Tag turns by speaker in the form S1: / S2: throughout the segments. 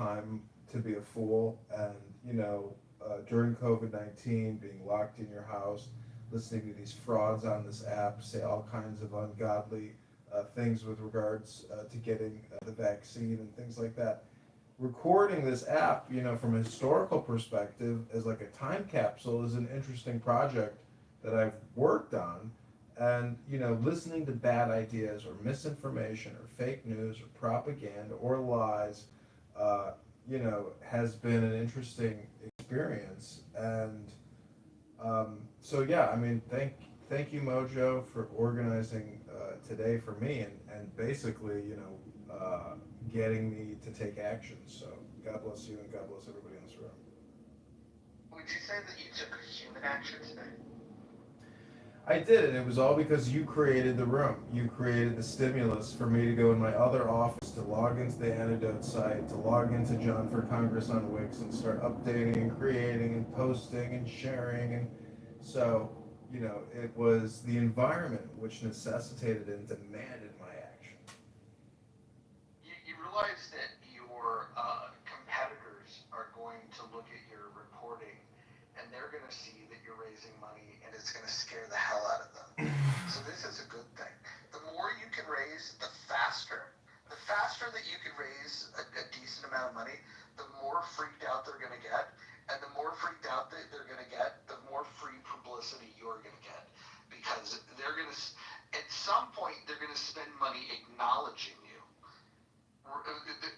S1: time to be a fool, and during COVID-19, being locked in your house, listening to these frauds on this app say all kinds of ungodly things with regards to getting the vaccine and things like that. Recording this app, from a historical perspective, as like a time capsule, is an interesting project that I've worked on. And, listening to bad ideas or misinformation or fake news or propaganda or lies, has been an interesting experience. And so, yeah, I mean, thank you, Mojo, for organizing today for me and basically, getting me to take action. So, God bless you and God bless everybody in this room.
S2: Would you say that you took human action today?
S1: I did, and it was all because you created the room. You created the stimulus for me to go in my other office, to log into the Antidote site, to log into John for Congress on Wix and start updating and creating and posting and sharing. And so, it was the environment which necessitated and demanded my action.
S2: You realize that your competitors are going to look at your reporting and they're going to see that you're raising money and it's going to scare the hell out of them. So this is a good thing. The more you can raise, the faster that you can raise a decent amount of money, the more freaked out they're going to get. And the more freaked out that they're going to get, the more free publicity you're going to get. Because they're going to, at some point, they're going to spend money acknowledging you.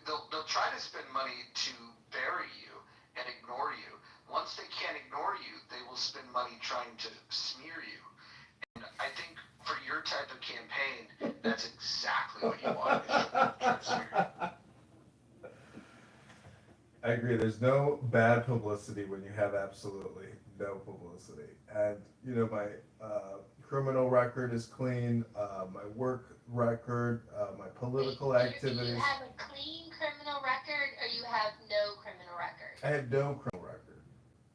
S2: They'll try to spend money to bury you and ignore you. Once they can't ignore you, they will spend money trying to smear you. And I think for your type of campaign, that's exactly what you want. Is to smear you.
S1: I agree. There's no bad publicity when you have absolutely no publicity. And, my criminal record is clean, my work record, my political
S3: Do you
S1: activities.
S3: have a clean criminal record or you have no criminal record?
S1: I have no criminal record.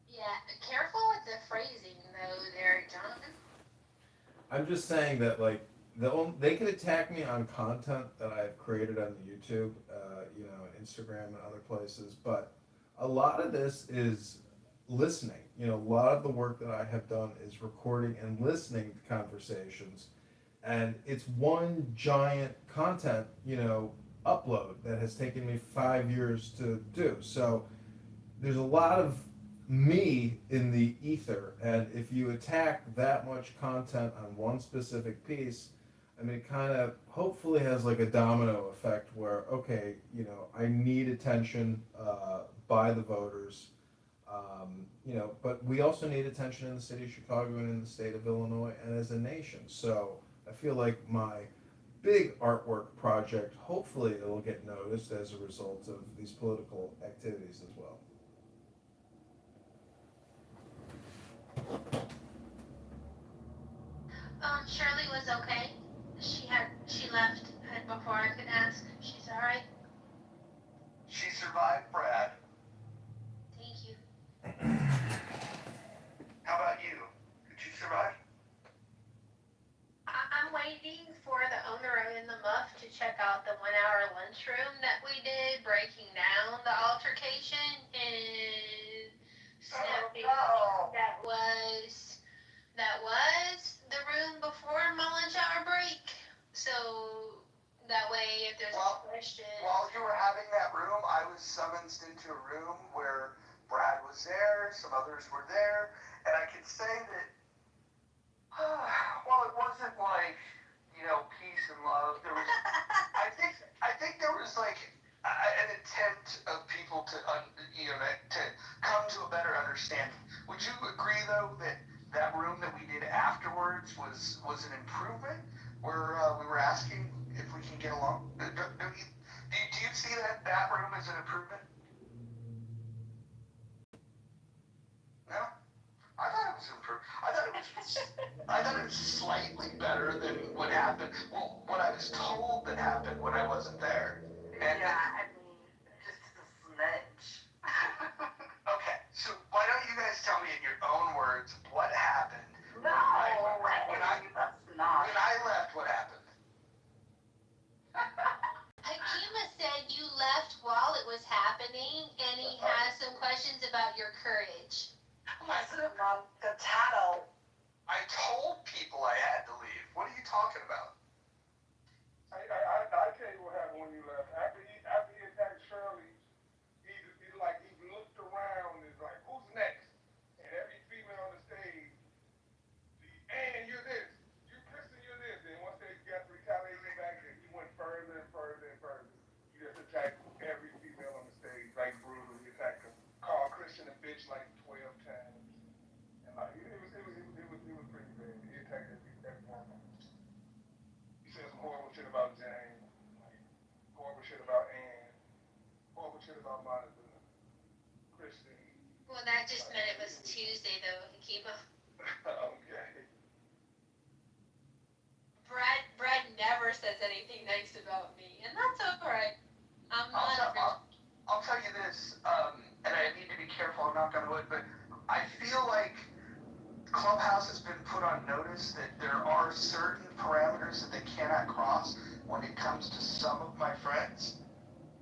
S3: Yeah, careful with the phrasing though there, John.
S1: I'm just saying that, like, they could attack me on content that I've created on the YouTube, Instagram and other places, but a lot of this is listening. A lot of the work that I have done is recording and listening to conversations, and it's one giant content, upload that has taken me 5 years to do. So there's a lot of me in the ether, and if you attack that much content on one specific piece, I mean, it kind of hopefully has like a domino effect where, okay, I need attention by the voters, but we also need attention in the city of Chicago and in the state of Illinois and as a nation. So I feel like my big artwork project, hopefully it'll get noticed as a result of these political activities as well.
S3: Shirley was okay. She left before I could ask. She's all right.
S2: She survived, Brad.
S3: Thank you.
S2: How about you? Did you survive?
S3: I'm waiting for the owner in the muff to check out the 1 hour lunchroom that we did, breaking down the altercation and snapping.
S2: Oh, no.
S3: That was the room before my lunch hour break. So that way, if there's a question.
S2: While you were having that room, I was summoned into a room where Brad was there, some others were there, and I can say that, well, it wasn't like, peace and love. There was, I think there was like an attempt of people to come to a better understanding. Would you agree, though, that room that we did afterwards was an improvement, where we were asking if we can get along? Do you see that room as an improvement? No? I thought it was improved. I thought it was slightly better than what happened. Well, what I was told that happened when I wasn't there. And
S4: yeah, I mean, just a smidge.
S2: okay, so why don't you guys tell me in your own words what happened?
S4: No,
S2: when I left, what happened?
S3: Hakima said you left while it was happening. opening, and he has some questions about your courage.
S4: Listen, Mom, the tattle.
S2: I told people I had to leave. What are you talking about?
S5: I tell you what happened when you left. After he attacked Shirley, he looked around and is like, who's next? And every female on the stage, and you're this, you Kristen, you're this. And once they got to retaliating back, then he went further and further and further. He just attacked every female on the stage, like brutally. He attacked them, called Christian a bitch like 12 times. And like it was pretty bad. He attacked every woman. He said some horrible shit about Jane, like horrible shit about Ann, horrible shit about Monica, Christine.
S3: Well, that just meant it was Tuesday, though, Akiba.
S5: Okay.
S3: Brad never says anything nice about me, and that's alright. I'm not.
S2: I'll tell you this, and I need to be careful, I'm not gonna wood, but I feel like Clubhouse has been put on notice that there are certain parameters that they cannot cross when it comes to some of my friends,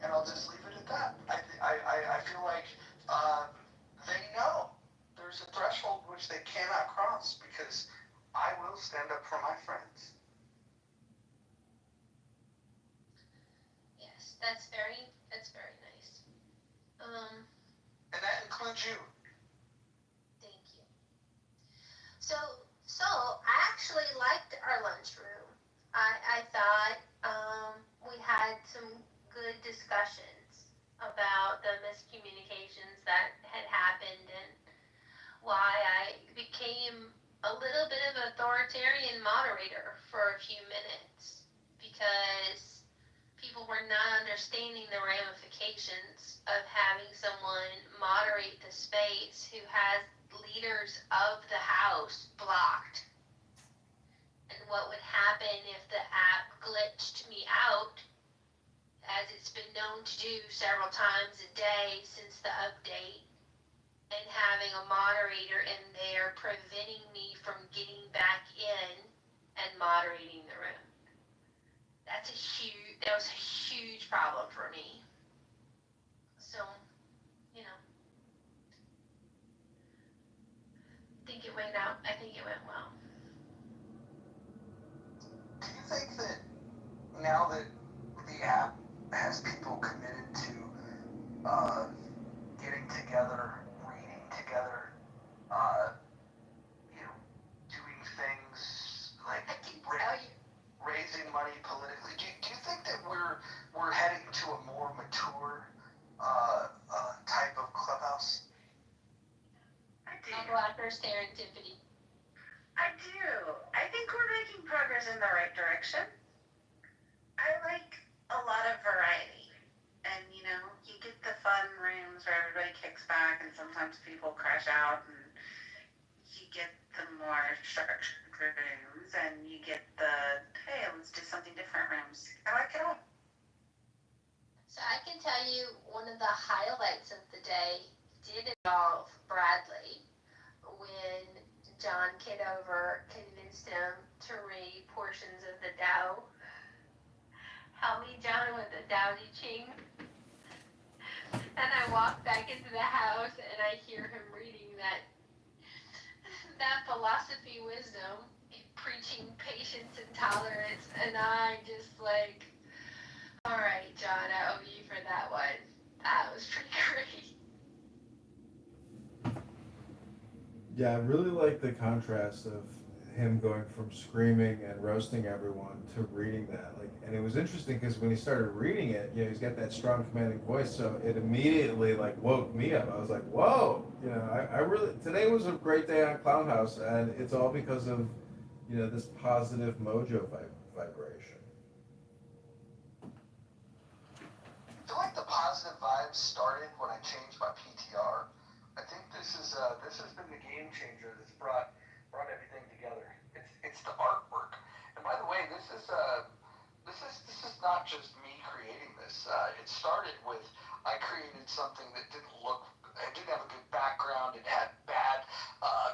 S2: and I'll just leave it at that. I feel like they know there's a threshold which they cannot cross because I will stand up for my friends.
S3: Yes, that's very nice.
S2: And that includes you.
S3: Thank you. So I actually liked our lunchroom. I thought we had some good discussions about the miscommunications that had happened and why I became a little bit of an authoritarian moderator for a few minutes because people were not understanding the ramifications of having someone moderate the space who has leaders of the house blocked. And what would happen if the app glitched me out, as it's been known to do several times a day since the update, and having a moderator in there preventing me from getting back in and moderating the room. That was a huge problem for me. So, I think it went well.
S2: Do you think that now that the app has people committed to getting together, reading together, doing things like raising money politically, do you think that we're heading to a more mature type of clubhouse?
S4: I do.
S3: I'll go after serendipity.
S4: I do. I think we're making progress in the right direction. I like a lot of variety. And, you get the fun rooms where everybody kicks back and sometimes people crash out, and you get the more structured rooms, and you get the, hey, let's do something different rooms. I like it all.
S3: So I can tell you one of the highlights of the day did involve Bradley when John Kitover convinced him to read portions of the Tao. Help me, John, with the Tao Te Ching. And I walk back into the house and I hear him reading that philosophy wisdom, preaching patience and tolerance, and I just all right, John, I owe you for that one. That was pretty great.
S1: Yeah, I really like the contrast of him going from screaming and roasting everyone to reading that. And it was interesting because when he started reading it, he's got that strong commanding voice, so it immediately woke me up. I was like, whoa, I really, today was a great day on Clown House, and it's all because of, this positive mojo vibration.
S2: I feel like the positive vibes started when I changed my PTR. I think this has been the game changer that's brought everything together. It's the artwork. And by the way, this is not just me creating this. It started with I created something that didn't have a good background. It had bad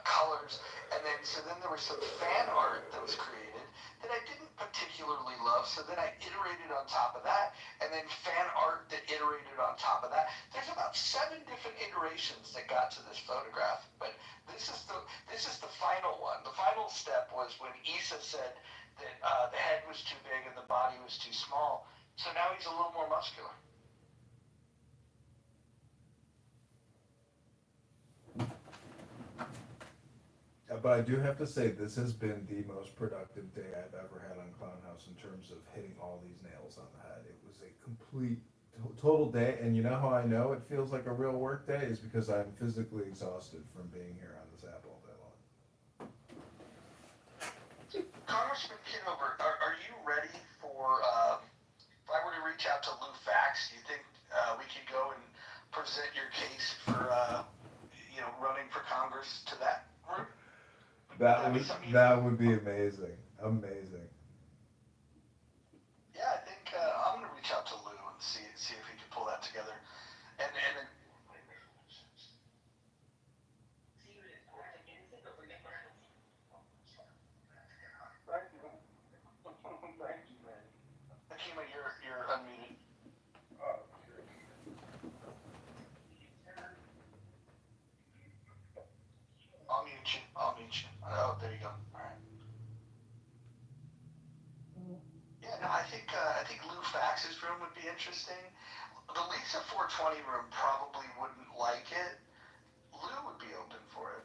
S2: colors, and then there was some fan art that was created that I didn't particularly particularly love. So then I iterated on top of that, and then fan art that iterated on top of that. There's about 7 different iterations that got to this photograph, but this is the final one. The final step was when Issa said that the head was too big and the body was too small. So now he's a little more muscular.
S1: But I do have to say, this has been the most productive day I've ever had on Clown House in terms of hitting all these nails on the head. It was a complete, total day, and you know how I know it feels like a real work day is because I'm physically exhausted from being here on this app all day long.
S2: Congressman Kitover, are you ready for, if I were to reach out to Lou Fax, do you think we could go and present your case for, running for Congress to that group?
S1: That would be amazing. Amazing.
S2: Yeah, I think I'm gonna reach out to Lou and see if he can pull that together. And then
S5: Thank you. Thank you, man.
S2: Akima, you're unmuted.
S5: Sure.
S2: I'll mute you. I'll mute you. Oh, there you go. All right. Yeah, no, I think Lou Fax's room would be interesting. The Lisa 420 room probably wouldn't like it. Lou would be open for it.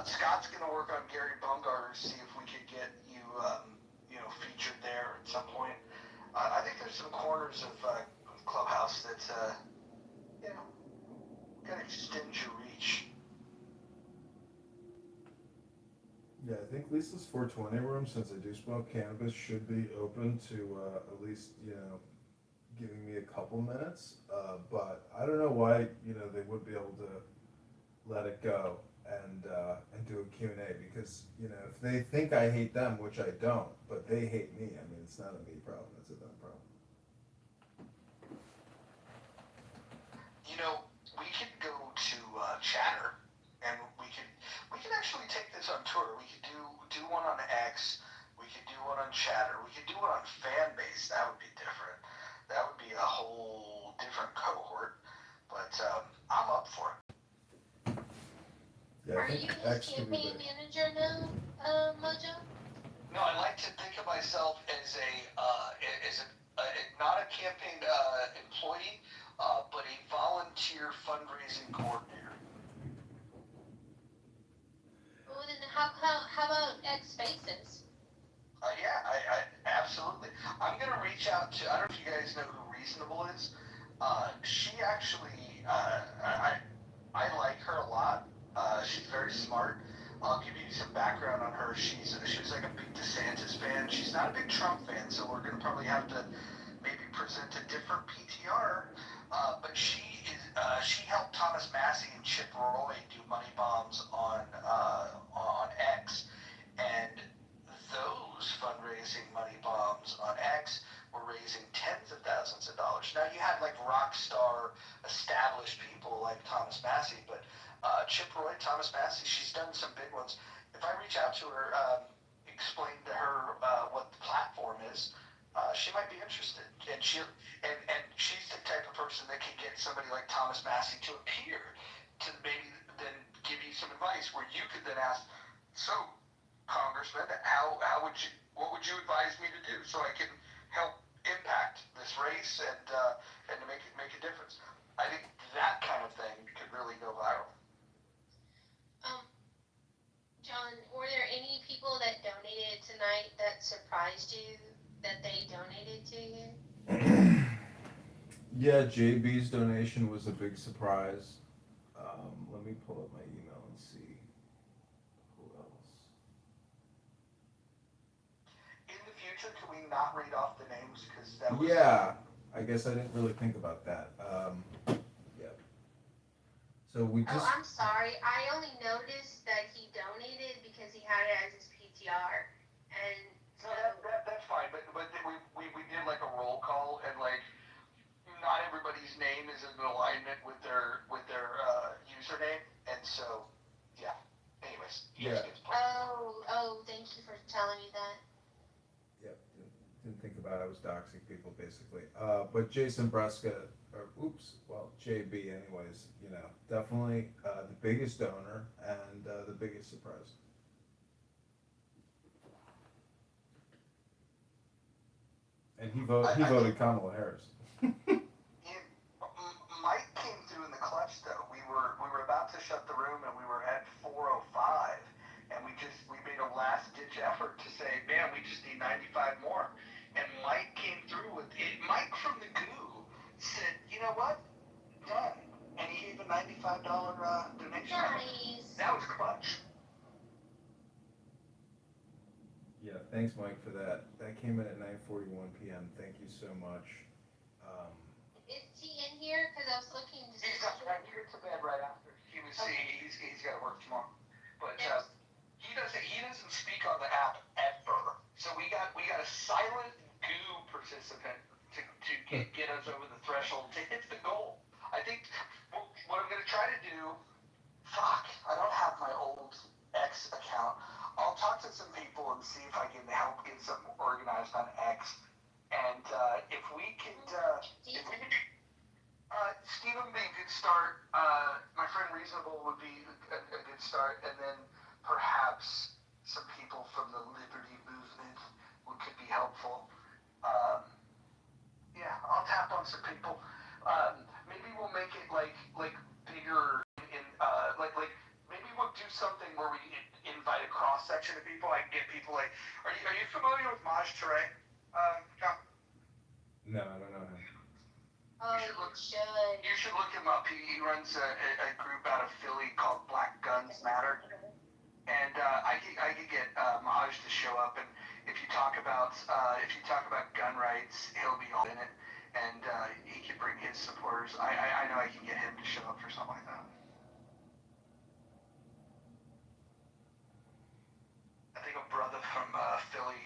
S2: Scott's gonna work on Gary Bumgarner, see if we could get you, featured there at some point. I think there's some corners of Clubhouse that, gotta extend your reach.
S1: Yeah, I think Lisa's 420 room, since I do smoke cannabis, should be open to at least, giving me a couple minutes. But I don't know why, they would be able to let it go and do a Q&A because, if they think I hate them, which I don't, but they hate me, I mean, it's not a me problem, it's a them problem.
S2: We could go to Chatter, and we could actually take this on tour. We could do one on X. We could do one on Chatter. We could do one on Fanbase. That would be different. That would be a whole different cohort. But I'm up for it.
S1: Yeah,
S3: Are you his campaign manager now, Mojo?
S2: No, I like to think of myself as not a campaign employee, but a volunteer fundraising coordinator.
S3: Well, then how about X Spaces?
S2: Yeah, I absolutely. I'm gonna reach out to. I don't know if you guys know who Reasonable is. She actually, I like her a lot. She's very smart. I'll give you some background on her. She's like a big DeSantis fan. She's not a big Trump fan, so we're gonna probably have to maybe present a different PTR. But she helped Thomas Massey and Chip Roy do money bombs on X, and those fundraising money bombs on X were raising tens of thousands of dollars. Now you had like rock star established people like Thomas Massey, but Chip Roy, Thomas Massey, she's done some big ones. If I reach out to her, explain to her what the platform is, she might be interested. And she's the type of person that can get somebody like Thomas Massey to appear to maybe then give you some advice where you could then ask, so Congressman, what would you advise me to do so I can help impact this race and to make a difference? I think that kind of thing could really go viral.
S3: John, were there any people that donated tonight that surprised you that they donated to you?
S1: Yeah, JB's donation was a big surprise. Let me pull up my email and see who else.
S2: In the future, can we not read off the names? Because that was...
S1: Yeah, I guess I didn't really think about that. Yeah. So we just...
S3: Oh, I'm sorry. I only noticed that he donated because he had it as his PTR. And
S2: so that's fine, but we did like a roll call, and like not everybody's name is in alignment with their username, and so yeah. Anyways,
S1: yeah.
S3: Oh, thank you for telling me that.
S1: Yep. was doxing people basically. But Jason Breska, or oops, well JB, anyways. You know, definitely the biggest donor and the biggest surprise. And he voted Kamala Harris.
S2: Mike came through in the clutch though. We were about to shut the room and we were at 4:05, and we made a last ditch effort to say, man, we just need 95 more. And Mike came through with it. Mike from the goo said, you know what, done. And he gave a $95 donation.
S3: Nice.
S2: That was clutch.
S1: Yeah, thanks, Mike, for that. That came in at 9:41 p.m. Thank you so much.
S3: Is he in here? Because I was looking to see.
S2: He got to bed right after. He was
S3: Okay.
S2: he's got to work tomorrow. But he doesn't speak on the app ever. So we got a silent goo participant to get us over the threshold to hit the goal. I think what I'm gonna try to do. Fuck, I don't have my old X account. I'll talk to some people and see if I can help get something organized on X. And if we could, Stephen would be a good start. My friend Reasonable would be a good start, and then perhaps some people from the Liberty Movement could be helpful. Yeah, I'll tap on some people. Maybe we'll make it like bigger in like maybe we'll do something where we invite a cross section of people. I can get people like, are you familiar with Maj Touré? John?
S1: No, I don't know him.
S3: Oh, you should.
S2: You should look him up. He runs a group out of Philly called Black Guns Matter, and I could get Maj to show up, and if you talk about gun rights, he'll be all in it, and he can bring his supporters. I know I can get him to show up for something like that. I think a brother from Philly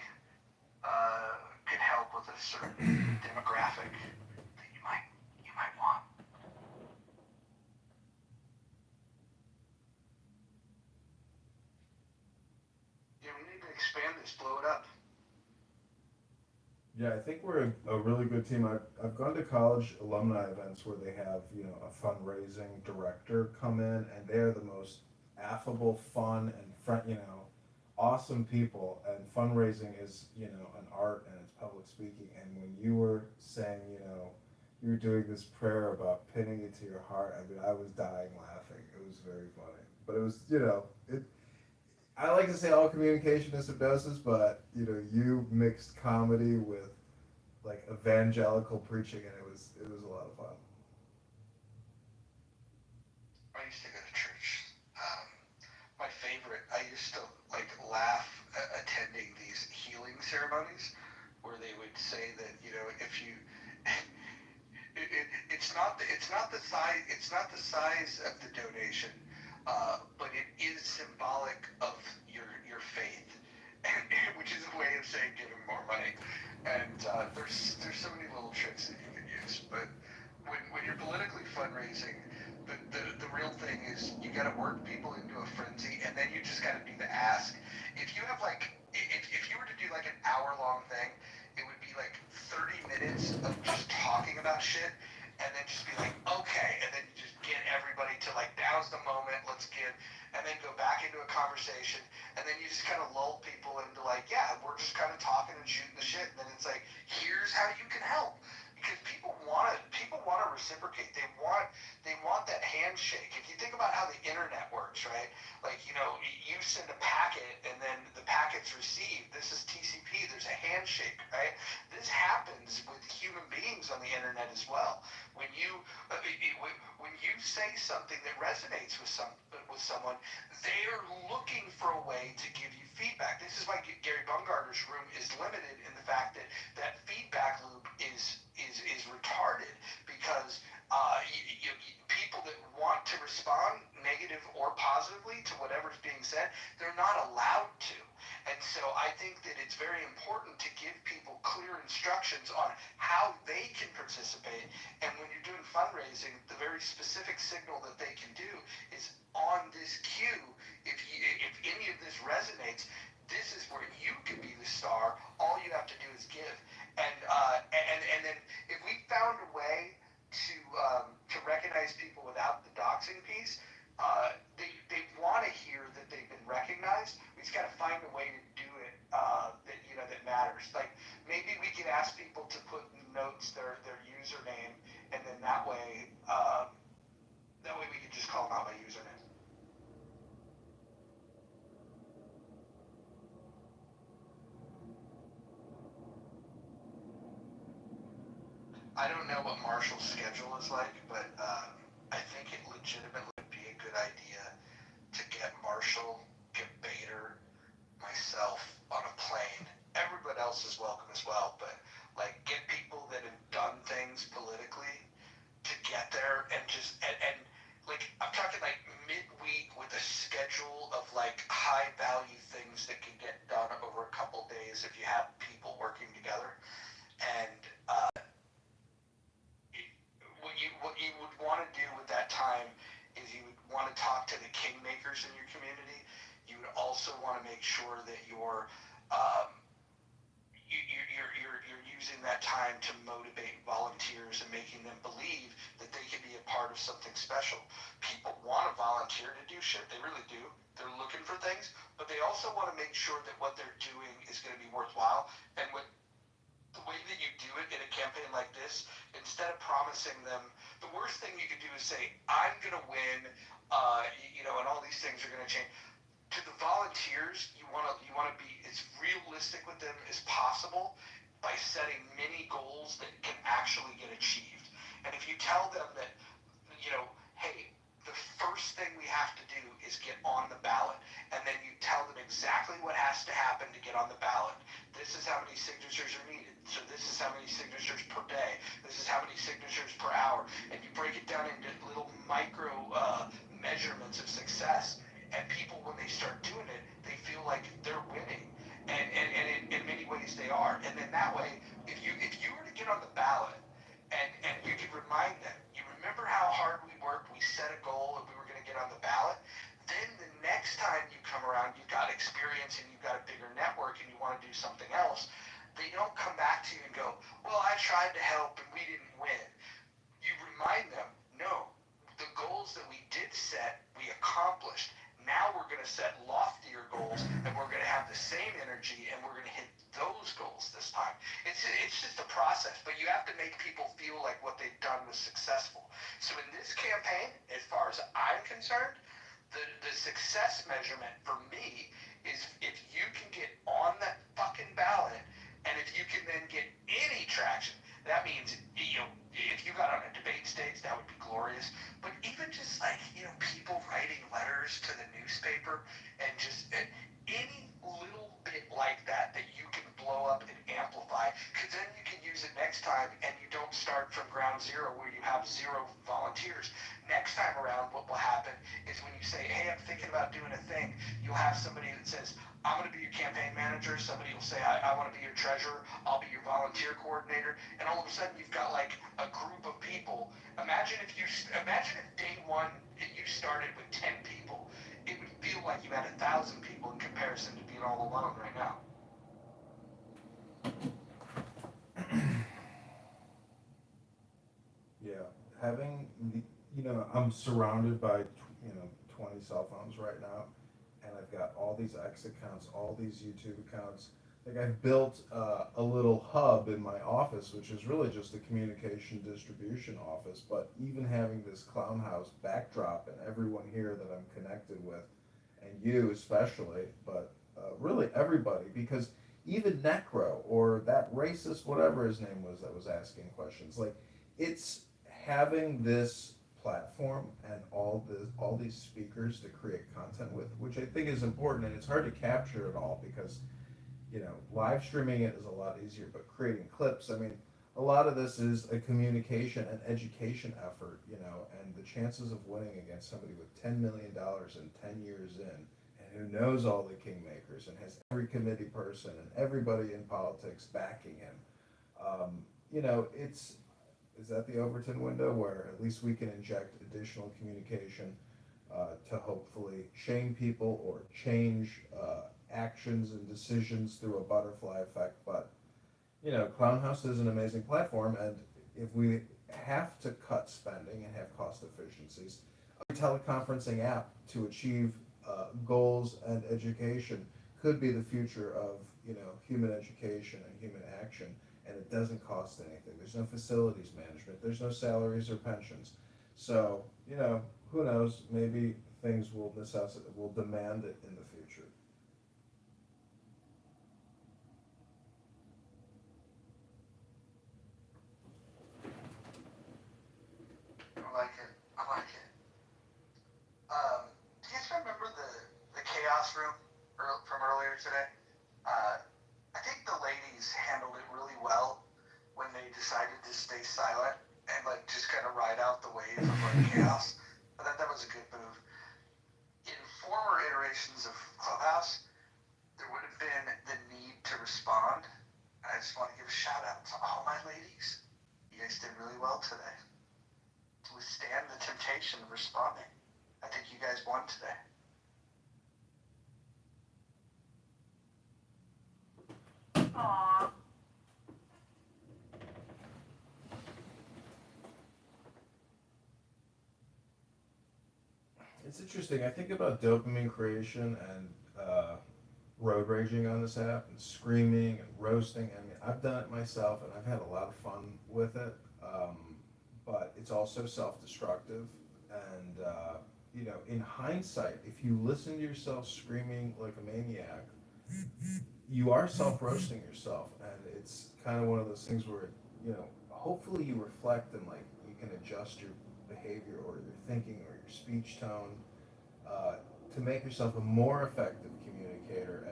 S2: could help with a certain demographic that you might want. Yeah, we need to expand this, blow it up.
S1: Yeah, I think we're a really good team. I've gone to college alumni events where they have, you know, a fundraising director come in, and they're the most affable, fun, and awesome people. And fundraising is, you know, an art and it's public speaking. And when you were saying, you know, you were doing this prayer about pinning it to your heart, I mean, I was dying laughing. It was very funny. But it was, you know, I like to say all communication is hypnosis, but you know, you mixed comedy with like evangelical preaching, and it was a lot of fun.
S2: I used to go to church. My favorite. I used to like laugh attending these healing ceremonies where they would say that, you know, if you it's not the size of the donation, but it is symbolic of your faith, which is a way of saying giving more money. And there's so many little tricks that you can use. But when you're politically fundraising, the real thing is you got to work people into a frenzy, and then you just got to do the ask. If you have if you were to do like an hour-long thing, it would be like 30 minutes of just talking about shit, and then just be like, okay, and then just get everybody to like, now's the moment, let's give, and then go back into a conversation, and then you just kind of lull people into like, yeah, we're just kind of talking and shooting the shit, and then it's like, here's how you can help. Because people want to reciprocate. They want that handshake. If you think about how the internet works, right? Like, you know, you send a packet and then the packet's received. This is TCP. There's a handshake, right? This happens with human beings on the internet as well. When you say something that resonates with someone, they're looking for a way to give you feedback. This is why Gary Bumgarner's room is limited in the fact that feedback loop is retarded, because people that want to respond negative or positively to whatever's being said, they're not allowed to. And so I think that it's very important to give people clear instructions on how they can participate. And when you're doing fundraising, the very specific signal that they can do is on this cue. If any of this resonates, this is where you can be the star. All you have to do is give. And then if we found a way to recognize people without the doxing piece, they want to hear that they've been recognized. We just got to find a way to do it that that matters. Like maybe we could ask people to put in notes their username, and then that way we could just call them out by username. I don't know what Marshall's schedule is like, but I think it legitimately would be a good idea to get Marshall, get Bader, myself on a plane. Everybody else is welcome as well, but like get people that have done things politically to get there and and like I'm talking like midweek with a schedule of like high value things that can get done over a couple days if you have people working together. And what you would want to do with that time is you would want to talk to the kingmakers in your community. You would also want to make sure that um, you're using that time to motivate volunteers and making them believe that they can be a part of something special. People want to volunteer to do shit. They really do. They're looking for things, but they also want to make sure that what they're doing is going to be worthwhile. And the way that you do it in a campaign like this, instead of promising them, the worst thing you could do is say, I'm going to win, and all these things are going to change. To the volunteers, you want to be as realistic with them as possible by setting mini goals that can actually get achieved. And if you tell them that, hey, the first thing we have to do is get on the ballot, and then you tell them exactly what has to happen to get on the ballot. This is how many signatures are needed. So this is how many signatures per day. This is how many signatures per hour. And you break it down into little micro measurements of success. And people, when they start doing it, they feel like they're winning. And in many ways they are. And then that way, if you were to get on the ballot and you could remind them, you remember how hard we worked, we set a goal and we were going to get on the ballot, then the next time you come around, you've got experience and you've got a bigger network and you want to do something else, they don't come back to you and go, well, I tried to help and we didn't win. You remind them, no, the goals that we did set, we accomplished. Now we're going to set loftier goals and we're going to have the same energy and we're going to hit those goals this time. It's just a process, but you have to make people feel like what they've done was successful. So in this campaign, as far as I'm concerned, the success measurement for me is if you can get on that fucking ballot and if you can then get any traction. That means, if you got on a debate stage, that would be glorious. But even just like, people writing letters to the newspaper and just any little bit like that you can blow up and amplify, because then you can use it next time and you don't start from ground zero where you have zero volunteers. Next time around, what will happen is when you say, hey, I'm thinking about doing a thing, you'll have somebody that says, I'm going to be your campaign manager. Somebody will say, I want to be your treasurer. I'll be your volunteer coordinator. And all of a sudden, you've got like a group of people. Imagine if day one you started with 10 people. It would feel like you had 1,000 people in comparison to being all alone right now.
S1: Yeah, having I'm surrounded by 20 cell phones right now, and I've got all these X accounts, all these YouTube accounts. Like I've built a little hub in my office, which is really just a communication distribution office. But even having this clown house backdrop and everyone here that I'm connected with, and you especially, but really everybody, because even Necro or that racist, whatever his name was, that was asking questions, like it's having this platform and all these speakers to create content with, which I think is important, and it's hard to capture it all because live streaming it is a lot easier, but creating clips, I mean, a lot of this is a communication and education effort, and the chances of winning against somebody with $10 million and 10 years in, and who knows all the kingmakers and has every committee person and everybody in politics backing him, it's is that the Overton window where at least we can inject additional communication to hopefully shame people or change actions and decisions through a butterfly effect. But you know, Clown House is an amazing platform, and if we have to cut spending and have cost efficiencies, a teleconferencing app to achieve goals and education could be the future of, you know, human education and human action, and it doesn't cost anything. There's no facilities management, there's no salaries or pensions. So, you know, who knows? Maybe things will demand it in the future.
S2: I like it. I like it. Do you guys remember the chaos room from earlier today? Uh, I think the ladies handled it really well when they decided to stay silent and like just kind of ride out the wave of like chaos. I thought that was a good move. In former iterations of Clubhouse, there would have been the need to respond. I just want to give a shout out to all my ladies. You guys did really well today to withstand the temptation of responding. I think you guys won today.
S4: Aw.
S1: It's interesting. I think about dopamine creation and road raging on this app and screaming and roasting. I mean, I've done it myself and I've had a lot of fun with it. But it's also self-destructive. And, you know, in hindsight, if you listen to yourself screaming like a maniac, you are self-roasting yourself. And it's kind of one of those things where, you know, hopefully you reflect and like you can adjust your behavior or your thinking or your speech tone uh, to make yourself a more effective communicator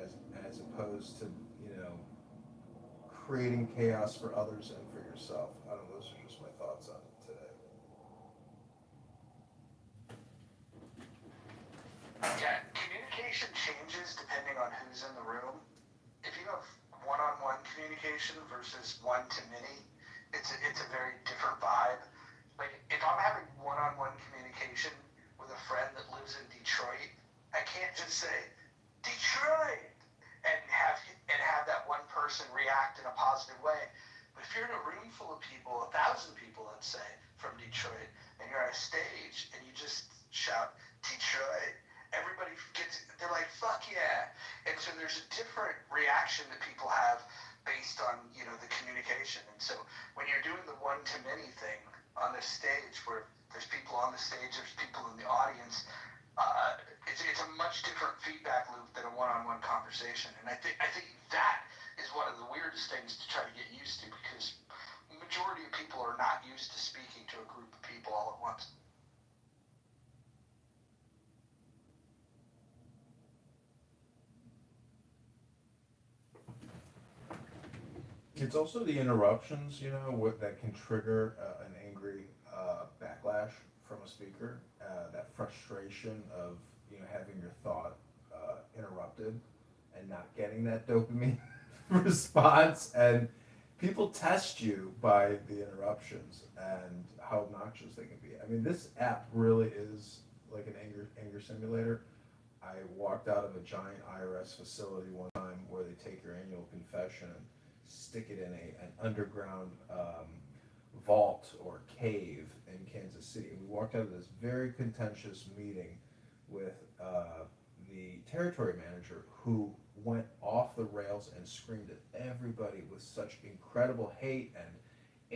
S1: as opposed to, you know, creating chaos for others and for yourself. I don't know, those are just my thoughts on it today.
S2: Yeah, communication changes depending on who's in the room. If you have one-on-one communication versus one-to-many, it's a very different vibe. Like if I'm having one-on-one communication with a friend that lives in Detroit, I can't just say Detroit and have that one person react in a positive way. But if you're in a room full of people, 1,000 people, let's say, from Detroit, and you're on a stage and you just shout Detroit, everybody they're like, fuck yeah. And so there's a different reaction that people have based on, you know, the communication. And so when you're doing the one-to-many thing on the stage where there's people on the stage, there's people in the audience, it's a much different feedback loop than a one-on-one conversation. And I think that is one of the weirdest things to try to get used to because the majority of people are not used to speaking to a group of people all at once.
S1: It's also the interruptions, you know, that can trigger an angry backlash from a speaker. That frustration of, you know, having your thought interrupted and not getting that dopamine response. And people test you by the interruptions and how obnoxious they can be. I mean, this app really is like an anger simulator. I walked out of a giant IRS facility one time where they take your annual confession and stick it in an underground vault or cave in Kansas City. And we walked out of this very contentious meeting with the territory manager who went off the rails and screamed at everybody with such incredible hate and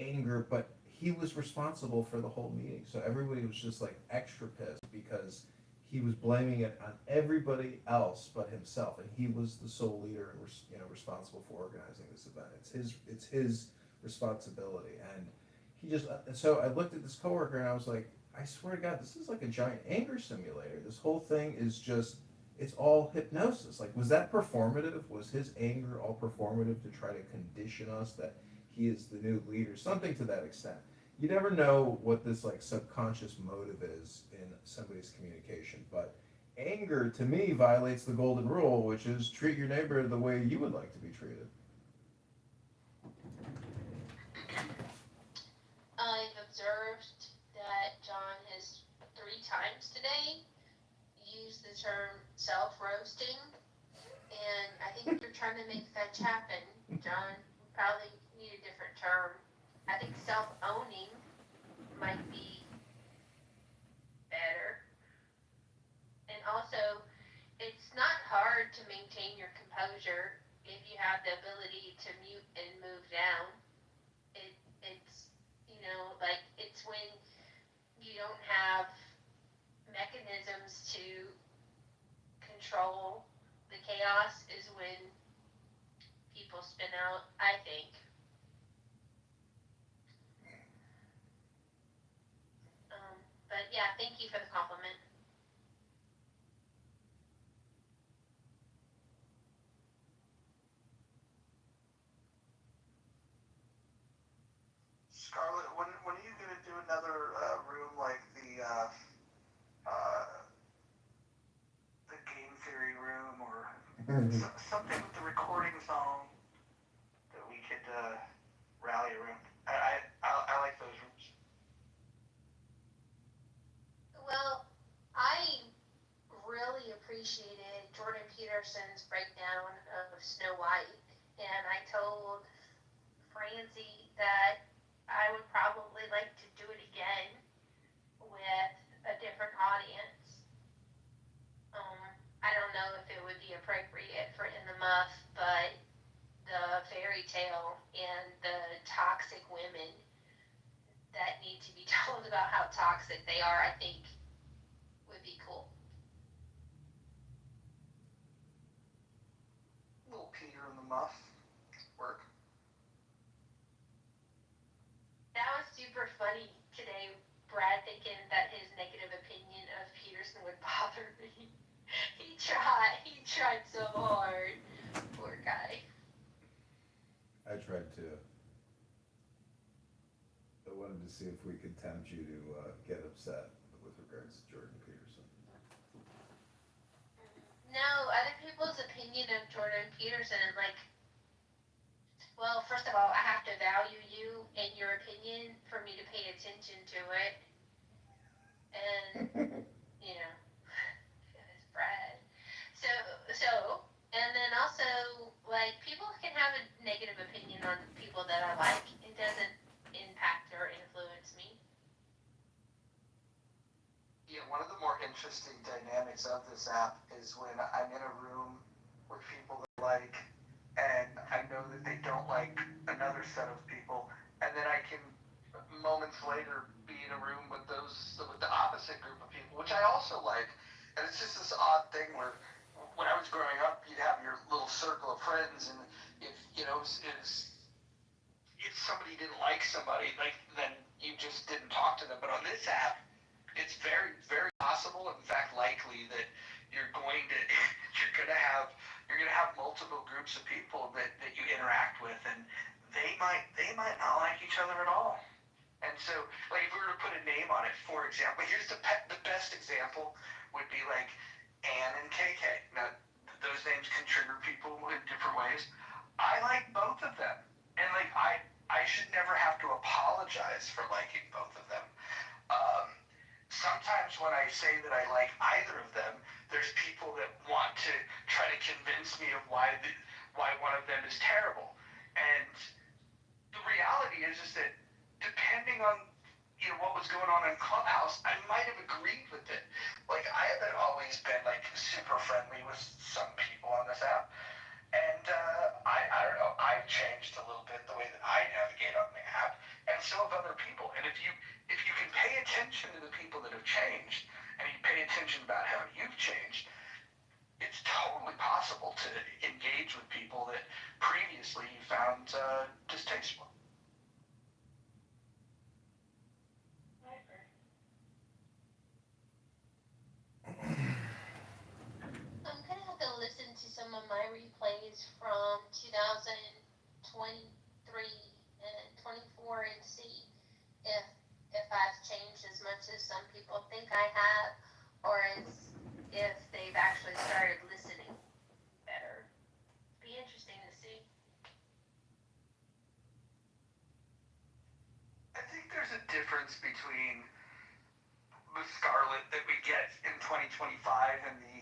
S1: anger, but he was responsible for the whole meeting. So everybody was just like extra pissed because he was blaming it on everybody else but himself, and he was the sole leader and you know, responsible for organizing this event. It's his responsibility, and he just so I looked at this coworker and I was like, I swear to God, this is like a giant anger simulator. This whole thing is just it's all hypnosis. Like, was that performative? Was his anger all performative to try to condition us that he is the new leader? Something to that extent. You never know what this like subconscious motive is in somebody's communication, but anger to me violates the golden rule, which is treat your neighbor the way you would like to be treated.
S3: I've observed that John has 3 times today used the term self-roasting, and I think you're trying to make fetch happen, John. Probably need a different term. I think self-owning might be better. And also, it's not hard to maintain your composure if you have the ability to mute and move down. It's, like it's when you don't have mechanisms to control the chaos is when people spin out, I think. But yeah, thank you for the compliment.
S2: Scarlett, when are you gonna do another room like the game theory room or something with the recording zone that we could rally around? I like those rooms.
S3: Well, I really appreciated Jordan Peterson's breakdown of Snow White, and I told Francie that I would probably like to do it again with a different audience. I don't know if it would be appropriate for In the Muff, but the fairy tale and the toxic women that need to be told about how toxic they are, I think would be cool.
S2: Little Peter and the Muff work.
S3: That was super funny today, Brad thinking that his negative opinion of Peterson would bother me. He tried so hard. Poor guy.
S1: I tried to. I wanted to see if we could tempt you to get upset with regards to Jordan Peterson.
S3: No, other people's opinion of Jordan Peterson, like, well, first of all, I have to value you and your opinion for me to pay attention to it. And, it's Brad. So, and then also, like, people can have a negative opinion on people that I like. It doesn't impact or influence me.
S2: Yeah, one of the more interesting dynamics of this app is when I'm in a room with people that I like, and I know that they don't like another set of people, and then I can moments later be in a room with the opposite group of people, which I also like. And it's just this odd thing where when I was growing up, you'd have your little circle of friends, and if somebody didn't like somebody, like then you just didn't talk to them. But on this app, it's very, very possible, in fact, likely that you're going to you're gonna have multiple groups of people that you interact with, and they might not like each other at all. And so, like, if we were to put a name on it, for example, here's the best example would be like Ann and KK. Now, those names can trigger people in different ways. I like both of them, and like I should never have to apologize for liking both of them. Sometimes when I say that I like either of them, there's people that want to try to convince me of why one of them is terrible. And the reality is that depending on what was going on in Clubhouse, I might have agreed with it. Like, I haven't always been like super friendly with some people on this app, and I don't know. I've changed a little bit the way that I navigate on the app, and so have other people. And if you can pay attention to the people that have changed, and you pay attention about how you've changed, it's totally possible to engage with people that previously you found distasteful.
S3: I'm gonna have to listen to some of my replays from 2023 and 24 and see if I've changed as much as some people think I have, or if they've actually started listening better. Be interesting to see.
S2: I think there's a difference between the Scarlet that we get in 2025 and the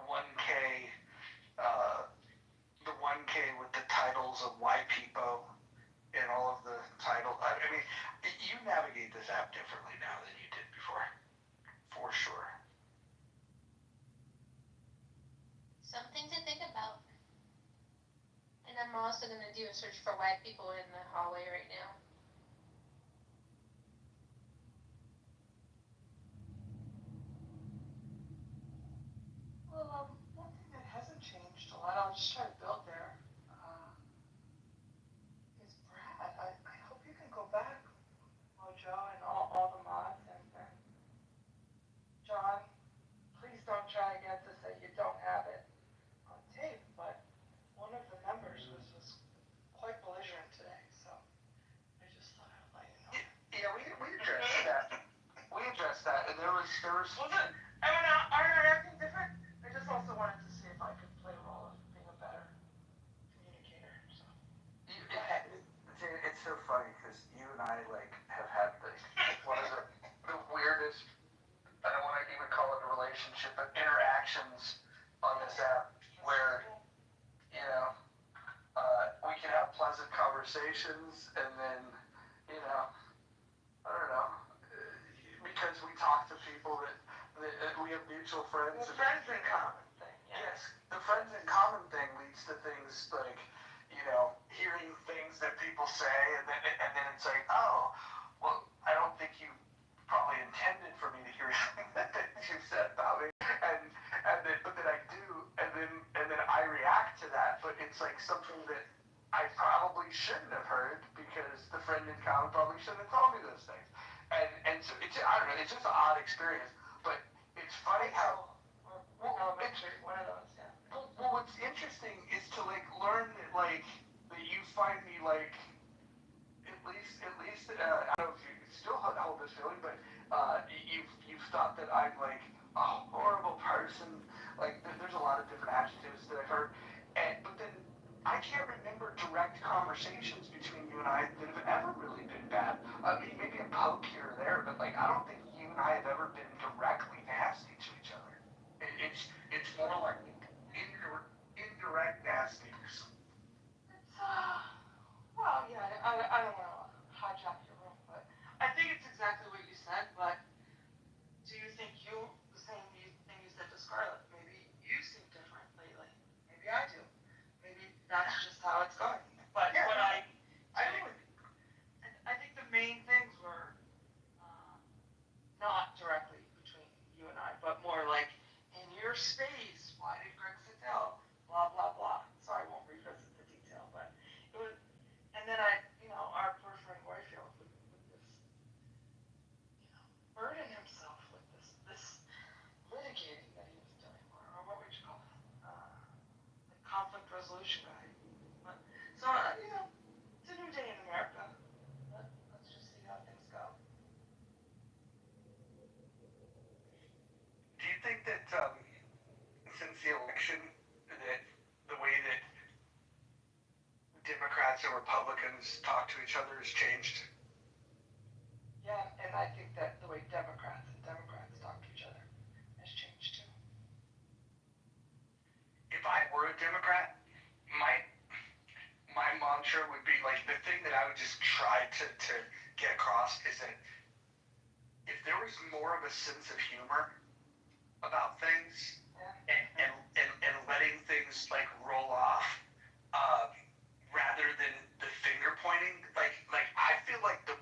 S2: 1K
S3: search for white people in the hallway right now.
S2: Well, one thing that hasn't changed a lot, I'll just try to build there, is Brad. I hope you can go back, Mojo, and all the mods, and John, please don't try again to say you don't have it on tape, but one of the members was quite belligerent today, so I just thought I'd let you know. Yeah, we addressed that. We addressed that, and there was. Was it? I mean, aren't I acting different? I just also wanted to see if I could play a role of being a better communicator. So. It's so funny because you and I have had one of the weirdest. I don't want to even call it a relationship, but interactions on this app where we can have pleasant conversations and then I don't know because we talk to people that we have mutual friends. The friends in common thing. Yes, the friends in common thing leads to things like hearing things that people say and then it's like, oh, well, I don't think you probably intended for me to hear something that you said about me, but then I do, and then I react to that, but it's like something that I probably shouldn't have heard because the friend in common probably shouldn't have told me those things, and so it's I don't know, it's just an odd experience, but it's funny how elementary one of those, yeah. Well, what's interesting is to learn that that you find me at least I don't know if you still hold this feeling, but you've thought that I'm a horrible person. There's a lot of different adjectives that I've heard, but then I can't remember direct conversations between you and I that have ever really been bad. I mean, maybe a poke here or there, but I don't think you and I have ever been directly nasty to each other. It's more like indirect nastiness. It's well, yeah, I don't want to hijack your room, but I think it's exactly what you said, but do you think the same thing you said to Scarlett, maybe you seem different lately. Maybe I do. Maybe that's just how it's going. But yeah, I think the main things were not directly between you and I, but more in your space, why did Greg sit down? Blah, blah, blah. So I won't revisit the detail, but it was, and then our poor friend Royfield with this, burden himself with this litigating that he was doing, or what would you call it? The conflict resolution guy. But, so, it's a new day in America. Let's just see how things go. Do you think that since the election, that the way that Democrats and Republicans talk to each other has changed? Yeah, and I think that the way Democrats talk to each other has changed too. If I were a Democrat, my mantra would be the thing that I would just try to get across is that if there was more of a sense of humor about things and letting things roll off rather than the finger pointing, I feel like the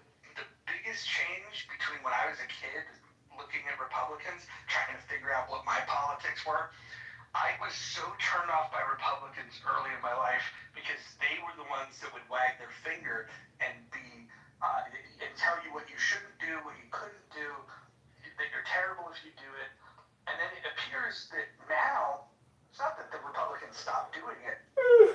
S2: biggest change between when I was a kid looking at Republicans trying to figure out what my politics were, I was so turned off by Republicans early in my life because they were the ones that would wag their finger and and tell you what you shouldn't do, what you couldn't do, that you're terrible if you do it. And then it appears that now, it's not that the Republicans stopped doing it,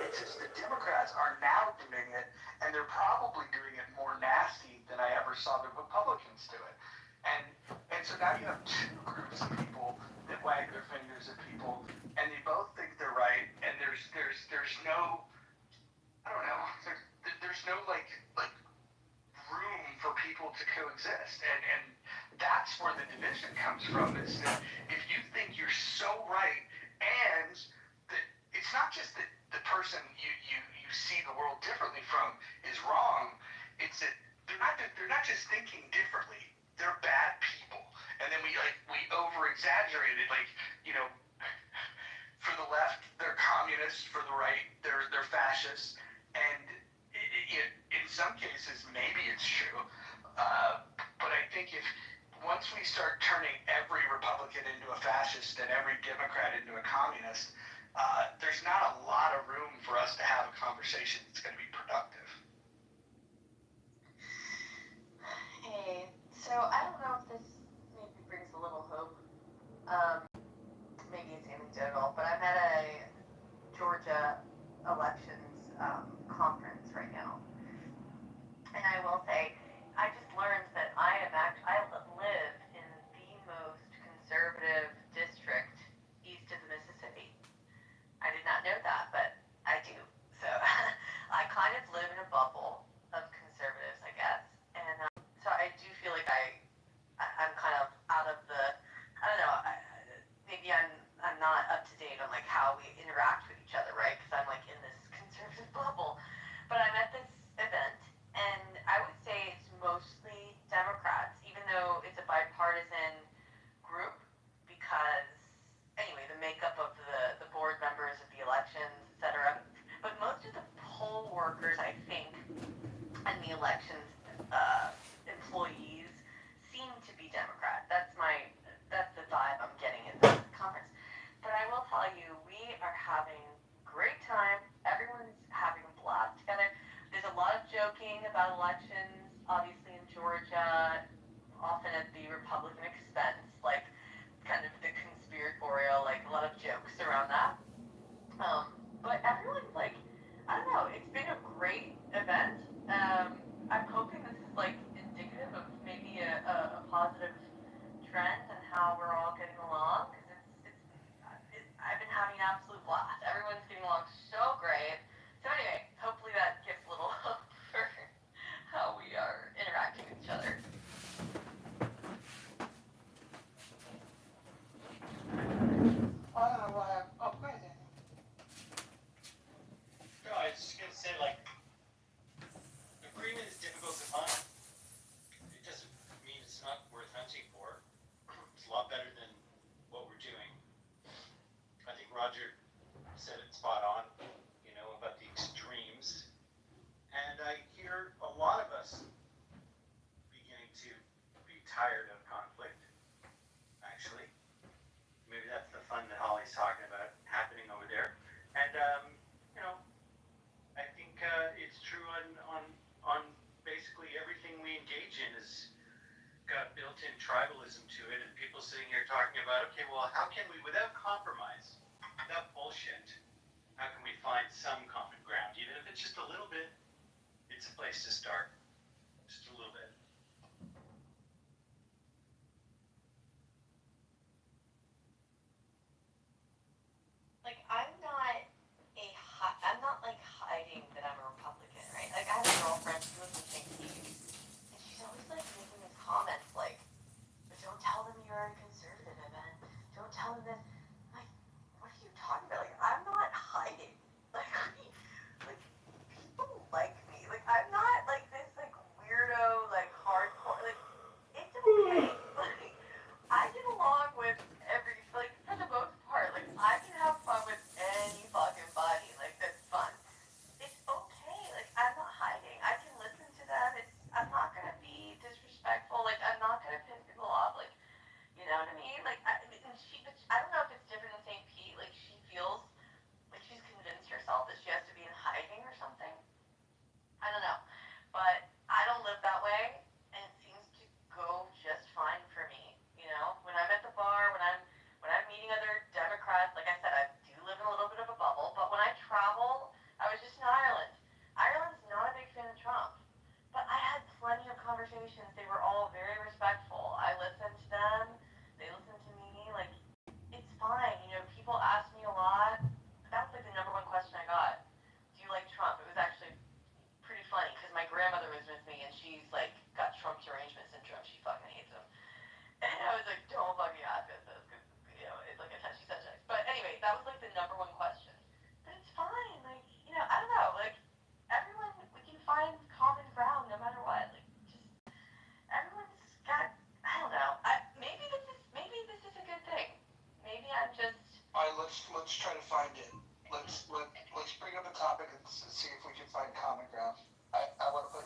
S2: it's just the Democrats are now doing it, and they're probably doing it more nasty than I ever saw the Republicans do it. And so now you have two groups of people that wag their fingers at people, and they both think they're right, and there's no, I don't know, there's no room for people to coexist, and that's where the division comes from, is that if you think you're so right, and that it's not just that the person you see the world differently from is wrong, it's that they're not just thinking differently, they're bad people, and then we over exaggerate it, for the left they're communists, for the right they're fascists, and some cases, maybe it's true. But I think if once we start turning every Republican into a fascist and every Democrat into a communist, there's not a lot of room for us to have a conversation that's going to be productive.
S6: Hey, so I don't know if this maybe brings a little hope. Maybe it's anecdotal, but I'm at a Georgia elections conference right now, and I will say, I just learned that I live in the most conservative district east of the Mississippi. I did not know that, but I do. So I kind of live in a bubble of conservatives, I guess, and so I do feel like I'm kind of out of the, I don't know, maybe I'm not up to date on like how we interact with each other, right? Because I'm like in this conservative bubble. But I'm at this event, and I would say it's mostly Democrats, even though it's a bipartisan group, because anyway, the makeup of the board members of the elections, etc. But most of the poll workers, I think, and the elections employees seem to be Democrat. That's the vibe I'm getting at the conference. But I will tell you, we are having a great time. Everyone's having a blast together. There's a lot of joking about elections, obviously in Georgia, often at the Republican expense, like kind of the conspiratorial, like a lot of jokes around that. But everyone's like, I don't know, it's been a great event. I'm hoping this is like indicative of maybe a positive trend and how we're all getting along, because I've been having an absolute blast. Everyone's getting along so great. So anyway, hopefully that gives a little hope for how we are interacting with each other.
S2: Oh, go ahead, Daniel.
S7: No, I was just gonna say, like, agreement is difficult to find. It doesn't mean it's not worth hunting for. It's a lot better than what we're doing. I think Roger said it spot on, about the extremes. And I hear a lot of us beginning to be tired of conflict, actually. Maybe that's the fun that Holly's talking about happening over there. And, I think it's true on basically everything we engage in has got built-in tribalism to it, and people sitting here talking about, okay, well, how can we, without compromise, without bullshit, how can we find some common ground? Even if it's just a little bit, it's a place to start. Just a little bit.
S6: Like, I'm not like hiding that I'm a Republican, right? Like, I have a girlfriend, she lives in St. Pete, and she's always like making these comments like, but don't tell them you're a conservative, Evan. Don't tell them this. Like, what are you talking about? Like, I'm not hiding. Like, people like me. Like, I'm not like this like weirdo, like hardcore. Like, it's okay. Like, I get along with for the most part, like, I can have fun with any fucking body. Like, that's fun. It's okay. Like, I'm not hiding. I can listen to them. I'm not gonna be disrespectful. Like, I'm not gonna piss people off. Like, you know what I mean? Like, I don't know if it's different in St. Pete. Like, she feels like she's convinced herself that she has to be in hiding or something. I don't know. But I don't live that way, and it seems to go just fine for me. When I'm at the bar, when I'm meeting other Democrats, like I said, I do live in a little bit of a bubble, but when I travel, I was just in Ireland. Ireland's not a big fan of Trump, but I had plenty of conversations. They were all very respectful. I listened to them. They listened to me. Like, it's fine. People ask me a lot. That was like the number one question I got. Do you like Trump? It was actually pretty funny because my grandmother was with me, and she's like got Trump's derangement syndrome. She fucking hates him. And I was like, don't fucking ask us this, because, it's like a touchy subject. But anyway, that was like the number one question. But it's fine. Like, I don't know. Like, everyone, we can find common ground no matter what. Like, just, everyone's got, I don't know. Maybe this is a good thing. Maybe I'm just.
S2: All right, let's try to find it. Let's bring up a topic and see if we can find common ground. I want to put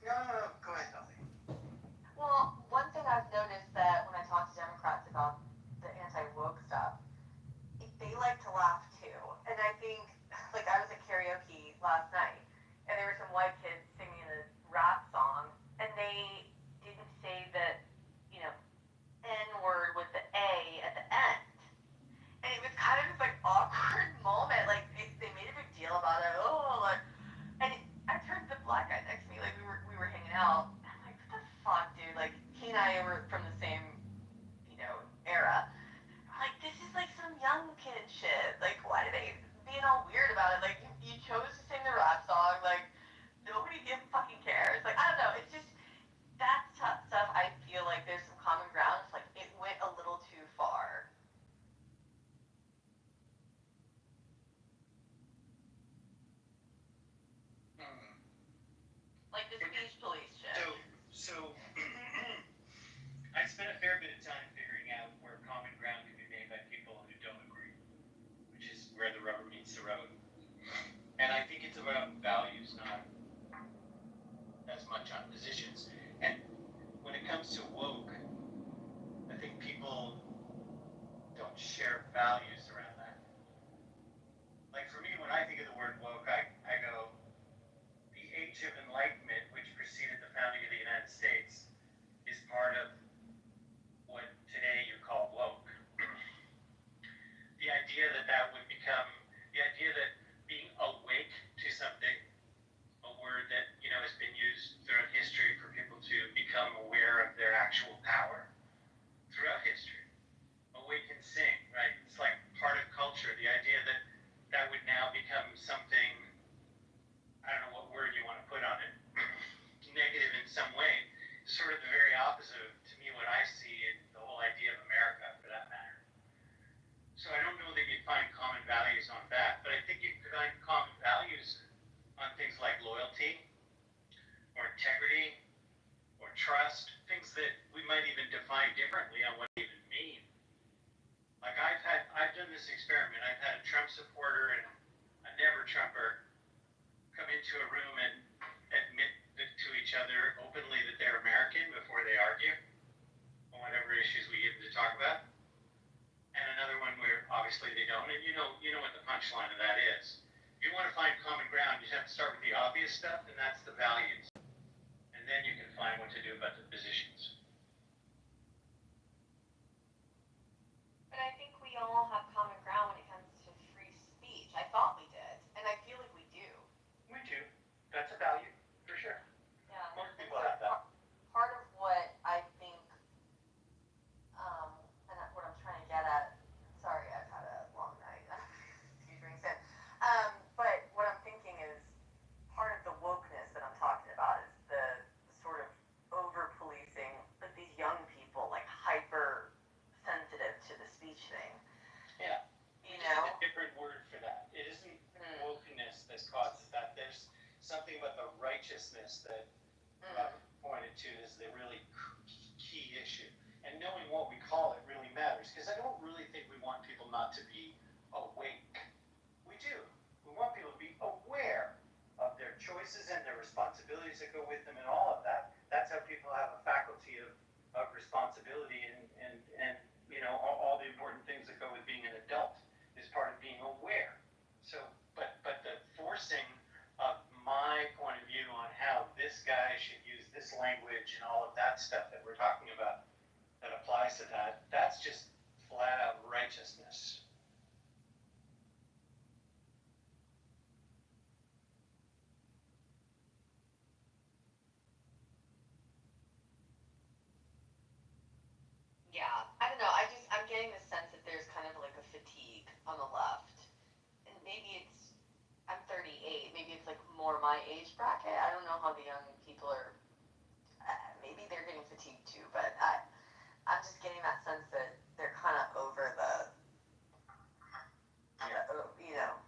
S2: Yeah, go ahead, Dolly.
S6: Well, one thing I've noticed that when I talk to Democrats about the anti-woke stuff, they like to laugh too. And I think, like, I was at karaoke last night, and there were some white kids singing a rap song, and they didn't say the, you know, N word with the A at the end. And it was kind of this, like, awkward moment. Like, they made a big deal about it. Oh, like, and I turned to the black guy next to me, like, we were hanging out. And I'm like, what the fuck, dude? Like, he and I were from the same, era. Like, this is like some young kid shit. Like, why are they being all weird about it? Like, you chose to sing the rap song. Like, nobody fucking cares. Like, I don't know. It's just that stuff. I feel like there's some common ground. It's like it went a little too far.
S2: Hmm.
S6: Like the speech police shit.
S7: So I spent a fair bit of time figuring out where common ground can be made by people who don't agree, which is where the rubber meets the road. And I think it's about values, not as much on positions. And when it comes to woke, I think people don't share values around that. Like for me, when I think of the word woke, I go, the age of enlightenment, which preceded the founding of the United States, is part of what today you call woke. The idea that would become, the idea that being awake to something, a word that, has been used throughout history for people to become aware of their actual power throughout history. Awake and sing, right? It's like part of culture. The idea that would now become something, I don't know what word you want to put on it, negative in some way, is sort of the very opposite of, to me, what I see in the whole idea of America, for that matter. So I don't know that you find common values on that, but I think you could find common values on things like loyalty, or integrity, or trust, things that we might even define differently on what they even mean. Like I've done this experiment. I've had a Trump supporter and a never Trumper come into a room and admit to each other openly that they're American before they argue on whatever issues we get to talk about. And another one where obviously they don't. And you know what the punchline of that is. If you want to find common ground, you have to start with the obvious stuff, and that's the values. And then you can find what to do about the positions.
S6: But I think we all have common ground when it comes to free speech. I thought we did, and I feel like we do.
S7: We do. That's a value, for sure.
S6: Yeah.
S7: Most people have that.
S6: Part of what I think, and what I'm trying to get at, sorry, I've had a long night. Excuse me, Sam. But what I'm thinking is part of the wokeness that I'm talking about is the sort of over policing, like these young people, like hyper sensitive to the speech thing.
S7: Yeah.
S6: You
S7: Just
S6: know?
S7: a different word for that. It isn't wokeness that causes that. There's something about the righteousness that Robert pointed to as the really key issue. And knowing what we call it really matters, because I don't really think we want people not to be awake. We do. We want people to be aware of their choices and their responsibilities that go with them and all of that. That's how people have a faculty of responsibility and all the important things that go with being an adult is part of being aware. So, but the forcing of my point of view on how this guy should use this language and all of that stuff that we're talking about that applies to that, that's just flat out righteousness.
S6: Yeah, I don't know. I'm getting the sense that there's kind of like a fatigue on the left. And maybe I'm 38, maybe it's like more my age bracket. I don't know how the young people are, maybe they're getting fatigued too, but I'm just getting that sense that they're kind of over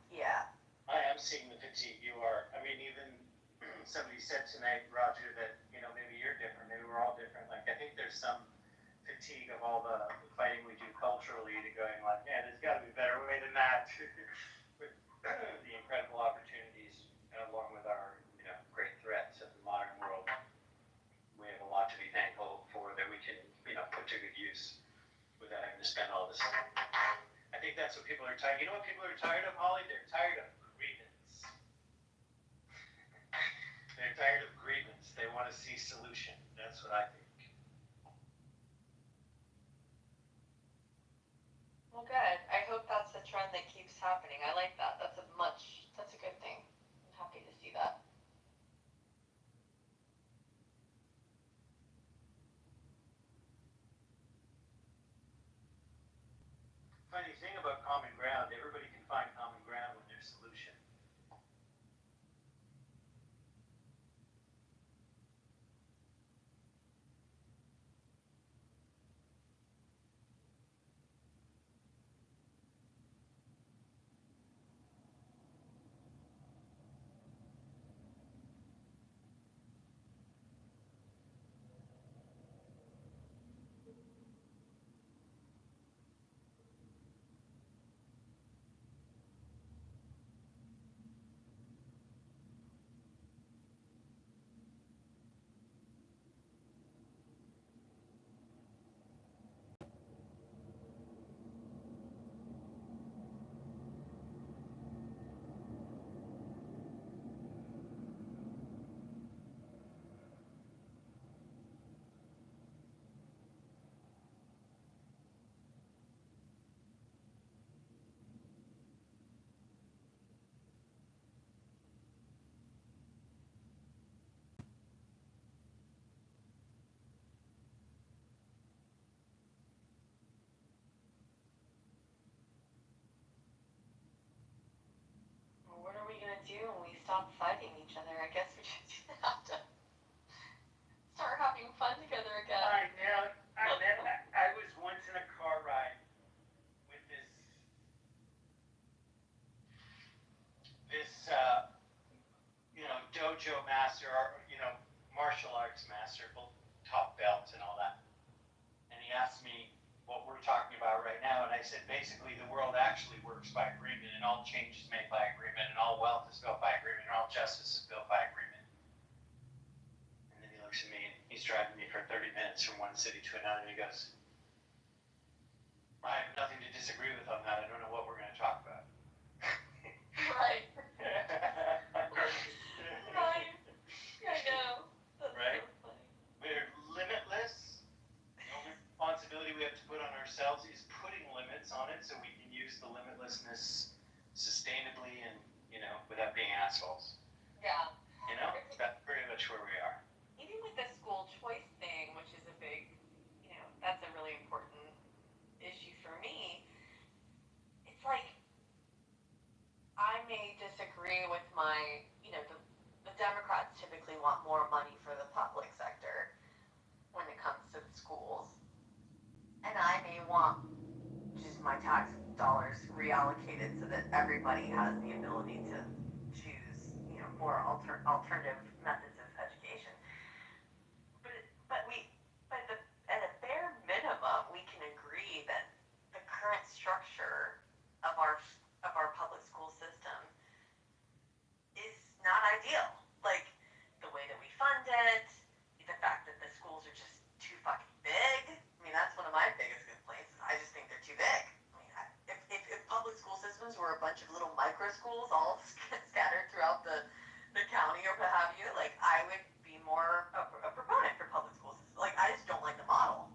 S6: yeah.
S7: I am seeing the fatigue you are. I mean, even somebody said tonight, Roger, that, maybe you're different. Maybe we're all different. Like, I think there's some fatigue of all the fighting we do culturally to going like, yeah, there's got to be a better way than that. With the incredible opportunities, along with our, great threats of the modern world. are tired. You know what people are tired of, Holly? They're tired of grievance. They're tired of grievance. They want to see solution. That's what I think.
S6: Well, good. I hope that's the trend that keeps happening. I like that. That's a good thing. I'm happy to see that.
S7: Funny thing about common ground, everybody can find common ground when there's solution.
S6: Well, what are we gonna do when we stop fighting each other? I guess we just have to start having fun together again.
S7: I know. I was once in a car ride with this dojo master, or martial arts master, top belt and all that. And he asked me what we're talking about right now, and I said basically the world actually works by agreement, and all change is made by agreement, and all wealth is built by agreement, and all justice is built by agreement. And then he looks at me, and he's driving me for 30 minutes from one city to another, and he goes, I have nothing to disagree with on that. I don't know what we're going to talk about.
S6: Right. Right. I know. That's
S7: Right?
S6: so funny.
S7: We're limitless. The only responsibility we have to put on ourselves is putting limits on it so we can use the limitlessness sustainably and, without being assholes.
S6: Yeah.
S7: That's pretty much where we are.
S6: Even with the school choice thing, which is a big, that's a really important issue for me. It's like I may disagree with my, the Democrats typically want more money for the public sector when it comes to the schools. And I may want just my tax dollars reallocated so that everybody has the ability to choose, more alternative methods of education. But at a bare minimum, we can agree that the current structure of our public school system is not ideal. Like the way that we fund it, the fact that the schools are just too fucking big. I mean, that's one of my biggest complaints. I just think they're too big. I mean, if public school systems were a bunch of little micro schools all scattered throughout the county or what have you, like I would be more a proponent for public school systems. Like I just don't like the model.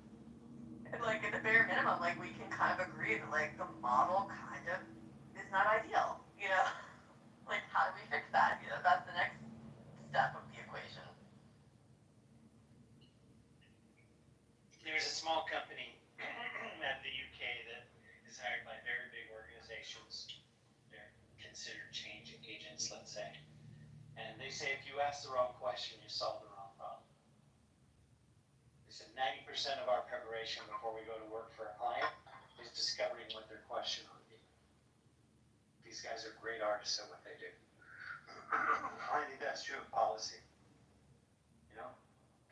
S6: And like at the bare minimum, like we can kind of agree that like the model kind of is not ideal. Like how do we fix that? That's the next step of the equation.
S7: There's a small company at the UK that is hired by very big organizations. They're considered change agents, let's say. And they say if you ask the wrong question, you solve the wrong problem. They said 90% of our preparation before we go to work for a client is discovering what their question would be. These guys are great artists at what they do. I think that's true of policy. You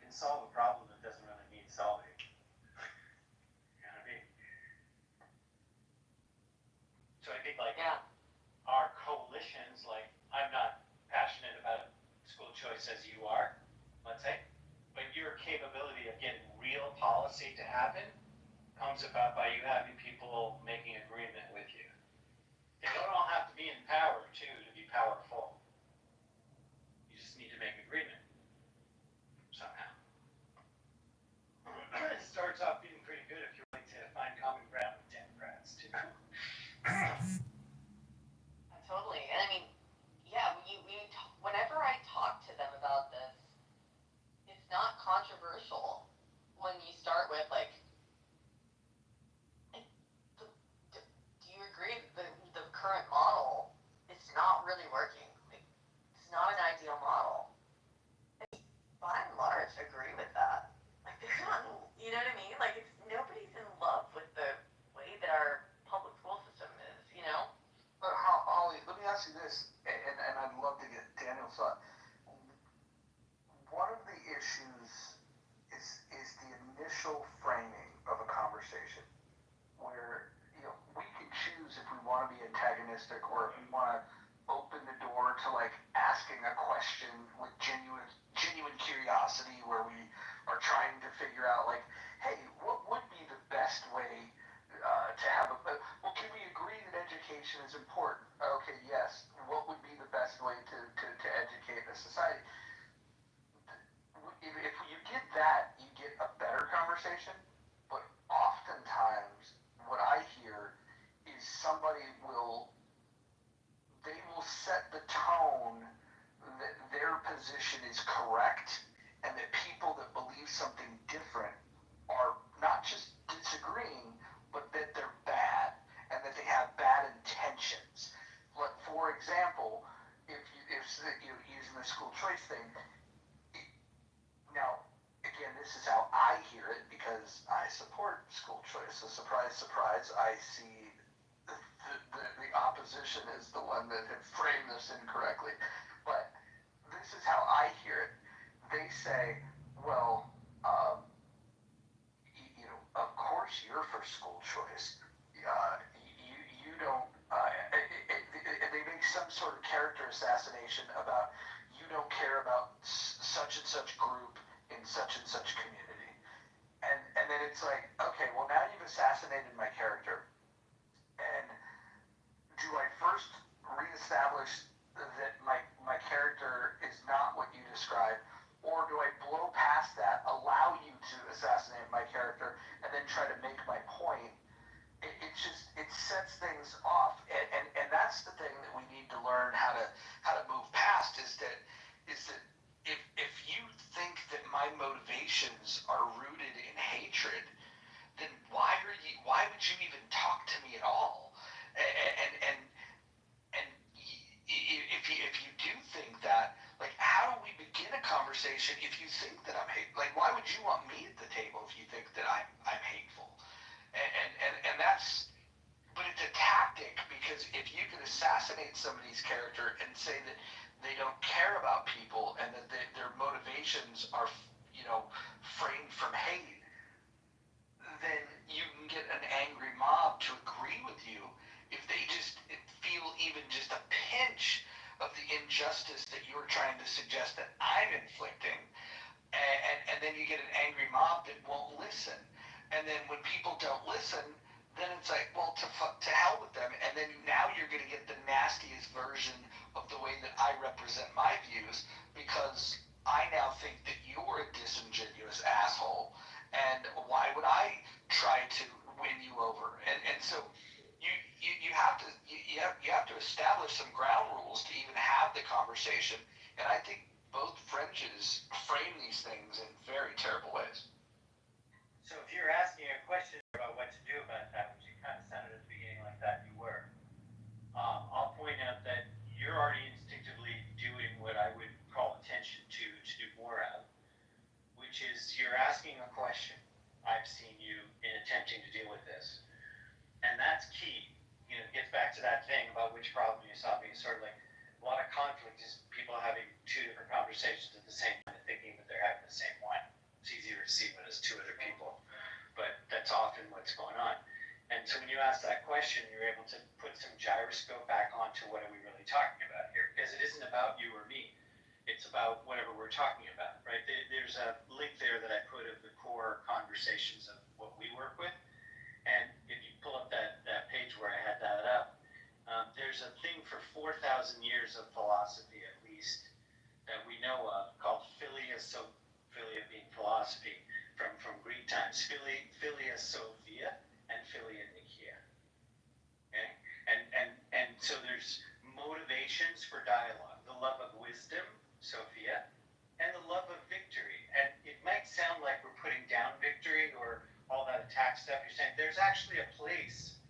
S7: can solve a problem that doesn't really need solving. You know what I mean? So I think our coalitions, I'm not passionate about school choice as you are, let's say, but your capability of getting real policy to happen comes about by you having people making agreement with you.
S6: with, like, do you agree that the current model is not really working? Like, it's not an ideal model. By and large, agree with that. Like, there's not, you know what I mean? Like, it's nobody's in love with the way that our public school system is, you know?
S2: But Holly, let me ask you this, and I'd love to get Daniel's thought. One of the issues is the initial framing of a conversation, where we can choose if we want to be antagonistic or if we want to open the door to like asking a question with genuine curiosity, where we are trying to figure out like, hey, what would be the best way to have well, can we agree that education is important? Okay, yes. What would be the best way to educate a society? If you get that, you get a better conversation. But oftentimes, what I hear is they will set the tone that their position is correct, and that people that believe something different are not just disagreeing, but that they're bad and that they have bad intentions. Like, for example, if using the school choice thing, now, again, this is how I hear it because I support school choice. So surprise, surprise, I see the opposition is the one that had framed this incorrectly. But this is how I hear it. They say, well, of course you're for school choice. You don't, they make some sort of character assassination about you don't care about such and such group in such and such community. And then it's like, okay, well now you've assassinated my character. And do I first reestablish that my character is not what you describe, or do I blow past that, allow you to assassinate my character, and then try to make my point? It sets things off, and that's the thing that we need to learn how to move past is that if you think that my motivations are rooted in hatred, then why would you even talk to me at all? And if you do think that, like, how do we begin a conversation if you think that I'm hate? Like, why would you want me at the table if you think that I'm hateful? And that's, but it's a tactic, because if you can assassinate somebody's character and say that they don't care about people and that their motivations are, framed from hate, then you can get an angry mob to agree with you if they just feel even just a pinch of the injustice that you're trying to suggest that I'm inflicting. And then you get an angry mob that won't listen. And then when people don't listen, then it's like, well, to hell with them. And then now you're going to get the nastiest version of the way that I represent my views, because I now think that you're a disingenuous asshole. And why would I try to win you over? And so you have to establish some ground rules to even have the conversation. And I think both fringes frame these things in very terrible ways.
S7: So if you're asking a question about what to do about that, which you kind of sounded at the beginning like that you were, I'll point out that you're already instinctively doing what I would call attention to do more of, which is you're asking a question. I've seen you in attempting to deal with this. And that's key. It gets back to that thing about which problem you're solving. It's sort of like a lot of conflict is people having two different conversations at the same time and thinking that they're having the same one. It's easier to see when it's two other people, but that's often what's going on. And so when you ask that question, you're able to put some gyroscope back onto what are we really talking about here, because it isn't about you or me. It's about whatever we're talking about, right? There's a link there that I put of the core conversations of what we work with. And if you pull up that page where I had that up, there's a thing for 4,000 years of philosophy, at least, that we know of, called philia being philosophy, from Greek times, philia sophia and philia nikia. Okay? And so there's motivations for dialogue, the love of wisdom, Sophia, and the love of victory. And it might sound like we're putting down victory or saying. There's actually a place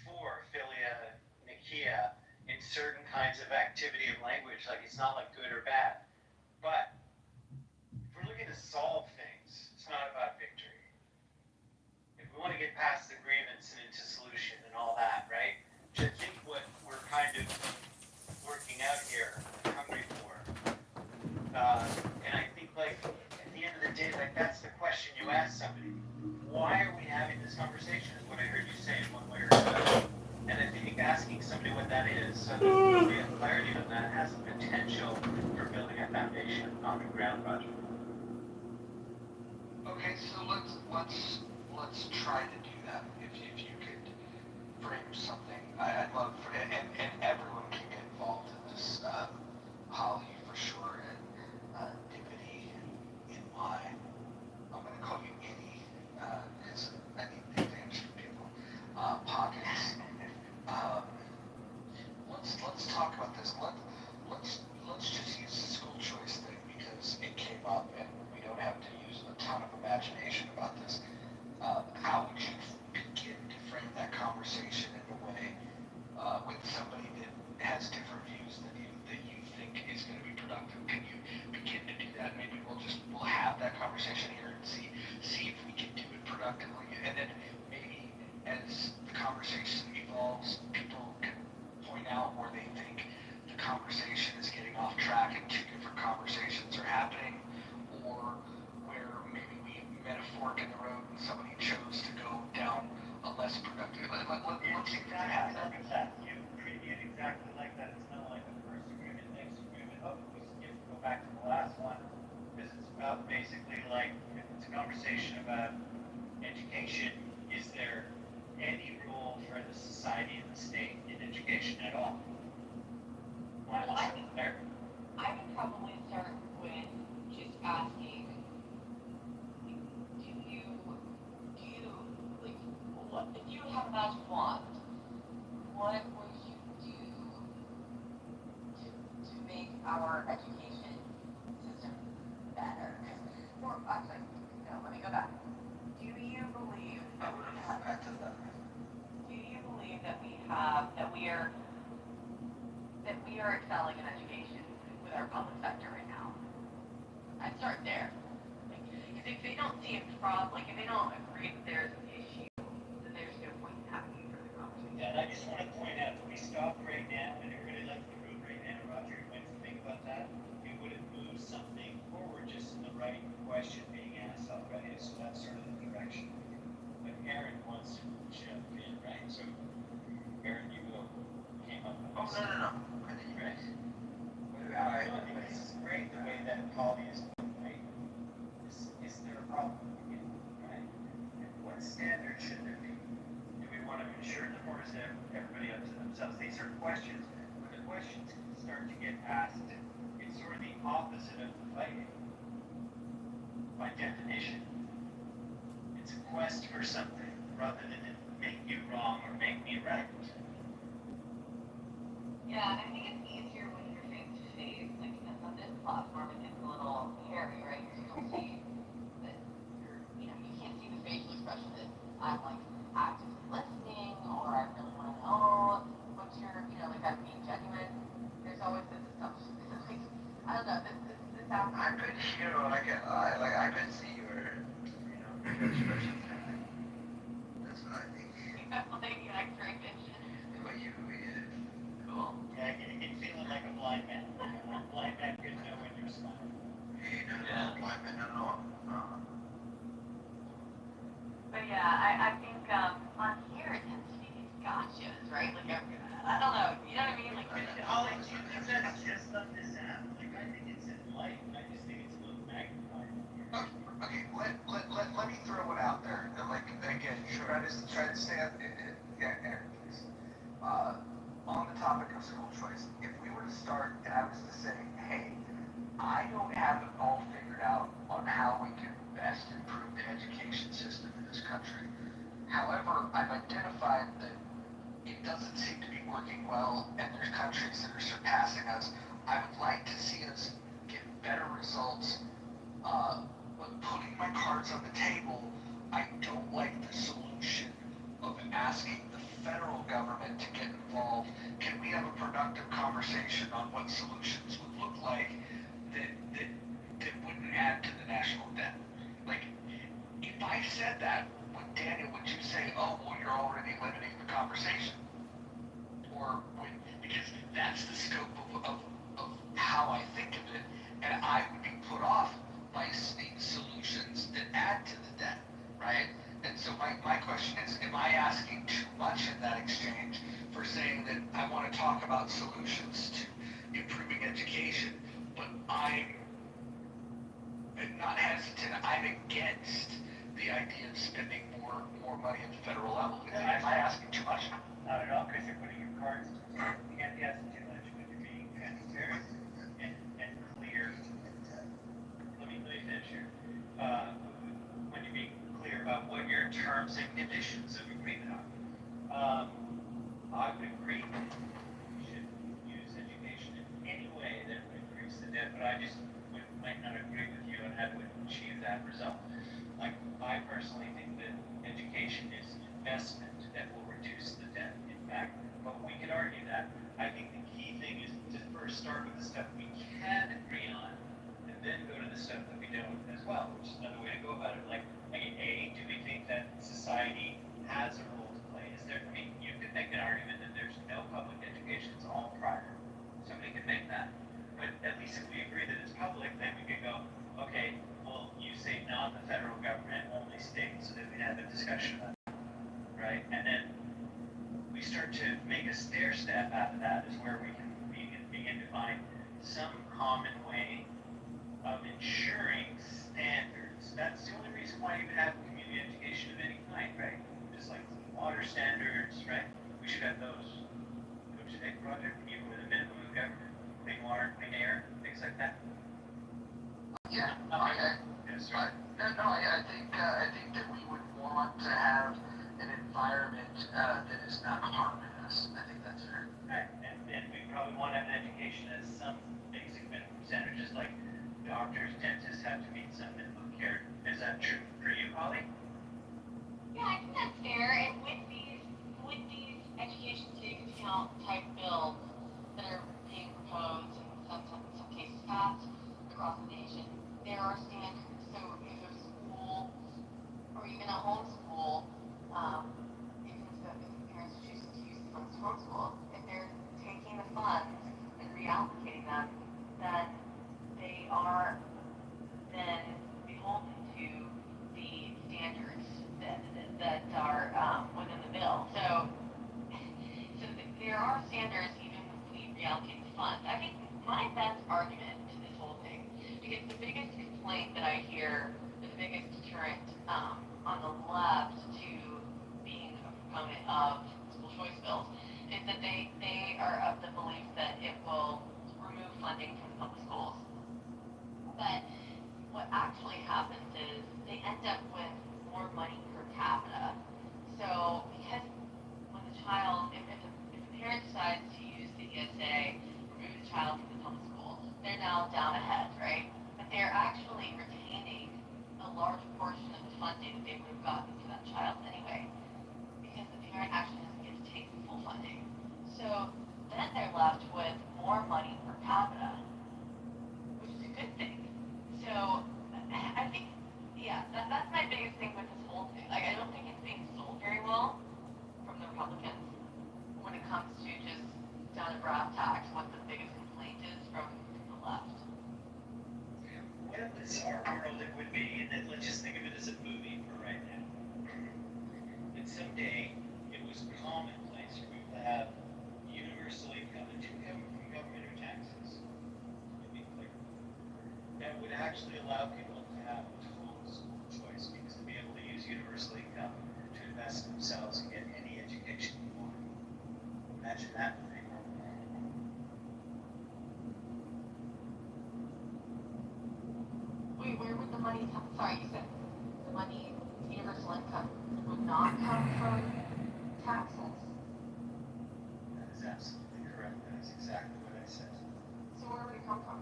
S7: for philia, nikia in certain kinds of activity of language. Like it's not like good or bad. But if we're looking to solve things, it's not about victory. If we want to get past the grievance and into solution and all that, right? Which I think what we're kind of working out here, hungry for. And I think like at the end of the day, like that's the question you ask somebody. Why are we having this conversation is what I heard you say in one way or another. And I think asking somebody what that is, so that we have clarity on that, has the potential for building a foundation on the ground project.
S2: Okay, so let's try to do that. If you could frame something, I'd love for and everyone can get involved in this. Holly for sure, and Divinity in my. I'm gonna call you Innie, because I need nicknames for people. Pockets. Um, let's talk about this. Let's just use the school choice thing because it came up and we don't have to use a ton of imagination about this. How would you begin to frame that conversation in a way with somebody that has different views than you that you think is going to be productive? Can you begin to do that? Maybe we'll have that conversation here and see if we can do it productively, and then maybe as the conversation evolves, people can point out where they think the conversation is getting off track and two different conversations are happening, or where maybe we met a fork in the road and somebody chose to go down a less productive. Let's see if that happens.
S7: You treat it exactly like that. It's not like the first agreement, next agreement. Oh, we skip, go back to the last one. Because it's about basically like, if it's a conversation about education, is there any role for the society and the state in education at all? Why
S6: Well,
S7: not
S6: I
S7: start
S6: think-
S7: there?
S6: I would probably start with just asking, do you, like, what, if you have a magic wand, what would you do to make our education system better? Or, actually, no, let me go back. Do you believe that we have,
S2: Back to that.
S6: do you believe that we are excelling in education with our public sector right now? I'd start there. Because if they don't see a problem, like if they don't agree that there's an issue, then there's no point in having a further conversation.
S7: Yeah, and I just want to point out that we stopped right now and everybody left the room right now. Roger, you might think about that. We would have moved something forward just in the right question being asked already. So that's sort of the direction. But Aaron wants to jump in, right? So Aaron, you came up with this.
S2: No.
S7: Right?
S2: I
S7: think this is great the way that Polly is doing, right? Is there a problem? Right? And what standard should there be? Do we want to ensure them or is everybody up to themselves? These are questions. When the questions start to get asked, it's sort of the opposite of the fighting. By definition, it's a quest for something rather than make you wrong or make me right.
S6: Yeah, and I think it's easier when you're face to face. Like on this platform, it gets a little hairy, right? Because you don't see that you can't see the facial expression that I'm like actively listening or I really want to know what's your, like that being genuine. There's always this assumption. Like, I don't know, this happens.
S2: I could hear, I could see your expressions. That's what I think.
S6: Like an X-ray vision.
S2: But you,
S6: Cool.
S7: Yeah, you can feel it like a blind man. A blind man could know when you're smiling.
S2: blind men don't know.
S6: But yeah, I think on here it tends to be these gotchas, right? Like I don't know, you know what I mean? Like
S7: Holly, do you think that's just on this app? Like, I think it's in light. I just think it's a little magnified.
S2: Okay, let me throw it out there. And again, try to stay up. Aaron, please. On the topic of school choice, if we were to start and I was to say, hey, I don't have it all figured out on how we can best improve the education system in this country. However, I've identified that it doesn't seem to be working well, and there's countries that are surpassing us. I would like to see us get better results. But putting my cards on the table, I don't like the solution I said that, Daniel, would you say, oh, well, you're already limiting the conversation? Or because that's the scope of how I think of it, and I would be put off by seeing solutions that add to the debt, right? And so my question is, am I asking too much in that exchange for saying that I want to talk about solutions to improving education, but I'm not hesitant, I'm against the idea of spending more money at the federal level? Am I asking too much?
S7: Not at all, because you're putting your cards, you can't be asking too much when you're being transparent and clear. Let me finish here. When you're being clear about what your terms and conditions of agreement are. I would agree that we should use education in any way that would increase the debt, but I just might not agree with you on how to achieve that result. Like, I personally think that education is an investment that will reduce the debt, in fact, but we could argue that. I think the key thing is to first start with the stuff we can agree on, and then go to the stuff that we don't as well, which is another way to go about it. Like A, do we think that society has a role to play? Is there, I mean, you could make an argument that there's no public education, it's all private. Somebody could make that. But at least if we agree that it's public, then we could go, okay, well, you say not the federal government, only state, so that we have a discussion about it, right? And then we start to make a stair step out of that is where we can begin to find some common way of ensuring standards. That's the only reason why you would have community education of any kind, right? Just like water standards, right? We should have those. Don't you think, Roger? Even with a minimum of government, clean water, clean air, things like that.
S2: Yeah, no,
S7: Yes, sir.
S2: I think that we would want to have an environment that is not harming us. I think that's fair.
S7: Right, and we probably want to have an education as some basic minimum standards, just like doctors, dentists have to meet some minimum care. Is that true for you, Holly?
S6: Yeah, I think that's fair. And with these education savings account type bills that are being proposed and in some cases passed across the nation, there are standards. So if a school or even a homeschool, even if the parents choose to use the funds to homeschool, if they're taking the funds and reallocating them, then they are then beholden to the standards that are within the bill. So there are standards even if we reallocate the funds. I think my best argument to this whole thing, because the biggest complaint that I hear, the biggest deterrent on the left to being a proponent of school choice bills, is that they are of the belief that it will remove funding from the public schools. But what actually happens is they end up with more money per capita. So because when the child, if the parent decides to use the ESA, remove the child from the public school, they're now down ahead, right? But they're actually retaining a large portion of the funding that they would have gotten for that child anyway, because the parent actually doesn't get to take the full funding. So then they're left with more money per capita, which is a good thing. So I think, yeah, that's my biggest thing with this whole thing. Like, I don't think it's being sold very well from the Republicans when it comes to just down to brass tacks what the biggest complaint is from the left.
S7: What if this our world it would be, and then let's just think of it as a movie for right now. And someday it was commonplace for people to have universal income and income from government or taxes. To be clear. That would actually allow people to have total school choice, because to be able to use universal income to invest in themselves and get any education they want. Imagine that.
S6: Wait, where would the money come? Sorry, you said the money, universal income, would not come from taxes.
S7: That is absolutely correct. That is exactly what I said.
S6: So where would it come from?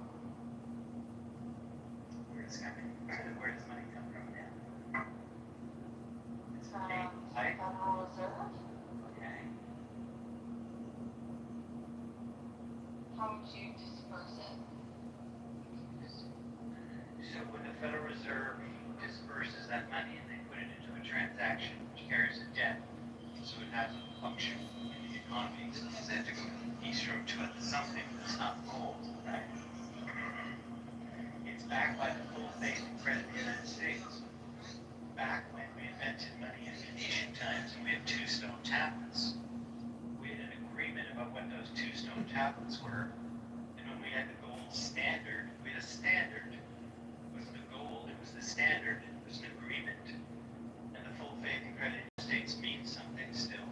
S7: Where does money come from now? It's
S6: From
S7: okay.
S6: the Federal Reserve?
S7: Okay.
S6: How would you disperse it?
S7: So when the Federal Reserve disperses that money and they put it in transaction carries a debt, so it has a function in the economy. So they have to go keystroke to it something that's not gold, right? It's backed by the full faith and credit of the United States. Back when we invented money in Phoenician times, and we had two stone tablets. We had an agreement about what those two stone tablets were, and when we had the gold standard, we had a standard. It wasn't a gold, it was the standard. It was an agreement. And the full faith and credit of the States means something still.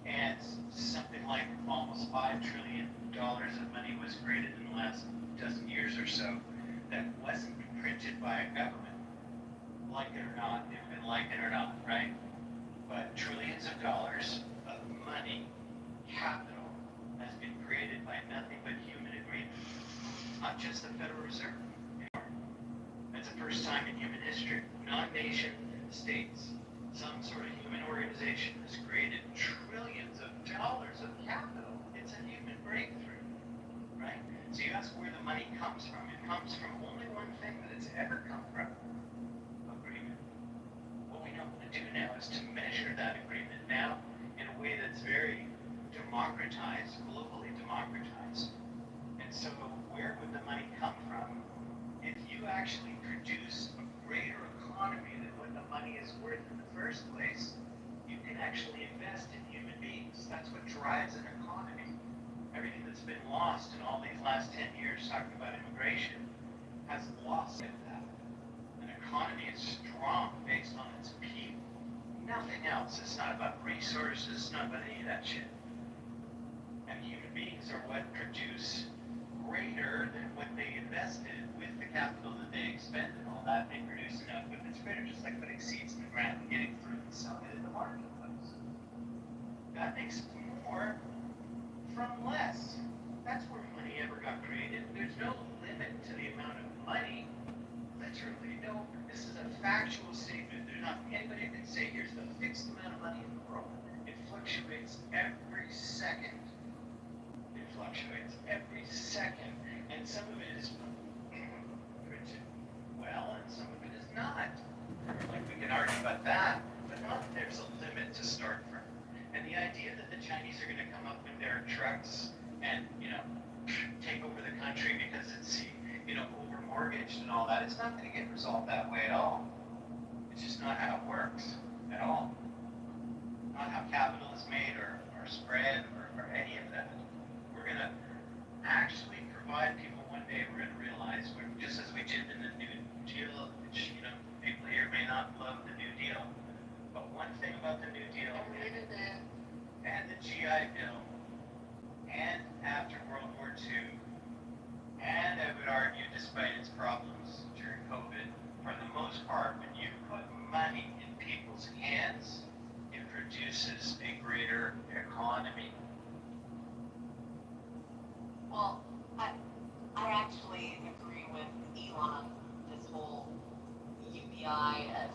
S7: And something like almost $5 trillion of money was created in the last dozen years or so that wasn't printed by a government. Like it or not, they've been like it or not, right? But trillions of dollars of money, capital, has been created by nothing but human agreement. Not just the Federal Reserve. It's the first time in human history, non-nation states, some sort of human organization has created trillions of dollars of capital. It's a human breakthrough, right? So you ask where the money comes from. It comes from only one thing that it's ever come from: agreement. What we know how to do now is to measure that agreement now in a way that's very democratized, globally democratized. And so where would the money come from? If you actually produce a greater economy than what the money is worth in the first place, you can actually invest in human beings. That's what drives an economy. Everything that's been lost in all these last 10 years talking about immigration has lost it that. An economy is strong based on its people. Nothing else. It's not about resources, it's not about any of that shit. And human beings are what produce greater than what they invested with the capital that they expended and all that. They produce enough, but it's greater, just like putting seeds in the ground and getting fruit and selling it in the marketplace. That makes more from less. That's where money ever got created. There's no limit to the amount of money. Literally, no. This is a factual statement. There's not anybody who can say here's the fixed amount of money in the world. It fluctuates every second. It fluctuates every second, and some of it is printed well, and some of it is not. Like we can argue about that, but not there's a limit to start from. And the idea that the Chinese are going to come up with their trucks and take over the country because it's over mortgaged and all that, it's not going to get resolved that way at all. It's just not how it works at all. Not how capital is made or spread or any of that. We're going to actually provide people one day. We're going to realize, just as we did in the New Deal, which people here may not love the New Deal, but one thing about the New Deal and the GI Bill, and after World War II, and I would argue, despite its problems during COVID, for the most part, when you put money in people's hands, it produces a greater economy.
S6: Well, I actually agree with Elon, this whole UBI as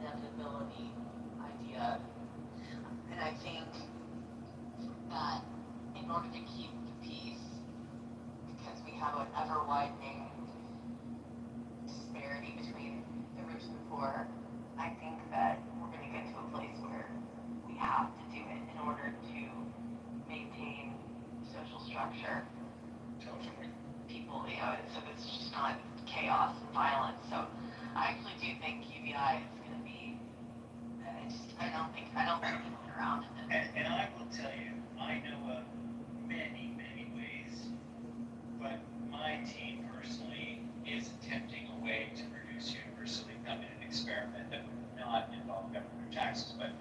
S6: inevitability idea. And I think that in order to keep the peace, because we have an ever-widening disparity between the rich and the poor, I think that we're going to get to a place where we have to do it in order to maintain social structure.
S7: Totally.
S6: People, so it's just not chaos and violence. So I actually do think UBI is going to be. I don't think people are around.
S7: And I will tell you, I know of many, many ways, but my team personally is attempting a way to reduce universal income in an experiment that would not involve government or taxes. But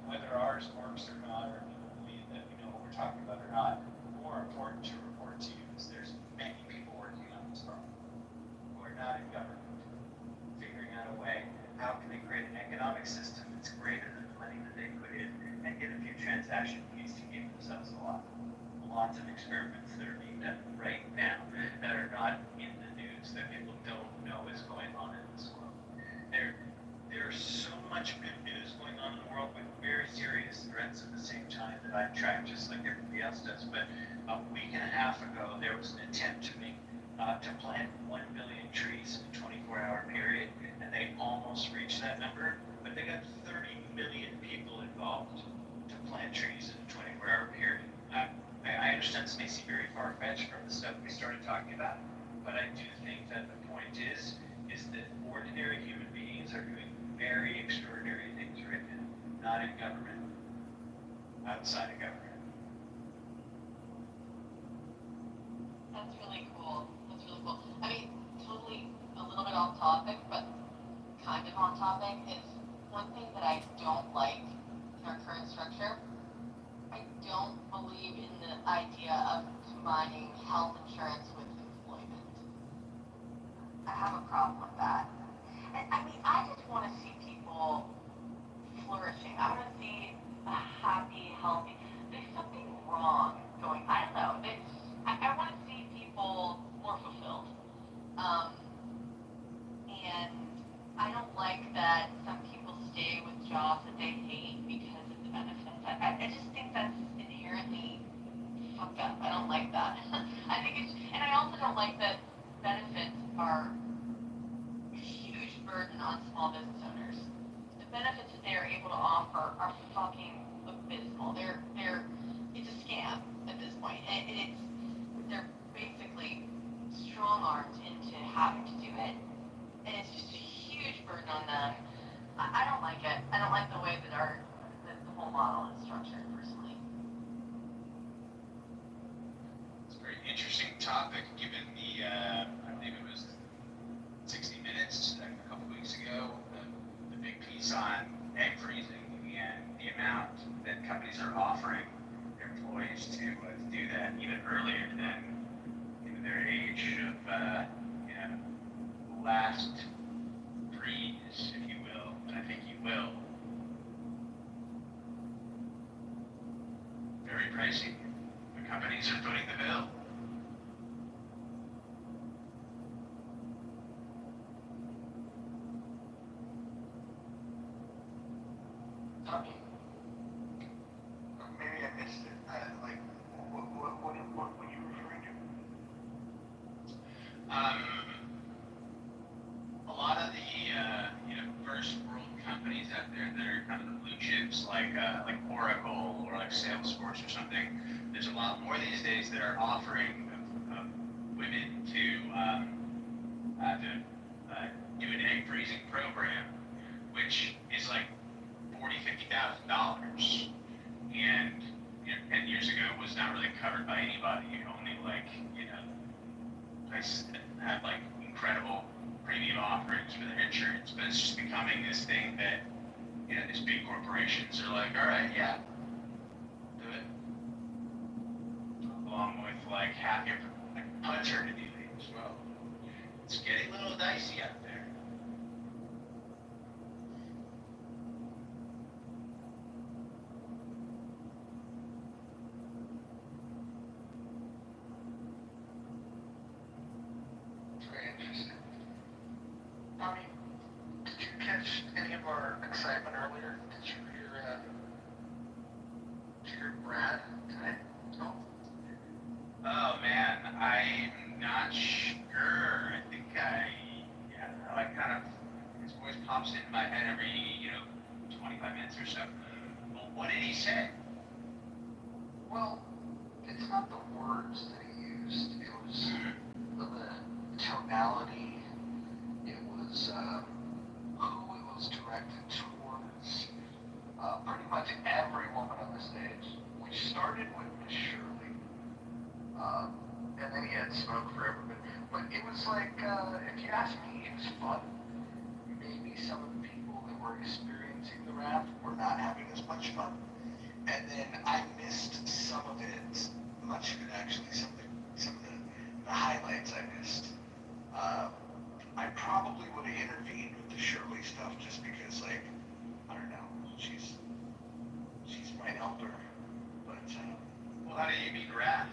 S7: whether ours works or not, or people believe that we know what we're talking about or not, more important to report to you is there's many people working on this problem who are not in government, figuring out a way. How can they create an economic system that's greater than the money that they put in and get a few transaction fees to give themselves a lot? Lots of experiments that are being done right now that are not in the news, that people don't know is going on in this world. There's so much good news going on in the world with very serious threats at the same time that I track just like everybody else does. But a week and a half ago, there was an attempt to plant 1 billion trees in a 24-hour period, and they almost reached that number, but they got 30 trees in a 24-hour period. I understand this may seem very far-fetched from the stuff we started talking about, but I do think that the point is that ordinary human beings are doing very extraordinary things right now, not in government, outside of government.
S6: That's really cool. That's really cool. I mean, totally a little bit off topic, but kind of on topic is one thing that I don't like in our current structure. I don't believe in the idea of combining health insurance with employment. I have a problem with that. And I mean, I just want to see people flourishing. I want to see a happy, healthy. There's something wrong going. I don't know. I want to see people more fulfilled. And I don't like that some people stay with jobs that they hate because of the benefits. I just think that's inherently fucked up. I don't like that. I think it's, and I also don't like that benefits are a huge burden on small business owners. The benefits that they are able to offer are fucking abysmal. It's a scam at this point, and they're basically strong-armed into having to do it, and it's just a huge burden on them. I don't like it. I don't like the way that the whole model is structured, personally.
S7: It's a very interesting topic, given the, I believe it was 60 Minutes a couple weeks ago, the big piece on egg freezing and the amount that companies are offering their employees to do that even earlier than their age of, last freeze, if you will, and I think you will. Very pricey. The companies are footing the bill.
S2: Tommy, maybe I missed it. Like, what were you referring to?
S7: A lot of the first world companies out there that are kind of the blue chips, like Oracle or like Salesforce or something. There's a lot more these days that are offering women to do an egg freezing program, which is like $40,000-$50,000, and 10 years ago was not really covered by anybody. Only places that have like incredible premium offerings for their insurance, but it's just becoming this thing that these big corporations are like, all right, yeah, do it, along with like half your paternity leave as well. It's getting a little dicey out there.
S2: Very interesting. Tommy, did you catch any of our excitement earlier? Did you hear Brad today? No?
S7: Oh man, I'm not sure. I think I kind of, his voice pops into my head every 25 minutes or so. Well, what did he say?
S2: Well, it's not the words that he used. It was the tonality. It was who it was directed towards. Pretty much every woman on the stage, which started with Miss Shirley, and then he had smoke for everybody. But it was like, if you ask me, it was fun. Maybe some of the people that were experiencing the rap were not having as much fun. And then I missed some of it, much of it actually, some of the highlights I missed. I probably would have intervened with the Shirley stuff just because, like, I don't know, she's my elder. But,
S7: Well, how did you meet Raph?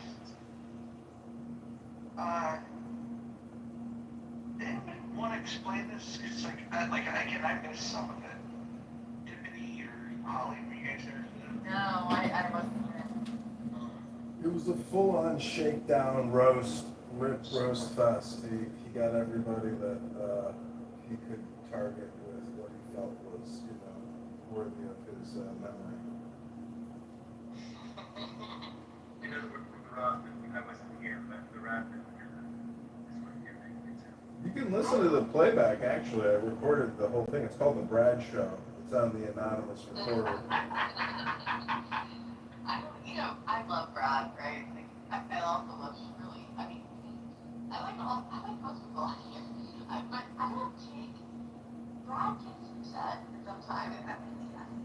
S2: Anyone want to explain this? Cause I missed some of it. Tiffany or Holly, were you guys there?
S6: No, I wasn't here.
S1: It was a full-on shakedown roast, rip roast fest. He got everybody that he could target with what he felt was, worthy of his memory. listen to the playback, actually. I recorded the whole thing. It's called The Brad Show. It's on the anonymous recorder.
S6: I love Brad, right? Like, I also love Shirley. I mean, I like most people on here. But I don't take Brad gets upset sometimes.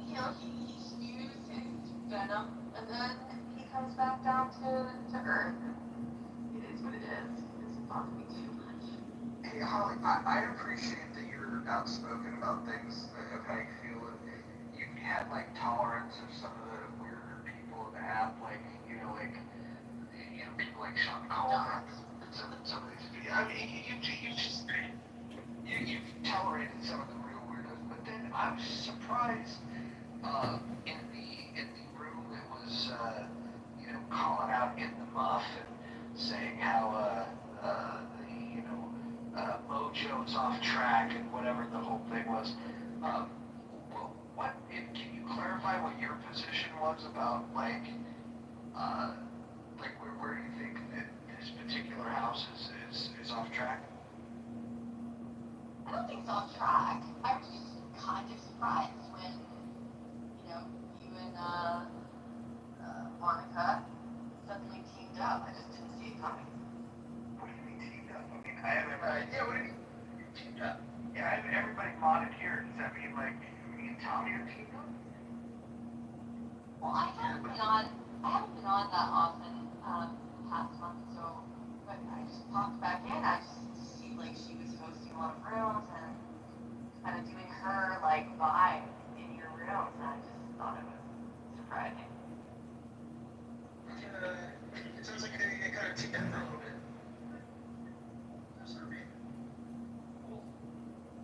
S6: He spews his venom, and then he comes back down to earth. It is what it is. It doesn't bother me too much.
S2: Hey, Holly, I appreciate that you're outspoken about things of how you feel. And you had like tolerance of some of the weirder people in the app, like people like Sean Coleman. Some of these videos. I mean, you've tolerated some of the real weirdos, but then I was surprised in the room that was calling out in the muff and saying how Mojo's off track and whatever the whole thing was. Can you clarify what your position was about where do you think that this particular house is off track?
S6: I don't think it's off track. I was just kind of surprised when, you and Monica suddenly teamed up. I just didn't see it coming.
S2: What do you mean teamed up? I mean, I have no idea. What do you mean teamed up? Yeah, I have everybody modded here. Does that mean like me and Tommy are teamed up?
S6: Well, I haven't been on that often past month, so but I just popped back in. I just seemed like she was hosting a lot of rooms and kind of doing her like vibe in your rooms, and I just thought it was surprising.
S2: It sounds like they got it together a little bit. That's what I mean. Cool.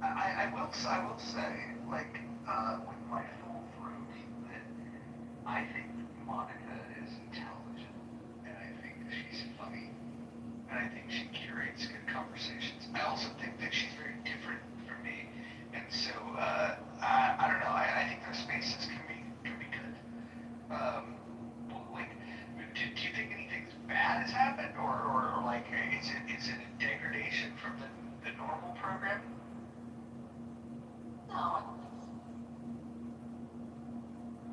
S2: I will say, with my full throat, that I think Monica is intelligent, and I think she's funny, and I think she curates good conversations. I also think that she's very different from me, and so I don't know. I think those spaces can be good. Do you think anything bad has happened, or is it a degradation from the normal program?
S6: No, I don't think so.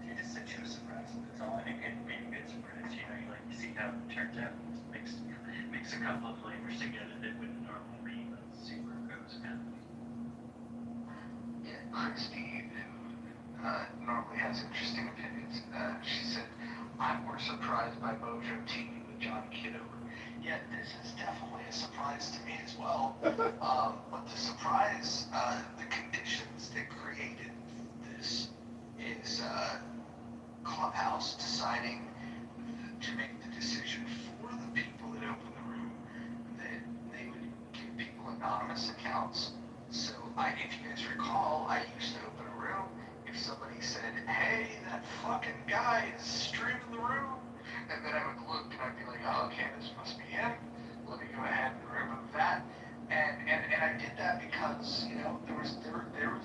S7: She just said she was surprised. That's all. I think it made a good surprise. You see how it turns out. Mix a couple of flavors together that wouldn't normally be, but see where it goes kind of thing.
S2: Yeah, Christine, who normally has interesting opinions, she said, I'm more surprised by Mojo teaming with John Kitover. Yet this is definitely a surprise to me as well. But the surprise, the conditions that created this is Clubhouse deciding to make the decision for the people that open the room that they would give people anonymous accounts. So if you guys recall, I used to open a room. If somebody said, hey, that fucking guy is streaming the room, and then I would look and I'd be like, oh, okay, this must be him. Let me go ahead and remove that. And I did that because, there was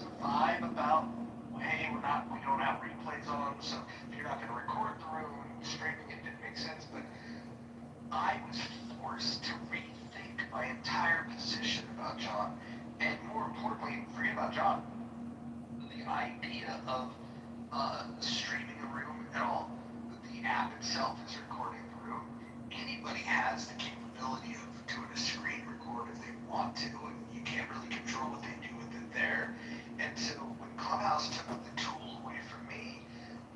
S2: a vibe about, hey, we don't have replays on, so if you're not going to record the room, streaming it didn't make sense. But I was forced to rethink my entire position about John, and more importantly, forget about John. The idea of streaming a room at all, the app itself is recording the room. Anybody has the capability of doing a screen record if they want to, and you can't really control what they do with it there. And so when Clubhouse took the tool away from me,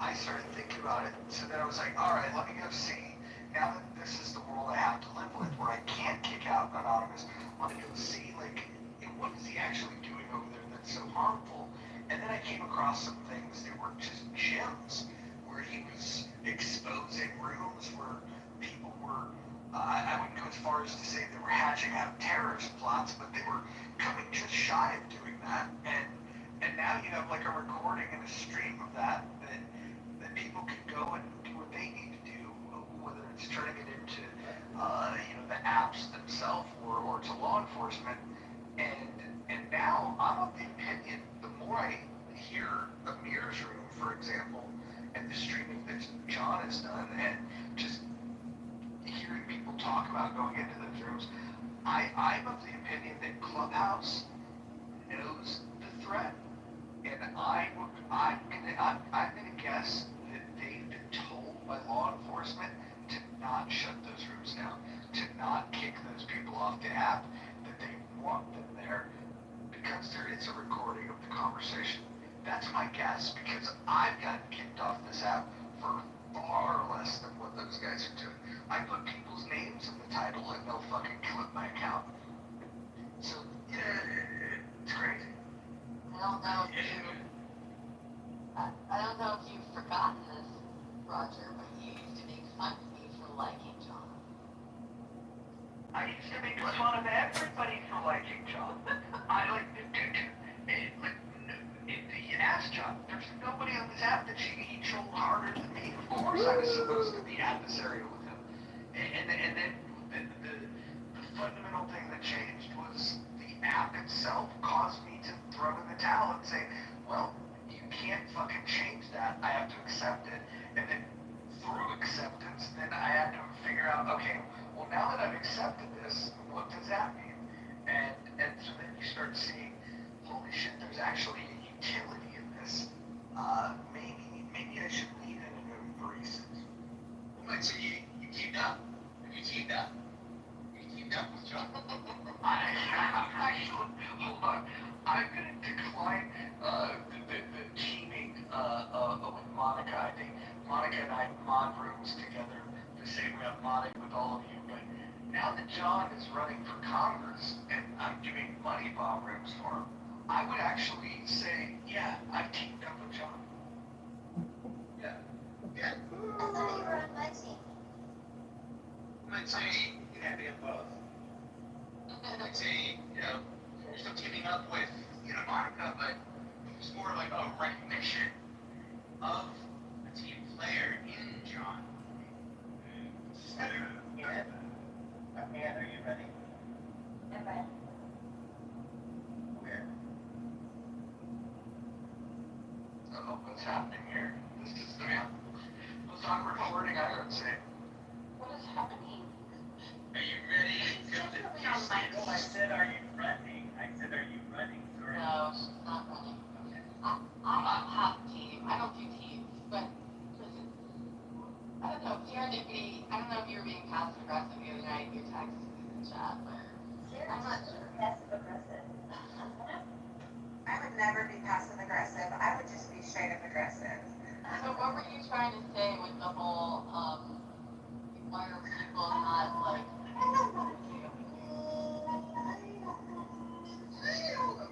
S2: I started thinking about it. So then I was like, all right, let me go see. Now that this is the world I have to live with, where I can't kick out Anonymous, let me go see, what is he actually doing over there that's so harmful? And then I came across some things that were just gems, where he was exposing rooms where people were, I wouldn't go as far as to say they were hatching out terrorist plots, but they were coming just shy of doing that. And now you have like a recording and a stream of that people can go and do what they need to do, whether it's turning it into, the apps themselves or to law enforcement. And now I'm of the opinion, the more I hear Amir's room, for example, and the streaming that John has done, and just hearing people talk about going into those rooms, I'm of the opinion that Clubhouse knows the threat, and I'm gonna guess that they've been told by law enforcement to not shut those rooms down, to not kick those people off the app, that they want them there because there is a recording of the conversation. That's my guess, because I've gotten kicked off this app for far less than what those guys are doing. I put people's names in the title and they'll fucking clip my account. So, yeah, it's crazy.
S6: I don't know if you, I don't know if you've forgotten this, Roger, but you used to make fun of me for liking John.
S2: I used to make fun of everybody for liking John. I like, ask John. There's nobody on this app that he trolled harder than me. Of course, I was supposed to be adversarial with him. And then the fundamental thing that changed was the app itself caused me to throw in the towel and say, well, you can't fucking change that. I have to accept it. And then through acceptance, then I had to figure out, okay, well, now that I've accepted this, what does that mean? And so then you start seeing, holy shit, there's actually a utility in this. Maybe I should leave it and embrace it.
S7: Wait, so you teamed up? Have you teamed up? You teamed up with John?
S2: Actually, hold on. I'm gonna decline the teaming with Monica. I think Monica and I mod rooms together the same way I'm modding with all of you. But now that John is running for Congress and I'm doing money bomb rooms for him, I would actually say, yeah, I've teamed up with John.
S7: Yeah. Yeah.
S3: I thought you were on my team.
S7: I'd say you can be on both. I'd say, you're still teaming up with, Monica, but it's more like a recognition of a team player in John. Yeah. Ann, are you ready?
S6: I'm ready.
S7: Where?
S2: Oh, what's happening here? This is the man. What's on recording? I don't say.
S6: What is happening?
S7: Are you ready?
S6: Definitely on my
S7: No, I said, are you running? I said, are you running? Sorry.
S6: No, she's not running.
S7: Okay.
S6: I'm half team. I don't do teams, but listen, I don't know, serendipity, I don't know if you were being passive aggressive the other night in your text in the chat, but I'm not sure.
S3: Passive aggressive.
S4: I would never be passive aggressive. I would just be straight up aggressive.
S6: So what were you trying to say with the whole, why are people not like,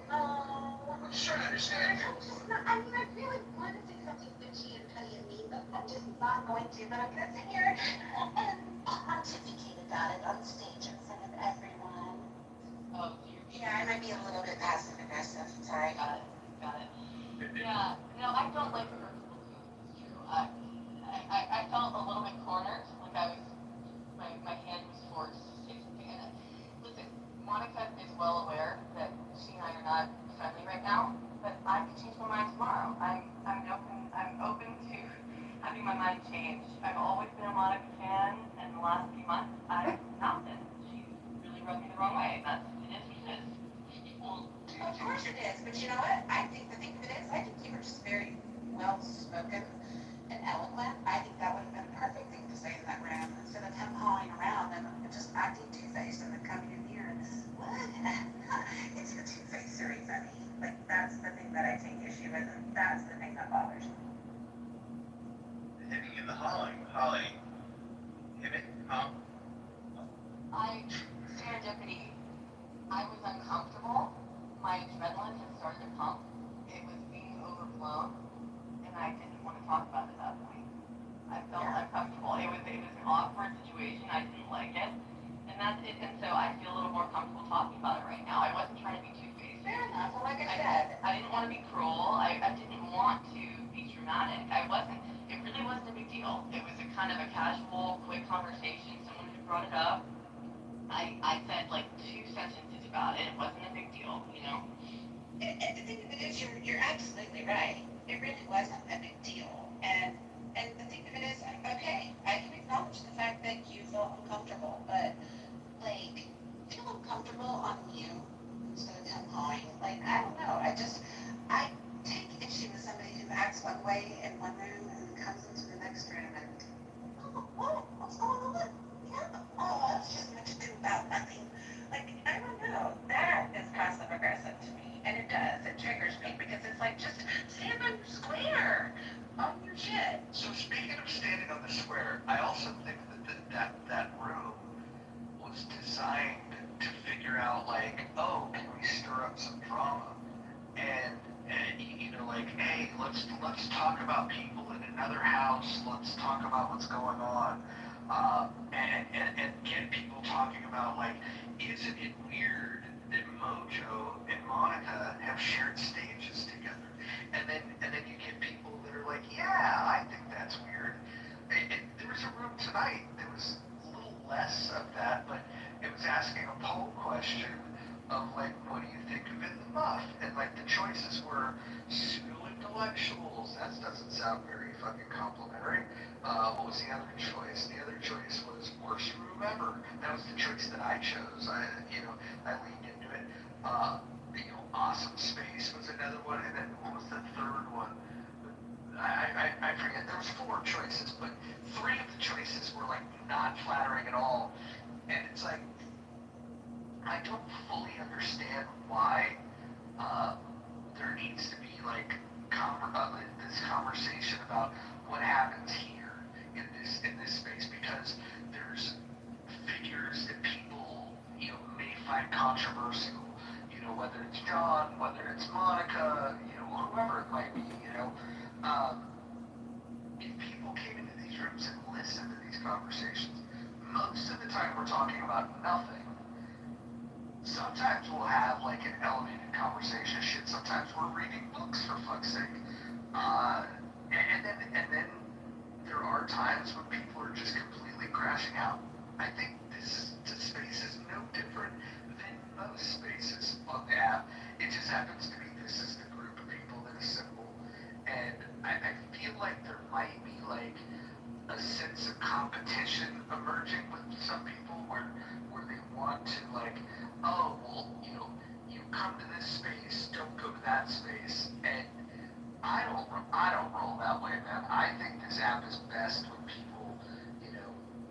S2: I'm just trying to understand.
S3: I mean, I really want to say something bitchy and petty and mean, but I'm just not going to. But I'm going to sit here and pontificate about it on stage in front of everyone.
S6: oh, you're
S4: Yeah, I might be a little bit passive aggressive. Sorry.
S6: got it. Yeah, no, I don't like it when people do it, it's true. I felt a little bit cornered, like I was, my hand was forced to say something. And listen, Monica is well aware that she and I are not friendly right now, but I could change my mind tomorrow. I'm open to having my mind change. I've always been a Monica fan, and the last few months I've not been. She's really rubbed me the wrong way. It is what it is. Well,
S4: Of course it is, but you know what? I think the thing of it is, I think you were just very well spoken and eloquent. I think that would have been a perfect thing to say in that room instead of him hauling around and just acting two-faced and then coming in here and what? It's your two-facery, honey. Like that's the thing that I take issue with, and that's the thing that bothers me.
S7: Hitting in the hauling. Hit it, huh?
S6: serendipity, I was uncomfortable. My adrenaline had started to pump. It was being overblown, and I didn't want to talk about it at that point. I felt uncomfortable. It was an awkward situation. I didn't like it, and that's it. And so I feel a little more comfortable talking about it right now. I wasn't trying to be two-faced.
S4: Fair enough. Well, like I said,
S6: I didn't want to be cruel. I didn't want to be dramatic. It really wasn't a big deal. It was a kind of a casual, quick conversation. Someone had brought it up. I said like 2 sentences about it. It wasn't a big deal,
S4: and the thing of it is, you're absolutely right. It really wasn't a big deal. And the thing of it is, okay, I can acknowledge the fact that you felt uncomfortable, but like, feel uncomfortable It's like, just stand on your square, on your shit.
S2: So speaking of standing on the square, I also think that room was designed to figure out like, oh, can we stir up some drama? And you know, like, hey, let's talk about people in another house. Let's talk about what's going on, and get people talking about like, isn't it weird that Mojo and Monica have shared stages together? And then you get people that are like, yeah, I think that's weird. And there was a room tonight that was a little less of that, but it was asking a poll question of like, what do you think of In the Muff? And like the choices were pseudo-intellectuals. That doesn't sound very fucking complimentary. What was the other choice? The other choice was worst room ever. That was the choice that I chose. I leaned into it. Awesome space was another one, and then what was the third one? I forget. There was 4 choices, but 3 of the choices were like not flattering at all. And it's like, I don't fully understand why there needs to be like this conversation about what happens here in this space, because there's figures that people may find controversial. Whether it's John, whether it's Monica, whoever it might be. If people came into these rooms and listened to these conversations, most of the time we're talking about nothing. Sometimes we'll have like an elevated conversation. Shit, sometimes we're reading books, for fuck's sake. And then there are times when people are just completely crashing out. I think this space is no different than most spaces on the app. It just happens to be this is the group of people that assemble. And I feel like there might be like a sense of competition emerging with some people where they want to like, oh, well, you come to this space, don't go to that space. And I don't roll that way, man. I think this app is best when people,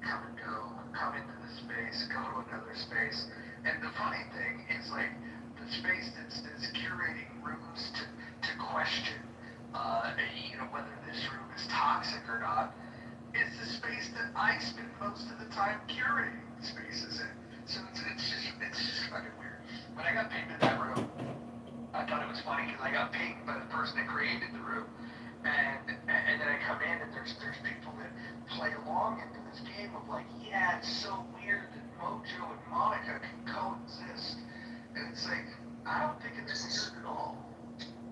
S2: come and go, come into the space, go to another space. And the funny thing is like the space that's curating rooms to question, whether this room is toxic or not, is the space that I spend most of the time curating spaces in. So it's just fucking weird. When I got pinged in that room, I thought it was funny because I got pinged by the person that created the room, and then I come in and there's people that play along into this game of like, yeah, it's so weird that Mojo and Monica can coexist, and it's like, I don't think it's weird at all.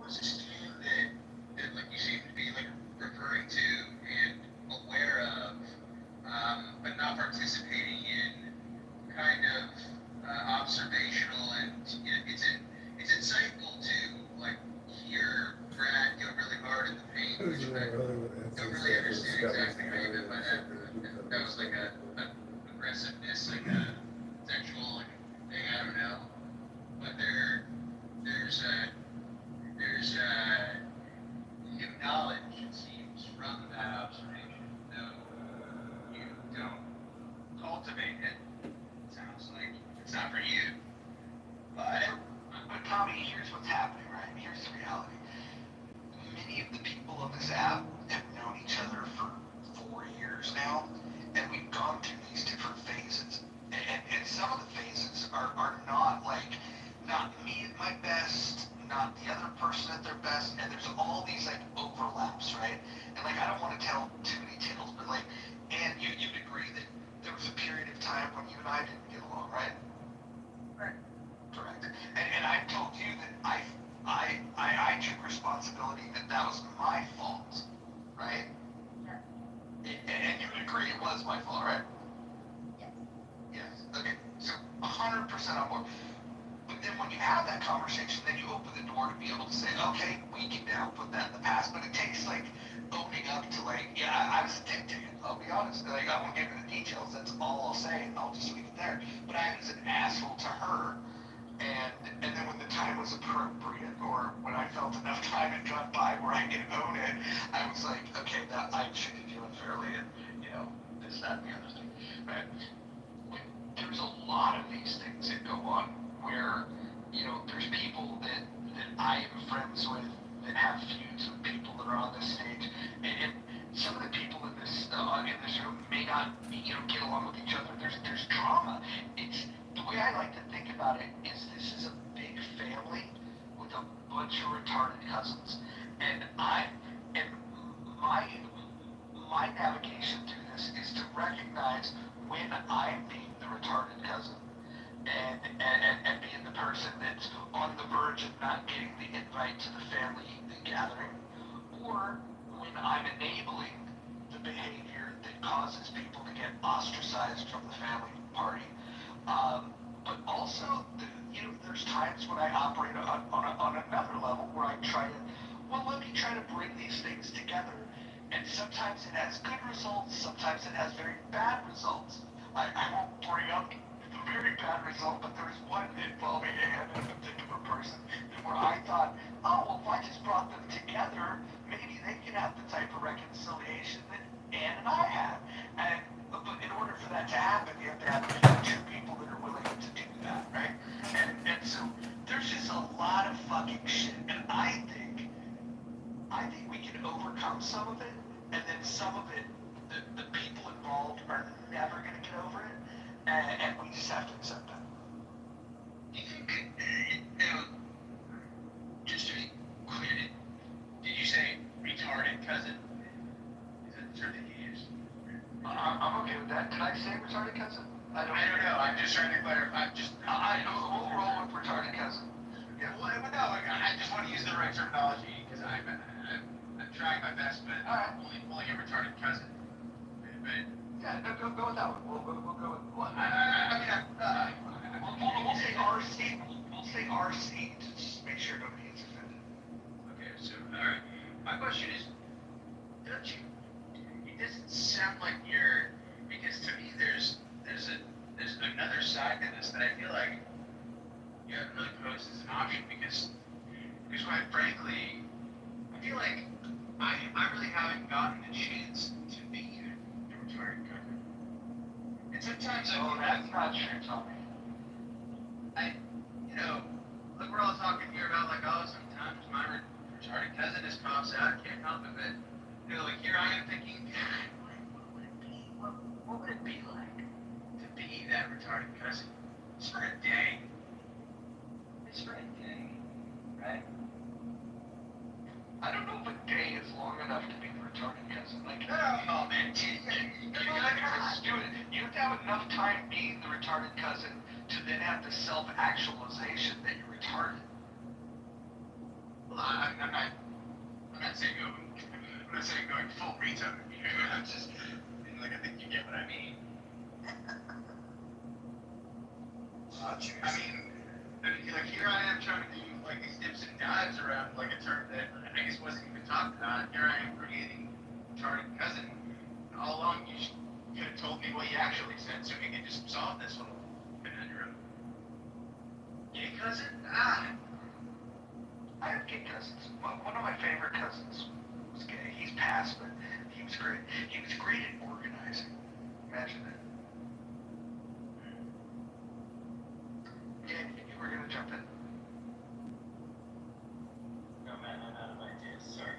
S8: Was this game that like you seem to be like referring to and aware of, but not participating in, kind of observational, and it's insightful to like hear Brad go really hard in the paint, which I don't really understand exactly how you meant by that. That was like a aggressiveness, like a sexual thing, I don't know. But there's new knowledge, it seems, from that observation, though you don't cultivate it. Sounds like it's not for you. But
S2: Tommy, here's what's happening, right? Here's the reality. Many of the people on this app have known each other for 4 years now, and we've gone through these different phases. And some of the phases are not like, not me at my best, not the other person at their best, and there's all these like overlaps, right? And like, I don't want to tell too many tales, but like, and you'd agree that there was a period of time when you and I didn't get along, right?
S4: Right.
S2: Correct. And I told you that I took responsibility that was my fault, right?
S4: Yeah.
S2: And you would agree it was my fault, right?
S4: Yes.
S2: Yes. Okay. So 100% on board. But then when you have that conversation, then you open the door to be able to say, okay, we can now put that in the past. But it takes like owning up to like, yeah, I was a dick to you. I'll be honest. Like, I won't get into the details. That's all I'll say, and I'll just leave it there. But I was an asshole to her. And then when the time was appropriate, or when I felt enough time had gone by where I could own it, I was like, okay, that I treated you unfairly, and this, that, and the other thing. Right? There's a lot of these things that go on where there's people that I am friends with that have feuds with people that are on this stage, and some of the people in this room may not, get along with each other. There's drama. It's the way I like to think about it is this is a big family with a bunch of retarded cousins, and my navigation through this is to recognize when I'm being the retarded cousin and being the person that's on the verge of not getting the invite to the family gathering, or when I'm enabling the behavior that causes people to get ostracized from the family party. But also, there's times when I operate on another level where I try to, let me try to bring these things together. And sometimes it has good results, sometimes it has very bad results. I won't bring up the very bad result, but there was one involving Anne and a particular person where I thought, if I just brought them together, maybe they could have the type of reconciliation that Anne and I had. But in order for that to happen, you have to have two people that are willing to do that, right? And so there's just a lot of fucking shit, and I think we can overcome some of it, and then some of it, the people involved are never going to get over it, and we just have to accept that.
S8: Do you think, just to be clear, did you say retarded cousin? Is that the term that you used?
S2: I'm okay with that. Did I say retarded cousin?
S8: I don't know. I'm just trying to clarify.
S2: We'll roll with retarded cousin.
S8: Yeah. Well, no, I just want to use the right terminology because I'm trying my best, but only a retarded cousin. But
S2: yeah, no, go with that one. We'll go with one. We'll say RC. We'll say RC to just make sure nobody gets offended.
S8: Okay, so all right. My question is, don't you? It doesn't sound like you're, because to me there's another side to this that I feel like you haven't really posed as an option because quite frankly, I feel like I really haven't gotten the chance to be a retarded cousin. And sometimes
S2: That's not true, Tommy.
S8: look, we're all talking here about like, sometimes my retarded cousin just pops out, can't help it, but like here I am thinking, God, what would it be like to be that retarded cousin? Just for a day. Just for a day, right?
S2: I don't know if a day is long enough to be the retarded cousin. Like,
S8: Oh man,
S2: you have to do it. You have to have enough time being the retarded cousin to then have the self-actualization that you're retarded.
S8: Well, I'm not saying going full retard. I'm just I think you get what I mean. I mean, like here I am trying to do like these dips and dives around like a term that I guess wasn't even talked about. Here I am creating retarded cousin. And all along you could have told me what you actually said so we could just solve this little conundrum. Gay cousin?
S2: I have gay cousins. One of my favorite cousins was gay. He's passed, but he was great. He was great at organizing. Imagine that. Dan, you were gonna jump in.
S7: No, man, I'm out of ideas. Sorry.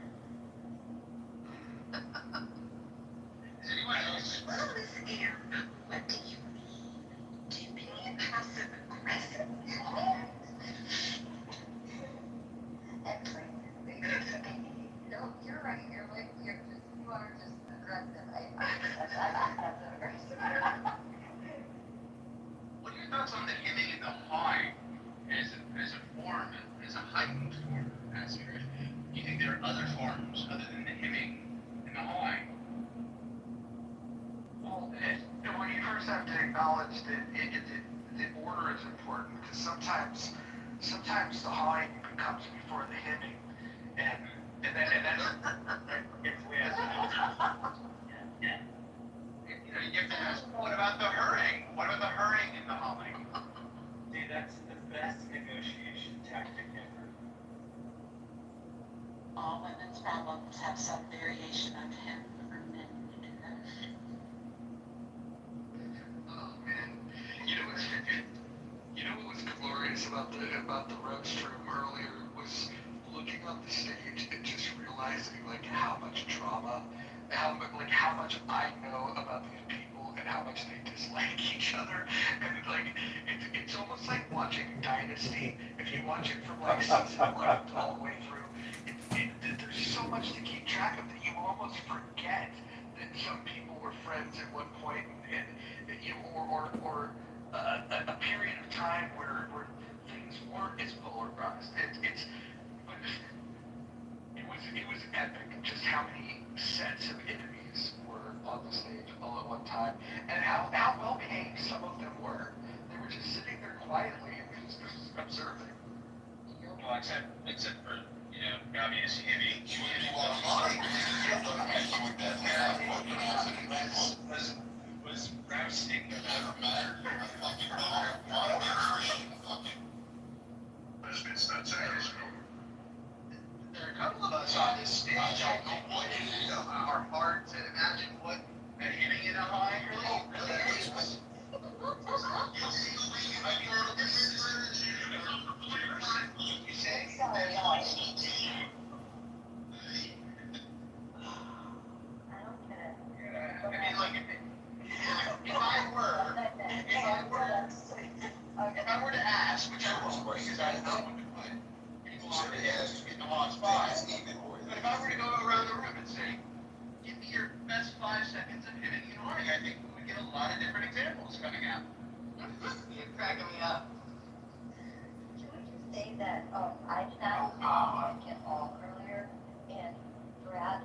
S8: Is anyone else?
S4: Well, Miss Anne, what do you mean? Do you mean passive aggressive?
S3: No, you're right. You are just aggressive.
S8: What are your thoughts on the hemming and the hawing as a form, as a heightened form of passive aggression? Do you think there are other forms other than the hemming and the hawing?
S2: Well, when you first have to acknowledge that the order is important, because sometimes the hawing comes before the hemming, and that's if we have
S8: Yeah. You have to ask, what about the hurrying? What about the hurrying and the hawing?
S7: Dude, that's the best negotiation tactic ever.
S9: All women's problems have some variation of him or men in them.
S2: Oh man, what was glorious about the roast room earlier was looking on the stage and just realizing like how much drama, how much I know about these people and how much they dislike each other, and like it's almost like watching Dynasty. If you watch it from like season 1 all the way through, there's so much to keep track of that you almost forget that some people were friends at one point, and you know, or a period of time where things weren't as polarized. It was epic just how many sets of enemies were on the stage all at one time, and how well behaved some of them were. They were just sitting there quietly and just observing.
S8: Well, except for, you know, obvious heavy. Was rousting about there are a couple of us on this stage. I think what is our hearts and imagine what and hitting it high really is. You say? I mean, like, if I were to ask, which I won't, because I know what to put people on in the hot spot. But if I were to go around the room and say, give me your best 5 seconds of hitting an arc, I think we would get a lot of different examples coming out. You're cracking me up.
S10: Can we just say that I did not see at all earlier, and Brad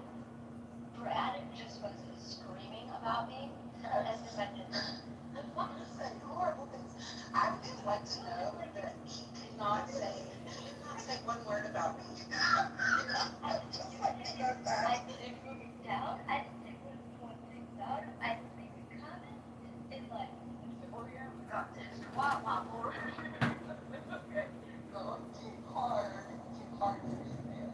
S10: just was screaming about me as if I didn't.
S9: I want to say horrible things. I would just like to know that he did not say one word about me. I would just like to know that.
S10: I didn't move it down. I didn't think it was point things out. I didn't make a comment. It's like, we got this. Wow, wow, more. Okay.
S9: No, too hard for you, man.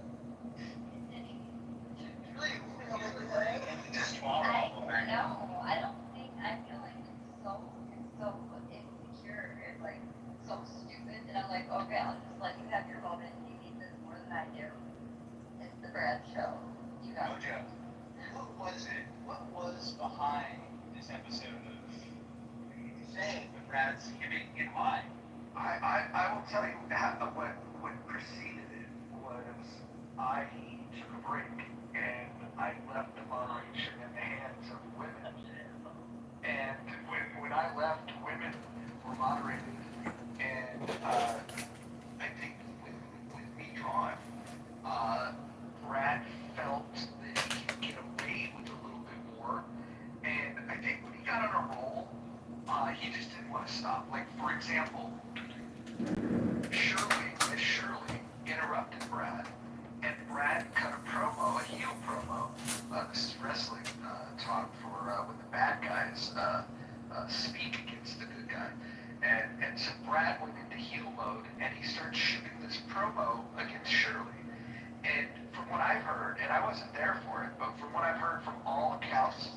S10: I don't think, I feel like it's so insecure, it's like so stupid, and I'm like, okay, I'll just let you have your moment, you need this more than I do. It's the Brad show, you got it.
S7: Mojo, what was it? What was behind this episode of saying that Brad's giving it high?
S2: I will tell you what preceded it was I took a break and I left the moderation in the hands of women. And when I left, women were moderated, and I think with me gone, Brad felt that he could get away with a little bit more, and I think when he got on a roll, he just didn't want to stop. Like, for example, Miss Shirley interrupted Brad, and Brad cut a promo, a heel promo. This is wrestling talk for when the bad guys speak against the good guy. And so Brad went into heel mode, and he started shooting this promo against Shirley. And from what I've heard, and I wasn't there for it, but from what I've heard from all accounts,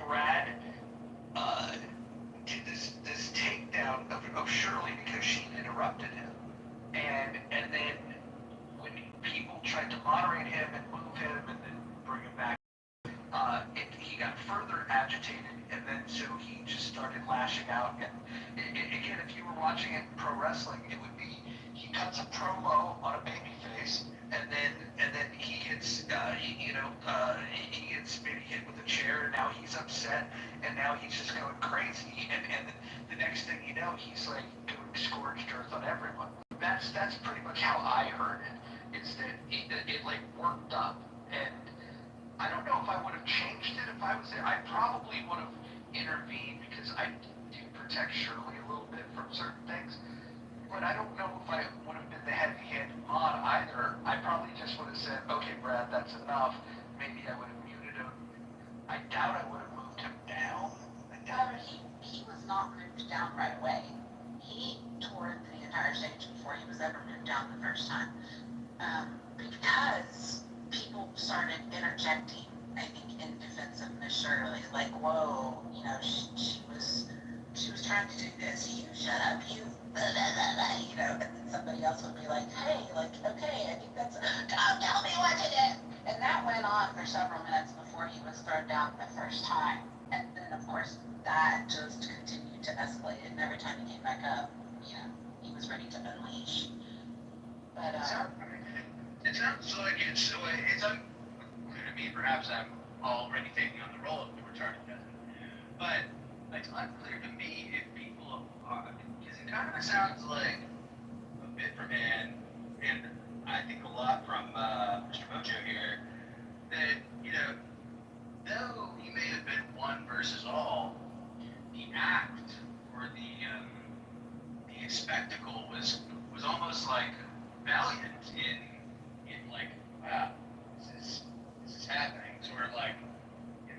S2: Brad did this takedown of Shirley because she interrupted him. And then when people tried to moderate him and move him and then bring him back, he got further agitated, and then so he just started lashing out. And again, if you were watching it in pro wrestling, it would be he cuts a promo on a baby face, and then he gets he gets maybe hit with a chair, and now he's upset, and now he's just going crazy, and the next thing you know, he's like doing scorched earth on everyone. That's pretty much how I heard it. Is that it like worked up, and I don't know if I would have changed it if I was there. I probably would have intervened because I do protect Shirley a little bit from certain things. But I don't know if I would have been the heavy-handed mod either. I probably just would have said, okay, Brad, that's enough. Maybe I would have muted him. I doubt I would have moved him down.
S9: However, he was not moved down right away. He toured the entire stage before he was ever moved down the first time. Because people started interjecting, I think, in defense of Miss Shirley, like, whoa, you know, she was trying to do this. You shut up, you you know, and then somebody else would be like, hey, like, okay, I think that's, don't tell me what to do. And that went on for several minutes before he was thrown down the first time. And then, of course, that just continued to escalate. And every time he came back up, you know, he was ready to unleash. But,
S8: It sounds like it's unclear to me. Perhaps I'm already taking on the role of the retarded cousin, but it's unclear to me if people are, because it kind of sounds like a bit from man, and I think a lot from Mr. Mojo here, that, you know, though he may have been one versus all, the act or the spectacle was almost like valiant in like, wow, this is happening, sort of like,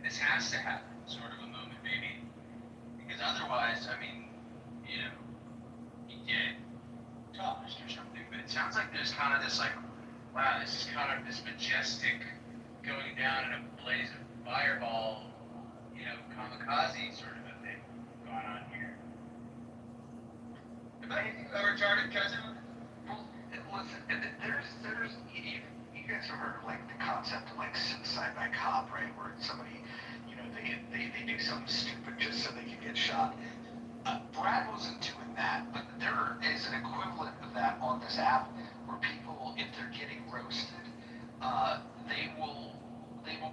S8: this has to happen, sort of a moment maybe, because otherwise, I mean, you know, he get tossed or something. But it sounds like there's kind of this like, wow, this is kind of this majestic going down in a blaze of fireball, you know, kamikaze sort of a thing going on here. Am I a retarded cousin?
S2: Well, listen, you guys have heard of like the concept of like suicide by cop, right? Where somebody, you know, they do something stupid just so they can get shot. Brad wasn't doing that, but there is an equivalent of that on this app where people, if they're getting roasted, they will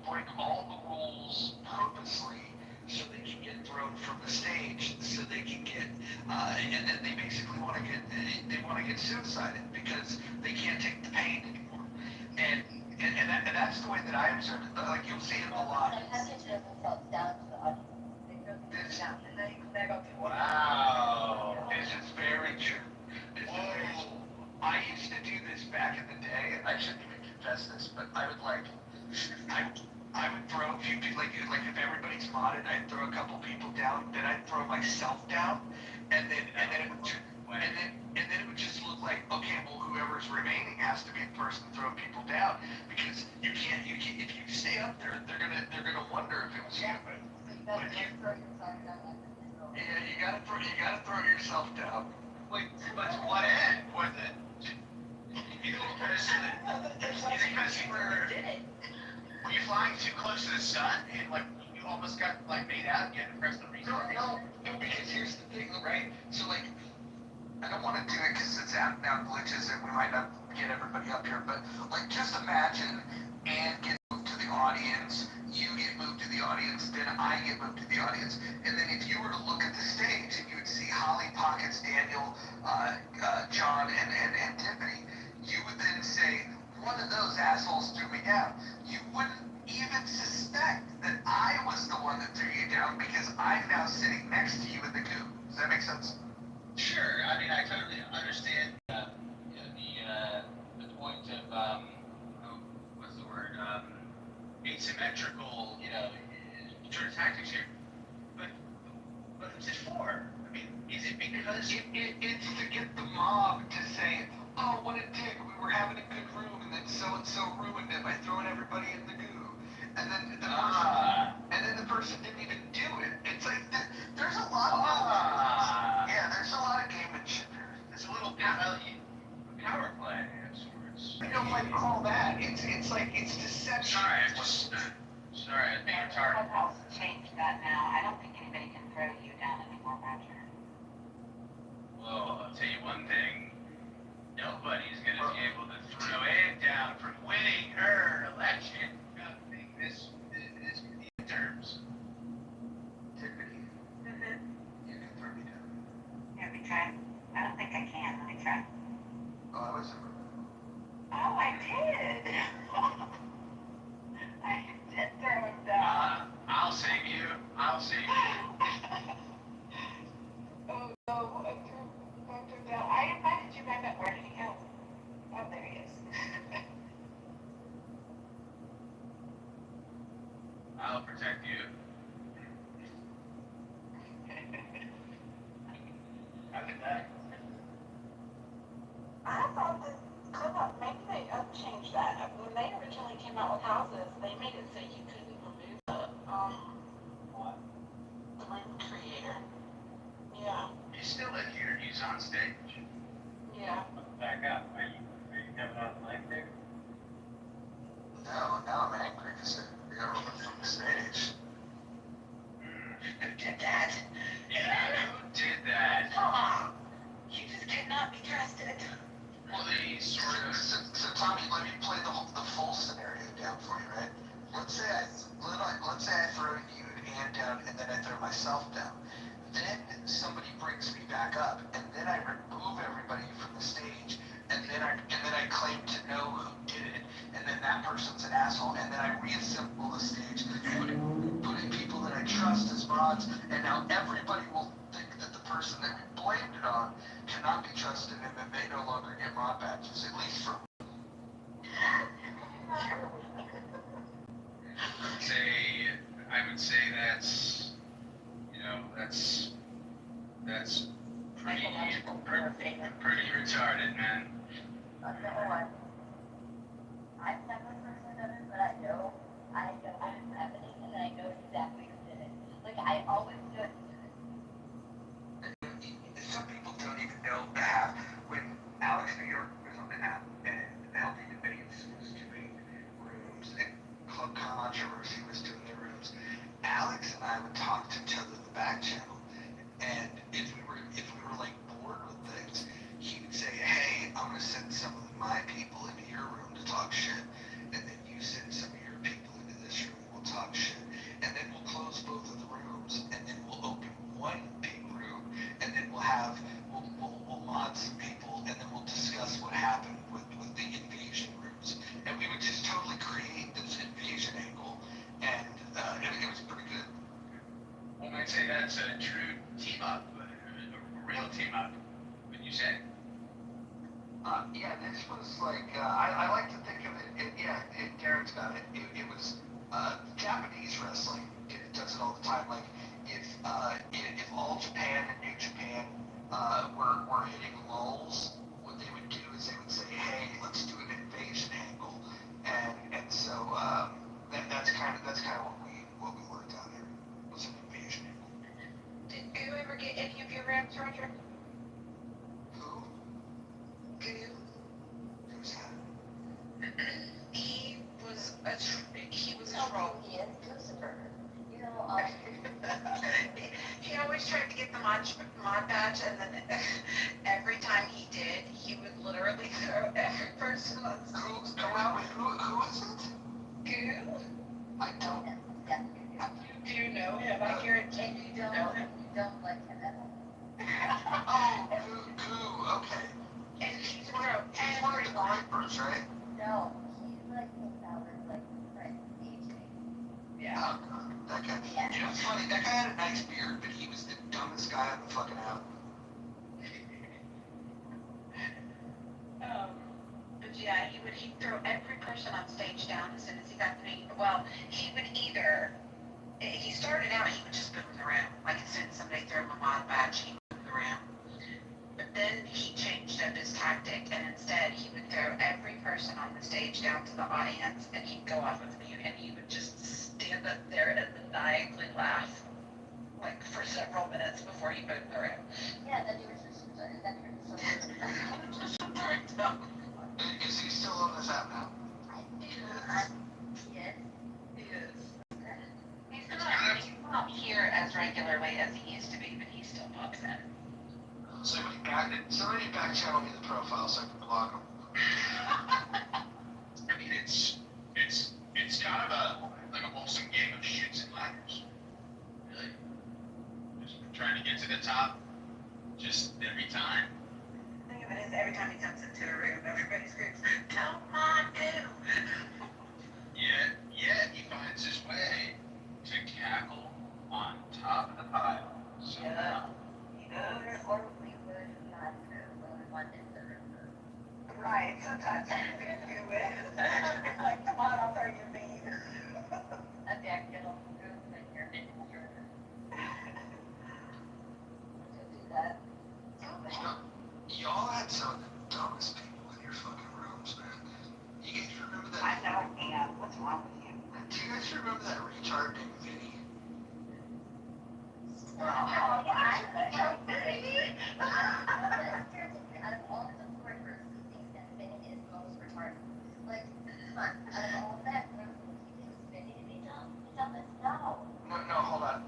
S2: break all the rules purposely so they can get thrown from the stage, so they can get, and then they basically want to get suicided because they can't take the pain anymore. And that's the way that I observe it. Like you'll see it a lot. Wow, this is very true. This is very true. I used to do this back in the day, and I shouldn't even confess this, but I would throw a few people, like if everybody's modded, I'd throw a couple people down, then I'd throw myself down, and then it would just look like, okay, well, whoever's remaining has to be the person throwing people down, because you can't, if you stay up there, they're gonna wonder if it was you. But if you, yeah, you gotta throw yourself down.
S8: Wait, but to what end was it? Because were you flying too close to the sun and like you almost got like made out and you had to press the restart?
S2: No, because here's the thing, right? So like, I don't want to do it because it's app now glitches and we might not get everybody up here, but like just imagine and get moved to the audience, you get moved to the audience, then I get moved to the audience, and then if you were to look at the stage and you would see Holly, Pockets, Daniel, John, and Tiffany, you would then say, one of those assholes threw me down. You wouldn't even suspect that I was the one that threw you down because I'm now sitting next to you in the goo. Does that make sense?
S8: Sure. I mean, I totally understand the point of what's the word? Asymmetrical, you know, sort of tactics here. But who's it for? I mean, is it because
S2: it's to get the mob to say, oh, what a dick, we were having a good room, and then so-and-so ruined it by throwing everybody in the goo. And then the person didn't even do it. It's like, there's a lot of there's a lot of gamemanship here.
S8: It's a little power play of sorts?
S2: I don't like call that. It's like, it's deception.
S8: Sorry, I'm being retarded.
S4: Clubhouse has changed that now. I don't think anybody can throw you down anymore, Roger.
S8: Well, I'll tell you one thing. Nobody's going to be able to throw Ed down from winning her election. I think this terms.
S2: Tiffany, you can throw me down.
S4: Let me try. I don't think I can. Let me try.
S2: Oh, I was.
S4: Oh, I did. I did throw him down.
S8: I'll save you.
S4: Oh no, I threw him down. I invited you back up. Where did he go? Oh, there he is.
S8: I'll protect you. How did that?
S9: I thought that Clubhouse, maybe they changed that. When they originally came out with houses, they made it so you couldn't remove the room creator. Yeah.
S8: you still adhere to use on stage?
S6: Yeah.
S7: Back up. Are you coming off the mic there?
S2: No, now I'm angry because I got removed from the stage.
S4: Who did that?
S8: Yeah, who did that?
S4: Oh, you just cannot be trusted.
S8: Well, they sort of.
S2: So Tommy, let me play the full scenario down for you, right? Let's say I throw you and down, and then I throw myself down. Then somebody brings me back up, and then I remove everybody from the stage, and then I claim to know who did it, and then that person's an asshole, and then I reassemble the stage, putting people that I trust as mods, and now everybody will think that the person that we blamed it on cannot be trusted, and then they no longer get mod badges, at least for.
S8: I would say that's, that's pretty retarded, man.
S10: No, I've never personally done it, but I know what's happening, and I know exactly who did it. Like, I always do it.
S2: Some people don't even know the half. When Alex New York was on the app and Healthy Debates was doing rooms and Club Controversy was doing their rooms, Alex and I would talk to each other in the back channel. And if we were like bored with things, he would say, "Hey, I'm gonna send some of my people into your room to talk shit, and then you send some of your people into this room, we'll talk shit, and then we'll close both of the rooms, and then we'll open one big room, and then we'll mod some people, and then we'll discuss what happened with the invasion rooms, and we would just totally create this invasion angle, and it was pretty good."
S8: One might say that's a true team up, a real team up, would you say?
S2: Yeah, this was like, I like to think of it, Darren's got it. It was Japanese wrestling. It does it all the time. Like, if all Japan and New Japan were hitting lulls, what they would do is they would say, "Hey, let's do an invasion angle," and so that's kind of what we worked on here was an invasion angle.
S4: Did Goo ever get any of your rooms, Roger?
S2: Who?
S4: Goo?
S2: Who's that?
S4: He was a
S10: No,
S4: troll.
S10: he is Kitover. You know,
S4: He always tried to get the mod badge, and then every time he did, he would literally throw every person on stage.
S2: Who is it?
S4: Goo?
S2: I don't.
S10: yeah.
S4: Do you know him? I guarantee
S10: And
S4: you don't know him.
S10: you don't like him at all.
S2: Oh, Goo, okay.
S4: And he's
S2: He's one of the Clippers, right?
S10: No, he's like Kitover's like friend, AJ.
S4: Yeah.
S2: Oh, that guy.
S10: Yeah.
S2: You know, it's funny, that guy had a nice beard, but he was the dumbest guy on the fucking album.
S4: But yeah, he'd throw every person on stage down as soon as he got the name. Well, he would either, he started out, he would just boom the room. Like as soon as somebody threw him a mod badge, he would boom the room. But then he changed up his tactic, and instead he would throw every person on the stage down to the audience, and he'd go off with mute, and he would just stand up there and maniacally laugh, like for several minutes before he boomed the room.
S10: Yeah, then he was just
S2: Is he still on this app now?
S10: Yes.
S4: He is. He's not here as regularly as he used to be, but he still pops in.
S2: Somebody back channel me the profile so I can block him.
S8: I mean, it's kind of like a wholesome game of shoots and ladders. Really. Just trying to get to the top just every time.
S4: The thing of it is, every time he comes into a room, everybody screams, "Don't mind Goo!"
S8: Yet he finds his way to cackle on top of the pile. Somehow.
S4: He does.
S10: Or we would not know when we wanted the room.
S4: Right, sometimes I can do it. Like, come on, I'll throw you a bean.
S10: I'd be acting on the room like you're in here. Do that.
S2: You know, y'all had some of the dumbest people in your fucking rooms, man.
S10: Like, come on, out of all of that, you think Vinny to be dumb? Be dumbest? No.
S2: No, hold on.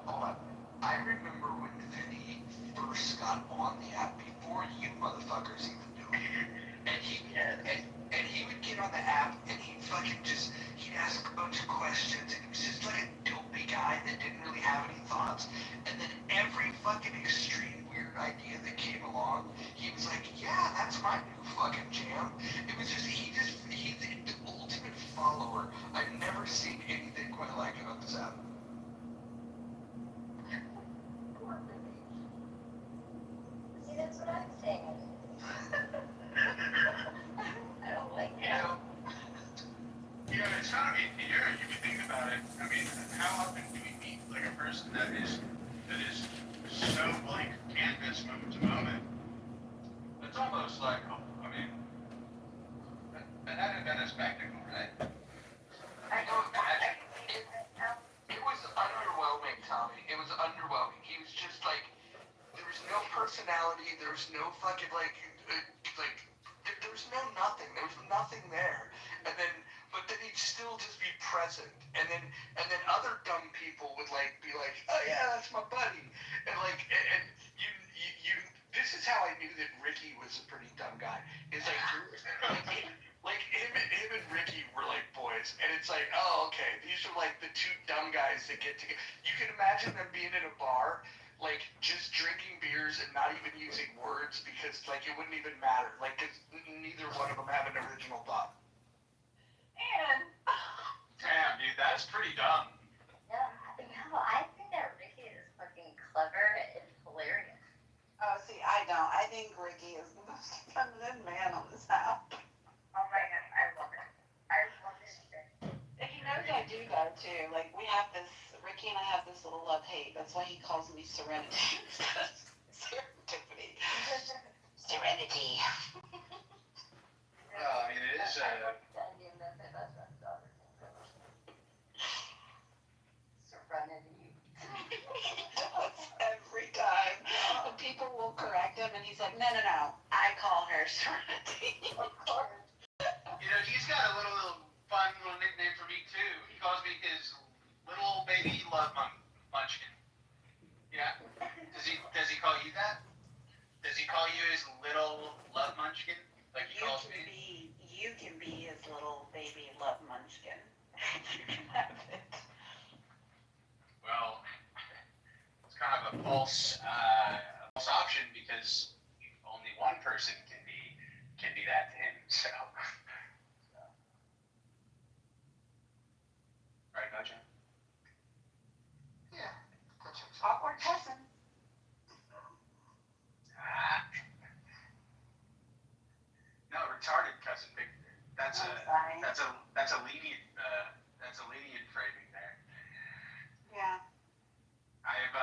S2: I remember when Vinny first got on the app before you motherfuckers even knew it. And he would get on the app and he'd ask a bunch of questions and he was just like a dopey guy that didn't really have any thoughts. And then every fucking extreme weird idea that came along, he was like, yeah, that's my new fucking jam. It was just, he's the ultimate follower. I've never seen anything quite like it on this app.
S10: Poor Vinny. See, that's what I'm saying. I don't like
S2: You
S10: that.
S2: know,
S8: It's not, if you think about it, I mean, how often do we meet like a person that is so blank canvas moment to moment? It's almost like, I mean, and that had been a spectacle, right?
S2: I know, it was underwhelming, Tommy. It was underwhelming. He was just like, there was no personality. There was no fucking there was no nothing. There was nothing there. But then he'd still just be present. And then other dumb people would be like, oh yeah, that's my buddy. And you. This is how I knew that Ricky was a pretty dumb guy. It's like him and Ricky were like boys, and it's like, oh, okay, these are like the two dumb guys that get together. You can imagine them being in a bar, like just drinking beers and not even using words because it wouldn't even matter, because neither one of them have an original thought.
S6: And
S8: Damn, dude, that's pretty dumb.
S10: No, I think that Ricky is fucking clever and hilarious.
S9: Oh, see, I don't. I think Ricky is the most feminine man on this app.
S10: Oh my god, I love it. I love this shit.
S9: And he knows I do though too. Like Ricky and I have this little love-hate. That's why he calls me Serenity instead of Serendipity. Serenity.
S8: Well, I mean, it is
S10: Serenity.
S9: Every time. And people will correct him and he's like, no. I call her Serenity.
S10: Of course.
S8: He's got a little fun little nickname for me too. He calls me his little baby love munchkin. Yeah. Does he call you that? Does he call you his little love munchkin? Like he calls me?
S9: You can be his little baby love munchkin. You can have it.
S8: Well, it's kind of a false option because only one person can be that to him. So. Right, Gotcha?
S2: Yeah, that checks out.
S9: Awkward cousin.
S8: No, retarded cousin. That's
S9: I'm sorry.
S8: that's a lenient framing there.
S9: Yeah.
S8: I've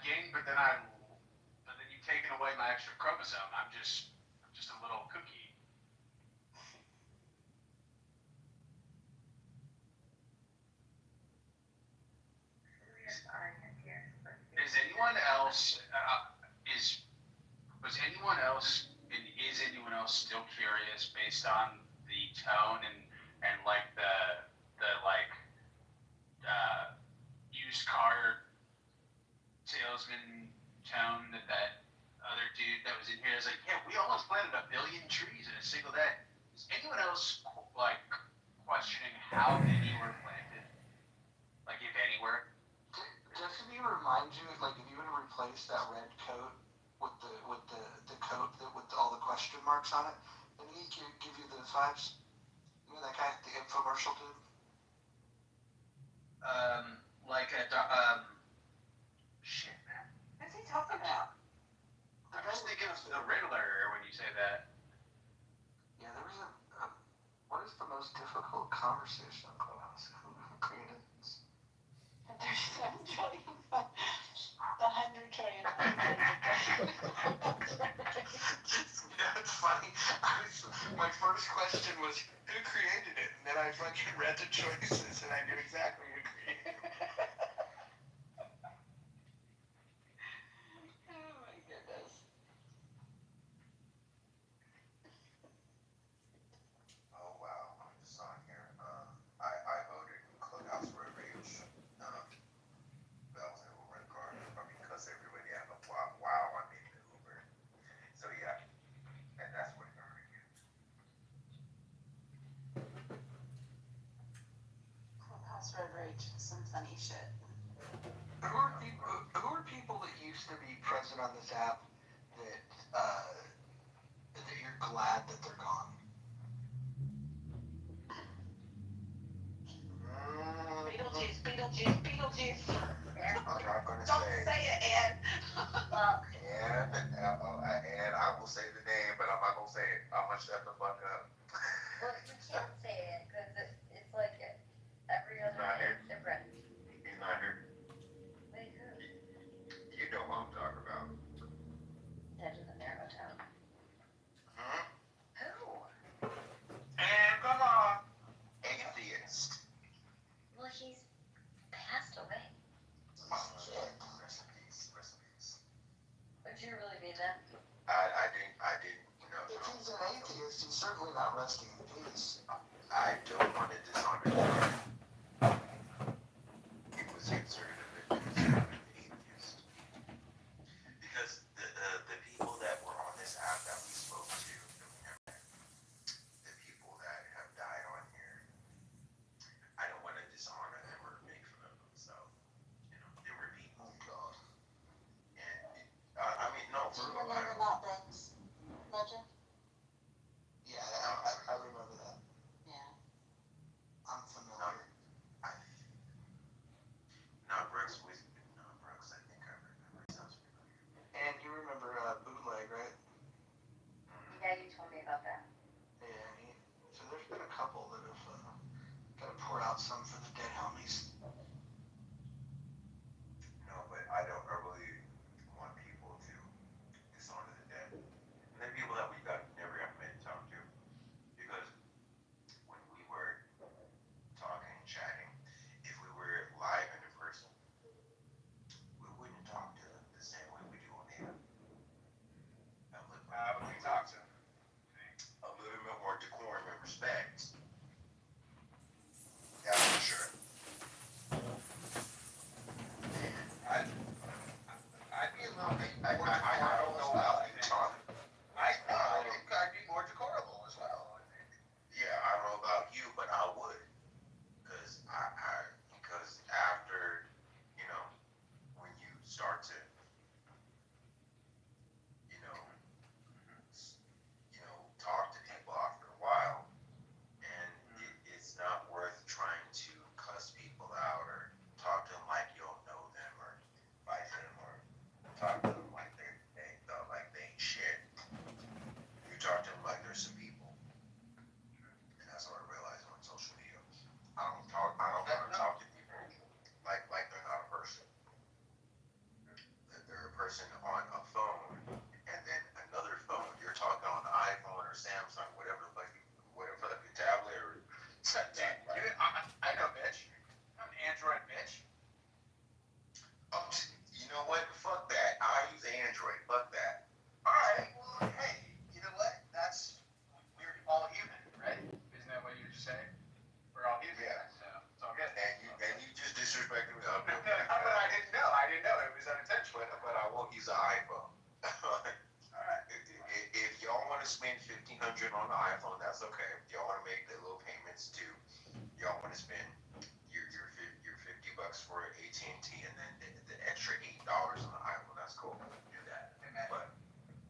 S8: gained, but then you've taken away my extra chromosome. I'm just a little cookie. Is anyone else was anyone else and is anyone else still curious based on the tone and the used car salesman tone that other dude that was in here is like, yeah, we almost planted 1 billion trees in a single day. Is anyone else questioning how many were planted? Like if any were?
S2: Doesn't he remind you, if you were to replace that red coat with the coat with all the question marks on it, didn't he give you those vibes? You know that guy, the infomercial dude?
S8: Shit, man.
S9: What's he talking about?
S8: I'm just thinking of the Riddler when you say that.
S2: Yeah, there was what is the most difficult conversation on Clubhouse? Who created this?
S9: There's 7 trillion. The 100 trillion.
S2: It's funny. My first question was, who created it? And then I fucking read the choices and I knew exactly who created it.
S9: Oh my goodness. Great, some funny shit.
S2: Who are people that used to be present on this app that you're glad that they're gone?
S4: Beetlejuice.
S8: I'm not gonna
S4: Don't
S8: say.
S4: say it, Ed.
S8: And I will say the name, but I'm not gonna say it. I'm gonna shut the fuck up.
S10: Well, you can't say it because it's like every
S8: He's
S10: other
S8: not
S10: name
S8: here.
S10: is different.
S8: He's not here.
S10: Wait, who?
S8: You know what I'm talking about.
S10: Dead in the narrow town.
S8: Hmm?
S10: Who?
S8: And come on. Atheist.
S10: Well, he's passed away.
S8: Rest in peace. Rest in peace.
S10: Would you really mean that?
S8: I didn't,
S2: If he's an atheist, he's certainly not resting in peace.
S8: I don't want to dishonor him. He was considered an atheist. Because the people that were on this app that we spoke to, the people that have died on here, I don't want to dishonor them or make fun of them. So, they were people.
S2: Oh, God.
S8: And, I mean, no,
S9: Do
S8: for
S9: you
S8: real.
S9: remember that, Banks? Legend?
S2: Yeah, I remember that.
S9: Yeah.
S2: I'm familiar.
S8: Brooks, I think I remember. It sounds familiar.
S2: And you remember Bootleg, right?
S10: Yeah, you told me about that.
S2: Yeah, so there's been a couple that have kind of poured out some for the dead homies.
S8: No, but I don't really want people to dishonor the dead. And then people that we never got met and talk to. Because when we were talking, chatting, if we were live and in person, we wouldn't talk to them the same way we do on the app.
S5: But we talked to him.
S8: A little bit more decorum and respect. That's for sure. I'd be a little bit. I don't know how you talk. I think I'd be more decorable as well. Yeah, I don't know about you, but I would. Because because after, when you start to, talk to people after a while, and it's not worth trying to cuss people out or talk to them like you don't know them or fight them or talk to them like they ain't shit. You talk to them like they're some people, and that's what I realized on social media. I don't want to talk to people like they're not a person. That they're a person on a phone, and then another phone. You're talking on the iPhone or Samsung, whatever the tablet or. I know, bitch. I'm an Android bitch. Oh, you know what? Fuck that. I use Android. Fuck that. All right. Well, hey, you know what? We're all human, right?
S5: Isn't that what you were just saying? We're all human.
S8: Yeah.
S5: So it's all good.
S8: And you just disrespected me.
S5: But I didn't know. I didn't know it was unintentional.
S8: But I won't use an iPhone.
S5: All right.
S8: If y'all want to spend $1,500 on the iPhone, that's okay. If y'all want to make the little payments too, y'all want to spend your $50 for AT&T and then the extra $8 on the iPhone, that's cool. Do that.
S5: Amen.
S8: But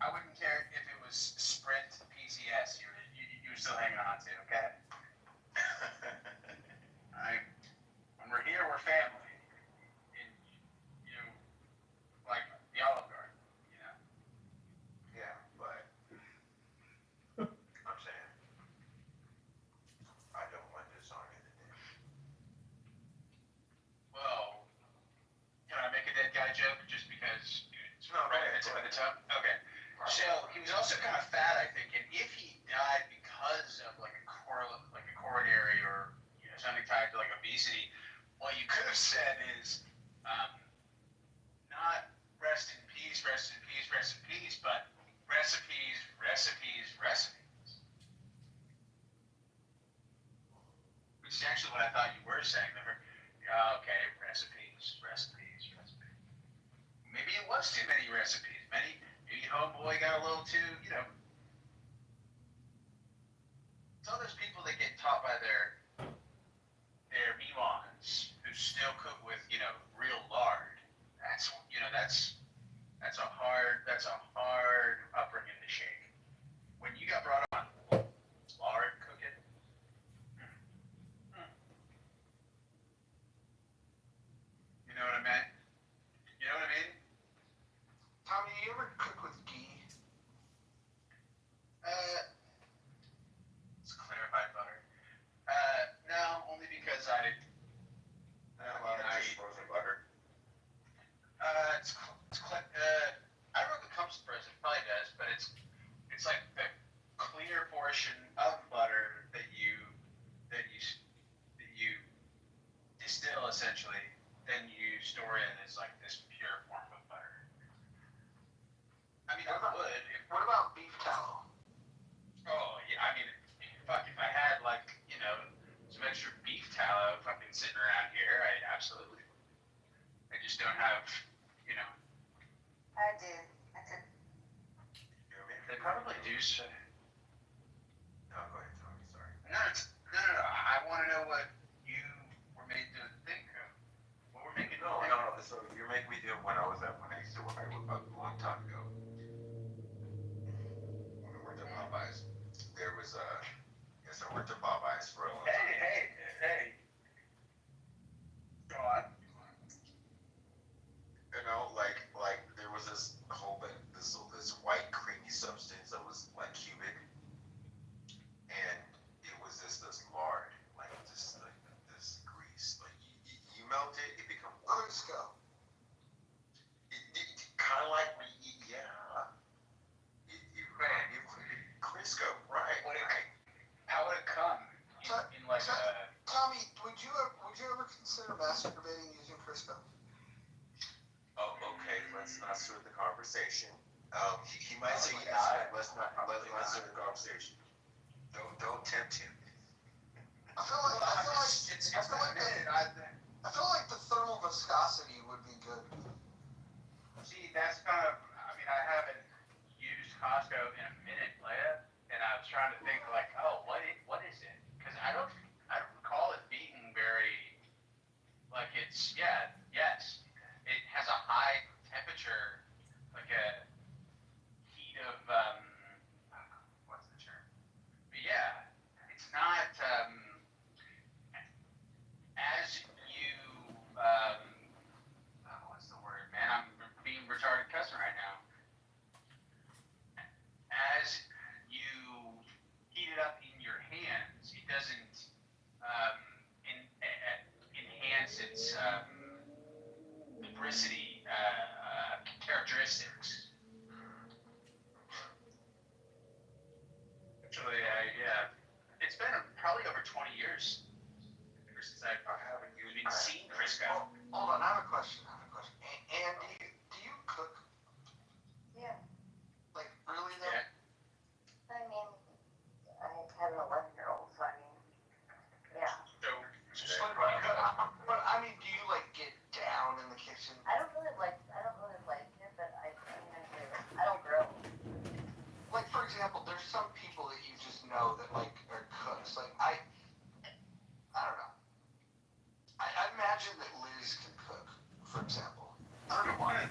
S5: I wouldn't care if it was Sprint PCS. You were still hanging on to, okay? When we're here, we're family. And like the Olive Garden,
S8: yeah, but I'm saying I don't want this on it today.
S5: Well, can I make a dead guy joke just because it's
S8: No,
S5: right
S8: go
S5: at the tip of
S8: ahead.
S5: the tongue? Okay. So he was also kind of fat, I think, and if he died because of like a coronary or something tied to like obesity, what you could have said is not rest in peace, rest in peace, rest in peace, but recipes, recipes, recipes. Which is actually what I thought you were saying there. Okay, recipes, recipes, recipes. Maybe it was too many recipes. Maybe homeboy got a little too, It's all those people that get taught by their Mimans who
S7: like
S2: Tommy, would you ever consider masturbating using Crisco?
S11: Oh, okay, let's not start the conversation. He might say yes, but let's start the conversation. Don't tempt him.
S2: I feel like the thermal viscosity would be good.
S7: See, that's kind of, I mean, I haven't used Costco in a minute, Leia, and I was trying to think like, oh, what is it? Because I don't recall it being very, like it's, yes, it has a high temperature, like a heat of, what's the term? But yeah, it's not, as you, what's the word, man? I'm being retarded cussing right now. As you heat it up in your hands, it doesn't enhance its lubricity characteristics. Actually, yeah, it's been probably over 20 years ever since I haven't even seen Crisco.
S2: Hold on, I have a question. Andy, do you cook?
S10: Yeah.
S2: Like, really though?
S7: Yeah.
S10: I mean, I have an 11-year-old, so I mean, yeah.
S2: But I mean, do you like get down in the kitchen?
S10: I don't really like it, but I mean, I do. I don't grill.
S2: Like, for example, there's some people that you just know that like are cooks. Like I don't know. I imagine that Liz can cook, for example. I don't know why.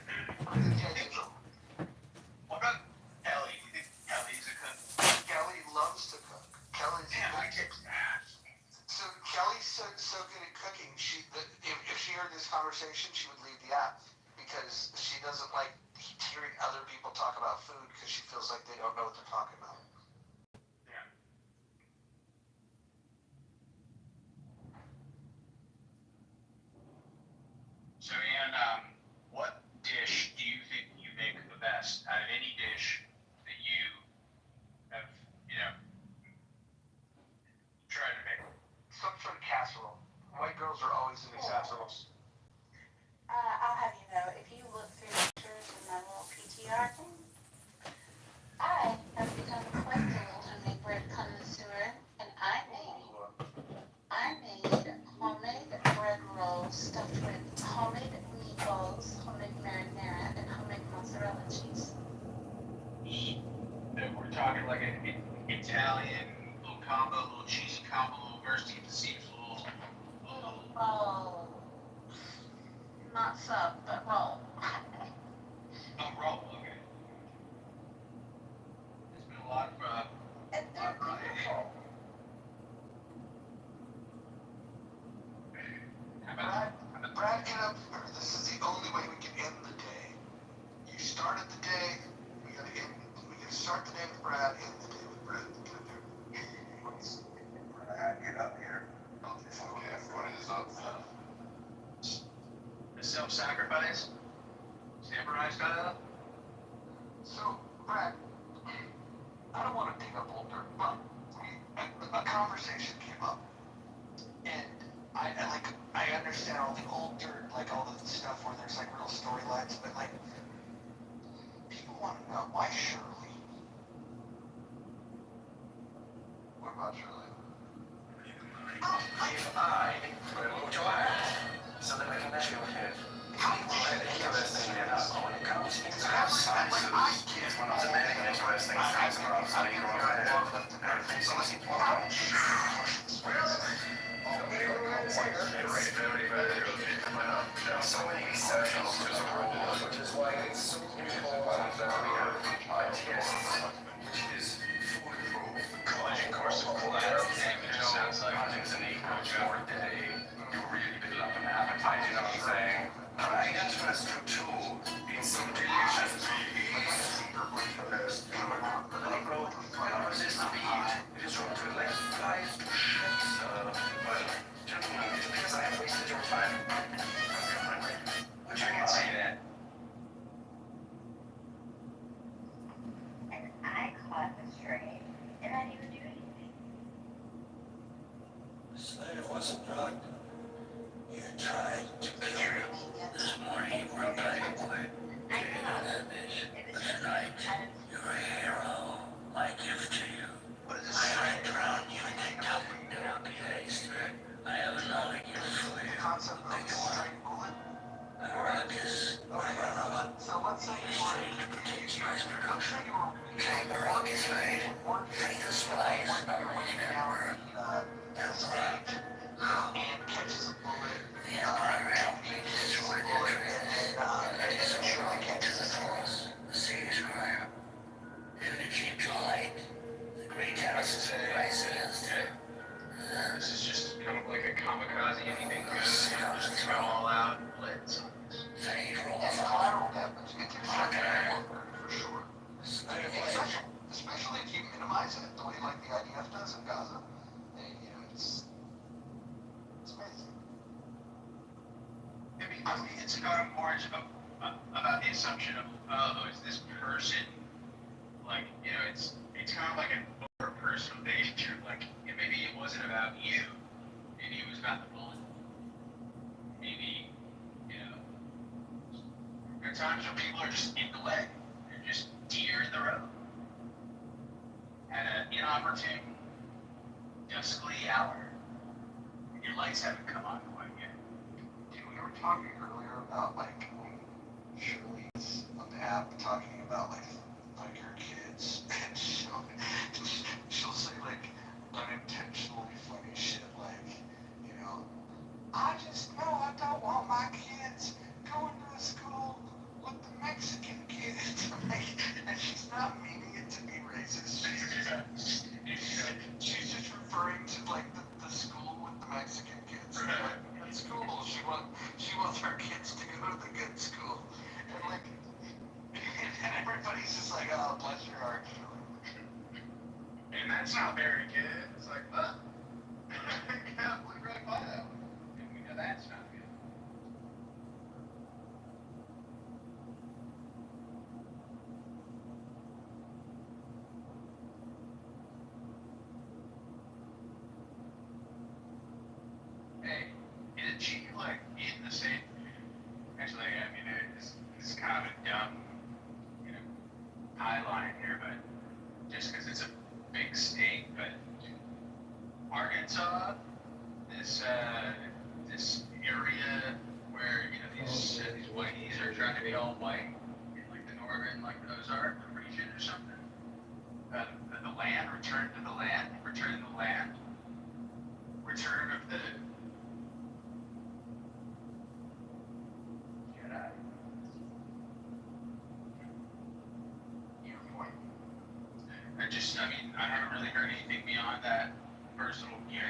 S7: What about Kelly? Do you think Kelly's a cook?
S2: Kelly loves to cook. So Kelly's so good at cooking. If she heard this conversation, she would leave the app because she doesn't like hearing other people talk about food because she feels like they don't know what they're talking about.
S7: Yeah. So, Ian, what dish do you think you make the best out of any dish that you have, tried to make?
S2: Some sort of casserole. White girls are always into casseroles.
S9: I'll have you know, if you look through pictures in my little PTR thing, I have become quite the little homemade bread connoisseur, and I made homemade bread rolls stuffed with homemade meatballs, homemade marinara, and homemade mozzarella cheese.
S7: We're talking like an Italian little combo, little cheesy combo, versus the seafood, little.
S9: Oh, not sub, but roll.
S7: Roll, okay. There's been a lot of,
S9: And they're beautiful.
S2: Brad, get up here. This is the only way we can end the day. You started the day. We gotta start the day with Brad, end the day with Brad. Get up here.
S11: Brad, get up here.
S2: Okay, everyone is up.
S7: the self-sacrifice, samurai style.
S2: So, Brad, I don't want to dig up old dirt, but a conversation came up, and I understand all the old dirt, like all the stuff where there's like real storylines, but like people want to know why Shirley. What about Shirley?
S11: If I remove your hand so that we can measure your head, interestingly enough, when it comes to sizes, it's one of the many interesting things about studying your head. Everything's always important. There are so many exceptions to the rule, which is why it's so important that we have tests, which is foolproof. Collision course of collateral damage sounds like hunting's an equal for a day. You really build up an appetite, you know what I'm saying? I'm interested too in some delicious resist the beat. It is wrong to let flies to ships, but gentlemen, it appears I have wasted your time. Which I can say that. Slater wasn't drugged. You tried to kill him. This morning you were a playboy.
S10: I know.
S11: That bitch.
S10: It
S11: But
S10: was just
S11: tonight,
S10: kind of
S11: you're a hero. My gift to you.
S2: What is this?
S11: I might drown you in the cup. Do not be hasty. I have another gift for
S2: The
S11: you.
S2: concept of
S11: Make
S2: a
S11: it one.
S2: straight bullet.
S11: A ruckus.
S2: Okay. So let's say you were,
S11: Saved to protect mass
S2: let's
S11: production.
S2: say you were
S11: Take the ruckus made. Take the spice. Remember, that's right.
S2: and catches a bullet.
S11: The Empire helped me destroy their trade. And it's surely get to the source. The serious crime. Even if you too late, the great houses will rise against it.
S8: This is just kind of like a kamikaze, anything goes, just throw all out, blitz.
S11: Fade roll
S2: It's
S11: off.
S2: collateral damage. It's extremely for sure. Especially if you minimize it the way like the IDF does in Gaza. And, you know, it's amazing.
S8: I mean, it's not more about the assumption of, oh, is this person, like, you know, it's kind of like an over personal nature, like, maybe it wasn't about you, maybe it was about the bullet. Maybe, you know, there are times when people are just in the way, they're just deer in the road. At an inopportune, duskly hour, and your lights haven't come on quite yet.
S2: Dude, we were talking earlier about like Shirley's on the app talking about like her kids, and she'll say like unintentionally funny shit like, you know, I just know I don't want my kids going to a school with the Mexican kids. Like, and she's not meaning it to be racist. She's just referring to like the school with the Mexican kids. Like, that's cool. She wants her kids to go to the good school. And like, and everybody's just like, oh, bless your heart, Shirley.
S8: And that's not very good. It's like, oh, yeah, we really buy that one. And we know that's not good. Hey, is she like in the same? Actually, I mean, this is kind of a dumb, you know, high line here, but just because it's a big state, but Arkansas, this area where you know these whiteys are trying to be all white in like the northern like Ozark region or something. The land, return to the land, return the land, return of the Jedi.
S2: Your point.
S8: I mean, I haven't really heard anything beyond that first little, you know,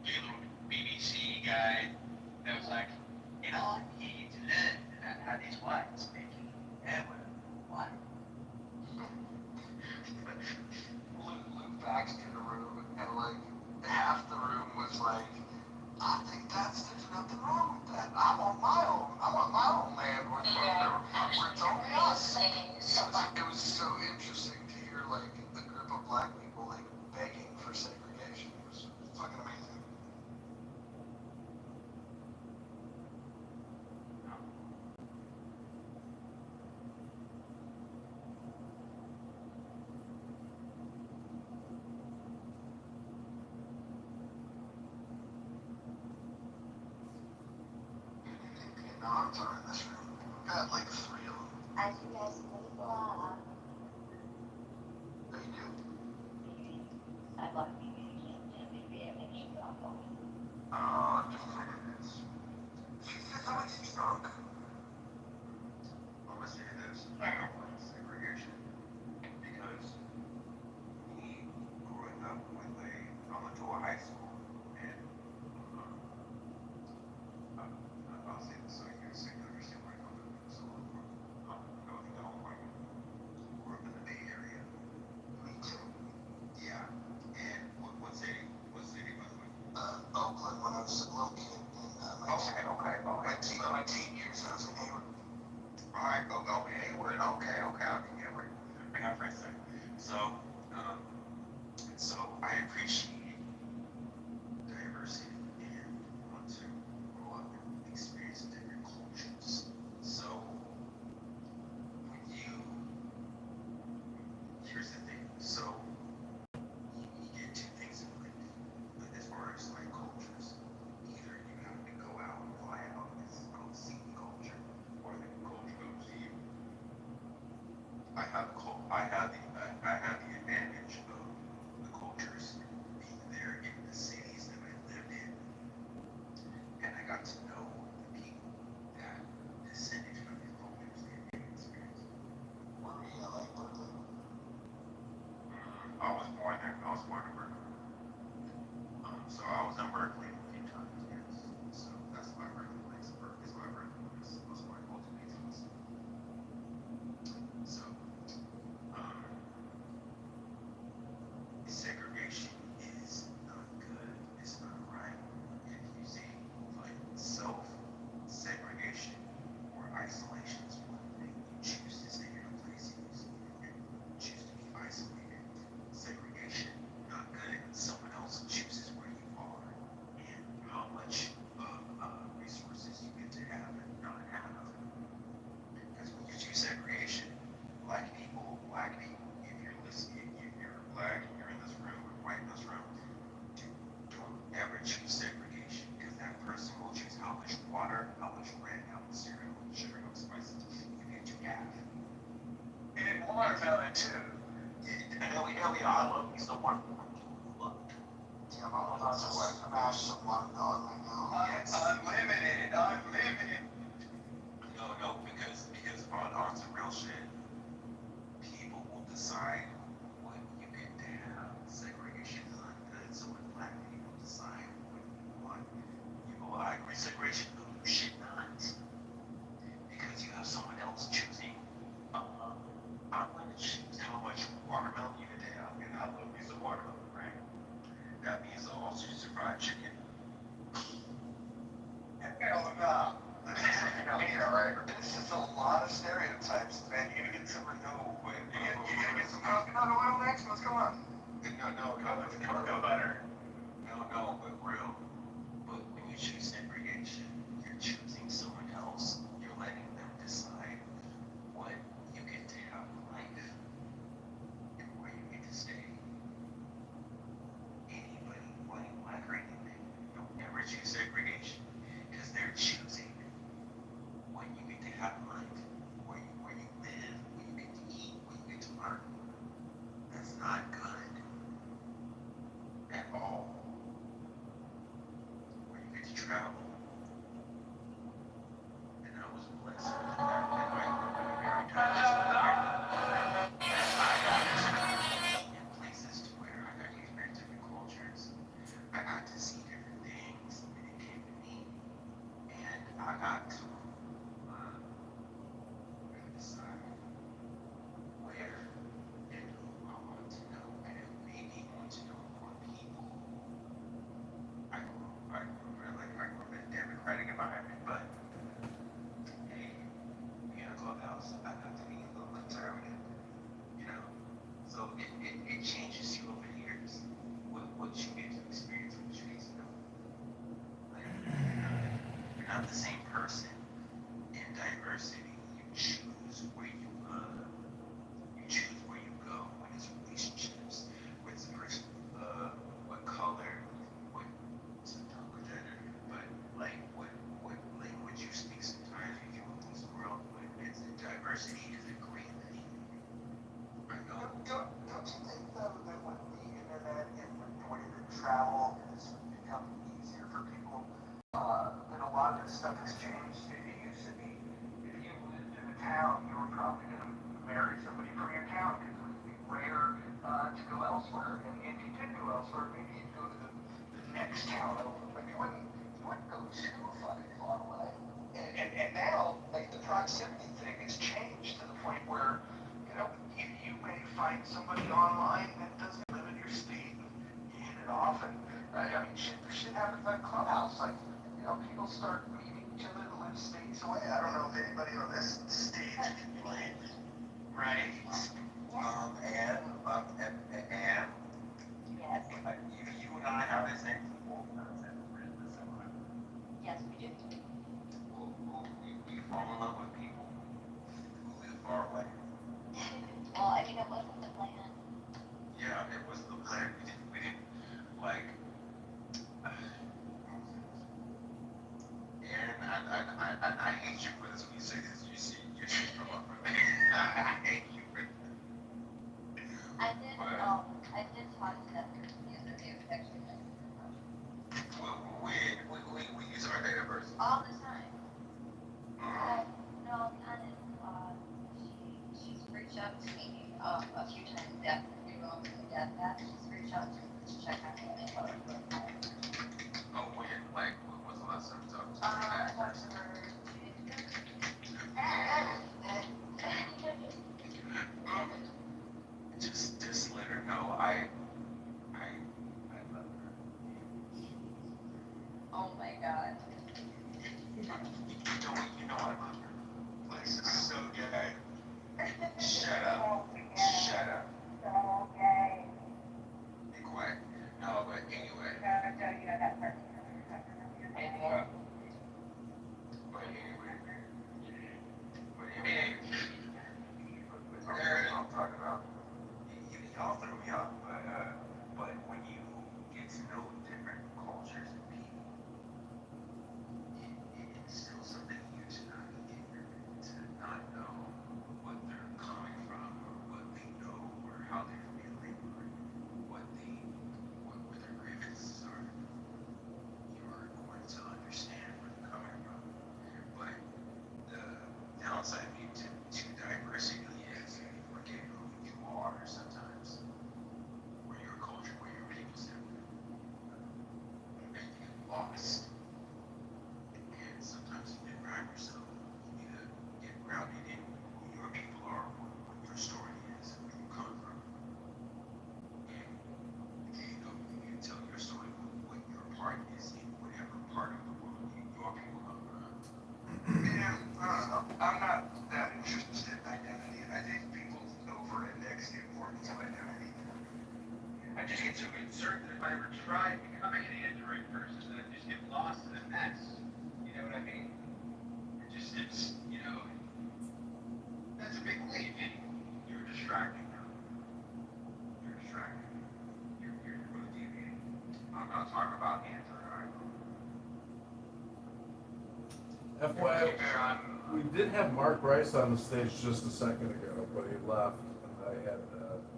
S8: little BBC guy that was like, you know, you need to learn about how these whites make it. Yeah, what?
S2: Luke Baxter in the room, and like half the room was like, I think there's nothing wrong with that. I want my own land where it's only us. It was so interesting to hear like a group of black people like begging for segregation. It was fucking amazing. Vietnams are in this room. We've got like 3 of them.
S10: As you guys move along,
S2: They do.
S10: I love you. Maybe I make you awful.
S2: Oh, this. She says I was drunk.
S8: I'm gonna say this. I don't want segregation because me growing up with I went to a high school and I'll say this so you can understand where I come from. So I was in California, grew up in the Bay Area.
S2: Me too.
S8: Yeah. And what city? What city by the way?
S2: Oakland when I was a little kid in Mexico. My teen years I was in Hayward.
S8: Alright, Hayward, okay, Hayward. I got friends there. So I appreciate diversity
S11: I had the advantage of the cultures being there in the cities that I lived in, and I got to know the people that descended from the cultures that they experienced. Maria, like Brooklyn. I was born there. I was born in Brooklyn. So I was in Berkeley a few times, yes. So that's my birthplace. Berkeley's my birthplace. Those are my cultivations. So, um, segregation is not good. It's not right. If you see, like, self-segregation or isolation is one thing. You choose to stay in a place and you choose to be isolated. Segregation, not good. Someone else chooses where you are and how much resources you get to have and not have. Because when you choose segregation, black people, if you're listening, if you're black and you're in this room or white in this room, don't ever choose segregation because that person will choose how much water, how much bread, how much cereal, how much sugar, how much spices you get to have.
S2: And watermelon too.
S11: Hell yeah, I love me some watermelon. Look.
S2: Yeah, I'm about to smash some watermelon right now. Yes. Unlimited.
S11: No, because on some real shit, people will decide what you get to have. Segregation is not good, so when black people decide what you want, I agree, segregation, no, you should not. Because you have someone else choosing, I'm going to choose how much watermelon you get to have, and I love me some watermelon, right? That means I'll also use a fried chicken.
S2: Hell no. Yeah, right. This is a lot of stereotypes, man. You're gonna get some renewal. You're gonna get some coconut oil next? What's going on?
S11: No, coconut butter. No, but real. But when you choose segregation, you're choosing someone else. You're letting them decide what you get to have in life and where you get to stay. Anybody, white, black, or anything, don't ever choose segregation because they're choosing what you get to have in life, where you live, what you get to eat, what you get to learn. That's not good at all. Where you get to travel. And I was blessed with that in my very time. I got to be in places to where I got to experience different cultures. I got to see different things when it came to me. And I got to decide where and who I want to know. And it made me want to know more people. I grew up in a democratic environment, but hey, being in a clubhouse, I got to be a little conservative, you know. So it changes you over the years. What you get to experience, what you get to know. Like, you're not the same person in diversity. You choose where you go when it's relationships, when it's a person, what color, what gender, but like what language you speak. Sometimes you can lose the world, but it's diversity is a great thing. I know.
S2: Don't you think though that with the internet and with the way that travel has become easier for people, that a lot of this stuff has changed? It used to be if you lived in a town, you were probably going to marry somebody from your town because it would be rare to go elsewhere. And if you did go elsewhere, maybe you'd go to the next town over, but you wouldn't go too fucking far away. And now, like the proximity thing has changed to the point where, you may find somebody online that doesn't live in your state, and you hit it off, and shit happens like Clubhouse. Like, people start meeting each other that live states away. I don't know if anybody on this stage can play, right? And
S10: Yes.
S11: you and I have the same people.
S10: Yes, we do.
S11: We fall in love with people who live far away.
S10: Well, I mean, it wasn't the plan.
S11: Yeah, it was the plan. We didn't like. Aaron, I hate you for this when you say this. You see, you're from I hate you for this.
S10: Oh my god.
S8: You know I love her. This is so gay. Shut up. Shut up.
S10: So gay.
S8: Be quiet. No, but anyway. But anyway. There, I'm talking about. Y'all threw me off, but when you get to know different cultures and people, it instills something in you to not know what they're coming from, or what they know, or how they're feeling, or what their grievances are. You're going to understand where they're coming from. But the downside to diversity is you forget who you are sometimes, where your culture, where your people stand, and you get lost. And sometimes you need to ground yourself. You need to get grounded in who your people are, what your story is, where you come from. And you need to tell your story, what your part is in whatever part of the world your people come from. Yeah, I don't know. I'm not that interested in identity. I think people over-index the importance of identity. I just get so concerned that if I ever try becoming an android person, that I just get lost in a mess. You know what I mean? That's a big leap. You're distracting now. You're distracting. You're really deviating. I'm not talking about android.
S1: FYI, we did have Mark Rice on the stage just a second ago, but he left, and I had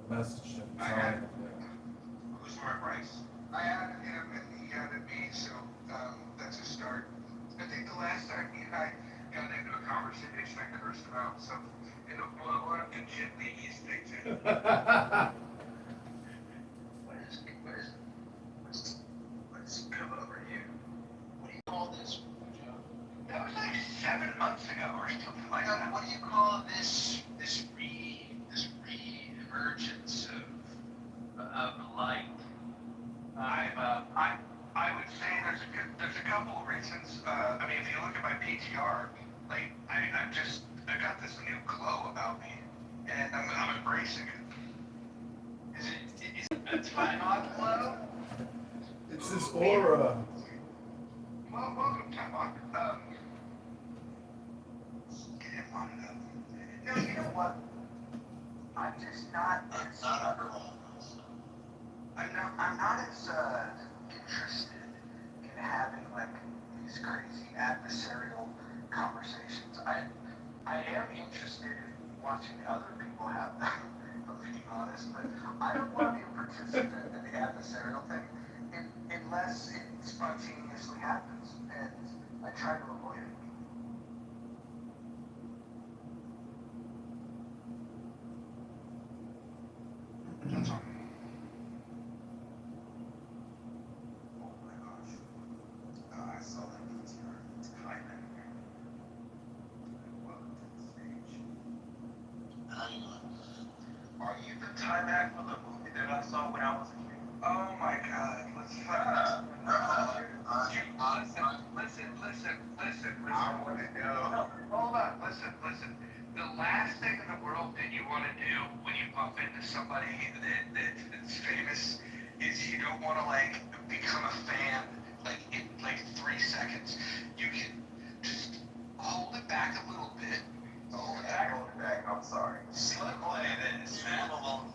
S1: messaged him telling him.
S8: Who's Mark Rice? I added him and he added me, so that's a start. I think the last time he and I got into a conversation, I cursed him out, so we'll have to gently ease things in. What's come over you? What do you call this, Joe? That was like 7 months ago or something like that. What do you call this re-emergence of light? I would say there's a couple of reasons. I mean, if you look at my PTR, like I got this new glow about me, and I'm embracing it. Is it a time on glow?
S1: It's his aura.
S8: Well, welcome, Time on. Get him on it up. No, you know what? I'm just not as I'm not as interested in having like these crazy adversarial conversations. I am interested in watching other people have them, if I'm being honest, but I don't want to be a participant in the adversarial thing unless it spontaneously happens, and I try to avoid it. That's all. Oh my gosh. I saw that PTR. It's Kylan. Welcome to the stage. How you doing? Are you the Timac from the movie that I saw when I was a kid? Oh my god. Let's fucking listen. I want to know. No, hold on. Listen. The last thing in the world that you want to do when you bump into somebody that's famous is you don't want to like become a fan like in like 3 seconds. You can just hold it back a little bit. Hold it back. I'm sorry. Let play this. Man alone.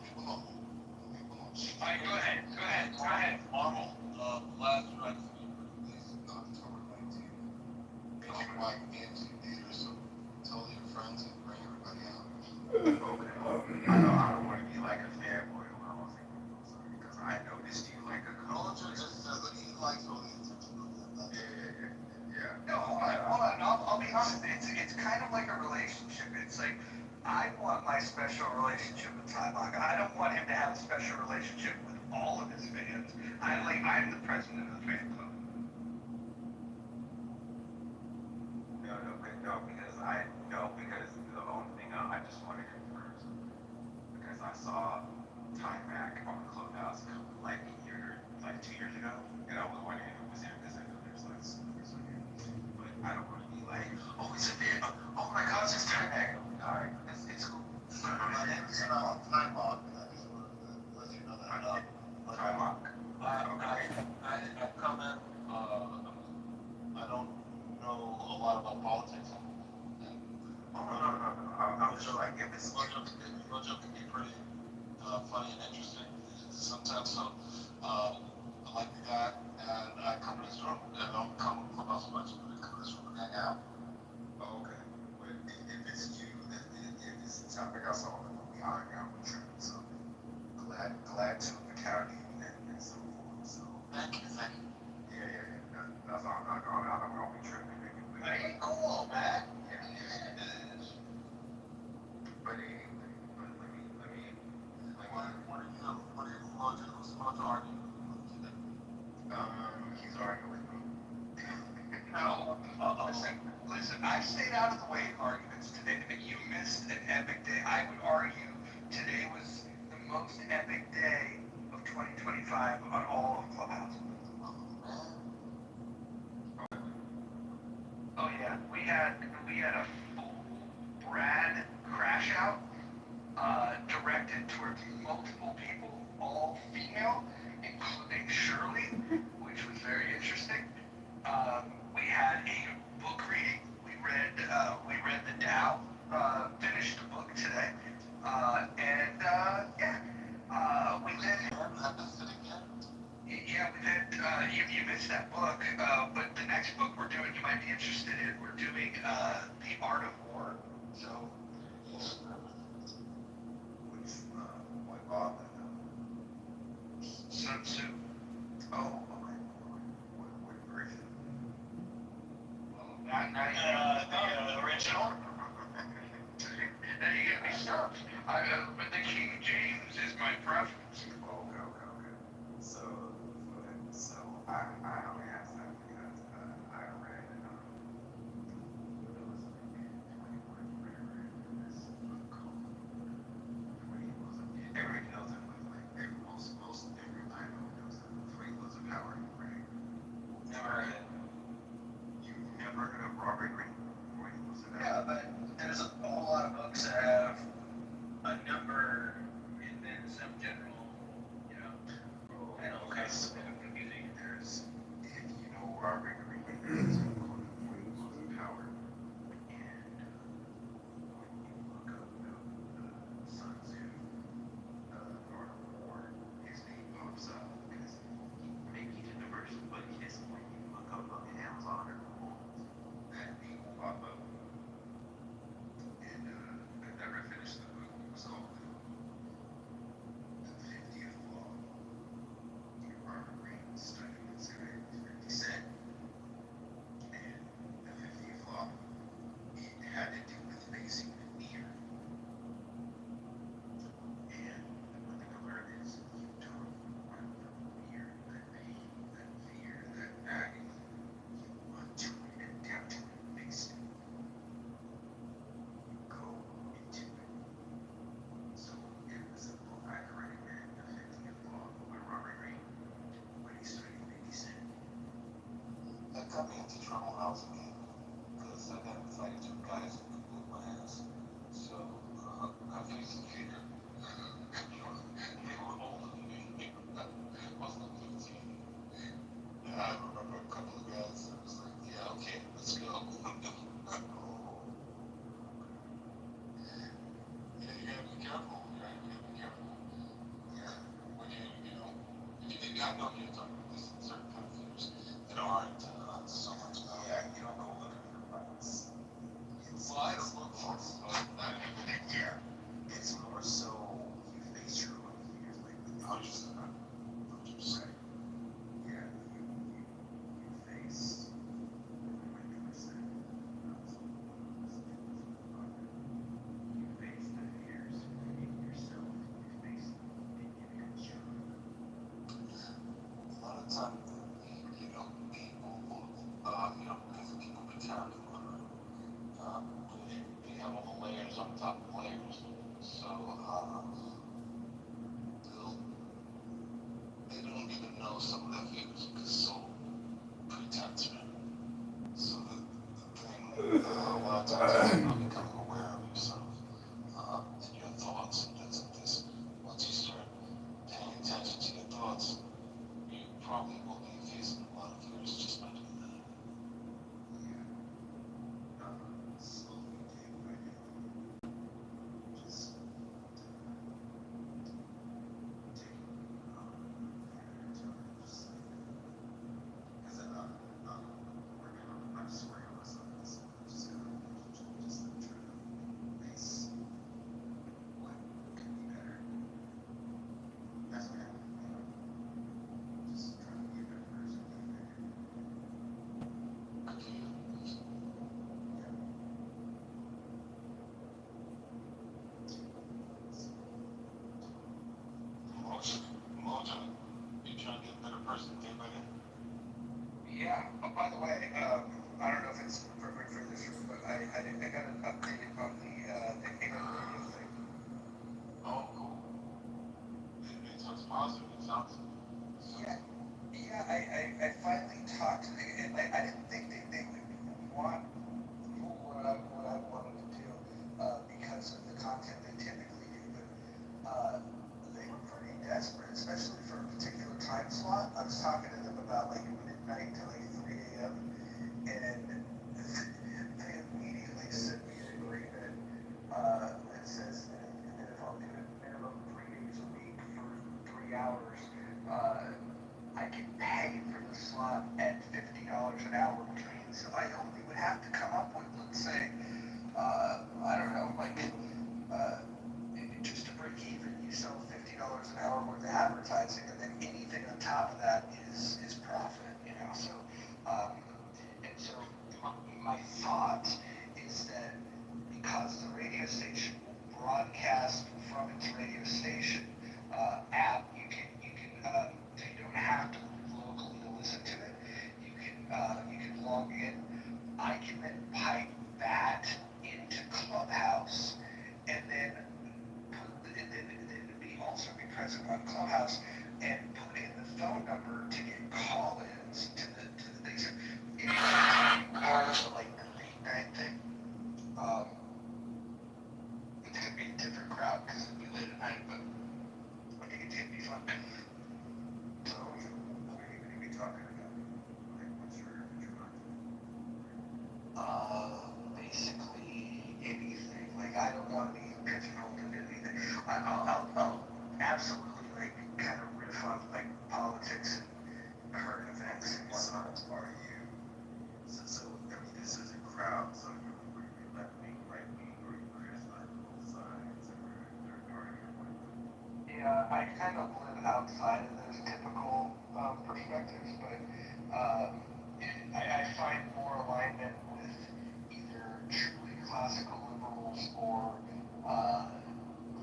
S8: Alright, go ahead. Marvel, last run released October 19th. Come right into theaters, so tell your friends and bring everybody out. Okay. I don't want to be like a fanboy when I was thinking, because I noticed you like a culture just says that he likes all the attention of that. Yeah. No, hold on. I'll be honest. It's kind of like a relationship. It's like I want my special relationship with Tybach. I don't want him to have a special relationship with all of his fans. I'm the president of the fan club. Because the only thing I just wanted to first, because I saw Tymac on Clubhouse like 2 years ago, and I was wondering if it was him because I know there's like
S2: know a lot about politics.
S11: Oh, no. I was just like, if it's
S2: Mojo can be pretty funny and interesting sometimes. So I like the guy, and I come to his room, and I don't come from Clubhouse much, but I come to his room and hang out.
S11: oh, okay. But if it's you, if it's the topic, I saw it, we hung out with you. So glad to encounter you and so forth. So
S2: Thank you.
S11: yeah. That's all. I don't want to be tripping.
S2: Hey, cool, man.
S11: But anyway, let me.
S2: What are you, who's Mojo arguing with today?
S11: He's arguing with me.
S2: No, listen, I stayed out of the way of arguments today, but you missed an epic day. I would argue today was the most epic day of 2025 on all of Clubhouse. Oh yeah, we had a full Brad crash out, directed towards multiple people, all female, including Shirley, which was very interesting. We had a book reading. We read the Tao. Finished the book today, and we then. Yeah, we then. You missed that book, but the next book we're doing, you might be interested in. We're doing The Art of War. So.
S11: Which what author?
S2: Sun Tzu.
S11: Oh, okay. What version?
S2: The original. Now you get me stumped. But the King James is my preference.
S11: Okay. So I only asked that because I read it was everybody knows it, but like most everybody knows it. 3 Laws of Power, right?
S2: Never heard it.
S11: You've never heard of Robert Greene? 3 Laws of Power?
S2: Yeah, but there's a whole lot of books that have a number and then some general,
S11: Okay, so there's, if you know Robert Greene, there's a book called 3 Laws of Power, and when you look up Sun Tzu, Art of War, his name pops up because maybe you didn't version, but it's when you look up on Amazon or Google, that name will pop up. And I never finished the book. It was called The 50th Law. Robert Greene studied this guy, 50 Cent, and the 50th Law, it had to do with facing fear. And one thing I learned is you don't run from fear, that pain, that fear, that agony. You run to it and down to it and face it. You go into it. So it was a book I recommend, The 50th Law by Robert Greene, when he studied 50 Cent.
S2: That got me into trouble when I was a kid, because I got fighting 2 guys who could whip my ass. So I faced fear. They were older than me. I was like 15. And I remember a couple of guys that was like, yeah, okay, let's go. Yeah, you gotta be careful. Right? You gotta be careful. Yeah. When I know you're talking about this certain kind of fears that aren't so much about.
S11: Yeah, you don't go looking for fights.
S2: Well, I don't look for it, but
S11: Yeah, it's more so you face your own fears, like with the
S2: 100%.
S11: right? Yeah, you face 100%. You face the fears in yourself. You face them in your job.
S2: A lot of times, people, different people be careful. They have all the layers on top of layers. So, they don't even know some of their fears because it's so pretense, man. So the thing, a lot of times is not becoming aware of yourself, and your thoughts and this. Once you start paying attention to your thoughts, you probably will be facing a lot of fears just by doing that.
S11: Yeah.
S2: Yeah. By the way, I don't know if it's appropriate for this room, but I got an update on the AM radio thing.
S11: Oh, cool. It sounds positive. It sounds.
S2: Yeah. Yeah. I finally talked to them, and I didn't think they would want what I wanted to do because of the content they typically do, but they were pretty desperate, especially for a particular time slot. I was talking to them about like midnight to like 3 a.m. and they immediately sent me an agreement that says that if I'll do it minimum 3 days a week for 3 hours, I can pay for the slot at $50 an hour, which means I only would have to come up with, let's say, I don't know, like, just to break even, you sell $50 an hour worth of advertising, and then anything on top of that is profit, you know. So, and so my thought is that because the radio station will broadcast from its radio station app, you can so you don't have to locally to listen to it. You can log in. I can then pipe that into Clubhouse, and then also be present on Clubhouse and put in the phone number to get call-ins to the things. If you're part of like the late night thing, it's gonna be a different crowd because it'll be late at night, but I think it's gonna be fun. So what are you gonna be talking about? Like, what's your basically anything. Like, I don't want to be pigeonholed into anything. I'll absolutely like kind of riff on like politics and current events and whatnot.
S11: Are you? So I mean, this is a crowd. So you're left wing, right wing, or you criticize both sides, or third party, or what?
S2: Yeah, I kind of live outside of those typical perspectives, but I find more alignment with either truly classical liberals or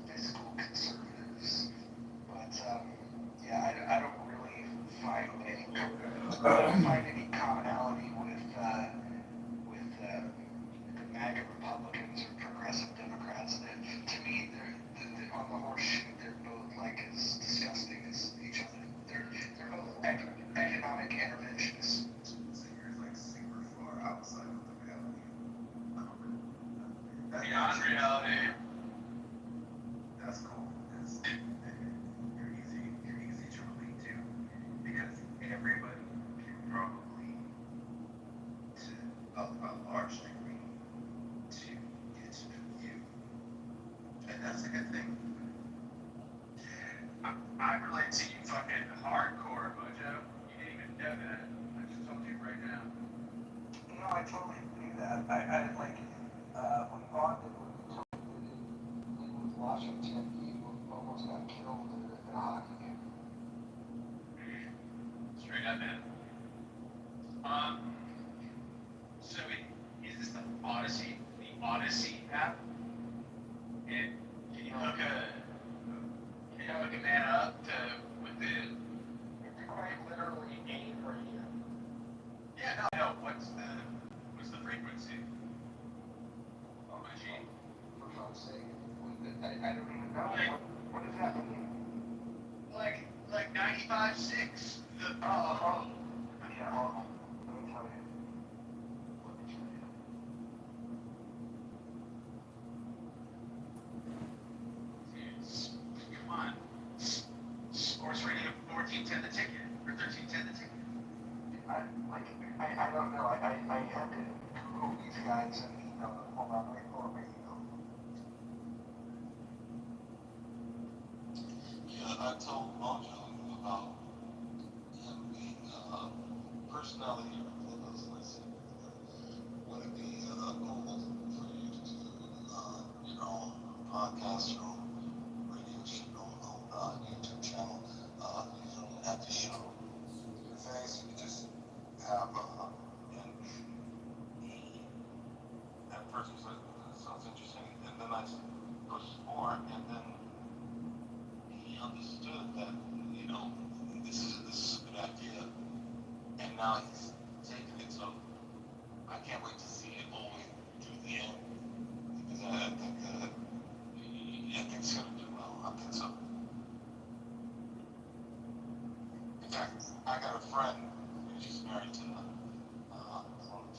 S2: fiscal conservatives. But yeah, I don't really find any commonality with the MAGA Republicans or progressive Democrats. That to me, they're on the horseshoe. They're both like as disgusting as each other. They're both economic interventionists.
S11: So you're like super far outside of the reality.
S8: Beyond reality.
S11: That's cool. You're easy to relate to because everybody can probably, to a large degree, to get to you, and that's a good thing. I relate to you fucking hardcore, Mojo. You didn't even know that. I just told you right now.
S2: No, I totally believe that. I like when Bonded was with Washington, he almost got killed at a hockey game.
S8: Straight up, man. So is this the Odyssey app? And can you hook a man up with the?
S2: It's quite literally AIM radio.
S8: Yeah, no. What's the frequency? Oh, my gee.
S2: For fuck's sake. I don't even know. What does that mean?
S8: Like 95.6.
S2: Oh. Yeah, hold on. Let me tell you.
S8: Come on. Sports Radio 1410 the ticket, or 1310 the ticket.
S2: I don't know. I had to Google these guys and email them. Hold on, let me pull up my email.
S11: Yeah, I told Mojo about him being personality revealers, and I said, would it be cool for you to do your own podcast, your own radio show, your own YouTube channel, you don't have to show your face, you just have and that person said, that sounds interesting, and then I pushed more, and then he understood that, this is a good idea, and now he's taking it, so I can't wait to see it all the way through the end because I think it's gonna do well. I think so. In fact, I got a friend who's just married to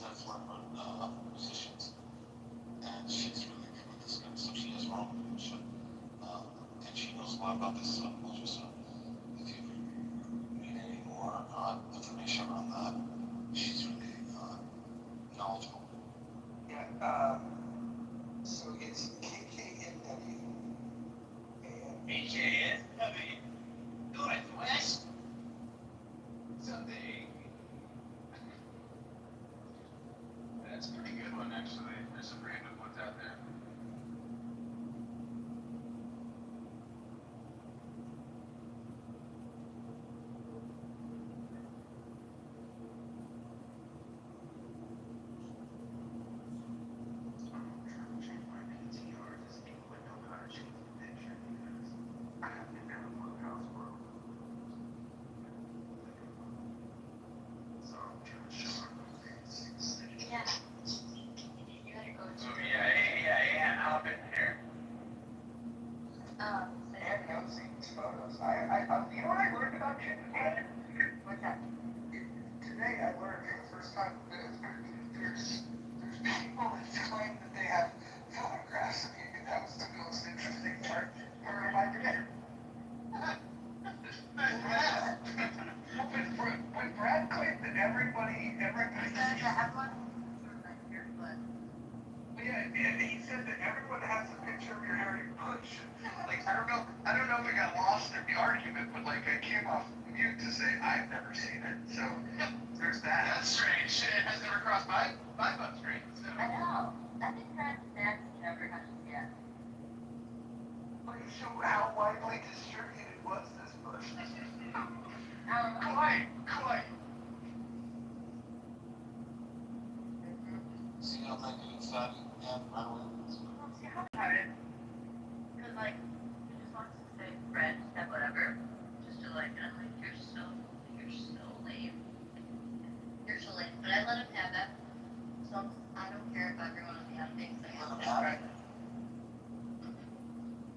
S11: that's one of her musicians, and she's really good with this kind of stuff. She has her own show, and she knows a lot about this culture. So if you need any more information on that, she's really knowledgeable.
S2: Yeah, so it's KKNW. And
S7: AKSW. Northwest.
S2: something.
S11: That's a pretty good one, actually. There's some random ones out there.
S2: I'm trying to change my PTR to see if I know how to change the picture because I have to know what house world. So I'm trying to show her my face.
S10: Yeah. You gotta go to.
S5: Yeah, hop in here.
S2: And you know, see these photos. You know what I learned about you today?
S10: What's that?
S2: Today I learned for the first time that there's people that claim that they have photographs of you. That was the most interesting part of my day. When Brad claimed that everybody.
S10: Have one? Here, but.
S2: Yeah, and he said that everyone has a picture of your hairy push. Like, I don't know if it got lost in the argument, but like I came off mute to say I've never seen it. So there's that.
S11: That's strange. It has never crossed my phone screen. So.
S10: I know. I think Brad Max never has it yet.
S2: Like, so how widely distributed was this push?
S11: Clay. See, I'm making it exciting and right away.
S10: See how about it? Because, like, he just wants to say, Brad, that whatever. Just to, like, I'm like, you're so lame. You're so lame. But I let him have that. So I don't care if everyone on the other thinks I
S11: Let
S10: am.
S11: him
S10: That's
S11: have
S10: right.
S11: it.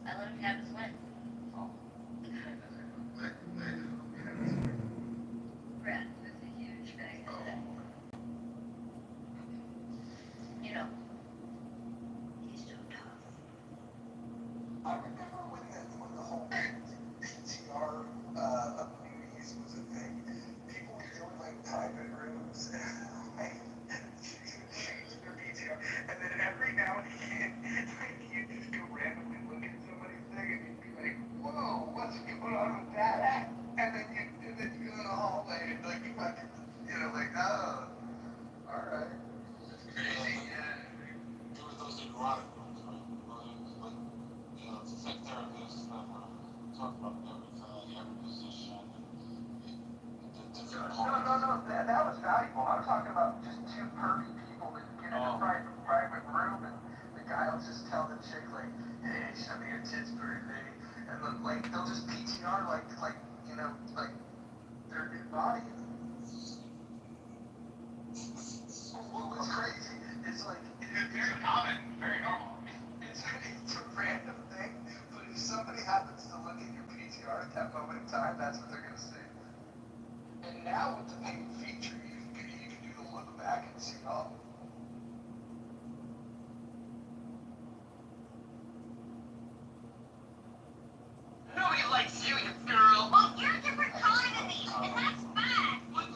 S10: I let him have his way. Brad was a huge bag of that. You know, he's so tough.
S2: I remember when the whole PTR of movies was a thing. People were doing like private rooms and their PTR, and then every now and again, like you just go randomly look at somebody's thing and you'd be like, "Whoa, what's going on with that?" And then you go in the hallway and like fucking, like, oh, all right.
S11: That's crazy. Yeah. There were those erotic ones, right? Like, it's a sex therapist that talk about every position and the different
S2: No. That was valuable. I'm talking about just two pervy people that get in a private room and the guy will just tell the chick like, "Hey, show me your tits, pretty lady," and then like they'll just PTR like their new body. What's crazy? It's like
S11: very common, very normal.
S2: it's a random thing, but if somebody happens to look at your PTR at that moment in time, that's what they're gonna see. And now with the paid feature, you can do the look back and see all.
S11: Nobody likes you, you girl.
S10: Well, you're a different color than me, and that's fine.
S11: But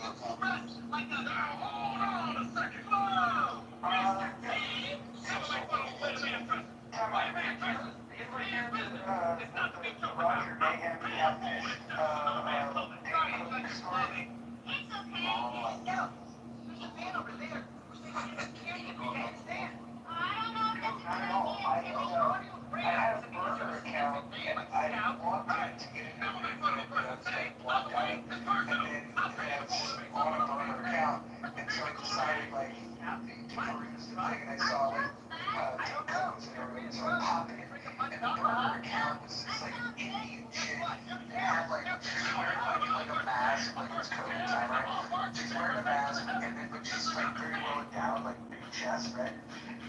S2: chest, right?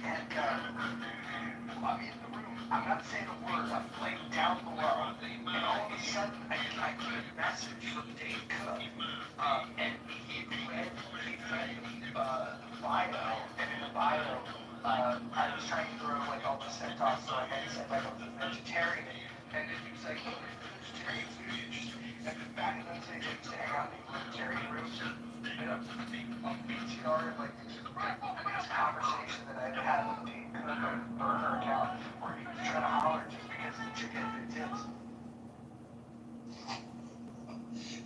S2: And I'm in the room. I'm not saying a word. I'm laying down below, and all of a sudden I get a message from Dave Cook, and he read the bio, and in the bio, I was trying to throw like all the set off, so I had said like I was a vegetarian, and then he was like, oh, vegetarians are interesting. And back in those days, I used to hang out in vegetarian rooms, and a BTR like this conversation that I had had with Dave Cook on his burner account, where he was trying to holler just because the chicken had tips.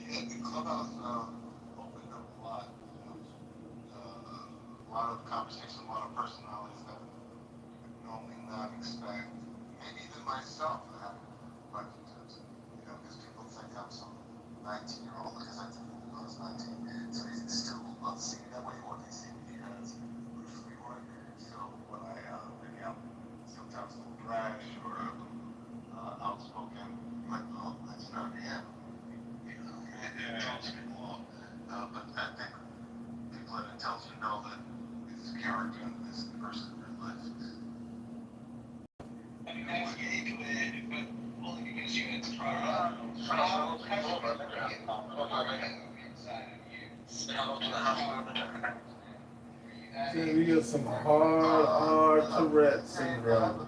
S5: Yeah, the clubhouse opened up a lot. A lot of conversations, a lot of personalities that would normally not expect. Maybe even myself have run into it. Because people think I'm some 19-year-old because I think I was 19. So they still see me that way, or they see me as loosely one. So when maybe I'm sometimes a little brash or outspoken, like, oh, that's not him. It draws people off. But I think people that intelligent know that it's character and this person in their life.
S8: I mean, that's good, but only because you had to try
S1: So we got some hard Tourette syndrome.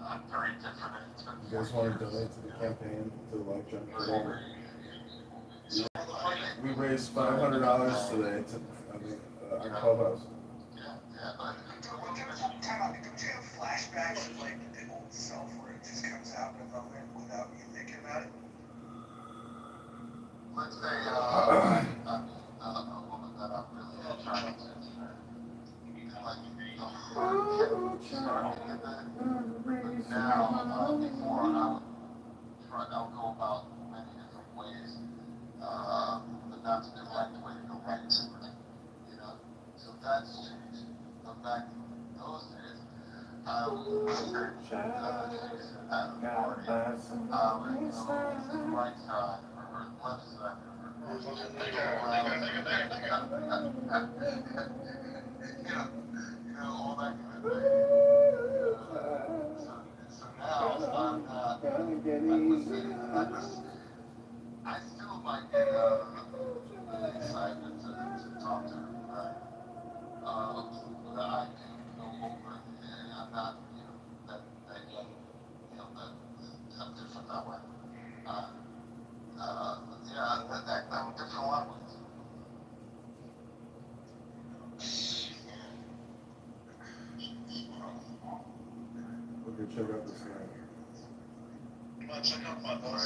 S5: I'm very different. It's been
S1: You guys want to donate to the campaign to like John Kitover? We raised $500 today to our clubhouse.
S2: Don't you have flashbacks of like the old self where it just comes out in a moment without you thinking about it?
S5: Let's say a woman that I'm really attracted to. Like the whole started in that. But now, before I would go about many different ways, but not the direct way to go right to it. So that's changed. But back in those days, I would church she's at a party. I would go to the right side or her left side or her all that kind of thing. So now I'm not. I still might get excitement to talk to her, right? But I do go over it, and I'm not, that young, I'm different that way. I'm different a lot of ways.
S1: Okay, check out this guy.
S5: Well, check out my boss.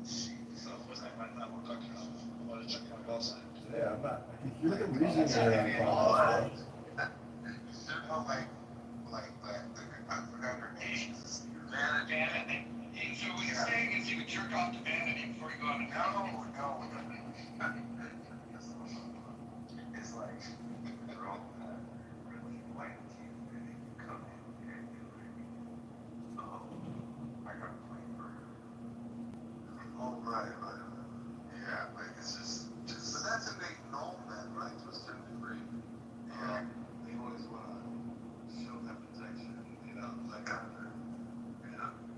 S5: So, what's that? I'm not talking about. I want to check my boss.
S1: Yeah, I'm not. You're the reason you're on clubhouse.
S5: I forgot her name. Vanity.
S2: So what he's saying is you would jerk off to Vanity before you go on a
S5: No. It's like, girl, really like you, and then you come in and you're like, oh, I got a plane for her. Oh, right. Yeah, but it's just, but that's a big no, man, right? To a certain degree. And they always want to show that protection, that kind of thing.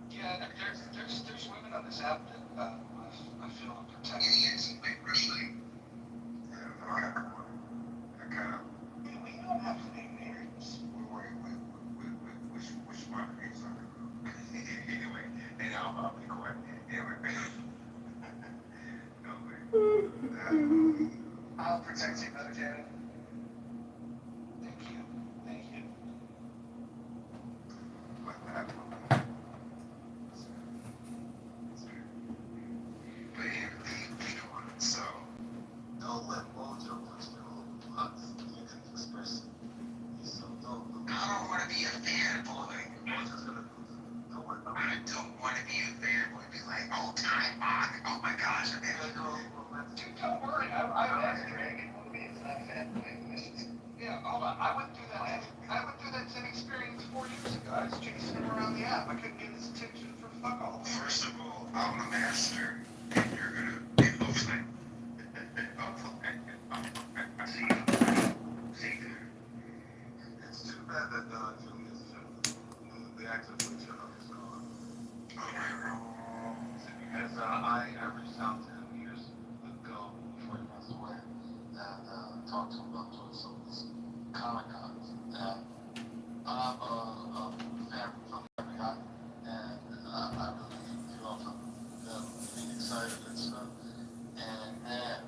S2: Yeah, there's women on this app that I feel protected.
S5: Especially, that kind of, we don't have to name names. Which markets are anyway, and I'll be quiet. Anyway,
S2: I'll protect you, Brother Janet. Thank you.
S5: So, don't let Mojo push you over the box. You can express it. So don't. I don't want to be a fanboy. Mojo's gonna don't worry about it. I don't want to be a fanboy. Be like, oh, time on. Oh my gosh.
S2: Dude, don't worry. I'm not Drake. It's not fan.
S11: excited and stuff. And man,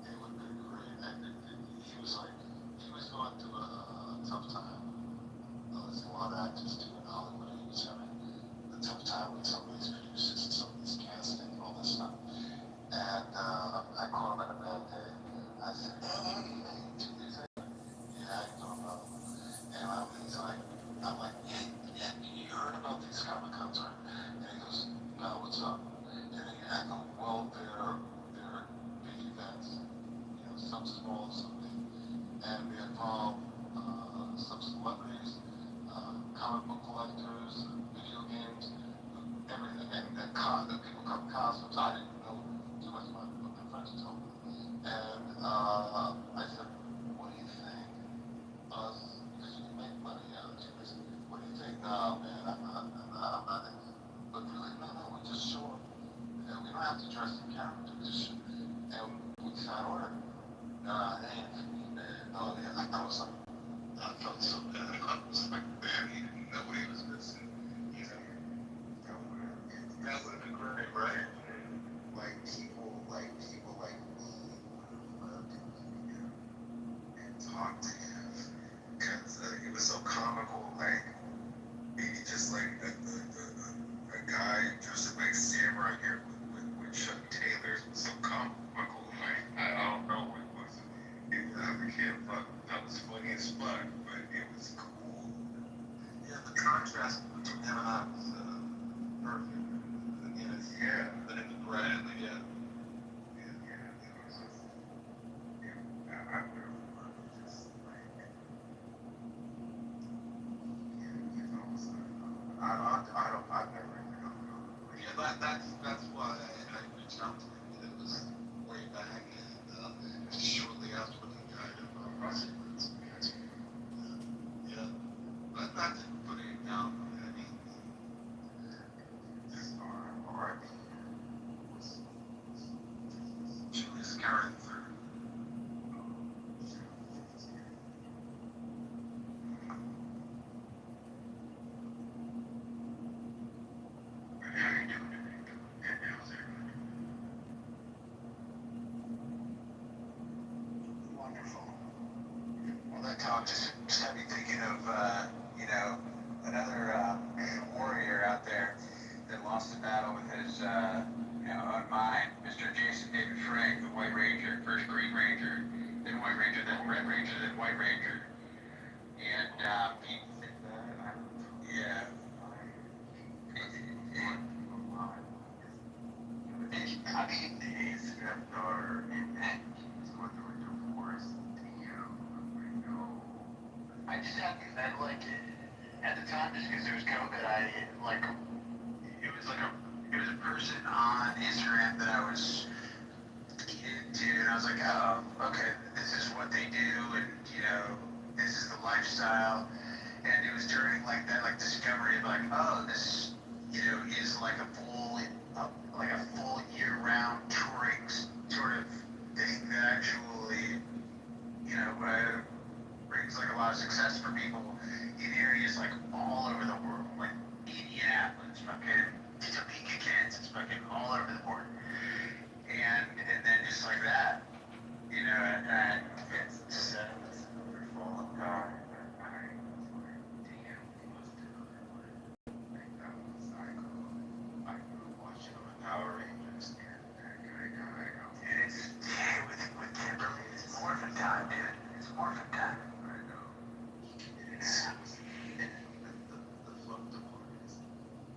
S11: it would have been great. And he was like, he was going through a tough time. There's a lot of actors too in Hollywood, and he was having a tough time with some of these producers and some of these casting and all this stuff. And I called him at a bad day. I said, hey, 2 days later, yeah, how you doing, brother? And he's like, I'm like, hey, yeah, you heard about these Comic Cons, right? And he goes, no, what's up? And I go, well, they're big events, you know, some small, some big, and they involve some celebrities, comic book collectors, video games, everything, and people come in costumes. I didn't know too much about it, but my friends told me. And I said, what do you think? Because you can make money out of it. What do you think? No, man, I'm not in it. But really, no, we just show up. And we don't have to dress in character. And we sign order. Nah, that ain't for me, man. Oh, yeah, I was like, I felt so bad. I was like, man, he didn't know what he was missing. You know, that would have been great, right?
S2: Like people like me would love to meet him and talk to him because it was so comical. Like he just like a guy dressed up like samurai here with Chuck Taylors was so comical. Like I don't know what it was. I can't fuck. That was funny as fuck, but it was cool.
S11: Yeah, the contrast between him and I was perfect.
S2: Yeah.
S11: But in the brand, yeah.
S2: I would have just like, I've never really gone to
S11: Yeah, that's why I reached out to him. It was way back, and it was shortly after the guy in Russell. Yeah, but not to put it down. I mean,
S2: just R&B.
S11: Julius Carrington through.
S2: How you doing today? How's everyone? Wonderful. Well, that talk just had me thinking of, another warrior out there that lost a battle with his, own mind. Mr. Jason David Frank, the White Ranger, first Green Ranger, then White Ranger, then Red Ranger, then White Ranger. And, yeah. I mean, his stepdaughter was going through a divorce. I just had, I like, at the time, just because there was COVID, it was a person on Instagram that I was into, and I was like, oh, okay, this is what they do, and, this is the lifestyle. And it was during, that discovery of, oh, this, is like a full year-round touring sort of thing that actually, brings a lot of success for people in areas all over the world, like Indianapolis, fucking Topeka, Kansas, fucking all over the board. And then just like that, and it's just wonderful. God, I was like, damn, we must do it. That was I grew up watching on Power Rangers, and it's with Kimberly, it's morphin' time, dude. It's morphin' time. I know. The fucked up part is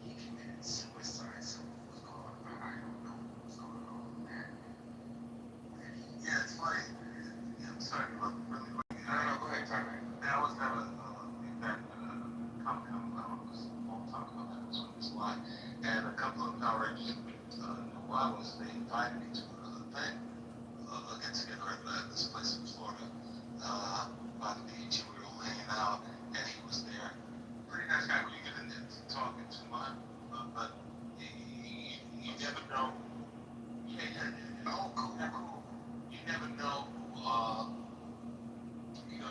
S2: he committed suicide. So what was going on? I don't know what was going on, man. Yeah, it's funny. Yeah, I'm sorry, really. No, go ahead, talk. I was at a event Comic Con. I don't know, it was a long time ago. It was on this line, and a couple of Power Rangers knew who I was. They invited me to a thing, a get together at this place in Florida, by the beach, and we were all hanging out, and he was there. Pretty nice guy when you get into talking to him, but you never know. Yeah. Oh, cool. You never know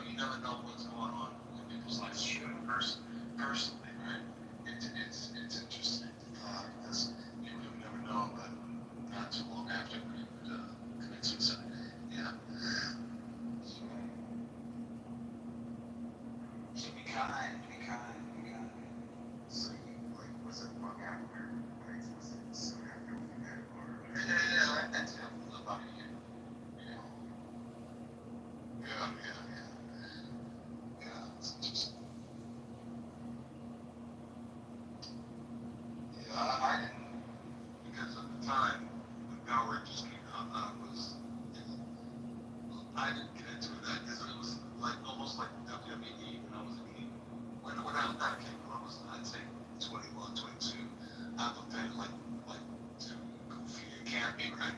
S2: you never know what's going on in people's lives personally, right? It's interesting because you have never known, but not too
S8: kind, be kind, be kind. So you, like, was it long after, like, was it soon after we met, or? Yeah, that's about a year. Yeah. Yeah, it's interesting. Yeah, I didn't, because at the time, when Power just came out, I didn't get into that because it was like almost like WWE when I was a kid. When I not a kid, when I was, I'd say 21, 22, I looked at it like too goofy and campy, right?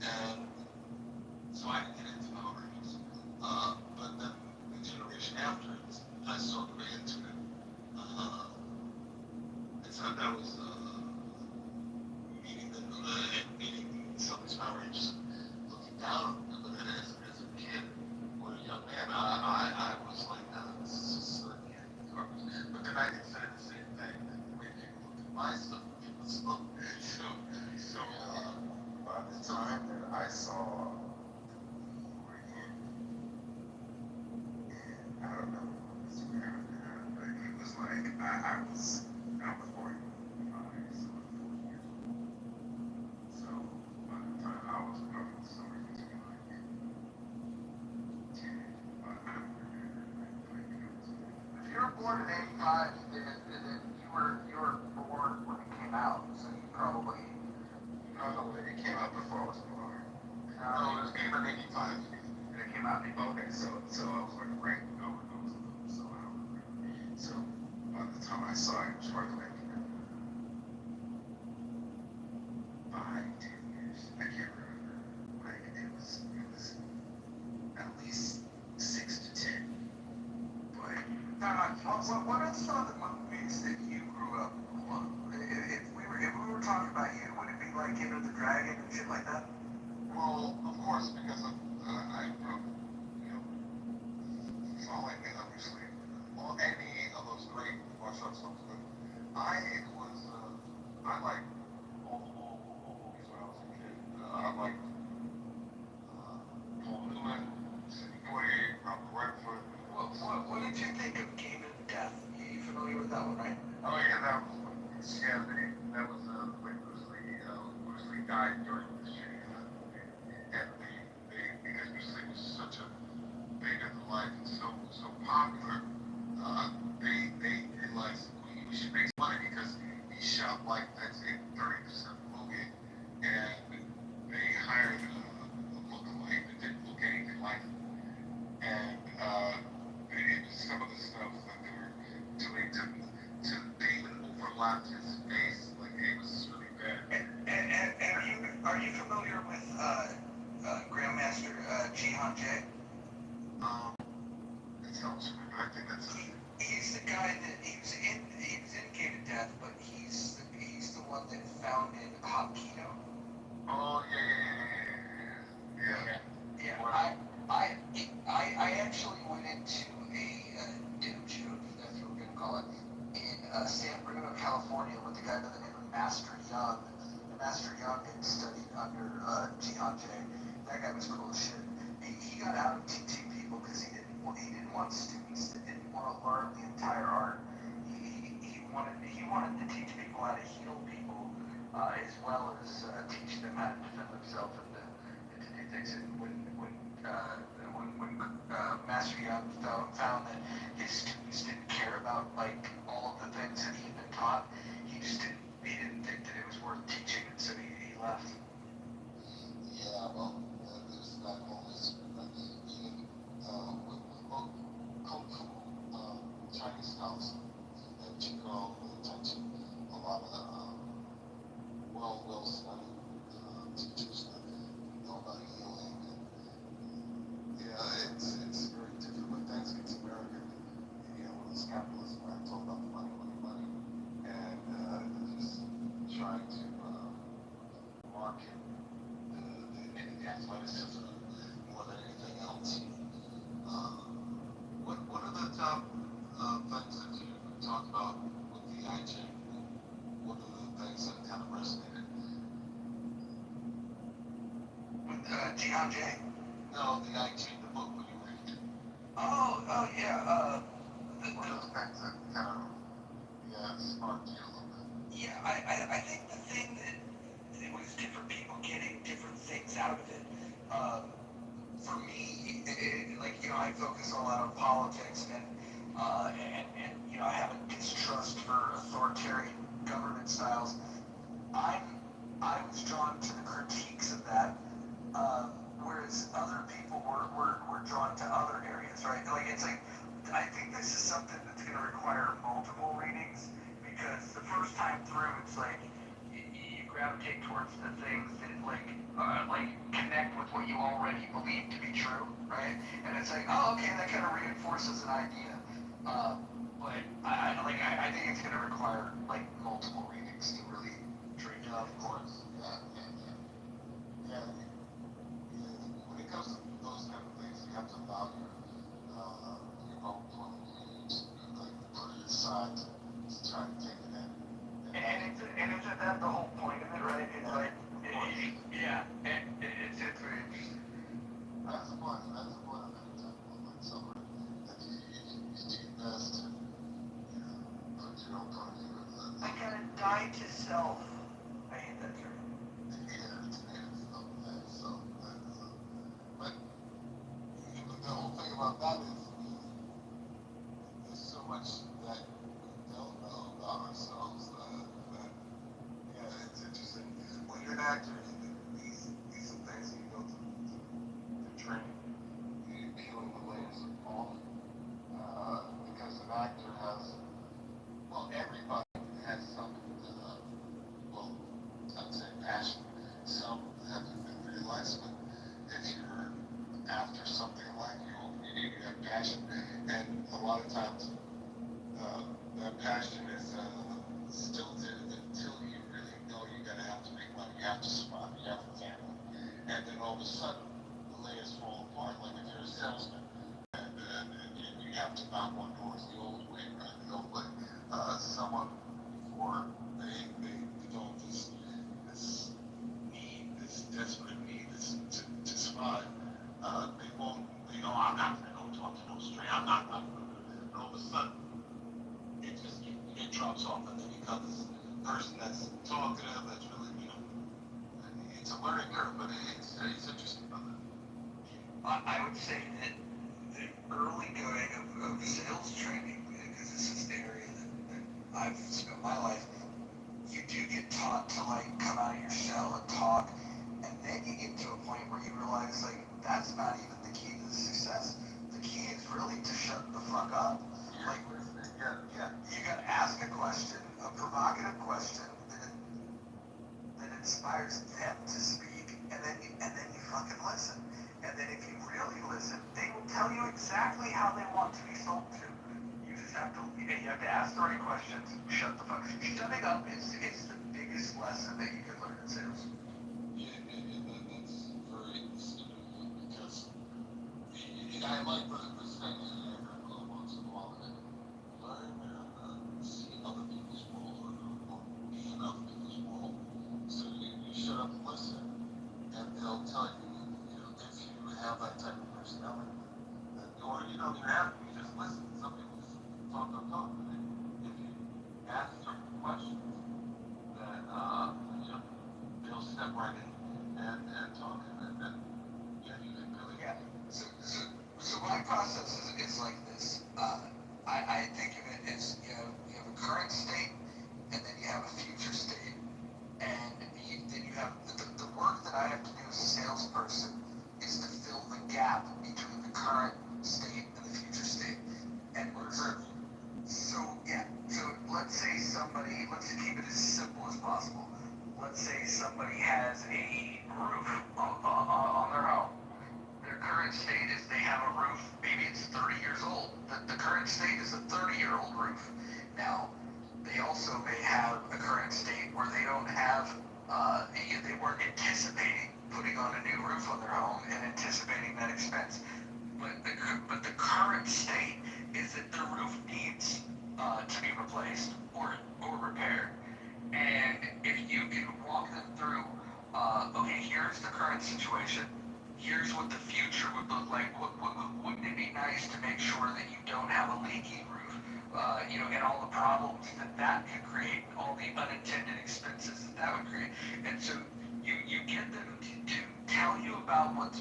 S8: And so I didn't get into Power Rangers. But then the generation after it, I sort of into it. And so that was meeting some of these Power Rangers, looking down on them. But then as a kid or a young man, I was like, this is just garbage. But then I considered the same thing, the way people look at my stuff. So by the time that I saw were in, and I don't know if it was around there, but it was like I was born in 5, so 4 years old. So by the time I was probably somewhere between like 10 and 5, if you were born in '85, then you were born when it came out, so you probably it came out before I was born. No, it came out in '85. And it came out in okay, so I was like right, I was little, so I don't remember. So by the time I saw it, it was probably like 5, 10 years. I can't remember. Like it was at least 6 to 10. But what are some of the movies that you grew up on? If we were talking about you, would it be like Enter the Dragon and shit like that? Well, of course, because I grew up, you know, following obviously all any of those great martial arts films. But I like all movies when I was a kid. I like Paul Newman, Sidney Poitier, Robert Redford. What did you think of Game of Death? You familiar with that one, right? Oh yeah, that was that was when Bruce Lee died during the shooting of that movie, and because Bruce Lee was such a bigger than life and so popular, they realized we should make money because he shot like I'd say 30% of the movie, and they hired a lookalike that didn't look anything like him. And some of the stuff that they were doing to even overlap his face, like it was really bad. And are you familiar with Grandmaster Jihan Jay? It sounds familiar. I think that's he's the guy that he was in Game of Death, but he's the one that founded Hapkido. Oh yeah. I actually went into a dojo, if that's what we're gonna call it, in San Bruno, California, with a guy by the name of Master Young. And Master Young had studied under Jihan Jay. That guy was cool as shit. He got out of teaching people because he didn't want students that didn't want to learn the entire art. He wanted to teach people how to heal people, as well as teach them how to defend themselves and to do things. And when Master Young found that his students didn't care about like all of the things that he'd been taught, he didn't think that it was worth teaching, and so he left. Yeah, well, there's that whole history, but even with both Kung Fu, Chinese styles, and Qigong and Tai Chi, a lot of well-studied teachers that know about healing. And, yeah, it's very different when things get to America. You know, when it's capitalism, right? It's all about the money, money, money. And just trying to market the athleticism more than anything else. What are the top things that you talked about with the I Gym? What are the things that kind of resonated? With Jihan Jay? No, the I Gym, the book when you read it. Oh yeah.
S2: one of the things that kind of, yeah, sparked you a little bit. Yeah, I think the thing that it was different people getting different things out of it. For me, like, you know, I focus a lot on politics and you know, I have a distrust for authoritarian government styles. I was drawn to the critiques of that, whereas other people were drawn to other areas, right? Like, it's like, I think this is something that's going to require multiple readings, because the first time through, it's like, you gravitate towards the things that, like connect with what you already believe to be true, right? And it's like, oh, okay, that kind of reinforces an idea. But I think it's going to require, like, multiple readings to really drink it. Of course, yeah. When it comes to those kind of things, you have to allow your own point of view to, like, put it aside to try to take it in. And isn't that the whole point of it, right? It's like, yeah, and it's very interesting. That's the point of any type of like somewhere that you do best to, you know, put your own point of view in that. I gotta die to self. I hate that term. Yeah, it's self, but the whole thing about that is there's so much that we don't know about ourselves that yeah, it's interesting. When you're an actor, these are things that you go through training. You're peeling the layers off. Because an actor has, well, everybody has some, well, I'd say passion. Some haven't been realized, but if you're after something like you have passion, and a lot of times that passion is stilted until you really know you're gonna have to make money, you have to survive, you have a family, and then all of a sudden the layers fall apart. Like if you're a salesman and you have to knock on doors the old way, right? The old way. Someone before they develop this need, this desperate need to survive. They won't, you know, I'm not gonna go talk to no stranger. I'm not gonna. And all of a sudden, it drops off, and then becomes a person that's talkative, that's really, you know, it's a learning curve, but it's interesting about that. I would say that the early going of sales training, because this is the area that I've spent my life, you do get taught to, like, come out of your shell and talk, and then you get to a point where you realize, like, that's not even the key to the success. The key is really to shut the fuck up. Like, yeah, you gotta ask a question, a provocative question that inspires them to speak, and then you fucking listen. And then if you really listen, they will tell you exactly how they want to be sold to. You just have to ask the right questions. Shut the fuck. Shutting up is the biggest lesson that you can learn in sales. Yeah, that's very significant because I like the things you ever once in a while and learn see other people's world or be in other people's world. So you shut up and listen, and they'll tell you, you know, if you have that type of personality, that, or you don't even have to, you just listen. Some people just talk. But if you ask certain questions, then you know, they'll step right in and talk, and then yeah, you can really. Yeah. So my process is like this. I think of it as, you know, you have a current state, and then you have a future state, and then you have the work that I have to do as a salesperson is to fill the gap between the current state and the future state. And so yeah, so let's say let's keep it as simple as possible. Let's say somebody has a roof on their home. Their current state is they have a roof, maybe it's 30 years old. The current state is a 30-year-old roof. Now, they also may have a current state where they don't have, they weren't anticipating putting on a new roof on their home and anticipating that expense. But the current state is that the roof needs to be replaced or repaired. And if you can walk them through, okay, here's the current situation, here's what the future would look like. Wouldn't it be nice to make sure that you don't have a leaky roof? And all the problems that could create, all the unintended expenses that would create. And so you get them to tell you about what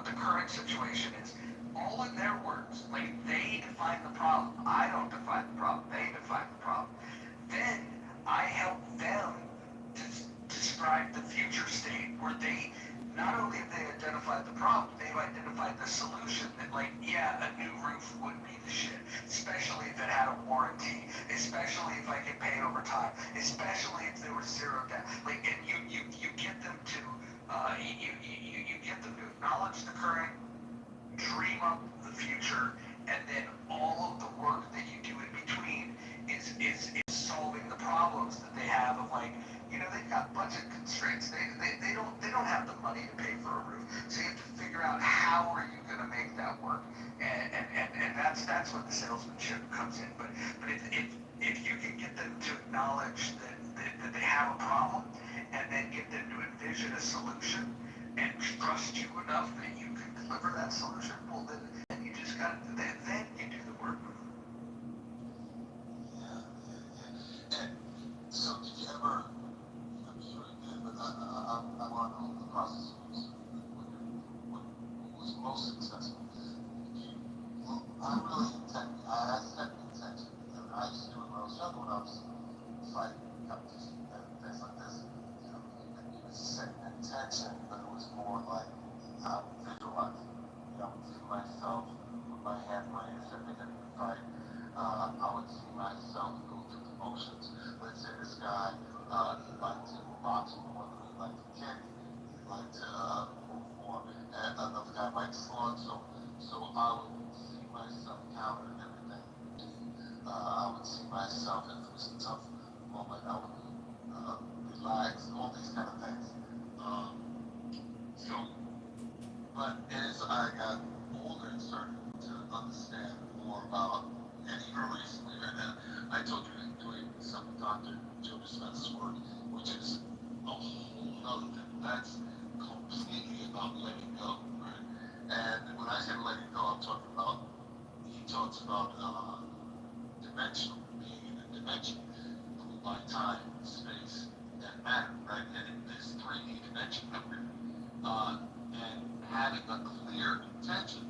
S2: the current situation is, all in their words. Like, they define the problem. I don't define the problem. They define the problem. Then I help them to describe the future state where they, not only have they identified the problem, they've identified the solution that, like, yeah, a new roof would be the shit, especially if it had a warranty, especially if I could pay over time, especially if there was zero debt. Like, and you get them to, you get them to acknowledge the current, dream up the future, and then all of the work that you do in between is solving the problems that they have of, like, they've got budget constraints. They don't have the money to pay for a roof. So you have to figure out how are you going to make that work. And that's what the salesmanship comes in. But if you can get them to acknowledge that they have a problem, and then get them to envision a solution and trust you enough that you can deliver that solution, well, then you just got to, then you do the work.
S11: And so did you ever, I'm sure you did, but I want to know the process what was most successful. I really I set the intention. I used to do it when I was younger, when I was fighting competition and things like this. You would set an intention, but it was more like I would visualize. I would see myself with my hand raised and in the fight. I would see myself go through the motions. Let's say this guy, he liked to box more than he liked to kick. He liked to move more, and another guy liked to slug. So I would see myself countering everything. I would see myself if it was a tough moment. I would relax, all these kind of things. But as I got older and started to understand more about, and even recently, right now, I told you I'm doing some Dr. Joe Dispenza's work, which is a whole other thing. That's completely about letting go, right? And when I say letting go, I'm talking about, he talks about dimensional, being in a dimension by time, space, and matter, right? And in this 3D dimension that we're and having a clear intention.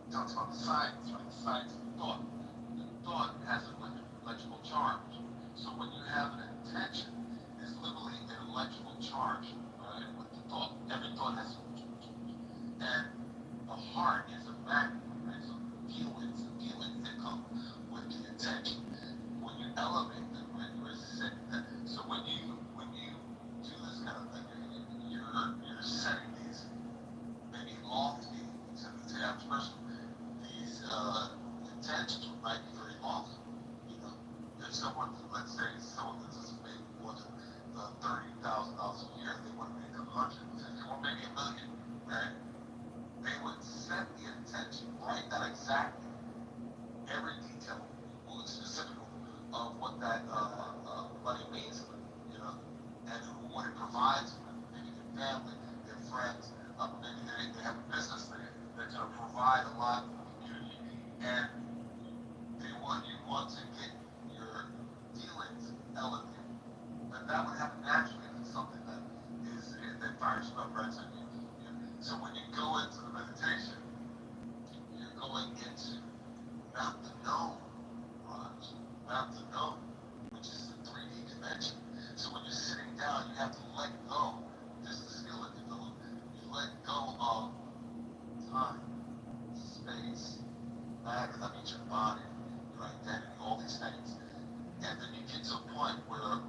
S11: He talks about the science, right? The science of thought. The thought has an electrical charge. So when you have an intention, it's literally an electrical charge, right? With the thought. Every thought has and the heart is a magnet, right? So feelings that come with the intention. When you elevate them, right, you're setting that. So when you do this kind of thing, you're setting these maybe lofty, to the average person, these intentions might be very lofty. If someone, let's say someone that doesn't make more than $30,000 a year, they want to make 150 or maybe $1 million, right? They would set the intention, write that exactly, every detail, specific of what that money means to them, and what it provides for them, maybe their family, their friends, maybe they have a business that's going to provide a lot for the community, and you want to get your feelings elevated. But that would happen naturally if it's something that fires you up, right? So when you go into the meditation, you're going into not the known, right? Not the known, which is the 3D dimension. So when you're sitting down, you have to let go. This is the skill that you develop. You let go of time, space, matter, that means your body, your identity, all these things. And then you get to a point where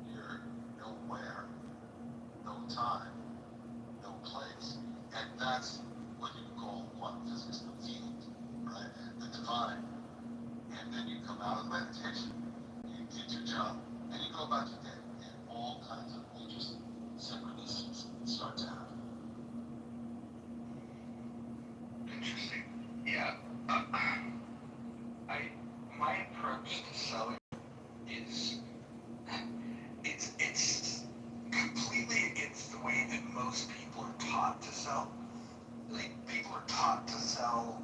S11: you're nowhere, no time, no place. And that's what you call quantum physics, the field, right? The divine. And then you come out of meditation, you get your job, and you go about your day, and all kinds of interesting synchronicities start to happen.
S2: Interesting. Yeah. My approach to selling is it's completely against the way that most people are taught taught to sell. Like people are taught to sell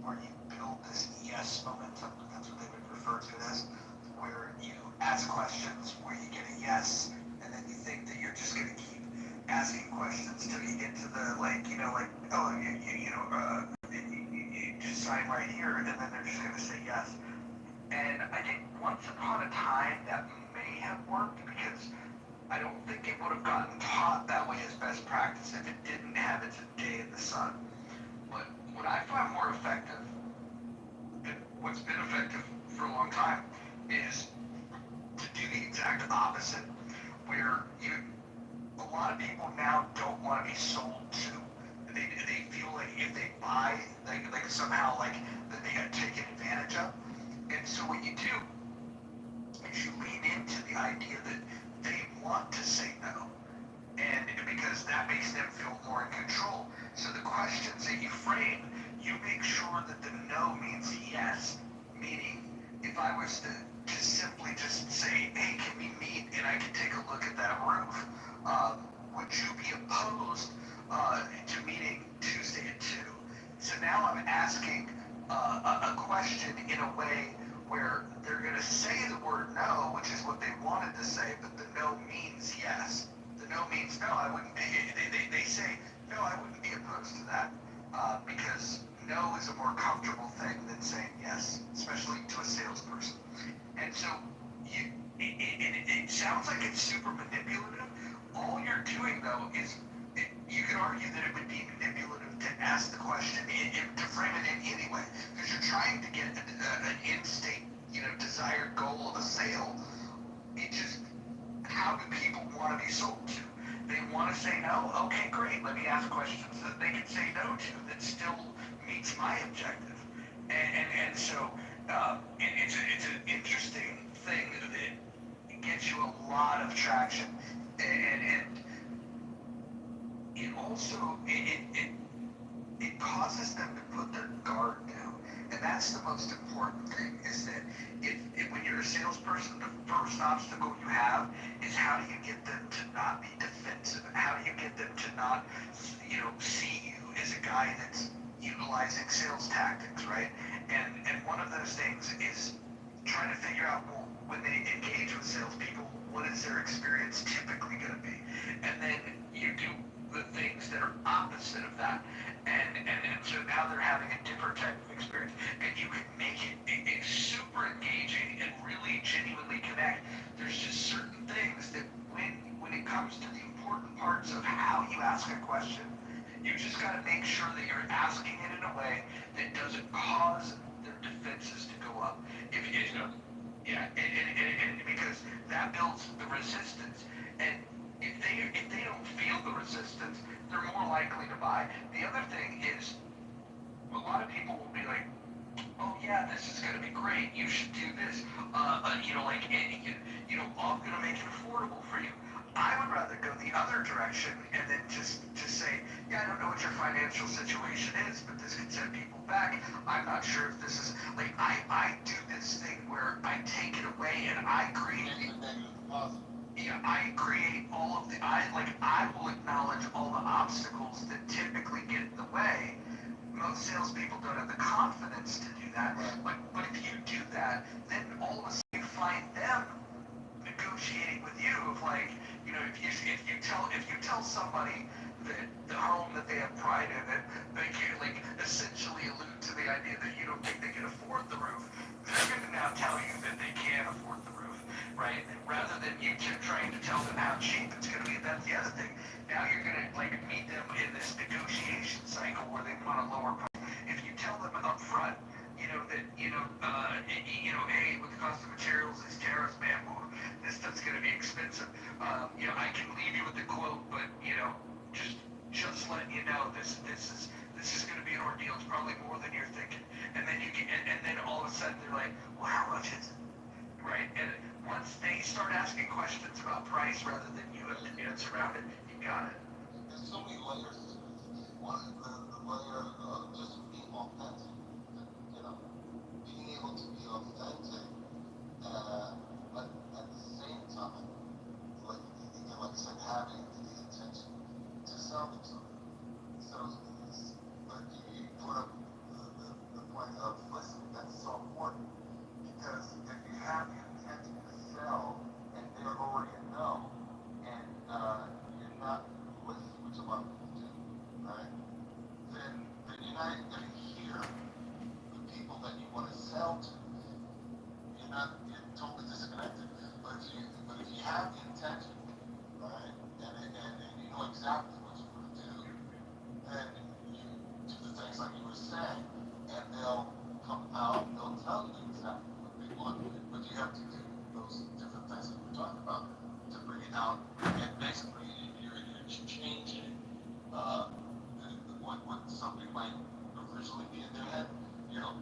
S2: where you build this yes momentum. That's what they would refer to it as, where you ask questions, where you get a yes, and then you think that you're just gonna keep asking questions till you get to the oh you just sign right here, and then they're just gonna say yes. And I think once upon a time that may have worked because I don't think it would have gotten taught that way as best practice if it didn't have its day in the sun. But what I find more effective, and what's been effective for a long time, is to do the exact opposite, where a lot of people now don't want to be sold to. They feel like if they buy, like somehow like that they got taken advantage of. And so what you do is you lean into the idea that they want to say no. And because that makes them feel more in control. So the questions that you frame, you make sure that the no means yes. Meaning, if I was to simply just say, hey, can we meet and I can take a look at that roof, would you be opposed to meeting Tuesday at 2? So now I'm asking a question in a way where they're going to say the word no, which is what they wanted to say, but the no means yes. The no means no. I wouldn't. They say no. I wouldn't be opposed to that because no is a more comfortable thing than saying yes, especially to a salesperson. And so it sounds like it's super manipulative. All you're doing though is you could argue that it would be manipulative to ask the question to frame it in any way because you're trying to get an in-state, desired goal of a sale. It just, how do people want to be sold to? They want to say no? Okay, great. Let me ask questions that they can say no to that still meets my objective. And so it's an interesting thing that gets you a lot of traction. And it also, it causes them to put their guard down. And that's the most important thing is that if when you're a salesperson, the first obstacle you have is how do you get them to not be defensive? How do you get them to not, see you as a guy that's utilizing sales tactics, right? And one of those things is trying to figure out, well, when they engage with salespeople, what is their experience typically going to be? And then you do the things that are opposite of that. And so now they're having a different type of experience. And you can make it super engaging and really genuinely connect. There's just certain things that when it comes to the important parts of how you ask a question, you just got to make sure that you're asking it in a way that doesn't cause their defenses to go up. If and because that builds the resistance. And if they don't feel the resistance, they're more likely to buy. The other thing is, a lot of people will be like, oh yeah, this is going to be great. You should do this. I'm going to make it affordable for you. I would rather go the other direction and then just say, yeah, I don't know what your financial situation is, but this could set people back. I'm not sure if this is, like, I do this thing where I take it away and I create I create all of I will acknowledge all the obstacles that typically get in the way. Most salespeople don't have the confidence to do that, but if you do that, then all of a sudden you find them negotiating with you of like, if you tell somebody that the home that they have pride in it, they can essentially allude to the idea that you don't think they can afford the roof, they're going to now tell you that they can afford the roof, right? Rather than you trying to tell them how cheap it's going to be. That's the other thing. Now you're going to meet them in this negotiation cycle where they want a lower price. If you tell them up front, hey, with the cost of materials, these tariffs, man, this stuff's going to be expensive. I can leave you with the quote, but just letting you know, this is going to be an ordeal. It's probably more than you're thinking. And then and then all of a sudden they're like, well, how much is it? Right? And once they start asking questions about price rather than you have to answer around it, you got it.
S11: There's so many layers to it. One is the layer of just being authentic. Being able to be authentic, but at the same time, like I said, having the intention to sell them something. themselves is, but he put up the point of, listen, that's so important, because if you have the intention to sell, and they're already a no, and you're not listening, which a lot of people do, right? Then you're not even going to hear the people that you want to sell to. You're totally disconnected. But if you have the intention, right, and you know exactly what you want to do, then you do the things like you were saying, and they'll come out, they'll tell you exactly what they want. But you have to do those different things that we're talking about to bring it out, and basically you're changing what something might originally be in their head, you know,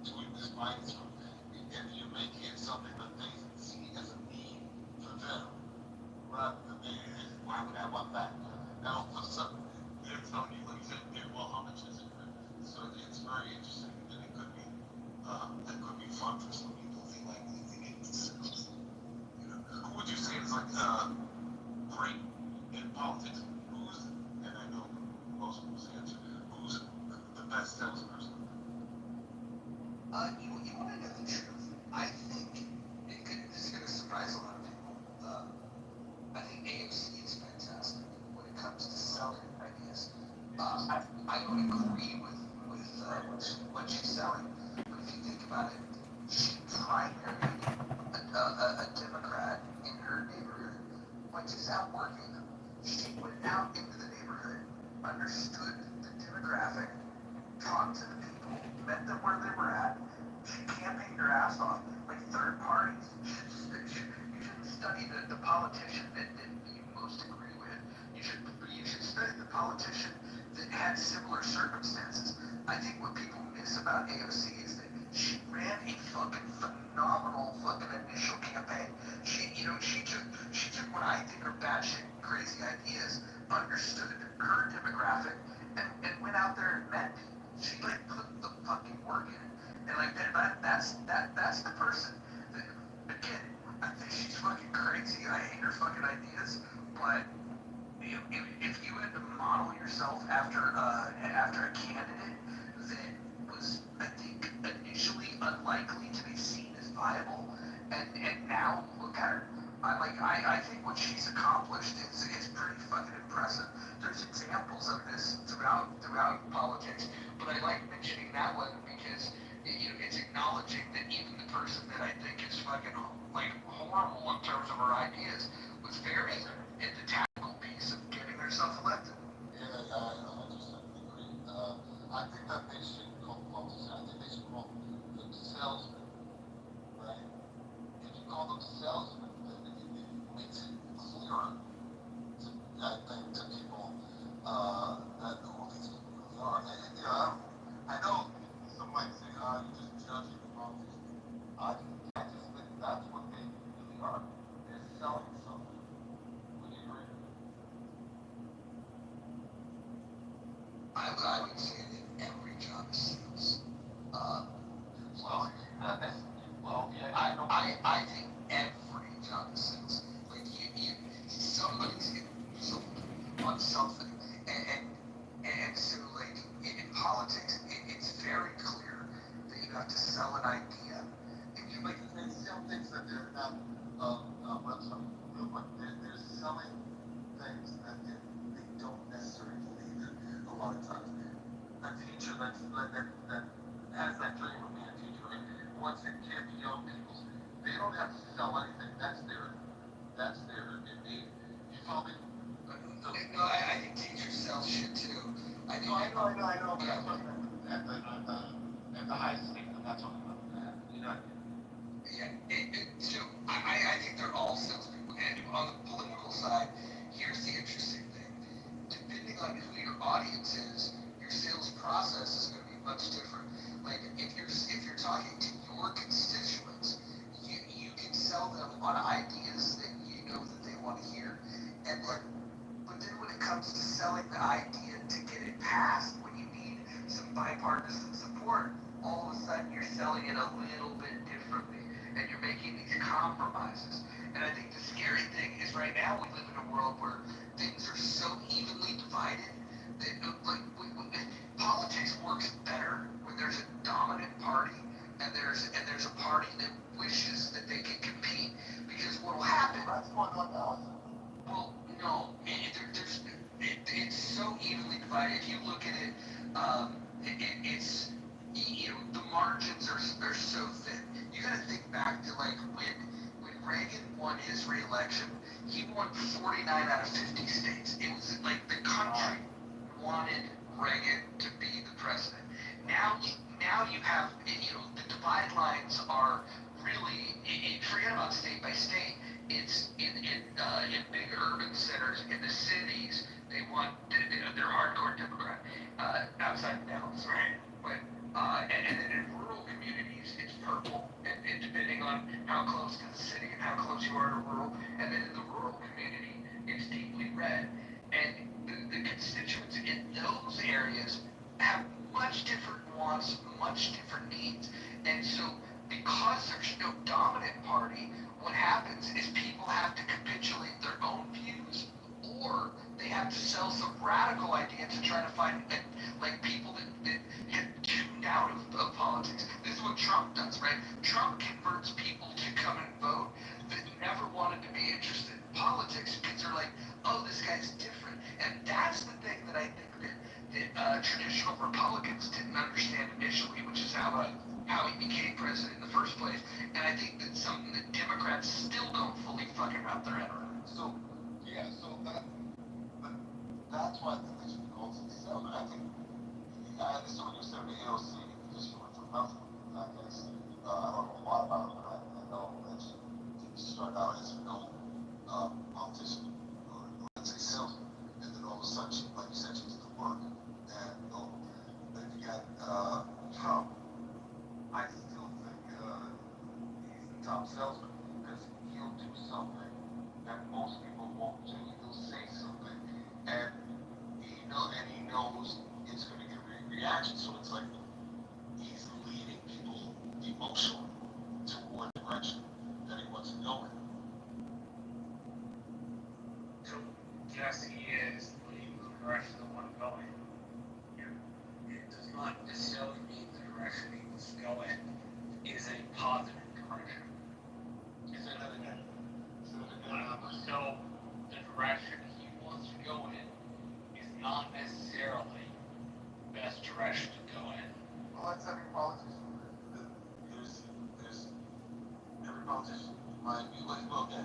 S11: doing this mind through, and you're making it something that they see as a need for them, rather than why would I want that? Now, all of a sudden, they're telling you, like, well, how much is it? So it's very interesting, and it could be, that could be fun for some people if they like it. You know, who would you say is like, great in politics? And I know most people's answer, who's the best salesperson?
S2: You want to know the truth? I think this is going to surprise a lot of people. I think AOC is fantastic when it comes to selling ideas. I don't agree with what she's selling, but if you think about it, she primaried a Democrat in her neighborhood, which is out working. She went out into the neighborhood, understood the demographic, talked to the people, met them where they were at. She campaigned her ass off. Like third parties, you should study the politician that you most agree with. You should study the politician that had similar circumstances. I think what people miss about AOC is that she ran a fucking phenomenal fucking initial campaign. She took what I think are batshit crazy ideas, understood her demographic, and went out there and met people. She like put the fucking work in, and like that's the person that, again, I think she's fucking crazy. I hate her fucking ideas, but if you had to model yourself after a candidate that was, I think, initially unlikely to be seen as viable, and now look at her. I think what she's accomplished is pretty fucking impressive. There's examples of this throughout politics, but I like mentioning that one because it's acknowledging that even the person that I think is fucking like horrible in terms of her ideas was very in the tactical piece of getting herself elected.
S11: Yeah, I 100% agree. I think that they should call politicians. I think they should call them salesmen, right? If you call them salesmen, then it makes it clearer to, I think, to people that who these people really are. And you know, I know some might say, you're just judging the politicians. I just think that's what they really are. They're selling something. Would you agree?
S2: I would say that every job is sales. Uh,
S11: Well, well, yeah,
S2: I think every job is sales. Like somebody's getting sold on something, and so like in politics, it's very clear that you have to sell an idea.
S11: if you make they sell things that they're not, real quick, they're selling things that they don't necessarily believe in a lot of times. A teacher that has that dream of being a teacher and wants to give young people, they don't have to sell anything. That's their innate. You follow me?
S2: No, I think teachers sell shit too. I think.
S11: I know, but I'm talking at the highest state. I'm not talking about that. You know.
S2: So I think they're all salespeople. And on the political side, here's the interesting thing. Depending on who your audience is, your sales process is going to be much different. Like if you're talking to your constituents, you can sell them on ideas that you know that they want to hear. And but then when it comes to selling the idea to get it passed, when you need some bipartisan support, all of a sudden you're selling it a little bit differently, and you're making these compromises. And I think the scary thing is right now we live in a world where things are so evenly divided that evenly divided. If you look at it, it's the margins are so thin. You got to think back to like when Reagan won his reelection, he won 49 out of 50 states. It was like the country wanted Reagan to be the president. Now you have the divide lines are really forget about state by state. It's in big urban centers in the cities. They're hardcore Democrat outside of Dallas, right? But and then in rural communities it's purple, and depending on how close to the city and how close you are to rural, and then in the rural community it's deeply red. And the constituents in those areas have much different wants, much different needs, and so because there's no dominant party, what happens is people have to capitulate their own views, or they have to sell some radical idea to try to find like people that have tuned out of politics. This is what Trump does, right? Trump converts people to come and vote that never wanted to be interested in politics because they're like, oh, this guy's different. And that's the thing that I think that traditional Republicans didn't understand initially, which is how he became president in the first place. And I think that's something that Democrats still don't fully fucking wrap their head around.
S5: So, yeah, so that's why I think they should be called 67. I think, I understand when you said the AOC, because you went through nothing, I guess. I don't know a lot about it, but I know that you started out as a no politician, or let's say salesman, and then all of a sudden, like you said, she did the work. And, but if you got Trump, I still think he's the top salesman because he'll do something that most people won't do. He'll say something, and he knows it's going to get reaction. So it's like he's leading people emotionally toward the direction that he wants to go in.
S12: So yes, he is leading the direction they want to go in. It does not necessarily mean the direction he wants to go in is a positive direction. So the direction he wants to go in is not necessarily the best direction to go in.
S5: Well, that's every politician. There's every politician might be what he will get.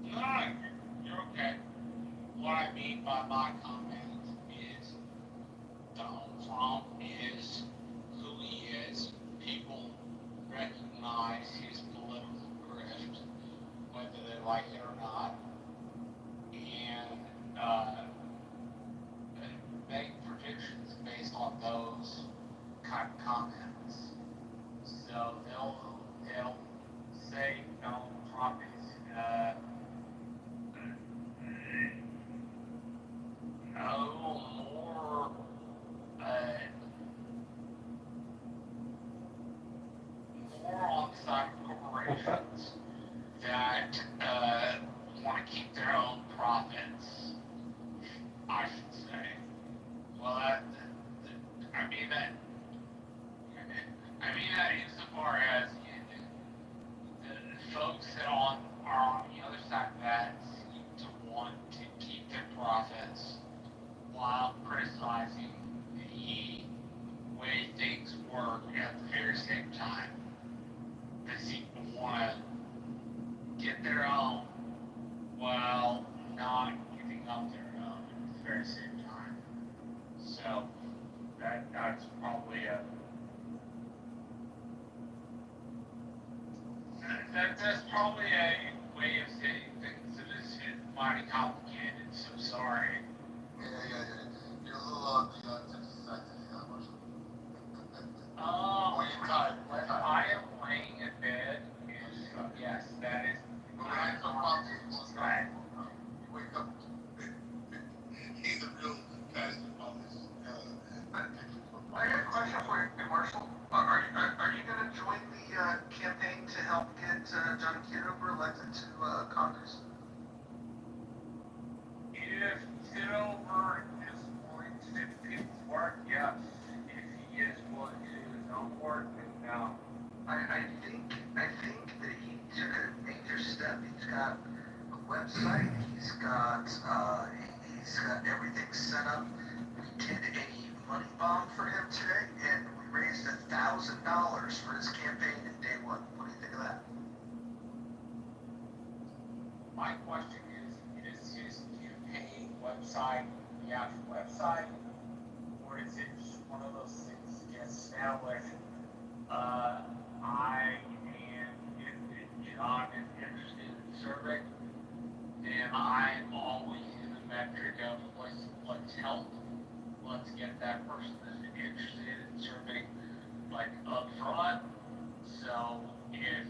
S12: No, you're okay. What I mean by my comment is Donald Trump is who he is. People recognize his political grift, whether they like it or not, and make predictions based on those kind of comments. So they'll say Donald Trump is more on the side of corporations that want to keep their own profits, I should say. Well, I mean that insofar as the folks that are on the other side of that seem to want to keep their profits while criticizing the way things work at the very same time. They seem to want to get their own while not giving up their own at the very same time. So that's probably that's probably a way of saying things that is mighty complicated. So sorry.
S5: Yeah. You're a little on the antiseptic, Marshall. When you're tired,
S12: I am laying in bed, and yes, that is.
S5: When I come out there, you wake up. He's a real passionate about this.
S2: I got a question for you, Marshall. Are you going to join the campaign to help get John Kitover elected to Congress?
S12: If Kitover is willing to do people's work, yes. If he is willing to do his own work, then no.
S2: I think that he took a major step. He's got a website. He's got He's got everything set up. We did a money bomb for him today, and we raised $1,000 for his campaign in day one. What do you think of that?
S12: My question is his campaign website the actual website, or is it just one of those things that gets established? I am, if John is interested in serving, then I'm always in the metric of let's help. Let's get that person that's interested in serving like up front. So if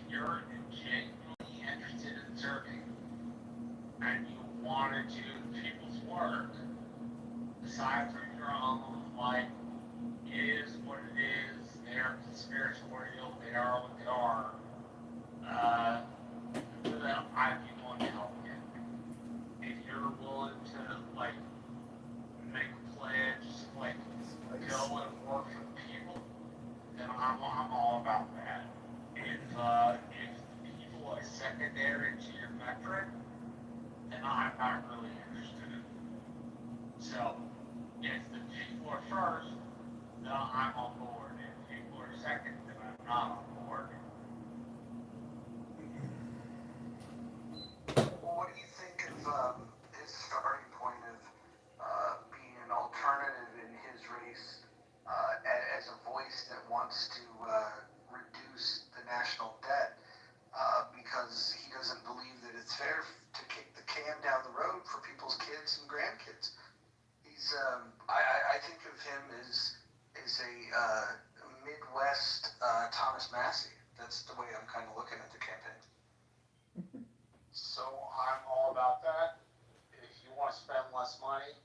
S12: you're genuinely interested in serving and you want to do people's work, aside from your own, like, it is what it is, they're conspiratorial, they are what they are, then I'd be willing to help you. If you're willing to, like, make a pledge, like, go and work for the people, then I'm all about that. If people are secondary to your metric, then I'm not really interested. So, if the people are first, then I'm on board. If people are second, then I'm not on board.
S2: Well, what do you think of his starting point of being an alternative in his race as a voice that wants to reduce the national debt because he doesn't believe that it's fair to kick the can down the road for people's kids and grandkids? He's I think of him as a Midwest Thomas Massey. That's the way I'm kind of looking at the campaign.
S12: So I'm all about that. If you want to spend less money,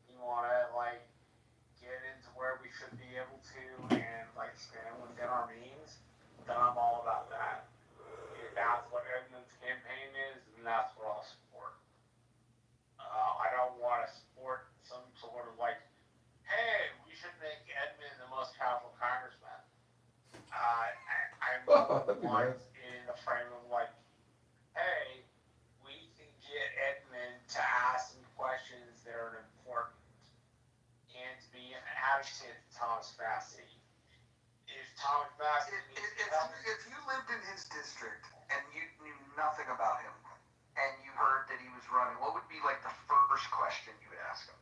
S12: you want to like get into where we should be able to and like spend within our means, then I'm all about that. If that's what Edmund's campaign is, then that's what I'll support. I don't want to support some sort of like, hey, we should make Edmund the most powerful congressman. I'm
S1: That'd be
S12: more
S1: nice.
S12: in the frame of like, hey, we can get Edmund to ask some questions that are important and to be an advocate to Thomas Massey. If Thomas Massey needs help,
S2: If you lived in his district and you knew nothing about him and you heard that he was running, what would be like the first question you would ask him?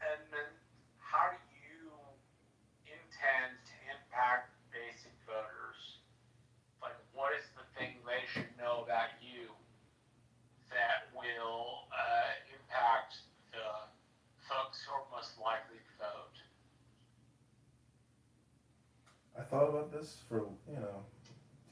S12: Edmund, how do you intend to impact basic voters? Like, what is the thing they should know about you that will impact the folks who are most likely to vote?
S1: I thought about this for, a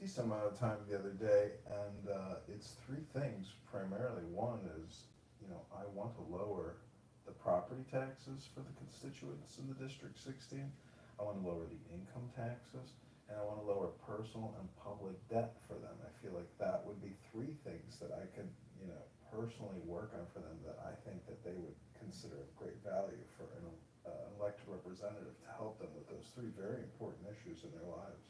S1: decent amount of time the other day, and it's three things primarily. One is, I want to lower the property taxes for the constituents in the District 16. I want to lower the income taxes, and I want to lower personal and public debt for them. I feel like that would be three things that I could, personally work on for them that I think that they would consider of great value for an elected representative to help them with those three very important issues in their lives.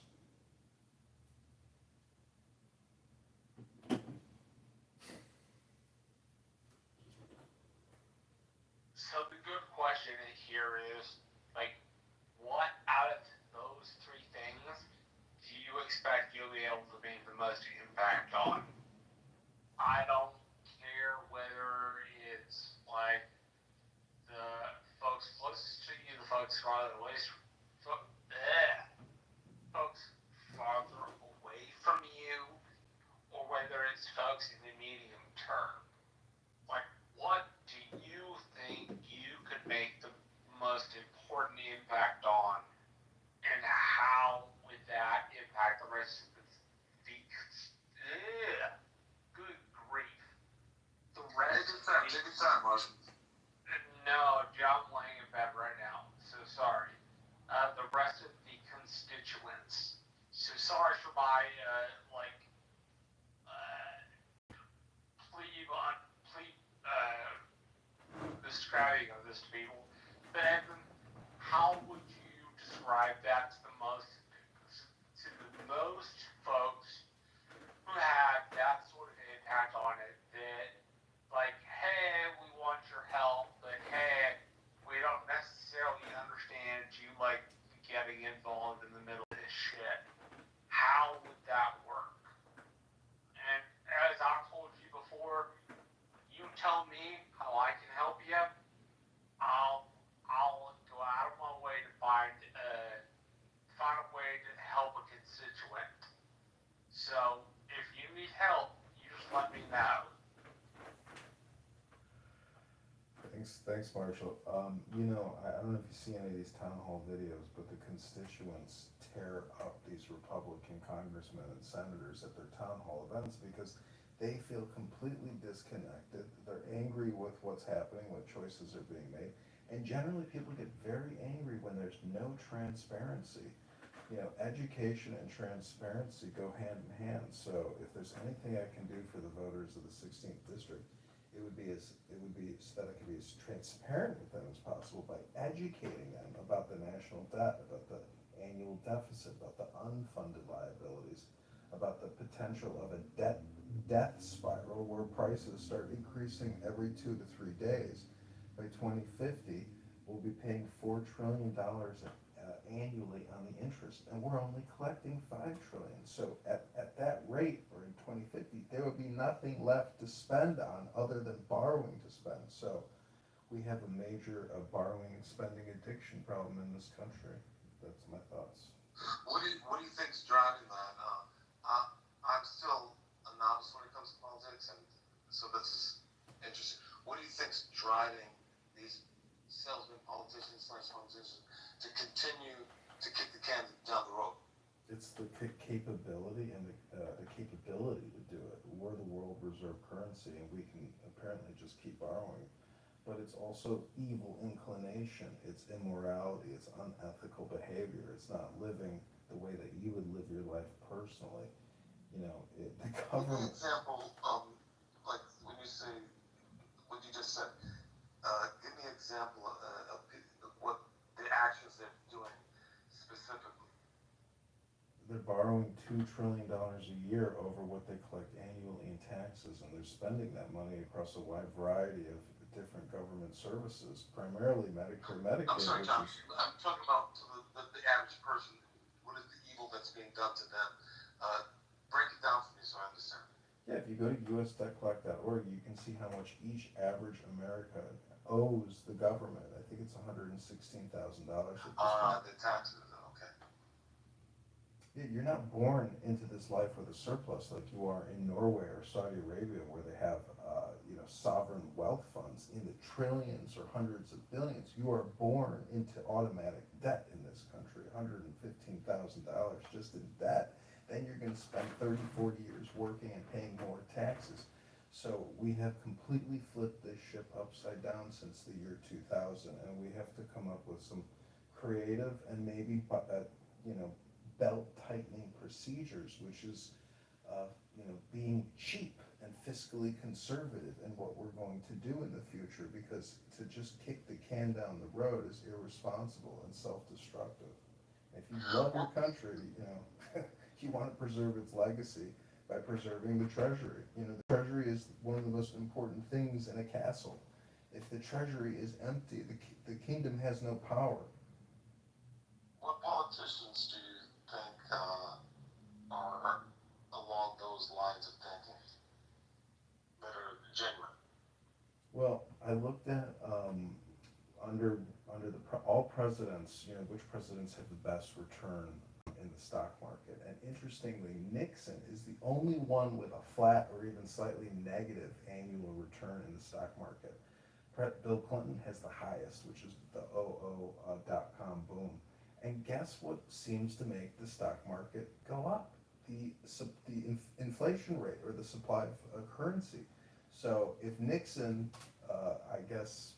S12: So the good question here is, like, what out of those three things do you expect you'll be able to make the most impact on? I don't care whether it's like the folks closest to you, the folks farther away, folks farther away from you, or whether it's folks in the medium term. Like, what do you think you could make the most important impact on, and how would that impact the rest of the good grief. The rest of the
S2: Take your time, Marshall.
S12: No, John laying in bed right now, so sorry. The rest of the constituents. So sorry for my describing of this to people. But Evan, how would you describe that to the most folks
S1: thanks, Marshall. I don't know if you see any of these town hall videos, but the constituents tear up these Republican congressmen and senators at their town hall events because they feel completely disconnected. They're angry with what's happening, what choices are being made, and generally people get very angry when there's no transparency. Education and transparency go hand in hand. So if there's anything I can do for the voters of the 16th district, it would be so that I could be as transparent with them as possible by educating them about the national debt, about the annual deficit, about the unfunded liabilities, about the potential of a death spiral where prices start increasing every 2 to 3 days. By 2050, we'll be paying $4 trillion annually on the interest, and we're only collecting 5 trillion. So at that rate, or in 2050, there would be nothing left to spend on other than borrowing to spend. So we have a major borrowing and spending addiction problem in this country. That's my thoughts.
S2: What do you think's driving that? I'm still a novice when it comes to politics, and so this is interesting. What do you think's driving these salesmen, politicians, politicians to continue to kick the can down the road?
S1: It's the capability and the capability to do it. We're the world reserve currency, and we can apparently just keep borrowing. But it's also evil inclination. It's immorality. It's unethical behavior. It's not living the way that you would live your life personally. The
S2: Give me an
S1: government.
S2: example, like when you say what you just said. Give me an example of what the actions they're doing specifically.
S1: They're borrowing $2 trillion a year over what they collect annually in taxes, and they're spending that money across a wide variety of different government services, primarily Medicare, Medicaid.
S2: I'm sorry, Tom. I'm talking about to the average person. What is the evil that's being done to them? Break it down for me so I understand.
S1: Yeah, if you go to usdebtcollect.org, you can see how much each average American owes the government. I think it's $116,000 at this point.
S2: The taxes. Okay.
S1: Yeah, you're not born into this life with a surplus like you are in Norway or Saudi Arabia, where they have sovereign wealth funds in the trillions or hundreds of billions. You are born into automatic debt in this country, $115,000 just in debt. Then you're going to spend 30, 40 years working and paying more taxes. So we have completely flipped this ship upside down since the year 2000, and we have to come up with some creative and maybe belt tightening procedures, which is being cheap and fiscally conservative in what we're going to do in the future, because to just kick the can down the road is irresponsible and self-destructive. If you love your country, you want to preserve its legacy by preserving the treasury. The treasury is one of the most important things in a castle. If the treasury is empty, the kingdom has no power.
S2: What politicians do you think are along those lines of thinking that are genuine?
S1: Well, I looked at under all presidents, which presidents have the best return in the stock market. And interestingly, Nixon is the only one with a flat or even slightly negative annual return in the stock market. Bill Clinton has the highest, which is the .com boom. And guess what seems to make the stock market go up? The inflation rate, or the supply of currency. So if Nixon, I guess,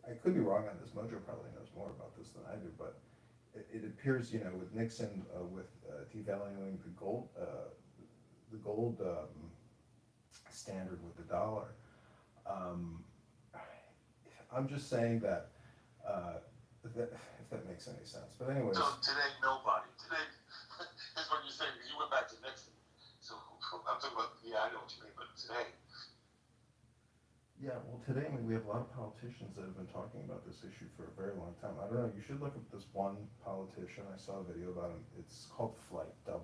S1: I could be wrong on this, Mojo probably knows more about this than I do, but it appears, with Nixon, with devaluing the gold standard with the dollar. I'm just saying that, if that makes any sense. But anyways.
S2: So today, nobody. Today is what you're saying, because you went back to Nixon. So I'm talking about, I know what you mean, but today.
S1: Yeah, well, today, we have a lot of politicians that have been talking about this issue for a very long time. I don't know, you should look up this one politician. I saw a video about him. It's called Flight 007.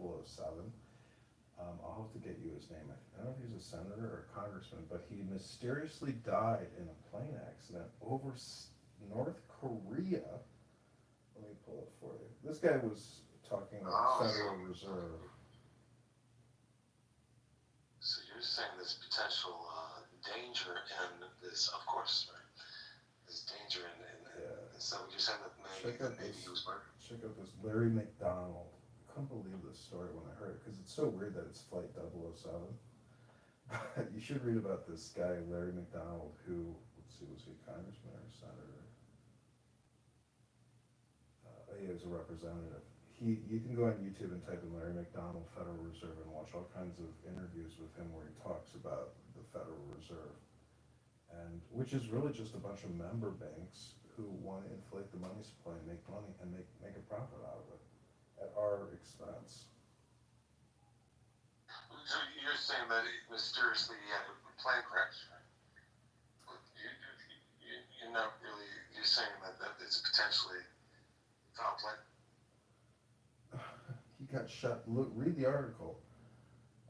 S1: I'll have to get you his name. I don't know if he's a senator or a congressman, but he mysteriously died in a plane accident over North Korea. Let me pull it for you. This guy was talking about the Federal Reserve.
S2: So you're saying there's potential danger in this, of course, right?
S11: danger, and
S1: Yeah.
S11: so we just had that maybe he was murdered.
S1: Check out this Larry McDonald. I couldn't believe this story when I heard it because it's so weird that it's Flight 007. But you should read about this guy, Larry McDonald, who, let's see, was he a congressman or a senator? He was a representative. You can go on YouTube and type in Larry McDonald Federal Reserve and watch all kinds of interviews with him where he talks about the Federal Reserve, and which is really just a bunch of member banks who want to inflate the money supply and make money and make a profit out of it at our expense.
S11: So you're saying that mysteriously he had a plane crash, right? You're not really, you're saying that it's potentially foul play?
S1: He got shot. Look, read the article.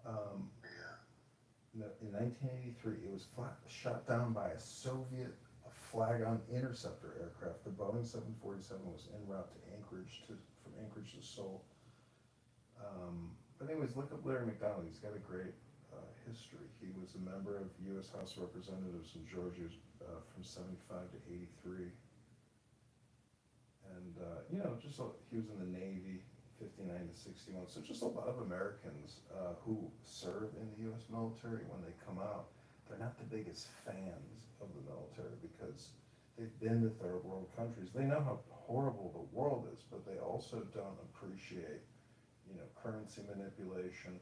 S11: Yeah.
S1: In 1983, it was shot down by a Soviet flag-on interceptor aircraft. The Boeing 747 was en route to from Anchorage to Seoul. But anyways, look up Larry McDonald. He's got a great history. He was a member of U.S. House of Representatives in Georgia from 75 to 83. And, he was in the Navy, 59 to 61. So just a lot of Americans who serve in the U.S. military, when they come out, they're not the biggest fans of the military because they've been to third world countries. They know how horrible the world is, but they also don't appreciate, currency manipulation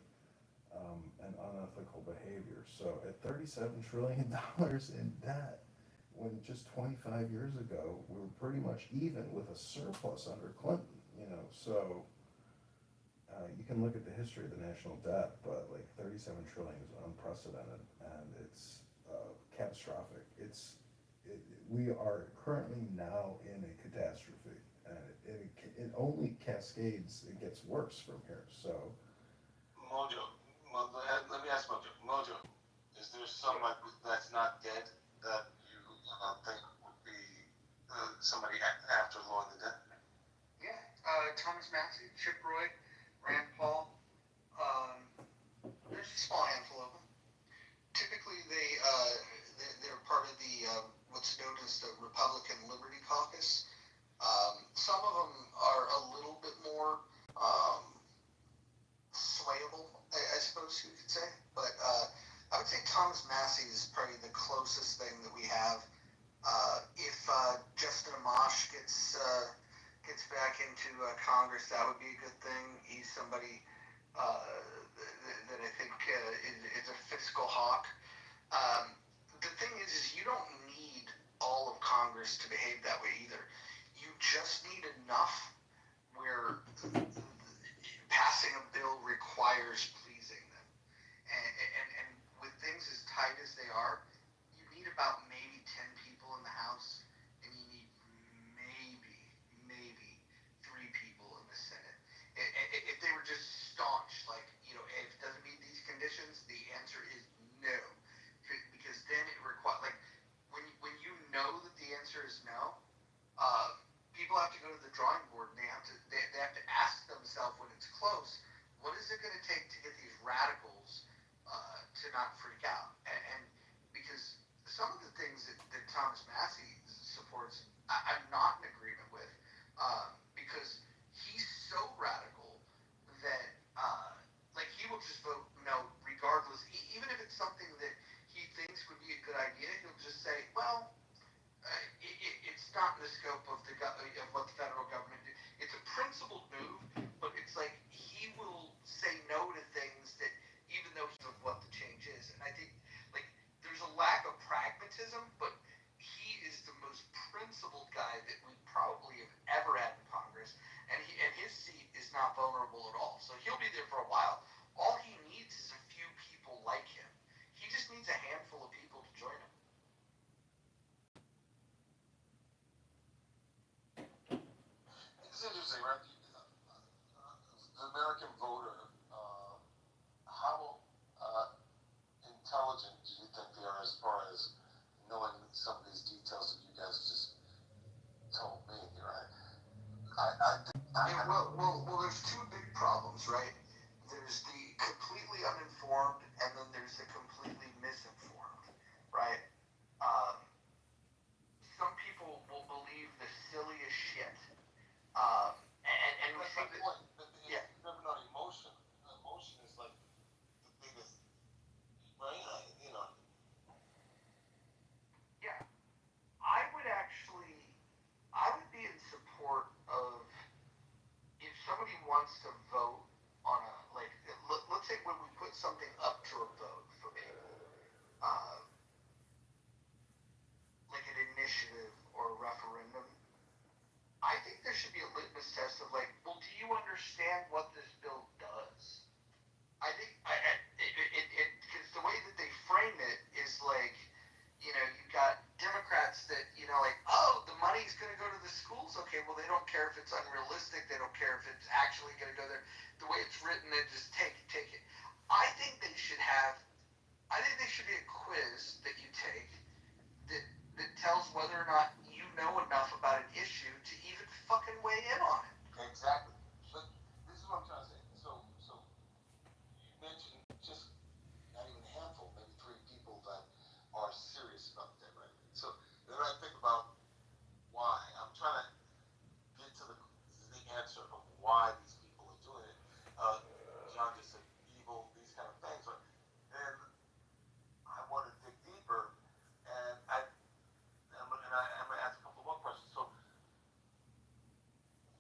S1: and unethical behavior. So at $37 trillion in debt, when just 25 years ago we were pretty much even with a surplus under Clinton, so you can look at the history of the national debt, but like 37 trillion is unprecedented and it's catastrophic. We are currently now in a catastrophe, and it only cascades. It gets worse from here. So,
S11: Let me ask Mojo, is there someone that's not dead that you think would be somebody after Law and the Dead?
S2: Yeah, Thomas Massey, Chip Roy, Rand Paul. There's a small handful of them. Typically, they're part of the what's known as the Republican Liberty Caucus. Some of them are a little bit more swayable, I suppose you could say. But I would say Thomas Massey is probably the closest thing that we have. If Justin Amash gets back into Congress, that would be a good thing. He's somebody that I think is a fiscal hawk. The thing is you don't need all of Congress to behave that way either. You just need enough where passing a bill requires pleasing them. And with things as tight as they are, you need about maybe 10 people in the House, and you need maybe 3 people in the Senate. If they were just staunch, like, if it doesn't wants to vote on a, like, let's say when we put something up to a vote for people, uh, like an initiative or a referendum, I think there should be a litmus test of like, well, do you understand what this bill does? I think because the way that they frame it is like, you've got Democrats that, like, oh, the money's going to go to the schools. Okay, well, they don't care if it's unrealistic. They don't care if it's actually going to go there. The way it's written, they just take it. I think they should be a quiz that you take that tells whether or not you know enough about an issue to even fucking weigh in on it.
S5: Exactly. But this is what I'm trying to say. So you mentioned just not even a handful, maybe 3 people that are serious about that, right? So then I think about why. I'm trying to get to the answer of why these people are doing it. John just said evil, these kind of things, right? And I want to dig deeper, and I'm gonna ask a couple more questions. So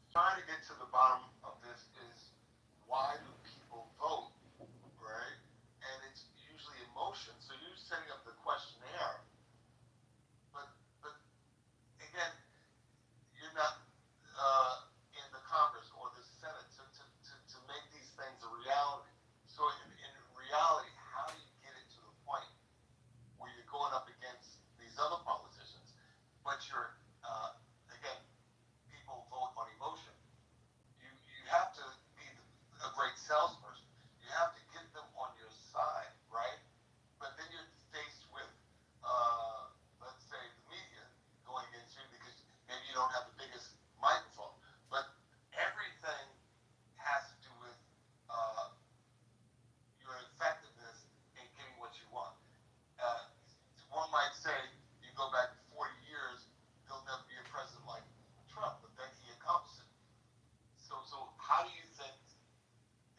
S5: trying to get to the bottom of this is why do people vote, right? And it's usually emotion. So you're setting up the questionnaire, but again, you're not in the Congress or the Senate to make these things a reality. So in reality, how do you get it to the point where you're going up against these other politicians, but you're again, people vote on emotion. You have to be a great salesperson. You have to get them on your side, right? But then you're faced with, let's say, the media going against you because maybe you don't have the biggest microphone. But everything has to do with your effectiveness in getting what you want. Uh, One might say, you go back 40 years, there'll never be a president like Trump, but then he accomplished it. So how do you think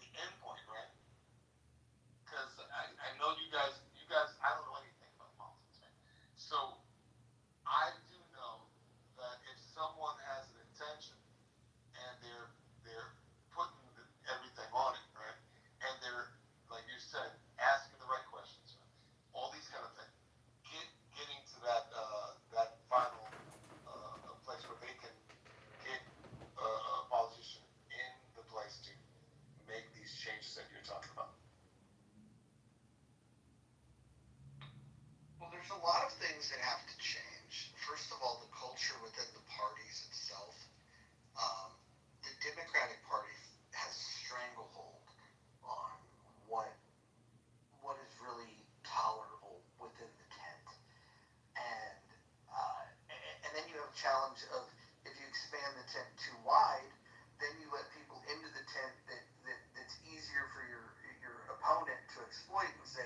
S5: the end point, right? Because I know you guys, I don't know anything about politics, right? So I do know that if someone has an intention and they're putting everything on it, right? And they're, like you said, asking the right questions, right? All these kind of things. Getting to that final place where they can get a politician in the place to make these changes that you're talking about.
S2: Well, there's a lot of things that have to change. First of all, the culture within the parties itself. The Democratic Party has a stranglehold on what is really tolerable within the tent, and then you have a challenge of if you expand the tent too wide, then you let people into the tent that's easier for your opponent to exploit and say,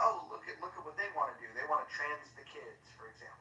S2: oh, look at what they want to do. They want to trans the kids, for example.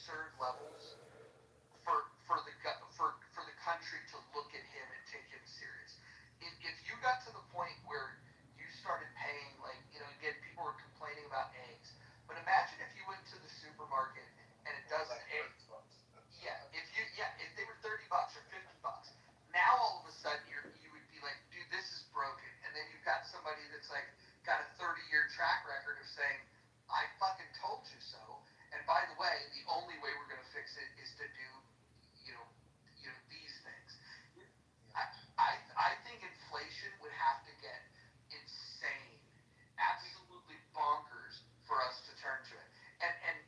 S2: absurd levels for the country to look at him and take him serious. If you got to the point where you started paying, like, again, people were complaining about eggs, but imagine if you went to the supermarket and a dozen eggs. If they were $30 or $50. Now all of a sudden you would be like, dude, this is broken. And then you've got somebody that's like got a 30-year track record of saying, I fucking told you so. And by the way, the only way we're gonna fix it is to do, these things. I think inflation would have to get insane, absolutely bonkers for us to turn to it. And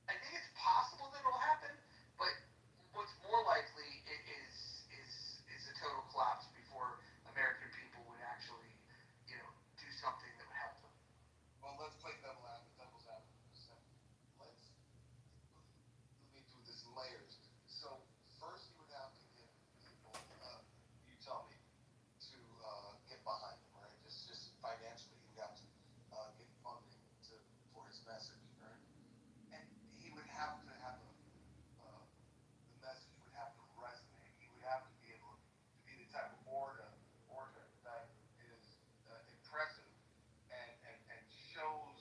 S2: I think it's possible that it'll happen, but what's more likely is a total collapse before American people would actually, do something that would help them.
S11: Well, let's play devil's advocate for a second. Let me do this in layers. So first you would have to get people, you tell me, to get behind him, right? Just financially, you would have to get funding for his message, right? And he would have to have the message would have to resonate. He would have to be able to be the type of orator that is impressive and shows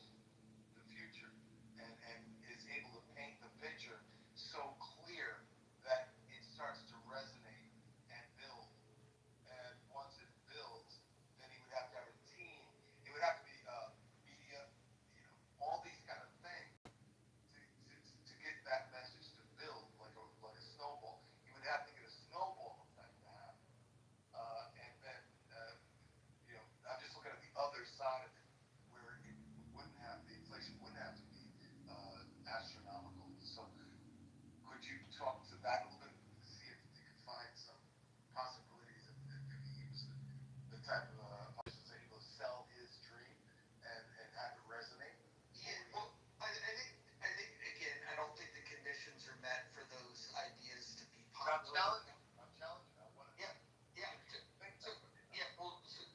S11: the future and is able to paint the picture so clear that it starts to resonate and build. And once it builds, then he would have to have a team. It would have to be media, all these kind of things to get that message to build like a snowball. You would have to get a snowball effect to happen. And then, I'm just looking at the other side of it, where it wouldn't have, the inflation wouldn't have to be astronomical. So could you talk to that a little bit, see if you could find some possibilities if he was the type of person that's able to sell his dream and have it resonate?
S2: Yeah, well, I think again, I don't think the conditions are met for those ideas to be
S11: I'm
S2: popular.
S11: challenging. I want to.
S2: Yeah, yeah. So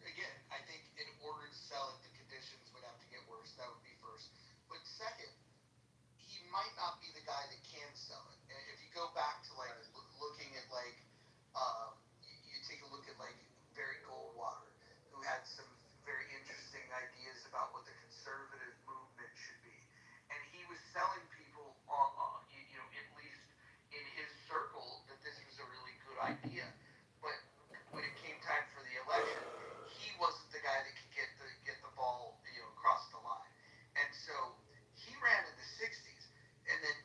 S2: again, I think in order to sell it, the conditions would have to get worse. That would be first. But second, he might not be the guy that can sell it. And if you go back to like looking at like, you take a look at like Barry Goldwater, who had some very interesting ideas about what the conservative movement should be, and he was selling people at least in his circle that this was a really good idea. But when it came time for the election, he wasn't the guy that could get the ball across the line, and so he ran in the '60s, and then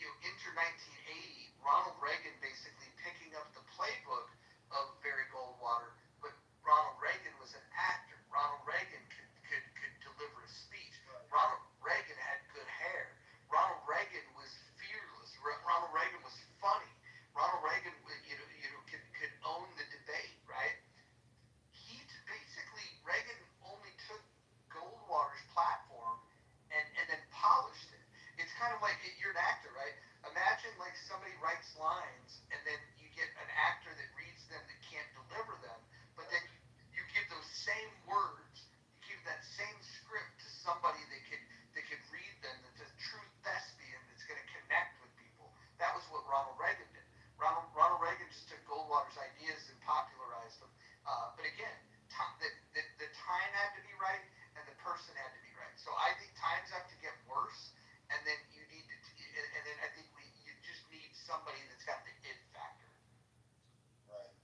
S2: enter 1980, Ronald Reagan basically picking up the playbook of Barry Goldwater, but Ronald Reagan was an actor. Ronald Reagan could deliver a speech. Ronald Reagan had good hair. Ronald Reagan was fearless. Ronald Reagan was funny. Ronald Reagan, could own the debate, right? Basically Reagan only took Goldwater's platform and then polished it. It's kind of like you're an actor, right? Imagine like somebody writes lines and then you get an actor that reads them that can't deliver them, but then you give those same words, you give that same script to somebody that could read them, that's a true thespian that's going to connect with people. That was what Ronald Reagan did. Ronald Reagan just took Goldwater's ideas and popularized them. But again, the time had to be right and the person had to be right. So I think times have to get worse, and then I think you just need somebody that's got the it factor.
S11: Right.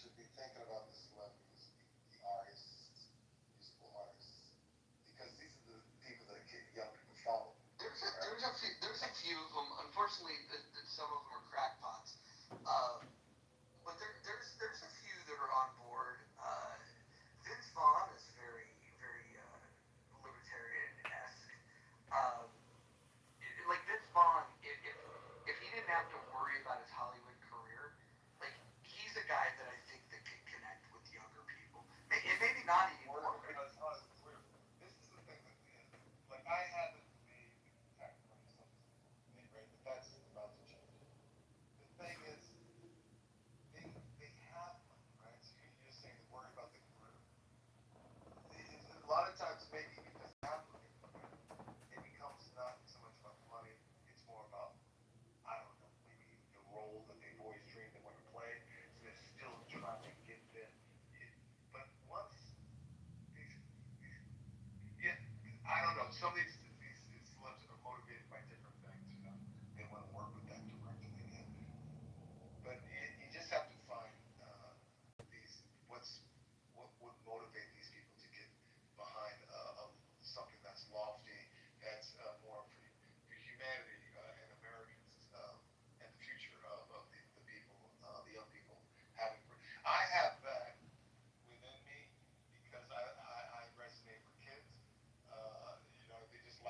S5: should be thinking about the celebrities, the artists, musical artists, because these are the people that get young people follow.
S2: There's a few of them. Unfortunately, some of them are crackpots. But there's a few that are on board. Vince Vaughn is very libertarian-esque. Um, like Vince Vaughn, if he didn't have to worry about his Hollywood career, like he's a guy that I think that could connect with younger people. And maybe not anymore.
S5: Because this is the thing that, like, I haven't made tax money something, right? But that's about to change. The thing is, they have money, right? So you're saying to worry about the career. A lot of times, maybe because they have money, it becomes not so much about the money. It's more about, I don't know, maybe the role that they've always dreamed they want to play. So they're still trying to get there. But once these yeah, I don't know. Some of these celebs are motivated by different things. You know, they want to work with that director. But you just have to find these what would motivate these people to get behind something that's lofty, that's more for humanity and Americans and the future of the people, the young people having. I have that within me because I resonate with kids. You know, they just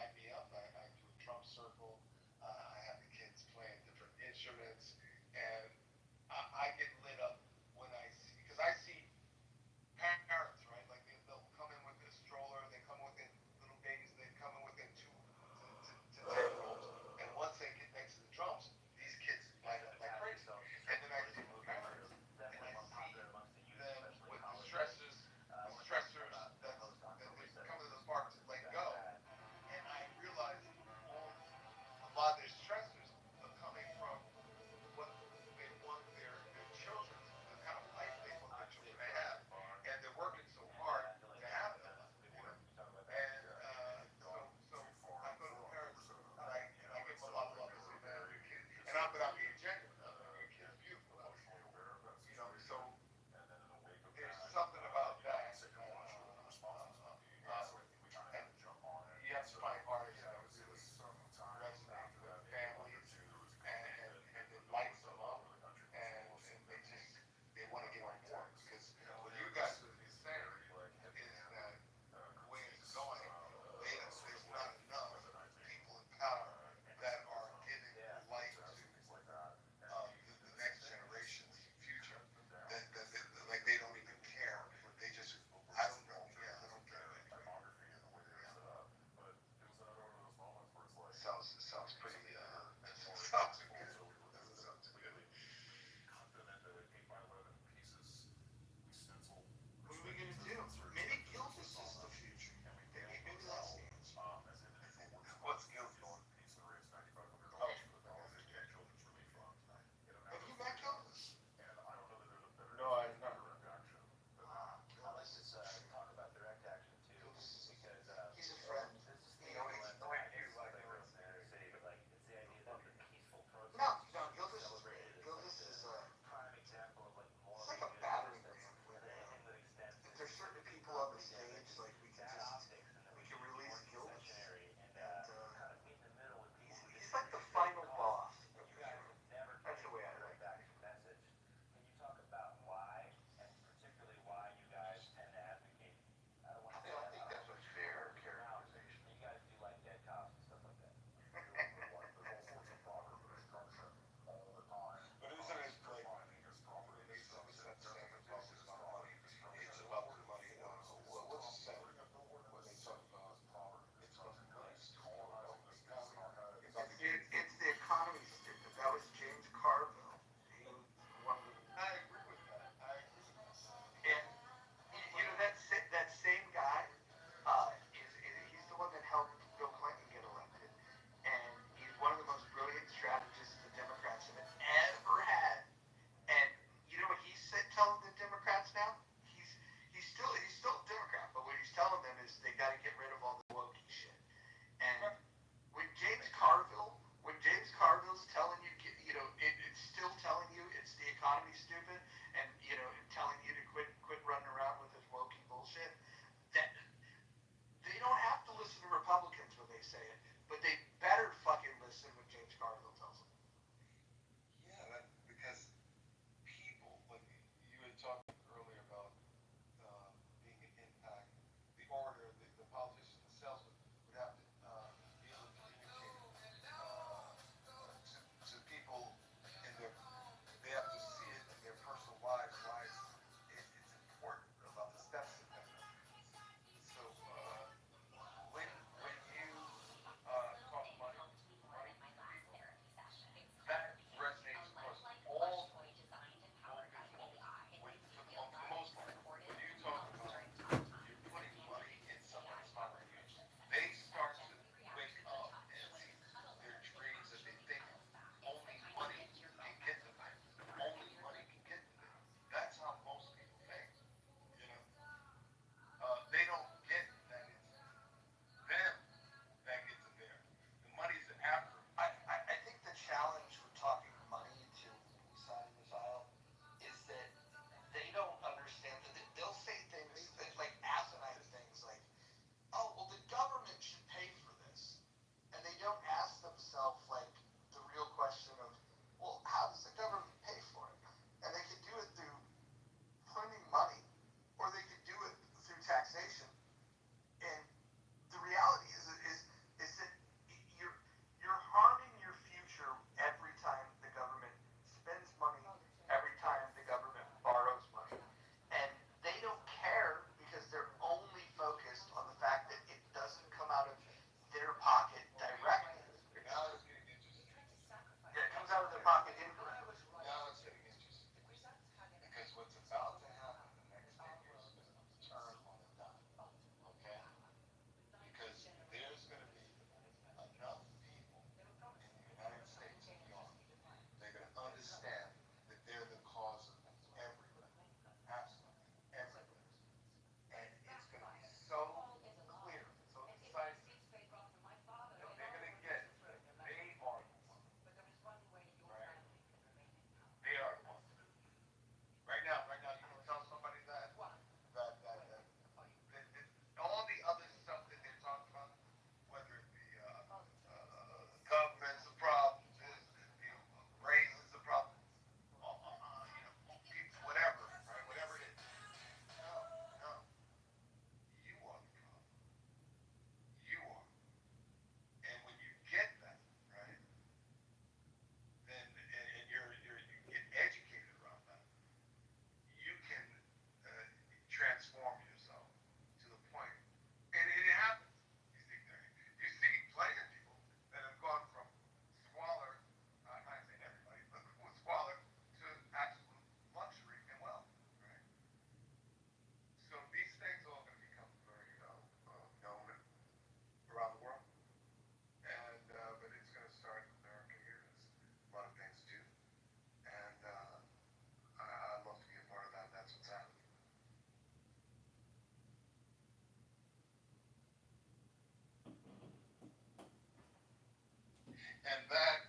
S5: And that,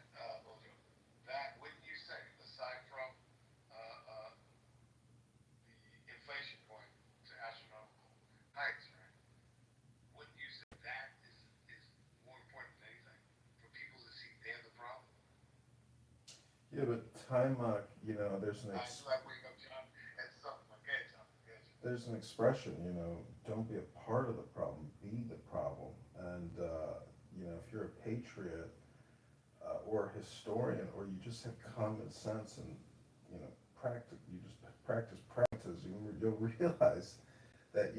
S5: that, wouldn't you say, aside from the inflation going to astronomical heights, right? Wouldn't you say that is more important than anything for people to see they're the problem?
S1: Yeah, but time, there's
S5: I do like wake up, John, and something like that, John. Yes.
S1: there's an expression, don't be a part of the problem, be the problem. And, if you're a patriot, or a historian, or you just have common sense and, you just practice, you'll realize that,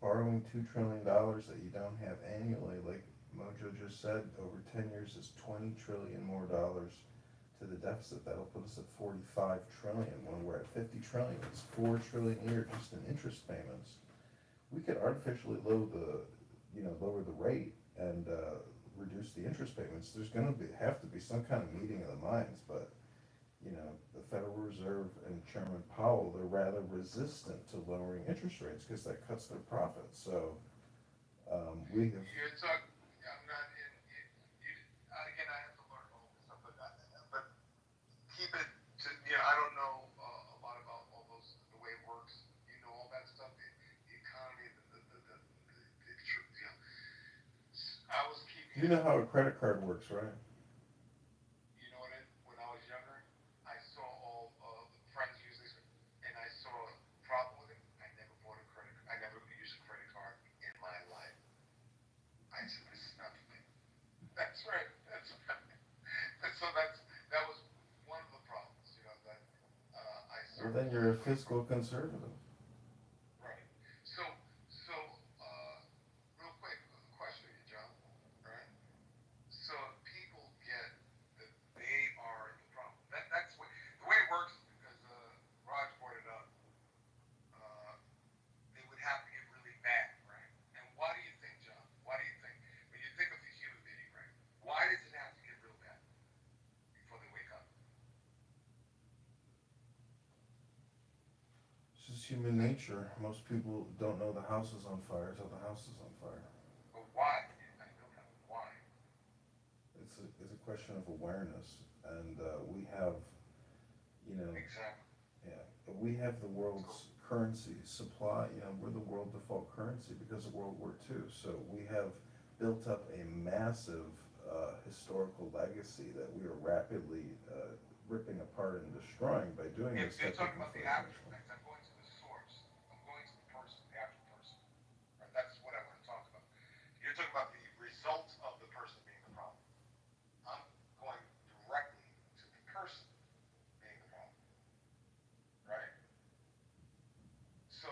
S1: borrowing $2 trillion that you don't have annually, like Mojo just said, over 10 years is 20 trillion more dollars to the deficit. That'll put us at 45 trillion. When we're at 50 trillion, it's 4 trillion a year just in interest payments. We could artificially lower the rate and reduce the interest payments. There's going to have to be some kind of meeting of the minds, but the Federal Reserve and Chairman Powell, they're rather resistant to lowering interest rates because that cuts their profits. So we have.
S5: You're talking, I'm not in, again, I have to learn all this stuff, but keep it to, I don't know a lot about all those, the way it works. You know all that stuff, the economy, I was keeping.
S1: You know how a credit card works, right?
S5: You know what? When I was younger, I saw all the friends use this, and I saw a problem with it. I never bought a credit. I never used a credit card in my life. I said, this is not for me. That's right. That's right. And so that was one of the problems, that I saw.
S1: Well, then you're a fiscal conservative.
S5: Right. So, real quick, a question to you, John. Right. So people get that they are the problem. That's the way it works is because Raj brought it up. They would have to get really bad, right? And why do you think, John? Why do you think when you think of the human being, right? Why does it have to get real bad before they wake up?
S1: It's just human nature. Most people don't know the house is on fire until the house is on fire.
S5: But why? I don't know why.
S1: It's a question of awareness, and we have,
S5: Exactly.
S1: yeah, we have the world's currency supply. We're the world default currency because of World War II. So we have built up a massive historical legacy that we are rapidly ripping apart and destroying by doing
S5: If
S1: this
S5: you're
S1: type of
S5: talking about the
S1: inflation.
S5: actual things, I'm going to the source. I'm going to the person, the actual person. Right? That's what I want to talk about. You're talking about the result of the person being the problem. I'm going directly to the person being the problem. Right? So,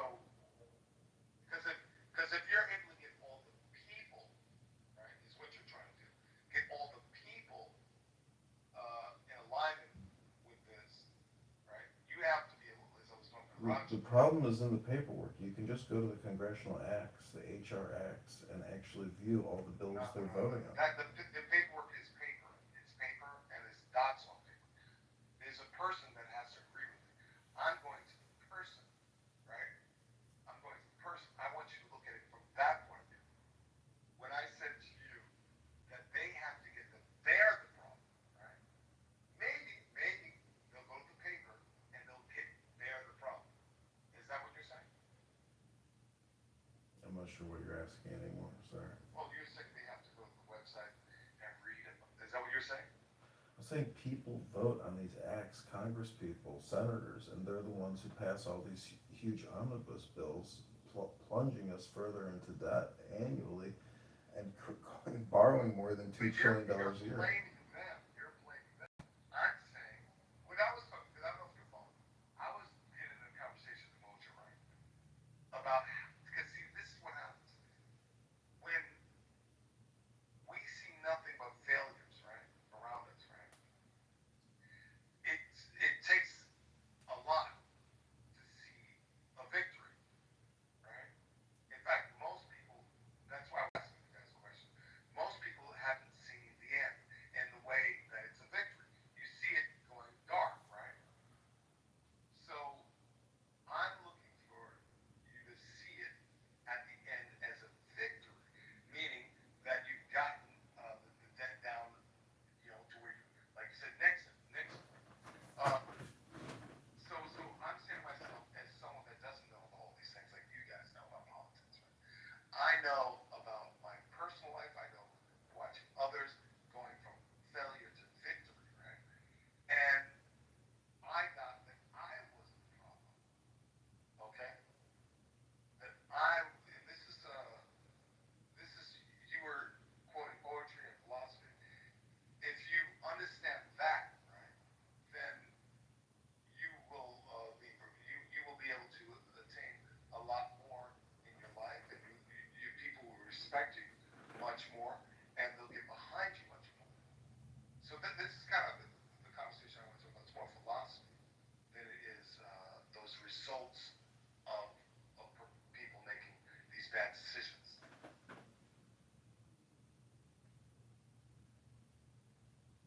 S5: because if you're able to get all the people, right, is what you're trying to do. Get all the people in alignment with this, right? You have to be able, as I was talking about,
S1: The problem is in the paperwork. You can just go to the congressional acts, the HR acts, and actually view all the bills they're voting on.
S5: The paperwork is paper. It's paper and it's dots on paper. There's a person that has to agree with it. I'm going to the person, right? I'm going to the person. I want you to look at it from that point of view. When I said to you that they have to get that they're the problem, right? Maybe they'll go to the paper and they'll pick they're the problem. Is that what you're saying?
S1: I'm not sure what you're asking anymore. Sorry.
S5: Well, you're saying they have to go to the website and read it. Is that what you're saying?
S1: I'm saying people vote on these acts, Congress people, senators, and they're the ones who pass all these huge omnibus bills, plunging us further into debt annually and borrowing more than $2 trillion a year.
S5: You're blaming them. You're blaming them. I'm saying, when I was talking, because I don't know if you're following, I was getting in a conversation with Mojo, right? About, because see, this is what happens. When we see nothing but failures, right, around us, right? It takes a lot to see a victory, right? In fact, most people, that's why I was asking you guys a question. Most people haven't seen the end. And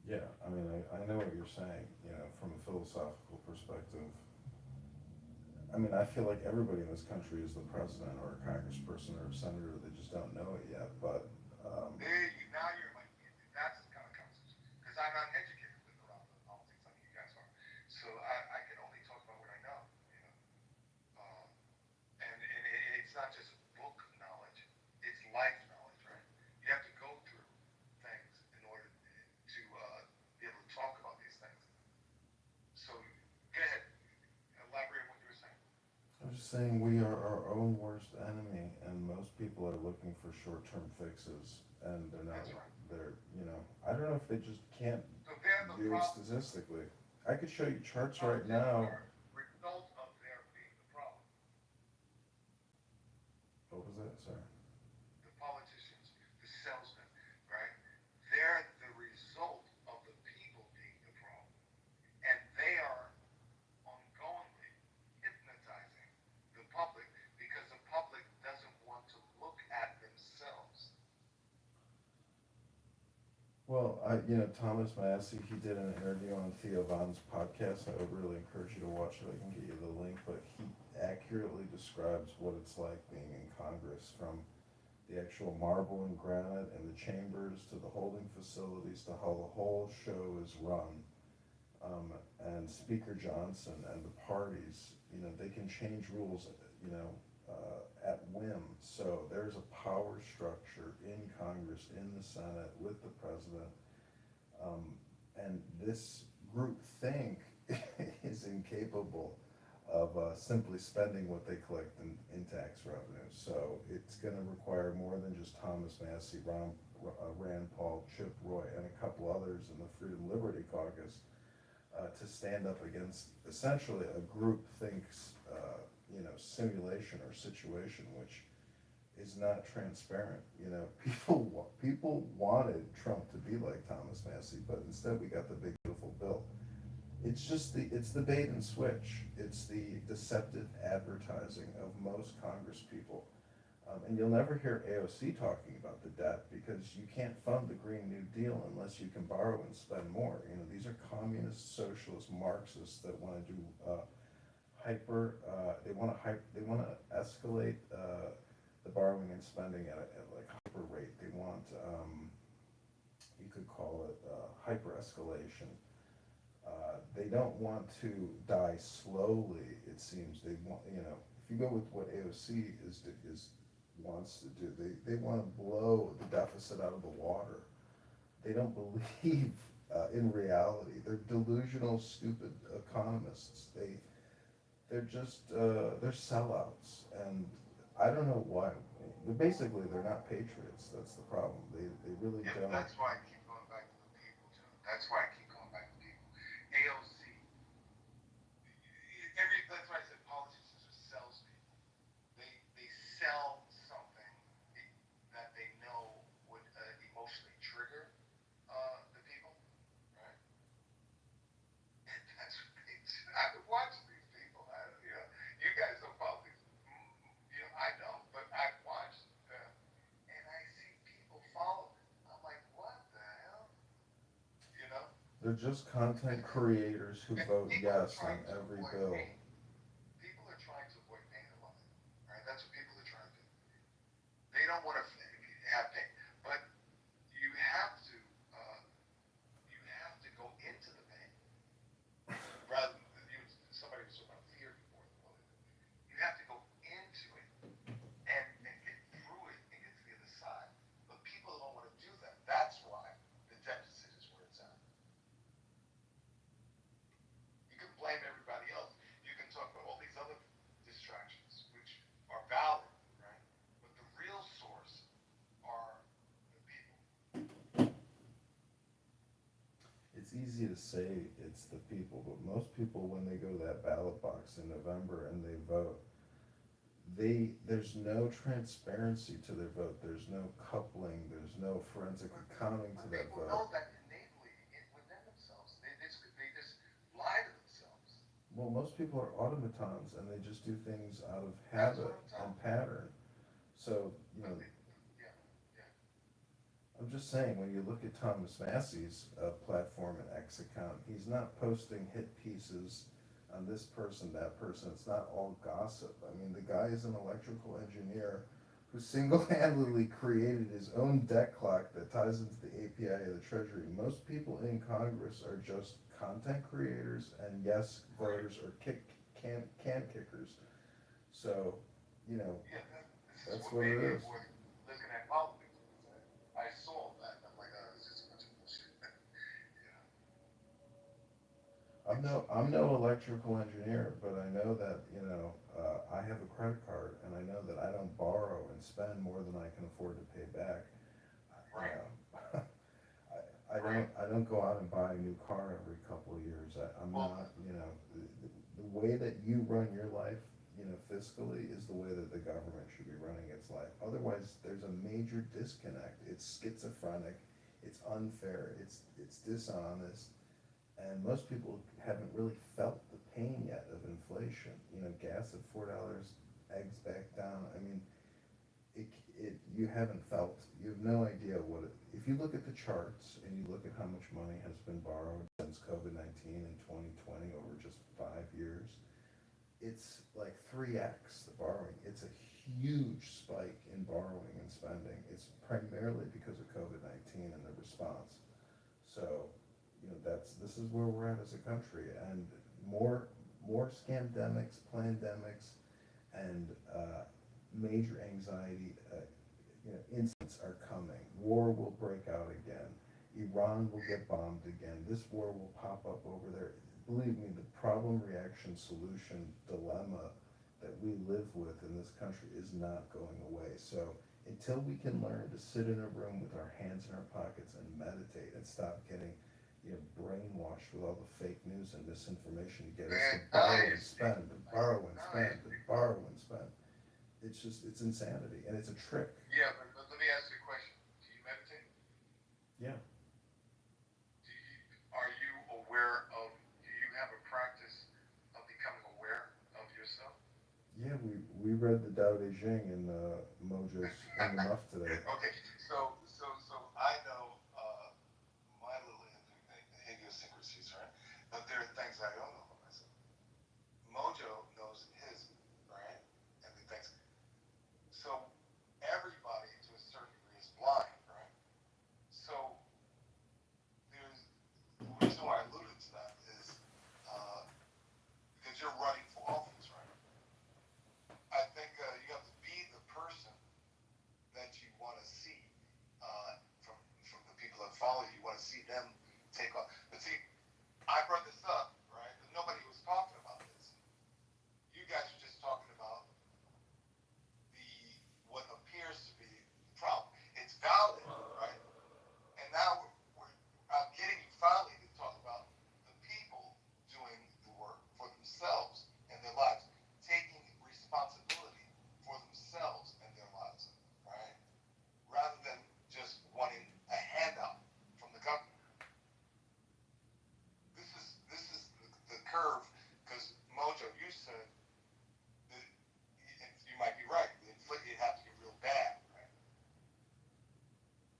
S1: Yeah, I mean, I know what you're saying, you know, from a philosophical perspective. I mean, I feel like everybody in this country is the president or a congressperson or a senator. They just don't know it yet. But
S5: There you now you're like that's the kind of conversation because I'm not educated with around the politics like you guys are, so I can only talk about what I know, you know. It's not just book knowledge; it's life knowledge, right? You have to go through things in order to be able to talk about these things. So go ahead, elaborate on what you were saying.
S1: I'm just saying we are our own worst enemy, and most people are looking for short-term fixes, and they're not.
S5: That's right.
S1: They're, you know, I don't know if they just can't
S5: So they're the
S1: do it
S5: problem.
S1: statistically. I could show you
S5: The
S1: charts right
S5: politicians
S1: now.
S5: are a result of their being the problem.
S1: What was that? Sorry.
S5: The politicians, the salesmen, right? They're the result of the people being the problem. And they are ongoingly hypnotizing the public because the public doesn't want to look at themselves.
S1: Well, Thomas Massey, he did an interview on Theo Von's podcast. I would really encourage you to watch it. I can get you the link, but he accurately describes what it's like being in Congress, from the actual marble and granite and the chambers to the holding facilities to how the whole show is run. Um, and Speaker Johnson and the parties, they can change rules, you know, at whim. So there's a power structure in Congress, in the Senate, with the president. Um, and this group think is incapable of simply spending what they collect in tax revenue. So it's going to require more than just Thomas Massey, Rand Paul, Chip Roy, and a couple others in the Freedom Liberty Caucus to stand up against essentially a group thinks, simulation or situation, which is not transparent. People wanted Trump to be like Thomas Massey, but instead we got the big beautiful bill. It's the bait and switch. It's the deceptive advertising of most Congress people. And you'll never hear AOC talking about the debt because you can't fund the Green New Deal unless you can borrow and spend more. These are communist, socialist, Marxists that want to do they want to escalate the borrowing and spending at like hyper rate. They want, you could call it hyper escalation. They don't want to die slowly. It seems they want, if you go with what AOC is wants to do, they want to blow the deficit out of the water. They don't believe in reality. They're delusional, stupid economists. They're sellouts, and I don't know why. They're not patriots. That's the problem. They really
S5: Yeah,
S1: don't.
S5: that's why I keep going back to the people, Joe. That's why I keep going back to people. AOC, that's why I said politicians are salespeople. They sell something that they know would emotionally trigger the people, right? And that's what they do. I would watch these people. You guys don't follow these. I don't, but I've watched them, and I see people follow them. I'm like, what the hell? You know?
S1: They're just content creators who
S5: And
S1: vote
S5: people are
S1: yes on
S5: trying to
S1: every
S5: avoid
S1: bill.
S5: pain. People are trying to avoid pain in life, right? That's what people are trying to do. They don't want to have pain, but you have to uh, you have to go into the pain rather than somebody was talking about fear before. You have to go into it and get through it and get to the other side. But people don't want to do that. That's why the deficit is where it's at. You can blame everybody else. You can talk about all these other distractions, which are valid, right? But the real source are the people.
S1: It's easy to say it's the people, but most people, when they go to that ballot box in November and they vote, there's no transparency to their vote. There's no coupling. There's no forensic accounting to that
S5: People know
S1: vote.
S5: that innately within themselves. They just lie to themselves.
S1: Well, most people are automatons and they just do things out of
S5: That's
S1: habit
S5: what I'm
S1: and
S5: telling you.
S1: pattern. So,
S5: But they, yeah, yeah.
S1: I'm just saying, when you look at Thomas Massey's platform and X account, he's not posting hit pieces on this person, that person. It's not all gossip. I mean, the guy is an electrical engineer who single-handedly created his own debt clock that ties into the API of the Treasury. Most people in Congress are just content creators and yes voters or can kickers. So, you know,
S5: Yeah, this is
S1: that's
S5: what
S1: what
S5: made
S1: it
S5: me
S1: is.
S5: avoid looking at politics. I saw that. I'm like, oh, it's just a bunch of bullshit. Yeah,
S1: I'm no electrical engineer, but I know that, I have a credit card and I know that I don't borrow and spend more than I can afford to pay back. You
S5: right,
S1: know,
S5: right.
S1: I don't go out and buy a new car every couple of years. I'm
S5: Well,
S1: not, the way that you run your life, fiscally is the way that the government should be running its life. Otherwise, there's a major disconnect. It's schizophrenic, it's unfair, it's dishonest, and most people haven't really felt the pain yet of inflation. Gas at $4, eggs back down. I mean, you haven't felt. You have no idea what it. If you look at the charts and you look at how much money has been borrowed since COVID-19 in 2020 over just 5 years, it's like 3x the borrowing. It's a huge spike in borrowing and spending. It's primarily because of COVID-19 and the response. So, this is where we're at as a country, and more scandemics, pandemics, and major anxiety. Incidents are coming. War will break out again. Iran will get bombed again. This war will pop up over there. Believe me, the problem, reaction, solution dilemma that we live with in this country is not going away. So until we can learn to sit in a room with our hands in our pockets and meditate and stop getting, brainwashed with all the fake news and misinformation to get us to
S5: man,
S1: borrow
S5: I
S1: and
S5: speak.
S1: spend, to borrow and
S5: Now I
S1: spend, to
S5: speak.
S1: borrow and spend. It's insanity and it's a trick.
S5: Yeah, but let me ask you a question. Do you meditate?
S1: Yeah.
S5: Are you aware of? Do you have a practice of becoming aware of yourself?
S1: Yeah, we read the Tao Te Ching in Mojo's in the Muff today.
S5: Okay, so I know my little idiosyncrasies, right? But there are things I don't know about myself. Mojo knows his, right? And the things. So everybody to a certain degree is blind, right? So there's the reason why I alluded to that is uh, because you're running for office, right? I think you have to be the person that you want to see from the people that follow you. You want to see them take off. But see, I brought this up, right? But nobody was talking about this. You guys are just talking about the what appears to be the problem. It's valid, right? And now I'm getting you finally to talk about the people doing the work for themselves and their lives, taking responsibility for themselves and their lives, right? Rather than just wanting a handout from the government. This is the curve because Mojo, you said that you might be right. The inflation it has to get real bad, right?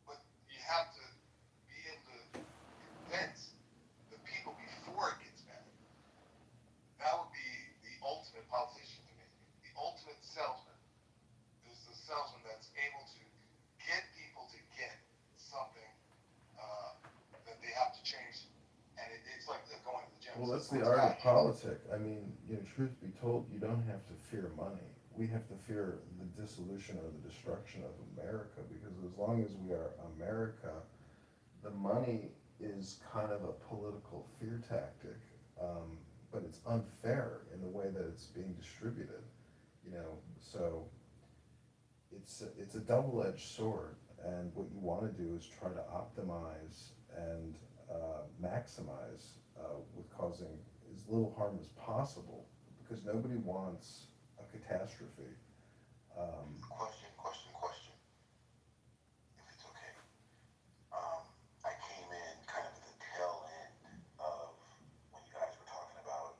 S5: But you have to be able to convince the people before it gets bad. That would be the ultimate politician to me. The ultimate salesman is the salesman that's able to get people to get something that they have to change. And it's like they're going to the gym.
S1: Well,
S5: So
S1: that's
S5: it's
S1: the
S5: like,
S1: art
S5: God,
S1: of politic. I mean, truth be told, you don't have to fear money. We have to fear the dissolution or the destruction of America because as long as we are America, the money is kind of a political fear tactic, but it's unfair in the way that it's being distributed. So it's a double-edged sword, and what you want to do is try to optimize and maximize with causing as little harm as possible, because nobody wants a catastrophe.
S5: question. If it's okay. I came in kind of at the tail end of when you guys were talking about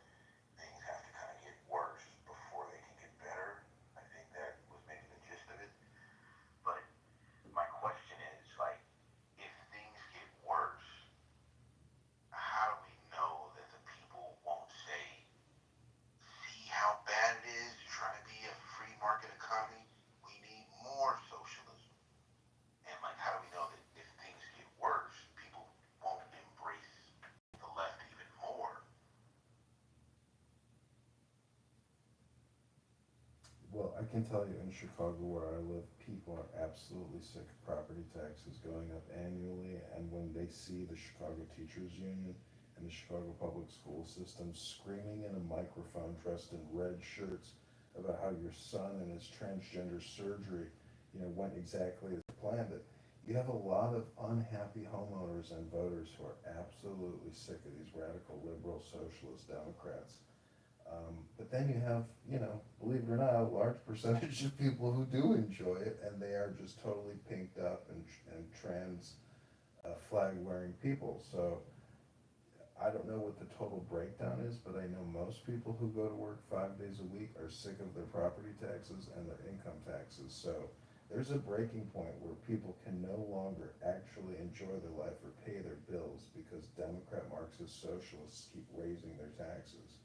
S5: things have to kind of get worse before they can get better. I think that was maybe the gist of it. But my question is, like,
S1: I can tell you in Chicago where I live, people are absolutely sick of property taxes going up annually, and when they see the Chicago Teachers Union and the Chicago Public School System screaming in a microphone dressed in red shirts about how your son and his transgender surgery, went exactly as planned it, you have a lot of unhappy homeowners and voters who are absolutely sick of these radical liberal socialist Democrats. But then you have, believe it or not, a large percentage of people who do enjoy it, and they are just totally pinked up and trans flag wearing people. So I don't know what the total breakdown is, but I know most people who go to work 5 days a week are sick of their property taxes and their income taxes. So there's a breaking point where people can no longer actually enjoy their life or pay their bills because Democrat Marxist socialists keep raising their taxes.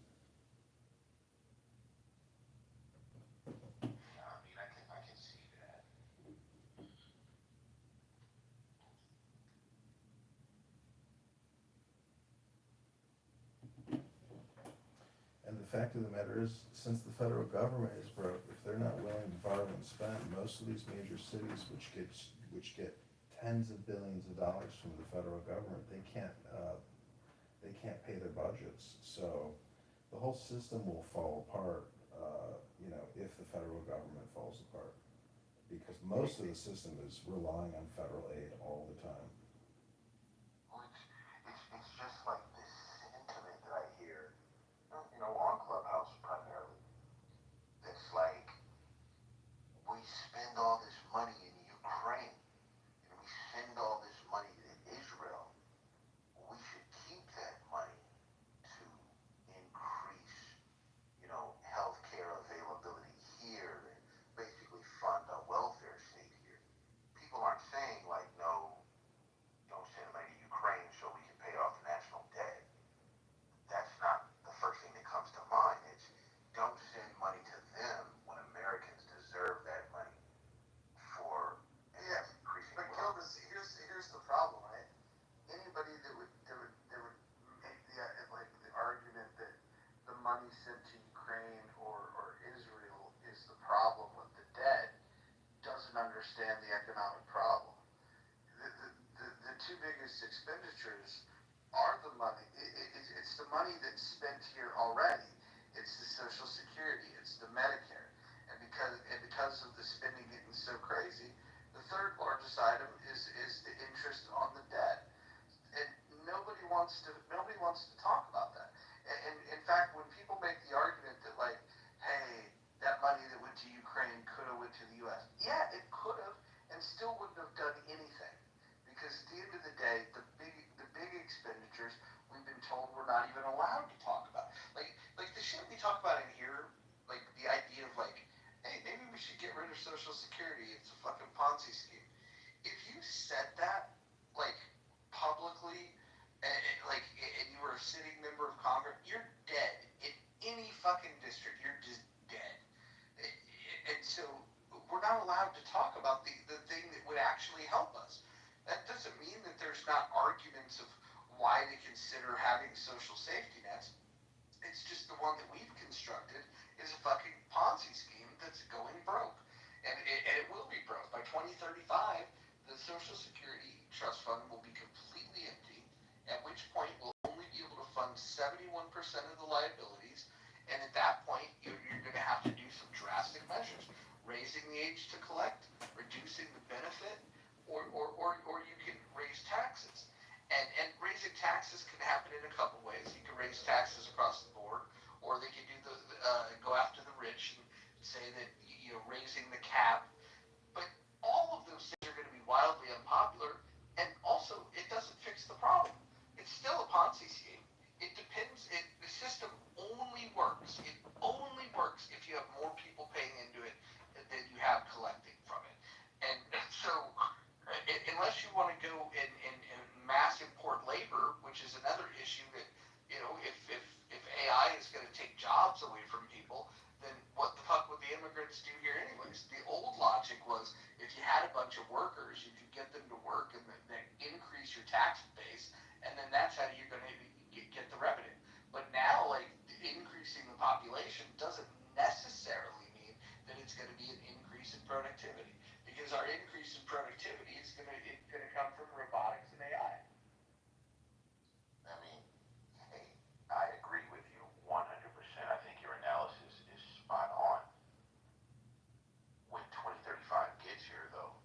S11: Yeah, I mean, I can see that.
S1: And the fact of the matter is, since the federal government is broke, if they're not willing to borrow and spend, most of these major cities, which get tens of billions of dollars from the federal government, they can't pay their budgets. So the whole system will fall apart, if the federal government falls apart, because most of the system is relying on federal aid all the time.
S11: Which it's just like this sentiment that I hear, on Clubhouse primarily. It's like we spend all this money in Ukraine and we send all this money to Israel. We should keep that money to increase, healthcare availability here and basically fund a welfare state here. People aren't saying like, no, don't send money to Ukraine so we can pay off the national debt. That's not the first thing that comes to mind. It's don't send money to them when Americans deserve that money for
S2: Yeah,
S11: increasing
S2: but
S11: wealth.
S2: Gilbert, here's the problem, right? Anybody that would make the argument that the money sent to Ukraine or Israel is the problem with the debt doesn't understand the economic problem. The two biggest expenditures are the money. It's the money that's spent here already. It's the Social Security. It's the Medicare. And because of the spending getting so crazy, the third largest item is the interest on the debt. And nobody wants to talk about that. And in fact, when people make the argument that like, hey, that money that went to Ukraine could have went to the U.S. Yeah, it could have, and still wouldn't have done anything. Because at the end of the day, the big expenditures we've been told we're not even allowed to talk about. Like the shit we talk about in here, like the idea of like, hey, maybe we should get rid of Social Security. It's a fucking Ponzi scheme. If you said that, like publicly, and you were a sitting member of Congress, you're dead. In any fucking district, you're just dead. And so we're not allowed to talk about the thing that would actually help us. That doesn't mean that there's not arguments of why to consider having social safety nets. It's just the one that we've constructed is a fucking Ponzi scheme that's going broke. And it will be broke. By 2035, the Social Security Trust Fund will be completely empty, at which point we'll only be able to fund 71% of the liabilities. And at that point, you're going to have to do some drastic measures. Raising the age to collect, reducing the benefit, or you can raise taxes. And raising taxes can happen in a couple ways. You can raise taxes across the board, or they can do go after the rich and say that raising the cap. But all of those things are going to be wildly unpopular, and also it doesn't fix the problem. It's still a Ponzi scheme. It depends. The system only works. It only works if you have more people paying into it than you have collecting from it. And so, unless you want to go and mass import labor, which is another issue that if AI is going to take jobs away from people, then what the fuck would the immigrants do here anyways? The old logic was if you had a bunch of workers, you could get them to work and then increase your tax base, and then that's how you're going to get the revenue. But now, like increasing the population doesn't necessarily mean that it's going to productivity. Because our increase in productivity is gonna come from robotics and AI.
S11: I mean, hey, I agree with you 100%. I think your analysis is spot on. When 2035 gets here, though,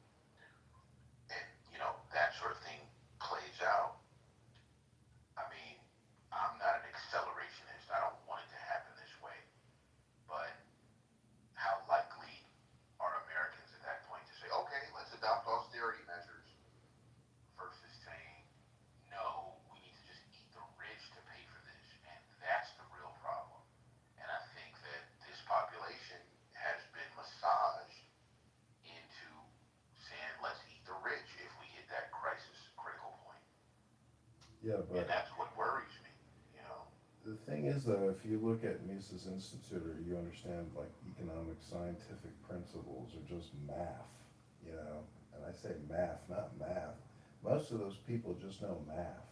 S11: and that sort of thing plays out, I mean, I'm not an accelerationist. I don't want it to happen this way. But how likely are Americans at that point to say, okay, let's adopt austerity measures versus saying, no, we need to just eat the rich to pay for this. And that's the real problem. And I think that this population has been massaged into saying, let's eat the rich if we hit that crisis critical point.
S1: Yeah,
S11: And
S1: but
S11: that's what worries me.
S1: the thing is though, if you look at Mises Institute or you understand like economic scientific principles or just math, and I say math, not math. Most of those people just know math.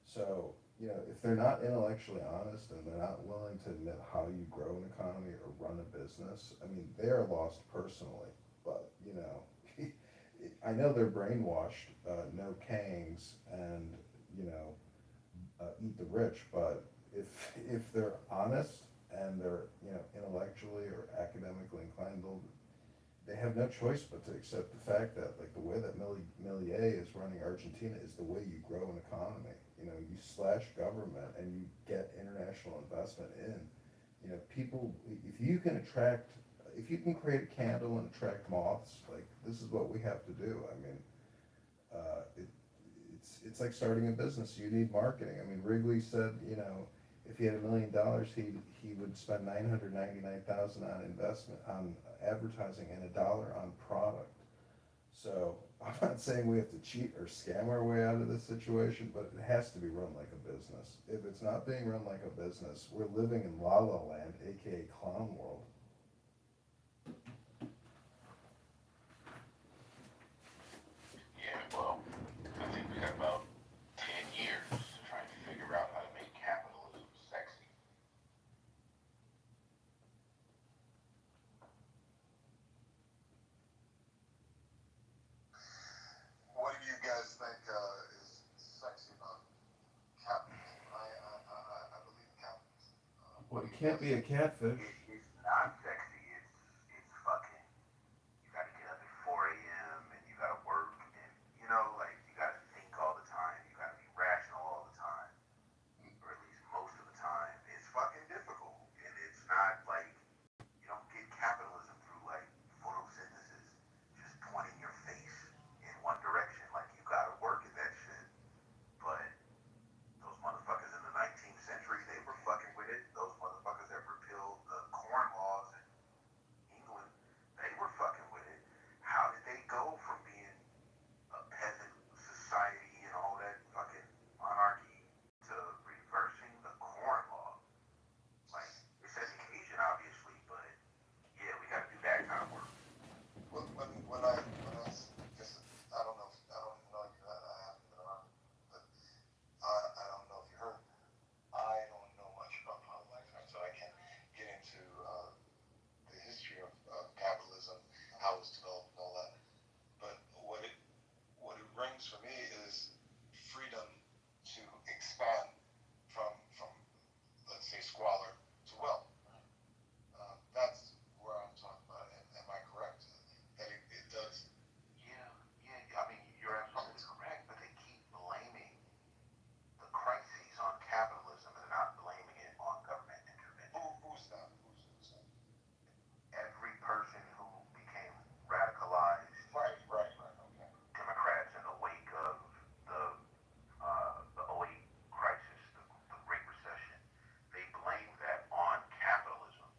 S1: So, if they're not intellectually honest and they're not willing to admit how you grow an economy or run a business, I mean, they are lost personally. But, I know they're brainwashed, no Kangs and, eat the rich, but if they're honest and they're, intellectually or academically inclined, they have no choice but to accept the fact that like the way that Millier is running Argentina is the way you grow an economy. You slash government and you get international investment in. People, if you can create a candle and attract moths, like this is what we have to do. I mean, it's like starting a business. You need marketing. I mean, Wrigley said, if he had $1 million, he would spend 999,000 on investment on advertising and $1 on product. So I'm not saying we have to cheat or scam our way out of this situation, but it has to be run like a business. If it's not being run like a business, we're living in La La Land, aka Clown World.
S11: Yeah, well, I think we got about 10 years trying to figure out how to make capitalism sexy.
S2: What do you guys think is sexy about capitalism? I believe in capitalism.
S1: Well, it can't be a catfish.
S11: It's not sexy. It's fucking. You got to get up at 4 a.m. and you got to work and like you got to think all the time. You got to be rational all the time, or at least most of the time. It's fucking difficult, and it's not like you don't get capitalism through like photosynthesis, just pointing your face in one direction. Like you got to work at that shit. But those motherfuckers in the 19th century, they were fucking with it. Those motherfuckers that repealed the corn laws in England, they were fucking with it. How did they go from being a peasant society and all that fucking monarchy to reversing the corn law? Like, it's education, obviously, but yeah, we gotta do that kind of work.
S2: When I guess I don't know if you haven't been around, but I don't know if you heard. I don't know much about politics, so I can't get into the history of capitalism, how it's developed, and all that. But what it brings for me is freedom to expand from let's say squalor to wealth. That's where I'm talking about. Am I correct? That it does.
S11: Yeah, I mean, you're absolutely correct, but they keep blaming the crises on capitalism and not blaming it on government intervention.
S2: Who's that? Who's that?
S11: Every person who became radicalized
S2: Right. Okay.
S11: Democrats in the wake of the '08 crisis, the Great Recession, they blame that on capitalism.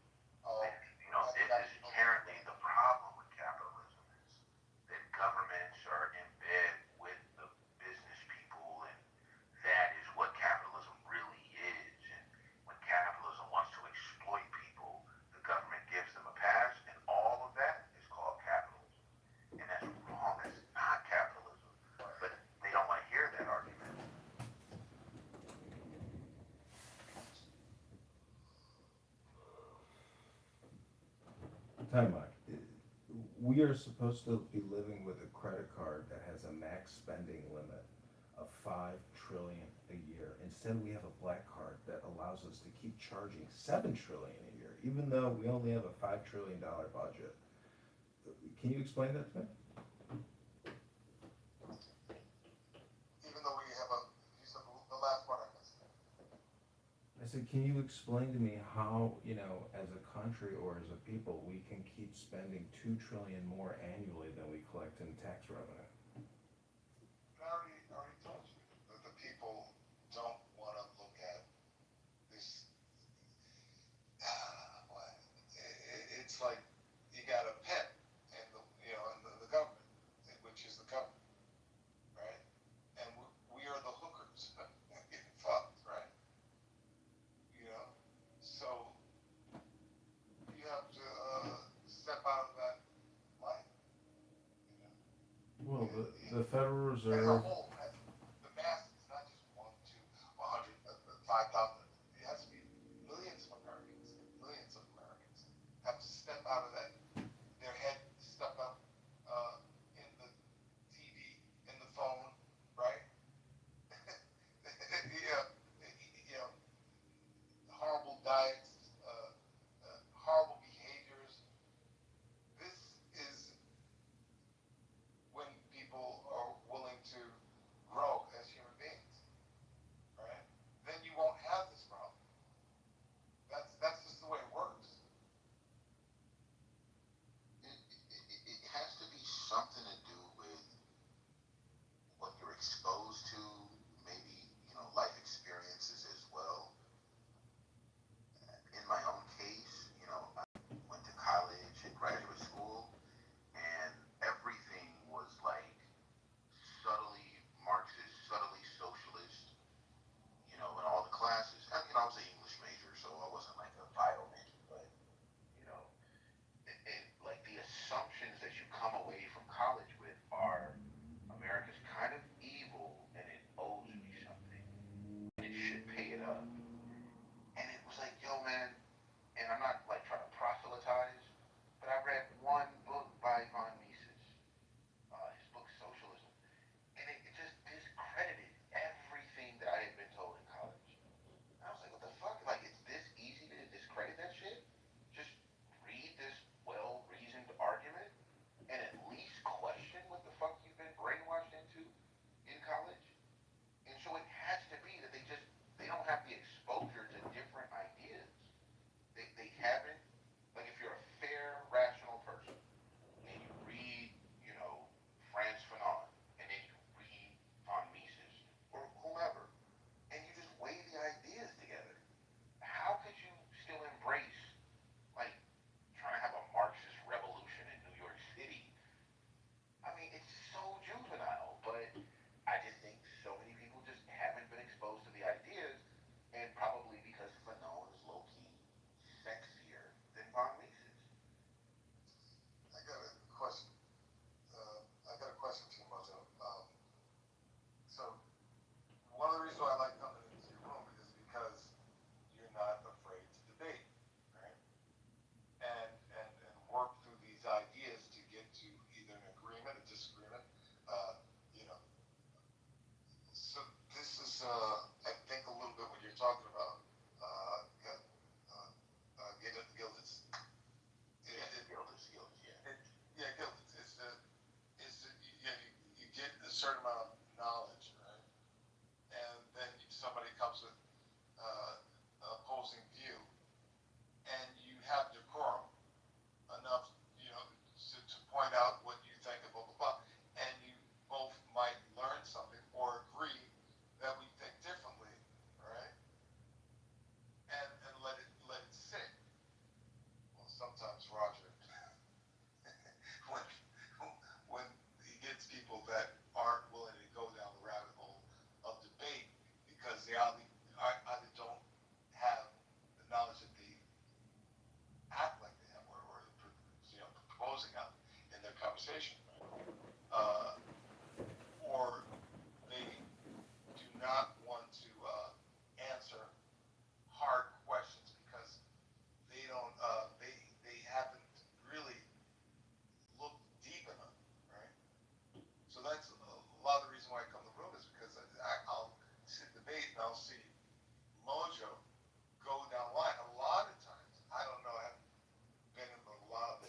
S11: It is inherently the problem with capitalism is that governments are in bed with the business people, and that is what capitalism really is. And when capitalism wants to exploit people, the government gives them a pass, and all of that is called capitalism. And that's wrong. That's not capitalism. But they don't want to hear that argument.
S1: Time out. we are supposed to be living with a credit card that has a max spending limit of 5 trillion a year. Instead, we have a black card that allows us to keep charging 7 trillion a year, even though we only have a $5 trillion budget. Can you explain that to me?
S2: Even though we have you said the last part I missed.
S1: I said, can you explain to me how, as a country or as a people, we can keep spending 2 trillion more annually than we collect in tax revenue?
S2: I already told you that the people don't want to look at this. It's like you got a pet, and the government, which is the government, right? And we are the hookers getting fucked, right? So you have to step out of that life.
S1: Well, the Federal
S2: As a
S1: Reserve,
S2: whole, the masses, not just 1, 2, 100, 5,000. It has to be millions of Americans have to step out of that, their head stuck up in the TV, in the phone, right?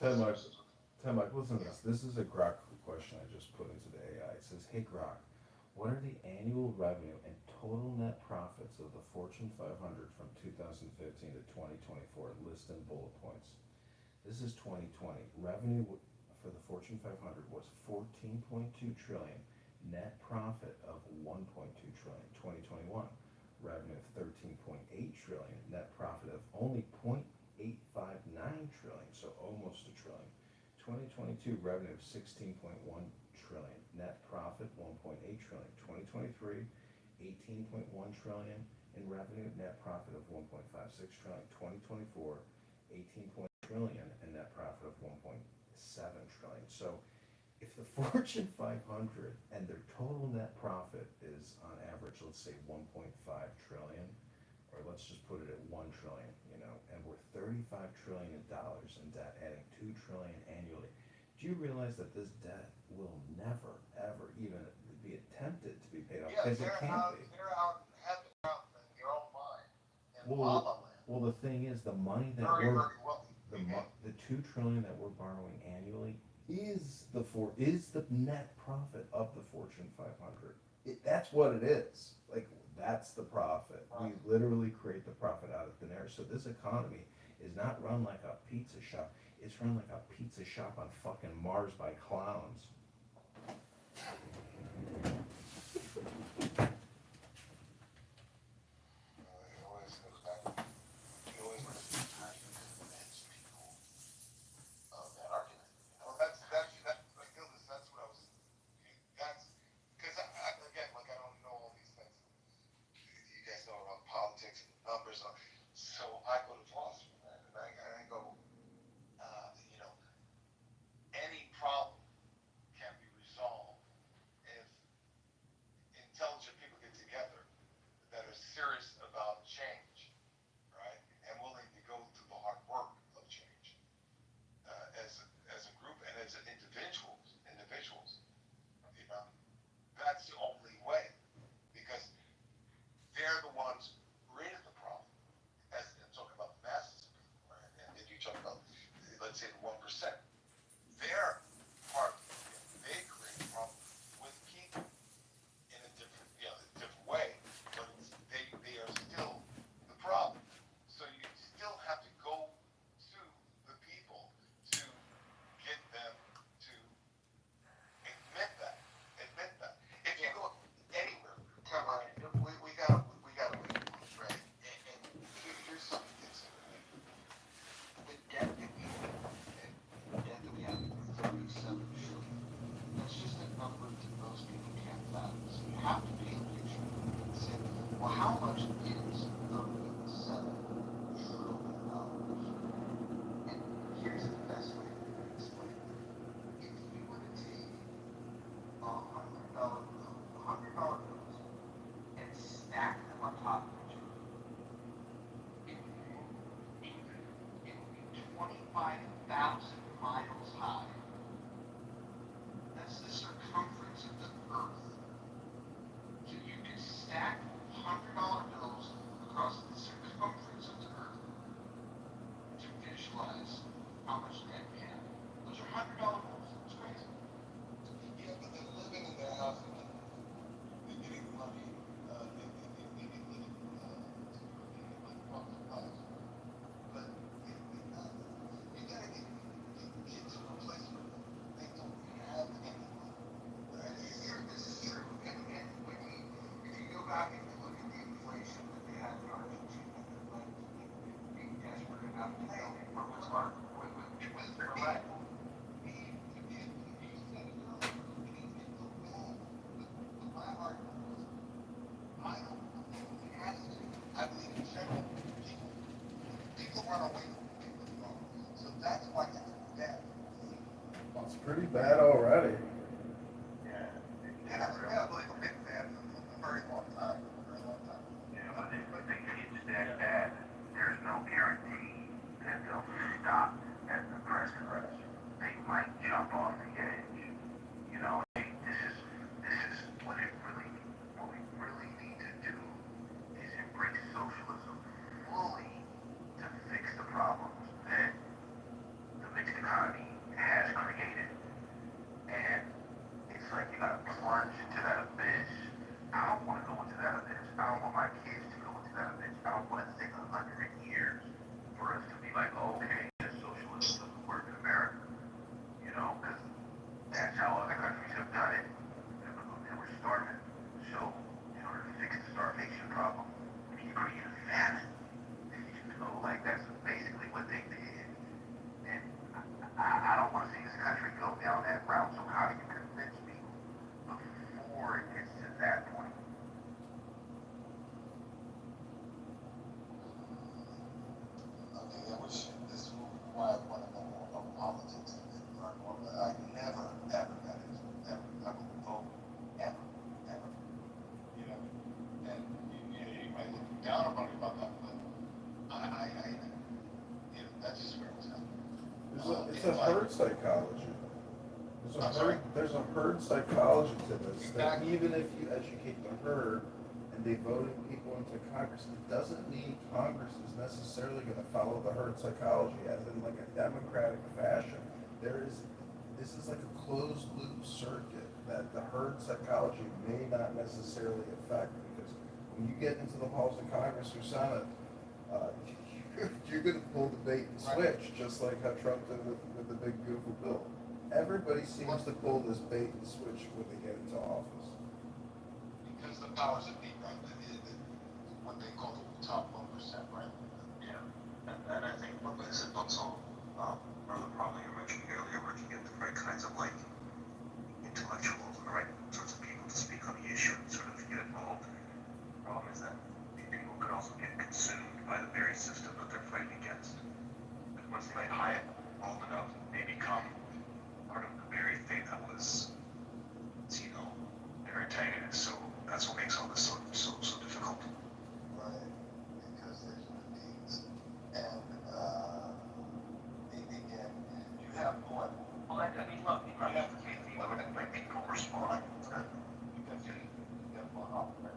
S1: Ten Mike, listen to this. This is a Grok question I just put into the AI. It says, "Hey Grok, what are the annual revenue and total net profits of the Fortune 500 from 2015 to 2024? List in bullet points." This is 2020. Revenue for the Fortune 500 was 14.2 trillion. Net profit of 1.2 trillion. 2021. Revenue of 13.8 trillion. Net profit of only 0.859 trillion, so almost a trillion. 2022 revenue of 16.1 trillion. Net profit 1.8 trillion. 2023 18.1 trillion in revenue. Net profit of 1.56 trillion. 2024 18 trillion and net profit of 1.7 trillion. So if the Fortune 500 and their total net profit is on average, let's say 1.5 trillion, or let's just put it at 1 trillion, and we're 35 trillion in dollars in debt, adding 2 trillion annually. Do you realize that this debt will never, ever even be attempted to be paid off?
S2: Yeah,
S1: Because it can't be.
S2: they're out in heaven, out in your own mind, in La La
S1: Well,
S2: Land.
S1: well, the thing is, the money that
S2: Very,
S1: we're,
S2: very wealthy.
S1: the 2 trillion that we're borrowing annually is the net profit of the Fortune 500. That's what it is. Like, that's the profit. We literally create the profit out of thin air. So this economy is not run like a pizza shop. It's run like a pizza shop on fucking Mars by clowns.
S2: It always goes back. You always want to try to convince people of that argument. That's like Gildas. That's what I was. That's because again, like I don't know all these things. You guys know about politics and numbers. So I go to philosophy, man, and I go, you know, any problem can be resolved if intelligent people get together that are serious about change, right, and willing to go through the hard work of change as a group and as individuals, you know, that's the only way because they're the ones who created the problem. As I'm talking about the masses of people, right? And then you talk about, let's say, the 1%. They're part of it. They create the problem with people in a different way, but they are still the problem. So you still have to go to the people to get them to admit that. If you go anywhere, come on, we gotta make moves, right? And here's something that's the debt that we have, and the debt that we have, 37 trillion. That's just a number that most people can't fathom. So you have to paint a picture and say, well, how much is $37 trillion? And here's the best way to explain it. If you were to take $100 bills and stack them on top of each other, it would be 25,000 miles high. That's the circumference of the Earth. So you could stack $100 bills across the circumference of the Earth to visualize how much debt we have. Those are $100 bills. It's crazy. Yeah, but they're living in their house and they're getting money. They get living like walking lives. But you gotta get to a place where they don't have any money. Right? This is true. And if you go back and you look at the inflation that they had in Argentina, that led to people being desperate enough to pay for what's hard for life. You said it earlier. We need to get the wall. But my argument was, I don't believe it has to. I believe in general, people run away from people with wrong. So that's why it's bad.
S1: Well, it's pretty bad already.
S2: Yeah. I believe I've been bad for a very long time. Yeah, but they can't stack that. There's no guarantee that
S1: a herd psychology. There's a herd psychology to this, that even if you educate the herd and they voted people into Congress, it doesn't mean Congress is necessarily gonna follow the herd psychology as in like a democratic fashion. This is like a closed loop circuit that the herd psychology may not necessarily affect, because when you get into the halls of Congress or Senate, you're gonna pull the bait and switch, just like how Trump did with the big beautiful bill. Everybody seems to pull this bait and switch when they get into office.
S5: Because the powers that be, right? What they call the top 1%, right?
S8: Yeah, and I think what makes it also, or the problem you mentioned earlier, where you get the right kinds of like intellectuals and the right sorts of people to speak on the issue and sort of get involved. The problem is that these people could also get consumed by the very system that they're fighting against. And once they hide long enough, they become part of the very thing that was, you know, their antagonist. So that's what makes all this so difficult.
S5: Right. Because they're human beings. And, again, you have what?
S8: Well, I mean, look, you have to take the other way people respond.
S5: Because you have one off, right?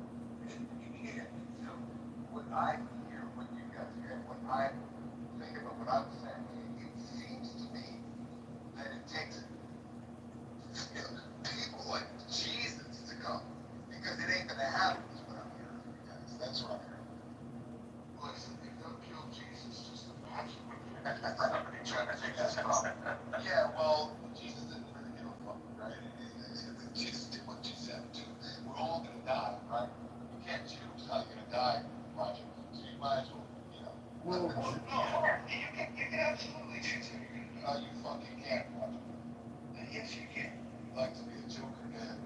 S5: Yeah. So what I hear, what you guys hear, what I think about what I'm saying, it seems to me that it takes people like Jesus to come, because it ain't gonna happen. Is what I'm hearing from you guys. That's what I'm hearing. Listen, if they'll kill Jesus, just imagine what somebody trying to take this problem. Yeah, well, Jesus didn't really give a fuck, right? Jesus did what Jesus had to do. We're all gonna die, right? You can't choose how you're gonna die, Roger. So you might as well, you know.
S1: Well,
S5: No, you can absolutely choose how you're gonna die. You fucking can't, Roger. Yes, you can. You like to be a joker, man.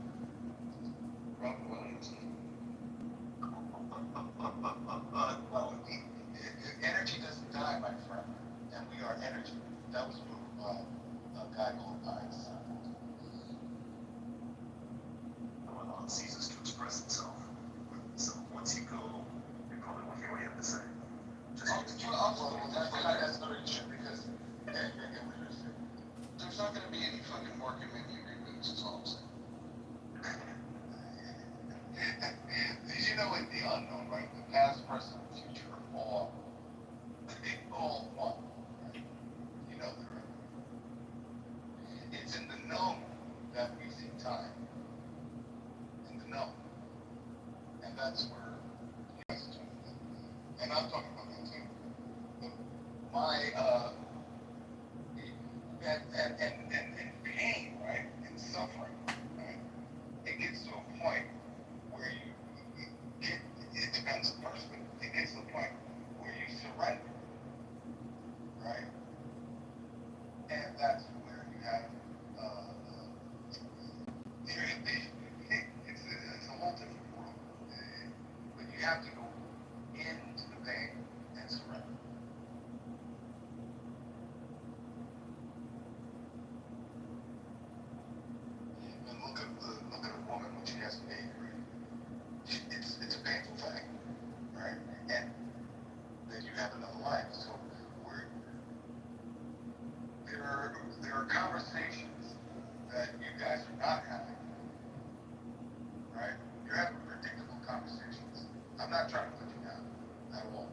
S5: Robin Williams. Well, energy doesn't die, my friend. And we are energy. That was proved by a guy called Einstein.
S8: No one wants ceases to express itself. So once you go, you probably won't hear what you have to say.
S5: That's not really true, because there's not going to be any fucking more committee agreements, is all I'm saying. Did you know in the unknown, right? The past, present, and future are all one. Right? You know that, right? It's in the known that we see time. In the known. And that's where yes, and I'm talking about that too. My and pain, right? And suffering, right? It gets to a point where it depends on the person, but it gets to a point where you surrender, right? And that's where you have it's a whole different world. But you have to go into the pain and surrender. And look at a woman when she has a baby, right? It's a painful thing, right? And then you have another life. So there are conversations that you guys are not having, right? You're having predictable conversations. I'm not trying to put you down at all.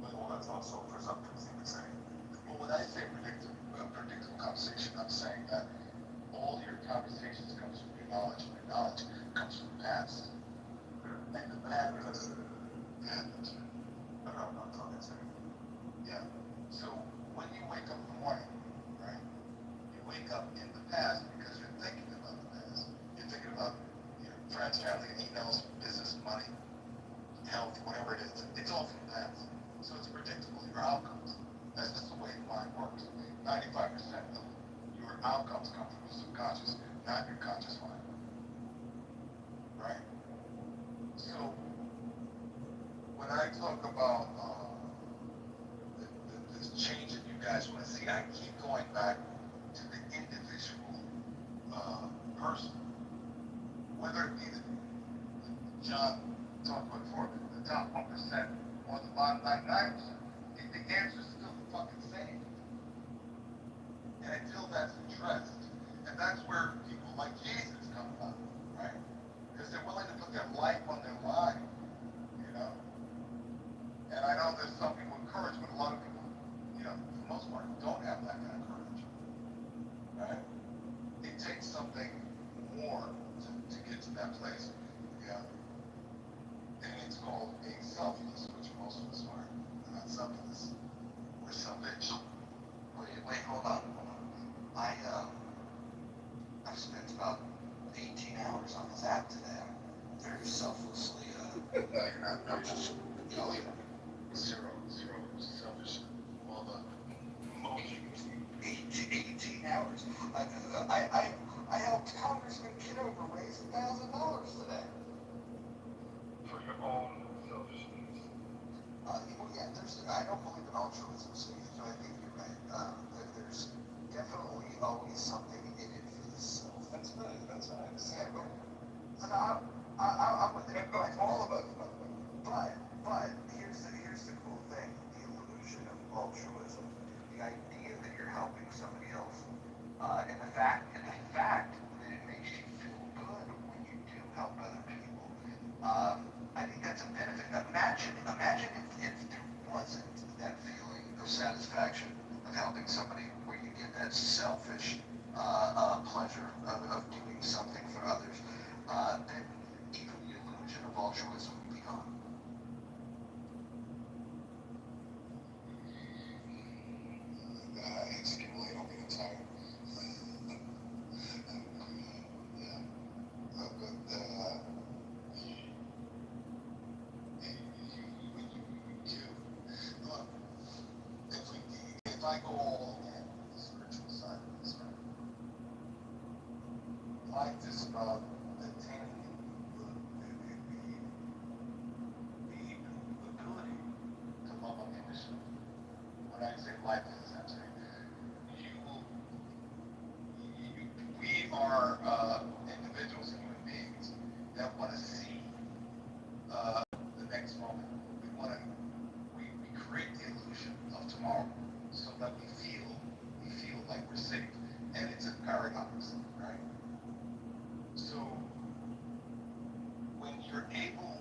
S5: But
S8: Well, that's also presumptuous thing to say.
S5: well, when I say predictable conversation, I'm saying that all your conversations comes from your knowledge, and your knowledge comes from the past. And the past is
S8: I'm not talking to you.
S5: yeah. So when you wake up in the morning, right? You wake up in the past because you're thinking about the past. You're thinking about your friends, family, emails, business, money, health, whatever it is. It's all from the past. So it's predictable, your outcomes. That's just the way the mind works. 95% of your outcomes come from your subconscious, not your conscious mind. Right? So when I talk about this change that you guys want to see, I keep going back to the individual person. Whether it be John talked about before, the top 1% or the bottom 99%, the answer is still the fucking same. And until that's addressed, and that's where people like Jesus come about, right? Because they're willing to put their life on their line, you know? And I know there's some people with courage, but a lot of people, you know, for the most part, don't have that kind of courage, right? It takes something more to get to that place, yeah? And it's called being selfless, which most of us are. We're not selfless. We're selfish.
S2: Wait, hold on. I've spent about 18 hours on this app today. I'm very selflessly,
S5: No, you're not. I'm just telling you. Zero selfish. All the emotions.
S2: 18 hours. I helped Congressman Kitover raise $1,000 today.
S5: For your own selfish needs.
S2: Well, yeah, I don't believe in altruism, so I think you're right. There's definitely always something in it for the self.
S5: That's right. I understand.
S2: And I'm with it. Like all of us. But here's the cool thing: the illusion of altruism, the idea that you're helping somebody else, and the fact that it makes you feel good when you do help other people. I think that's a benefit. Imagine if there wasn't that feeling of satisfaction of helping somebody, where you get that selfish pleasure of doing something for others. Then even the illusion of altruism would be gone.
S5: It's accumulating over the time. Yeah. But look, if I go all in the spiritual side of this, right? Life is about attaining the ability to love unconditionally. When I say life is, I'm saying we are individuals and human beings that want to see the next moment. We create the illusion of tomorrow so that we feel like we're safe. And it's a paradox, right? So when you're able,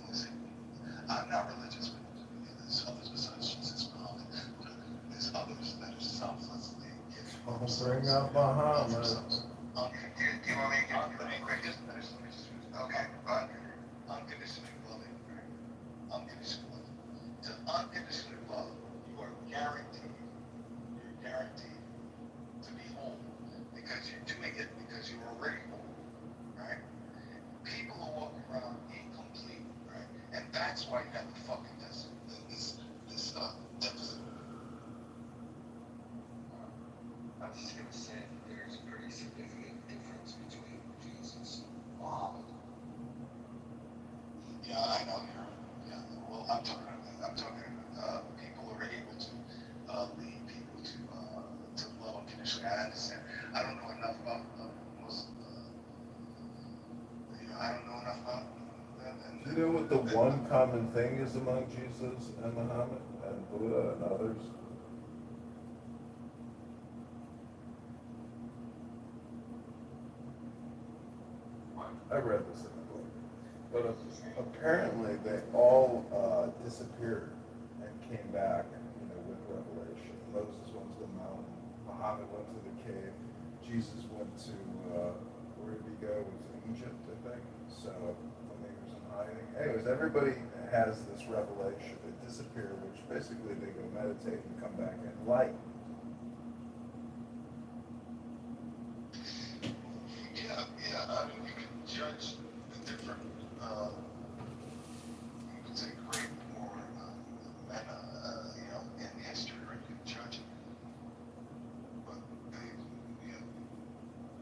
S5: listen, I'm not religious, but there's others besides Jesus, Muhammad, but there's others that are selflessly giving
S1: Bring up Muhammad.
S2: Do you want me to okay,
S5: unconditionally loving, right? Unconditionally loving. To unconditionally love, you are guaranteed to be whole because you're doing it because you're already whole, right? People are walking around incomplete, right? And that's why you have the fucking deficit.
S2: I was just going to say that there's a pretty significant difference between Jesus and Muhammad.
S5: Yeah, I know. Yeah, well, I'm talking. People are able to lead people to love unconditionally. I understand. I don't know enough about Muslim. I don't know enough about them.
S1: Do you know what the one common thing is among Jesus and Muhammad and Buddha and others? I read this in a book, but apparently they all disappeared and came back, with revelation. Moses went to the mountain, Muhammad went to the cave, Jesus went to where did he go? It was Egypt, I think. So when he was in hiding. Anyways, everybody has this revelation. They disappear, which basically they go meditate and come back in light.
S5: Yeah. I mean, you can judge the different, you could say great or men, in history, right? You can judge it. But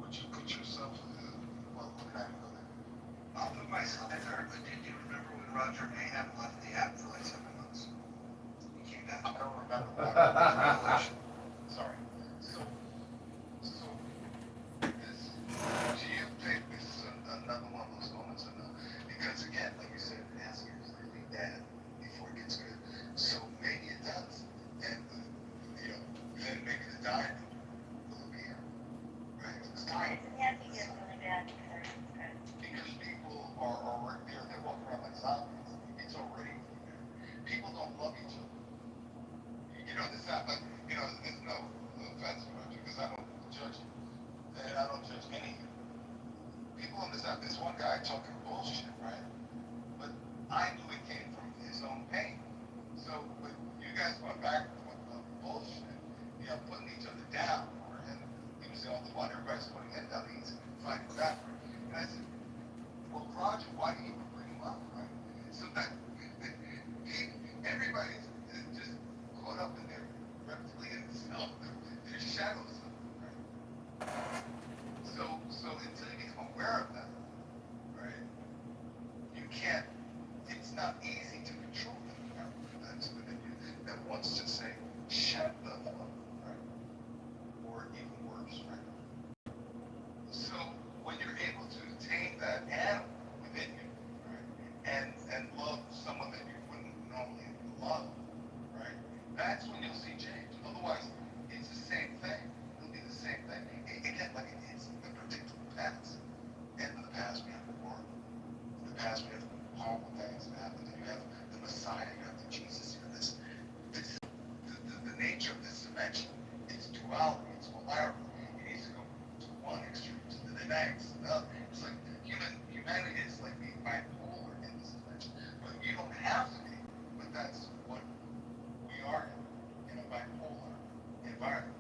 S5: would you put yourself, well, we're not going to.
S2: I'll put myself in there, but did you remember when Roger Mayhem left the app for like 7 months? He came back.
S5: I don't remember. Revelation. Sorry. So this is another one of those moments, because again, like you said, it has to get really bad before it gets good. So maybe it does, and then maybe I knew it came from his own pain. So with you guys going back and forth about bullshit, putting each other down, and he was the only one, everybody's putting him down, he's fighting back. And I said, well, Roger, why do you even bring him up, right? So that everybody's just caught up in their reptilian self, their shadow self, right? So until you become aware of that, right, you can't, it's not easy to control them. That's what that wants to say, shut the fuck up, right? Or even worse, right? So when you're able to tame that animal within you, right, and love someone that you wouldn't normally love, right, that's when you'll see change. Otherwise, it's the same thing. It'll be the same thing. Again, like it's the predictable past. End of the past, we have war. In the past, we have horrible things that happen. Then you have the Messiah, you have the Jesus, you have the nature of this dimension. It's duality, it's polarity. It needs to go to one extreme, to the next, another. It's like humanity is like being bipolar in this dimension. But you don't have to be, but that's what we are in a bipolar environment.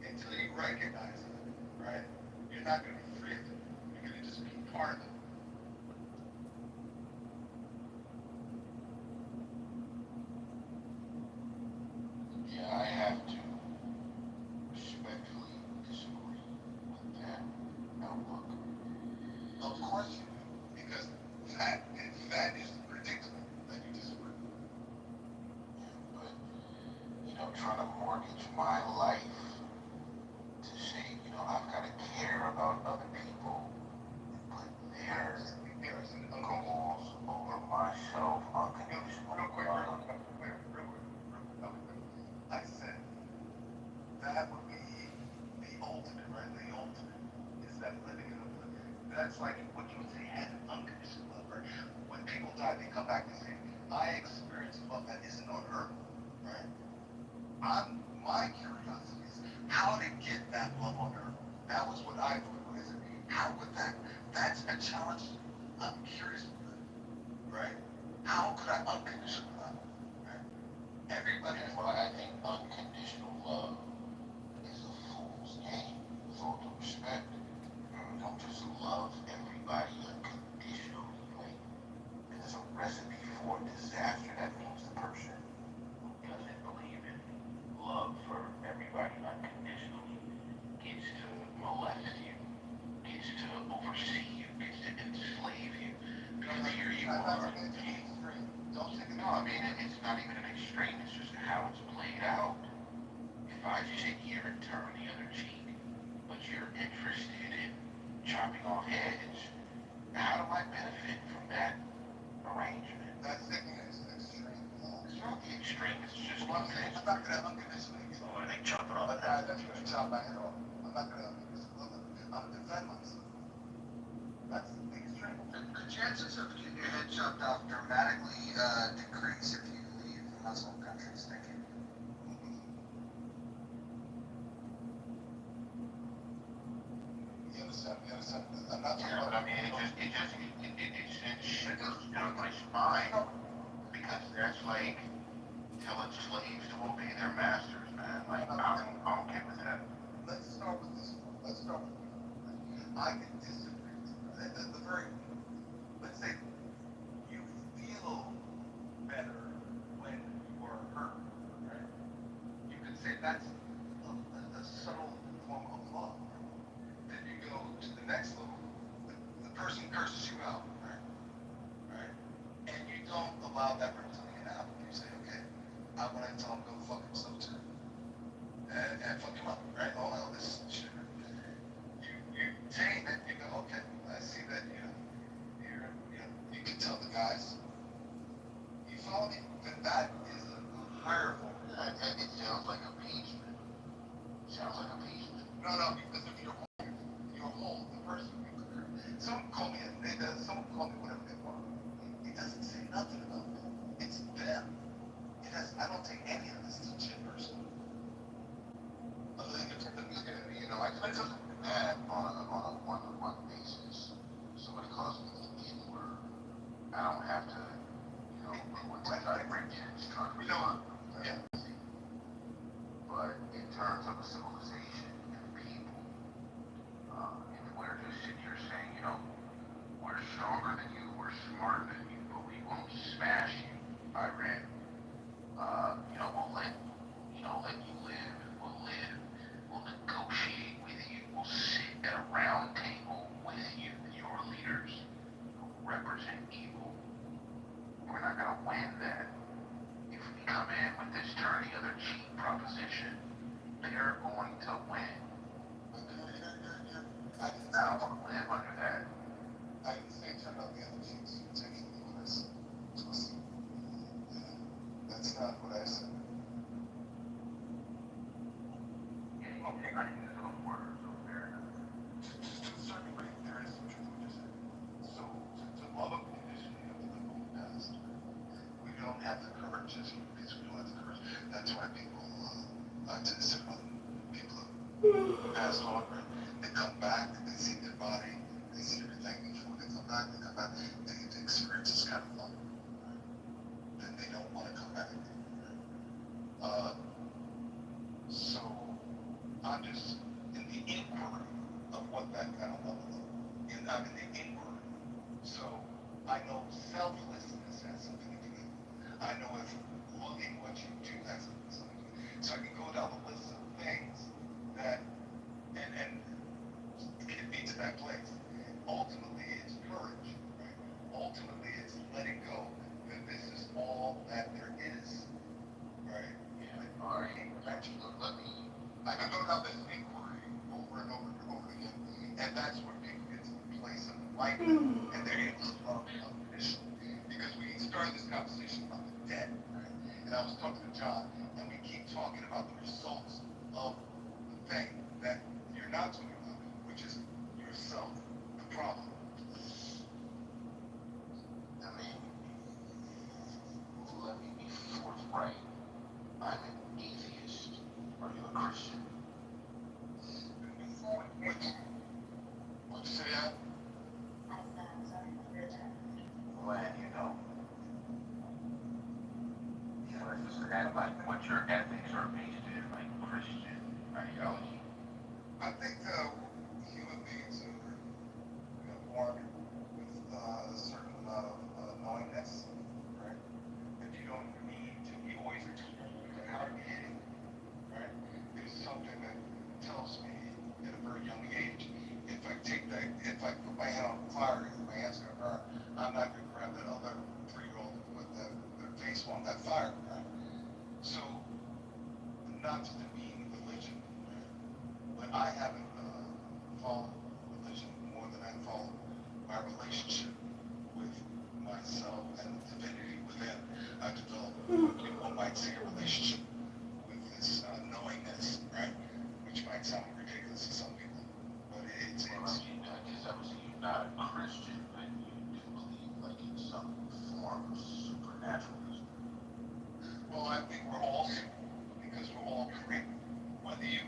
S5: Until you recognize it, right, you're not going to be free of it. You're going to just be part of it.
S11: Yeah, I have to respectfully disagree with that outlook.
S5: Of course you do, because that is predictable that you disagree.
S11: But, trying to mortgage my life to say, I've got to care about other people and put their goals over myself unconditionally.
S5: Real quick. I said that would be the ultimate, right? The ultimate is that living in a, that's like what you would say had an unconditional love, right? When people die, they come back and say, I experienced love that isn't on earth, right? My curiosity is how to get that love on earth. That was what I thought. What is it? How would that's a challenge. I'm curious about that, right? How could I unconditionally love, right? Everybody
S11: That's why I think unconditional love is a fool's game, with all due respect. Don't just love everybody unconditionally. Like, there's a recipe for disaster. That means the person who doesn't believe in love for everybody unconditionally gets to molest you, gets to oversee you, gets to enslave you. Because here you are.
S5: Don't take it.
S11: No, I mean, it's not even an extreme, it's just how it's played out. If I sit here and turn the other cheek, but you're interested in chopping off heads, how do I benefit from that arrangement?
S5: That's extreme.
S11: It's not the extreme, it's just
S5: Well,
S11: one thing.
S5: I'm not going to unconditionally
S11: Oh, and they chop it off.
S5: a guy that's going to chop my head off. I'm not going to unconditionally love him. I'm going to defend myself. That's the extreme.
S2: The chances of getting your head chopped off dramatically decrease if you leave Muslim countries. Thank you.
S5: You understand? I'm not talking
S11: Yeah, but
S5: about.
S11: I mean, it sends shivers down my spine, because that's like telling slaves to obey their masters, man. Like, I don't get with that.
S5: Let's start with this one. I can disagree with you. At the very, let's say you feel better when you are hurt, right? You could say that's a subtle form of love. Then you go to the next level. The person curses you out, right? And you don't allow that person to get out. You say, okay, I want to tell him go fuck himself too. And fuck him up, right? All this shit. You tame it, you go, okay, I see that, you can tell the guys. You follow me? Then that is a higher form.
S11: And it sounds like appeasement.
S5: No, because if you're whole, the person, someone call me whatever they want. It doesn't say nothing about me. It's them. I don't take any of this to shit person. Other than
S11: I can just mad on a one-on-one basis. Somebody calls me the N-word. I don't have to which I agree is trying to respond. Yeah. But in terms of a civilization and people, if we're just sitting here saying, we're stronger than you, we're smarter than you, but we won't smash you, Iran. We'll let you live. We'll live. We'll negotiate with you. We'll sit at a round table with you, your leaders who represent evil. We're not gonna win that. If we come in with this turn the other cheek proposition, they're going to win. I don't want to live under that. I didn't say turn on the other cheeks intentionally when I said pussy. That's not what I said. Yeah, okay, I use those words, so fair enough. Just to a certain degree, there is some truth in what you said. So, to love a conditioning of the living past, we don't have the courage as humans, we don't have the courage. That's why people tend to sit on people who passed on, right? They come back, they see their body, they see everything before they come back, the experience is kind of fun. Right? Then they don't want to come back again. Right? So I'm just in the inquiry of what that kind of level is. And I'm in the inquiry. So I know selflessness has something to do with it. I know if looking what you do has something to do with it. So I can go down the list of things that and get me to that place. Ultimately, it's courage, right? Ultimately, it's letting go that this is all that there is, right? Yeah. All right. Actually, I can go down this inquiry over and over and over again, and that's where people get to the place of enlightenment, and they're able to love unconditionally. Because we started this conversation about the debt, right? And I was talking to John, and we keep talking about the results of the thing that you're not talking about, which is yourself, the problem. I mean, let me be forthright. I'm an atheist. Are you a Christian? What'd you say that?
S10: I'm sorry,
S11: Glad you know. Just add like what your ethics are based in, like Christian ideology. I think human beings are born with a certain amount of knowingness, right? That you don't need to be always explaining how to be hitting, right? It's something that tells me at a very young age, if I put my hand on fire, if my hand's gonna burn, I'm not gonna grab that other 3-year-old and put their face on that fire, right? So, not to demean religion, right? But I haven't followed religion more than I followed my relationship with myself and the divinity within. I developed what one might say a relationship with this knowingness, right? Which might sound ridiculous to some people, but it's I guess I would say you're not a Christian, but you do believe like in some form of supernaturalism. Well, I think we're all super because we're all created. Whether you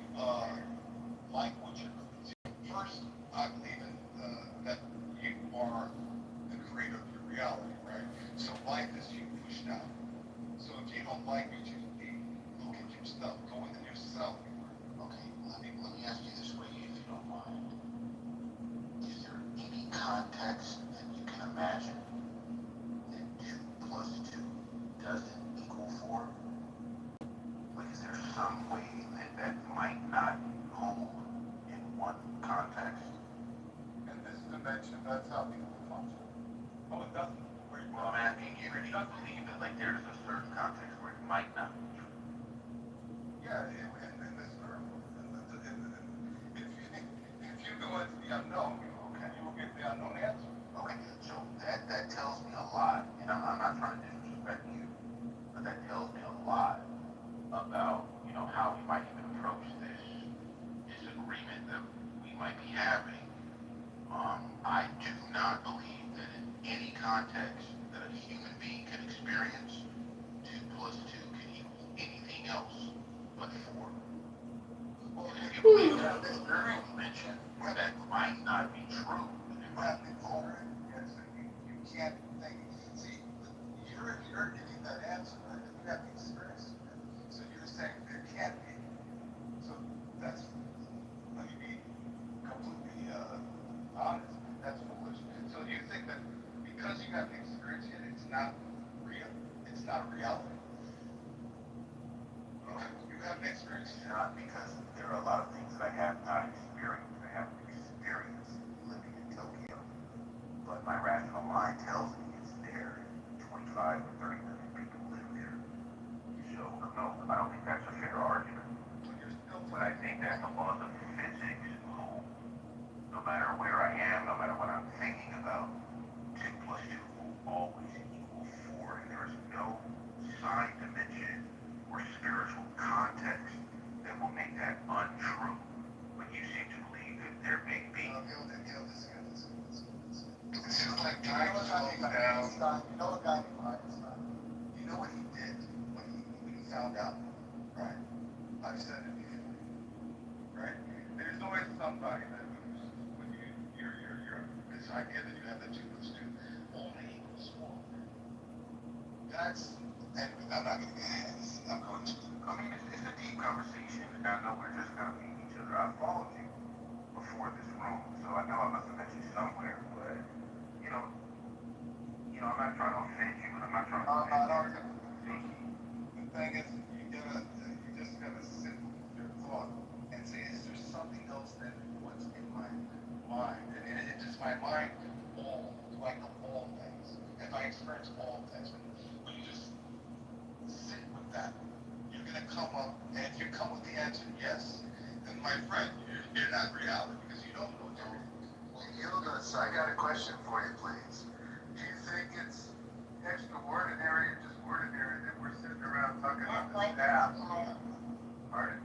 S11: like what you're doing. First, I believe in that you are the creator of your reality, right? So life is you pushed out. So if you don't like what you see, look at yourself, go within yourself. Okay, let me ask you this way, if you don't mind. Is there any context that you can imagine that 2 plus 2 doesn't equal 4? Like, is there some way that might not hold in one context? In this dimension, that's how people function. Oh, it doesn't. Well, I'm asking you, do you believe that like there's a certain context where it might not be true? Yeah, in this earth, if you go into the unknown, okay, you will get the unknown answer. Okay, so that tells me a lot, and I'm not trying to disrespect you, but that tells me a lot about how we might even approach this disagreement that we might be having. I do not believe that in any context that a human being can experience, 2 plus 2 can equal anything else but 4. Well, if you believe that this very dimension, that might not be true. It might be false. Yes, you can't think. See, you
S2: you're giving that answer, right? You have the experience with it. So you're saying there can't be. So that's, let me be completely honest. That's foolish. So you think that because you have the experience in it, it's not real? It's not reality? You have an experience. Not because there are a lot of things that I have not experienced. I haven't experienced living in Tokyo. But my rational mind tells me it's there. 25 or 30 million people live there. So, no, I don't think that's a fair argument. But I think that the laws of physics hold. No matter where I am, no matter what I'm thinking about, 2 plus 2 will always equal 4. And there is no sign dimension or spiritual context that will make that untrue. But you seem to believe that there may be. This is like time slowing down. You know a guy named Einstein. You know what he did when he found out, right? I've said it before, right? There's always somebody that moves when you're this idea that you have the 2 plus 2 only equals 4. That's, and I'm not going to get ahead. I'm going to. I mean, it's a deep conversation, and I know we're just going to meet each other. I followed you before this room, so I know I must have met you somewhere, but, you know, I'm not trying to offend you, and I'm not trying to offend you. The thing is, you just gotta sit with your thought and say, is there something else than what's in my mind? And it just my mind, all, like all things. If I experience all things, when you just sit with that, you're gonna come up, and if you come with the answer yes, then my friend, you're not reality because you don't know everything. Well, Yoga, so I got a question for you, please. Do you think it's extraordinary or just ordinary that we're sitting around talking about this app? Pardon?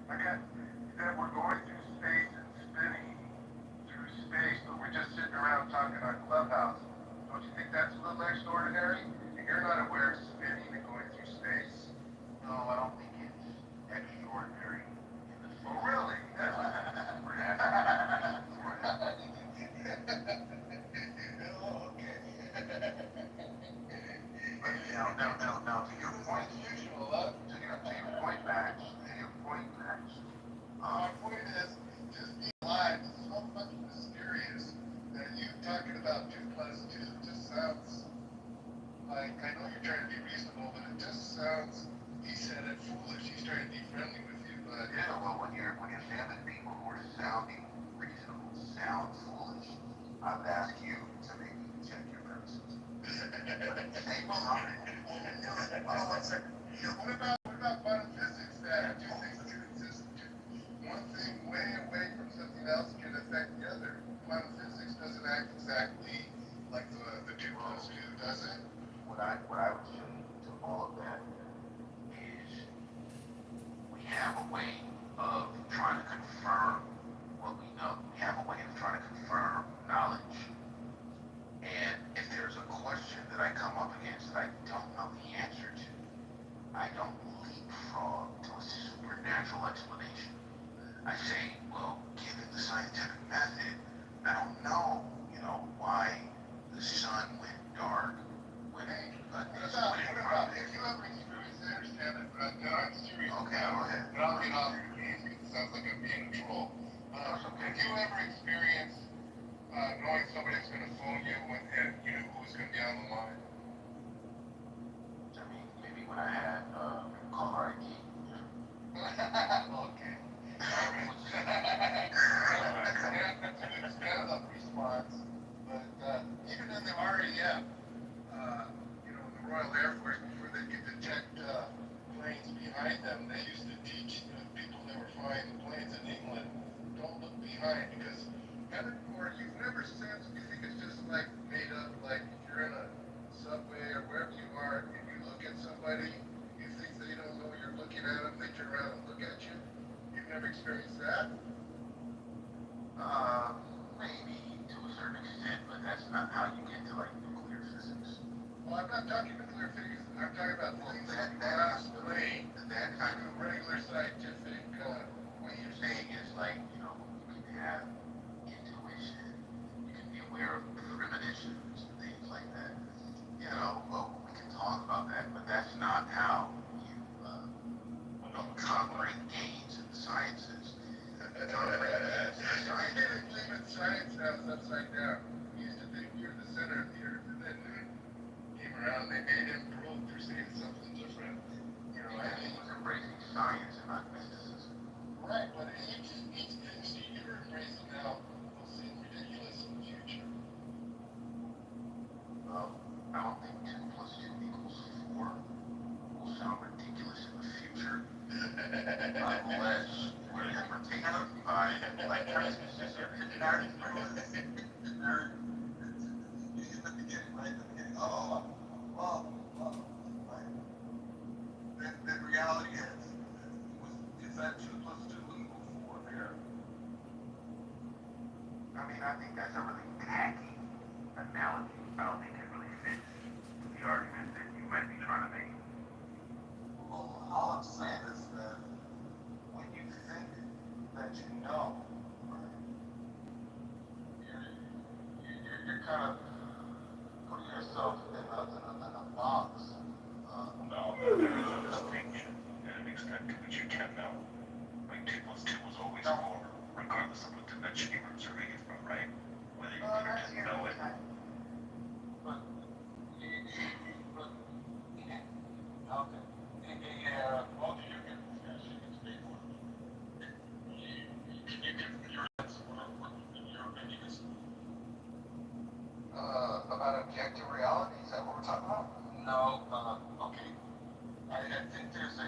S2: Okay. That we're going through space and spinning through space, but we're just sitting around talking on Clubhouse. Don't you think that's a little extraordinary? And you're not aware of spinning and going through space? No, I don't think it's extraordinary. Oh, really? Oh, okay. But now, to your point, to your point, Max, my point is, just be alive is so much mysterious that you talking about 2 plus 2 just sounds like, I know you're trying to be reasonable, but it just sounds, he said it, foolish. He's trying to be friendly with you, but. Yeah, well, when you're dealing with people who are sounding reasonable, sound foolish, I would ask you to maybe check your premises. What about quantum physics that 2 things can exist? One thing way away from something else can affect the other. Quantum physics doesn't act exactly like the 2 plus 2, does it? What I would say to all of that is we have a way of trying to confirm what we know. We have a way of trying to confirm knowledge. And if there's a question that I come up against that I don't know the answer to, I don't leapfrog to a supernatural explanation. I say, well, given the scientific method, I don't know, why the sun went dark when what about if you ever experience, I understand it, but I'm serious. Okay, go ahead. And I'll get off your case because it sounds like I'm being a troll. If you ever experience knowing somebody's going to phone you and you knew who was going to be on the line? I mean, maybe when I had caller ID. Okay. That's kind of a response, but even in the RAF, the Royal Air Force, before they could detect planes behind them, they used to teach people that were flying the planes in England, don't look behind because you've never sensed, you think it's just like made up, like if you're in a subway or wherever you are, and you look at somebody, you think they don't know you're looking at them, they turn around and look at you. You've never experienced that? Maybe to a certain extent, but that's not how you get to like nuclear physics. Well, I'm not talking nuclear physics. I'm talking about things that you cannot explain. That kind of regular scientific. What you're saying is like, you can have intuition. You can be aware of premonitions and things like that. Well, we can
S11: and broke for saying something different. You know, and he was embracing science and not mysticism. Right, but you're embracing now will seem ridiculous in the future. I don't think 2 plus 2 equals 4 will sound ridiculous in the future. Unless we're ever taken by, like, in the beginning, right? In the beginning, right? Then reality is that 2 plus 2 equal 4 there? I mean, I think that's a really tacky analogy. I don't think it really fits the argument that you might be trying to make. Well, all I'm saying is that when you think that you know, right, you're kind of putting yourself in a box. No, there's a distinction and an extent to which you can know. Like 2 plus 2 was always 4, regardless of what dimension you were observing it from, right? Whether you could or didn't know it. But, okay. Yeah, well, you can speak for it. Can you give your opinion is? About objective reality? Is that what we're talking about? No, okay. I think there's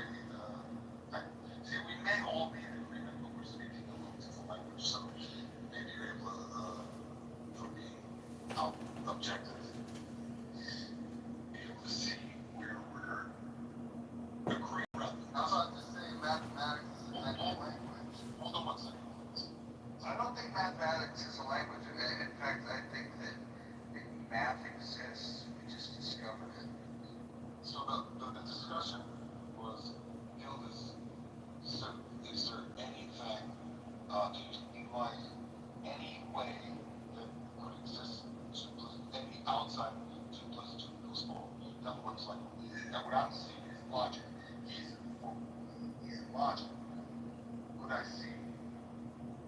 S11: see, we may all be in agreement, but we're speaking a little different language, so maybe you're able to, for being objective, be able to see where we're agreeing rather than. I was about to say mathematics is a language. Hold on one second. I don't think mathematics is a language. In fact, I think that math exists. We just discovered it. So the discussion was, so is there anything in life, any way that could exist, any outside 2 plus 2 equals 4? That looks like, and what I'm seeing is logic. He's in logic. Could I see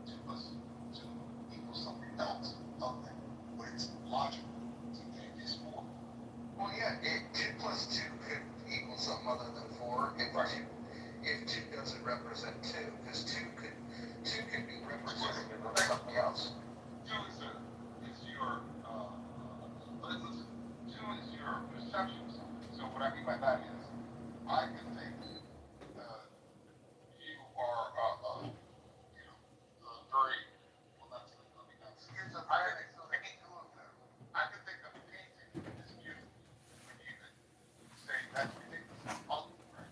S11: 2 plus 2 equals something else other than what it's logic to think is 4? Well, yeah, 2 plus 2 could equal something other than 4 if 2 doesn't represent 2, because 2 could be representative of something else. 2 is your, but listen, 2 is your perception of something. So what I mean by that is, I can think you are, very, well, that's, I mean, that's schizophrenic, so they can't do that. I can think of a painting is beautiful, and you could say that's ridiculous, ugly, right?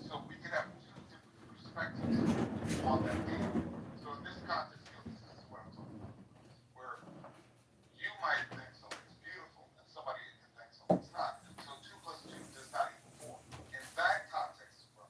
S11: So we could have 2 different perspectives on that painting. So in this context, this is what I'm talking about, where you might think something's beautiful, and somebody can think something's not. So 2 plus 2 does not equal 4. In that context is what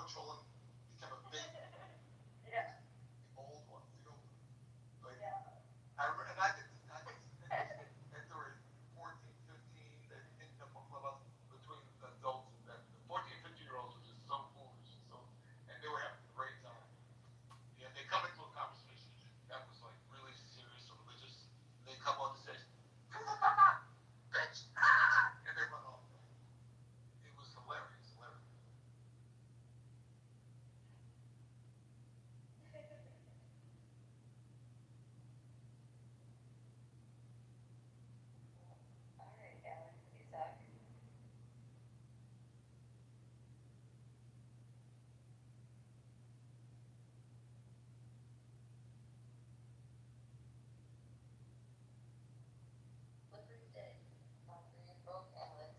S2: controlling became a big
S10: Yeah.
S2: old one. You know, like
S10: Yeah.
S2: I remember, and I did and they were 14, 15. They didn't come about between adults and 14, 15-year-olds were just so foolish, so and they were having a great time. Yeah, they come into a conversation that was like really serious or religious. They come on the stage, bitch, and they run off. It was hilarious, hilarious.
S10: All right, Alex, you suck. Slippery day. Slippery book, Alex.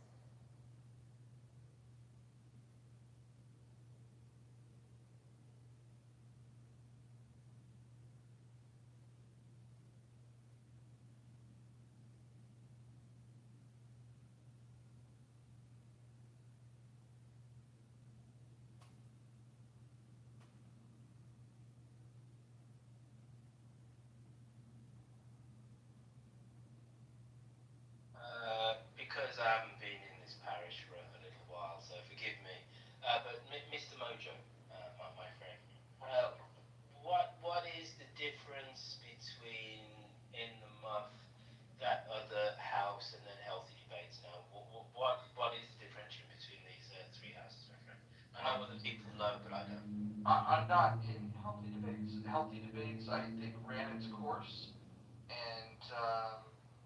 S13: Because I haven't been in this parish for a little while, so forgive me. But Mr. Mojo, my friend, what is the difference between in the muff, that other house, and then healthy debates? Now, what is the differentiation between these three houses, my friend? I know other people know, but I don't.
S2: I'm not in healthy debates. Healthy debates, I think, ran its course, and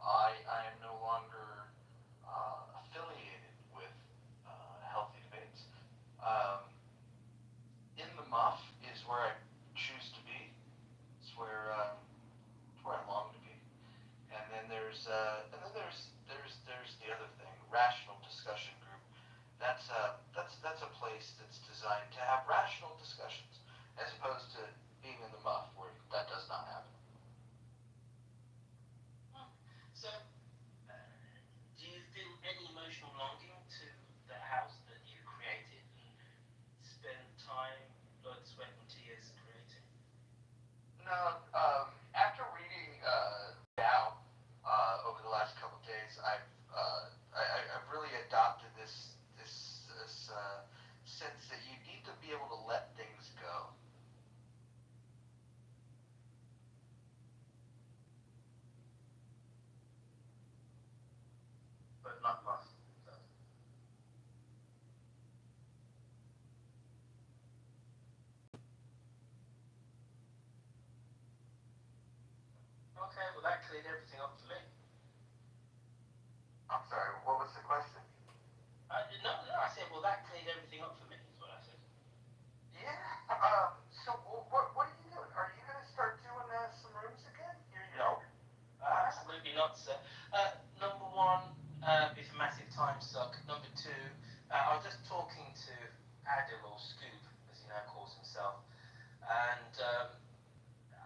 S2: I am no longer affiliated with healthy debates. Um, in the muff is where I choose to be. It's where I long to be. And then there's the other thing, rational discussion group. That's a place that's designed to have rational discussions, as opposed to being in the muff where that does not happen.
S13: So, do you feel any emotional longing to the house that you created and spent time, blood, sweat, and tears creating?
S2: No, after reading Dow over the last couple of days, I've really adopted this sense that you need to be able to let things go.
S13: But not must. So. Okay, well that cleared everything up for me.
S2: I'm sorry, what was the question?
S13: No, I said, well that cleared everything up for me, is what I said.
S2: Yeah. So what are you doing? Are you gonna start doing some rooms again?
S13: No, absolutely not, sir. Number one, it's a massive time suck. Number two, I was just talking to Adil, or Scoop, as he now calls himself, and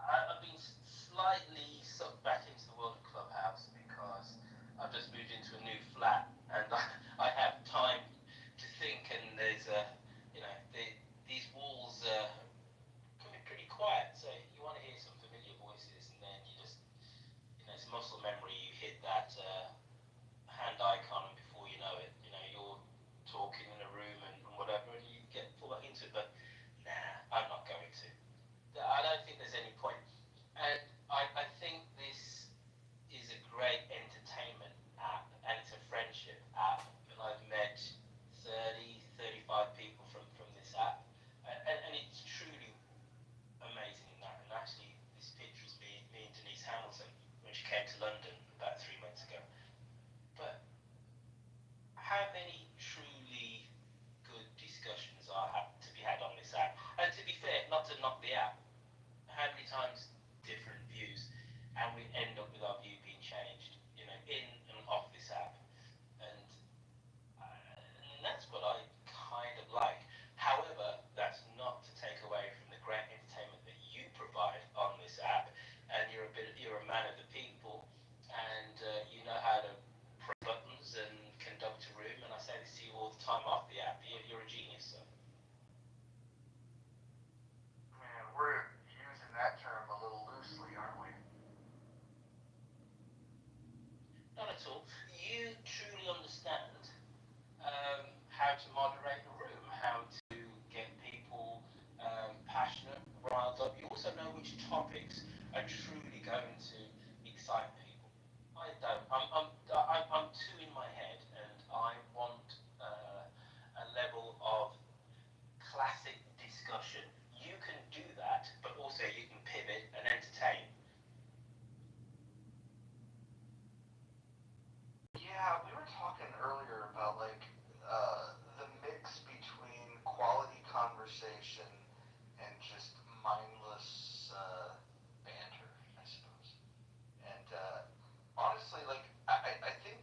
S13: I've been slightly sucked back into the world of Clubhouse because I've just moved into a new flat and I have time to think, and there's these walls can be pretty quiet, so you want to hear some familiar voices, and then you just, it's muscle memory, you hit that which topics are truly going to excite people. I don't. I'm too in my head, and I want a level of classic discussion. You can do that, but also you can pivot and entertain.
S2: Yeah, we were talking earlier about like the mix between quality conversation and just mindless banter, I suppose. And honestly, like I think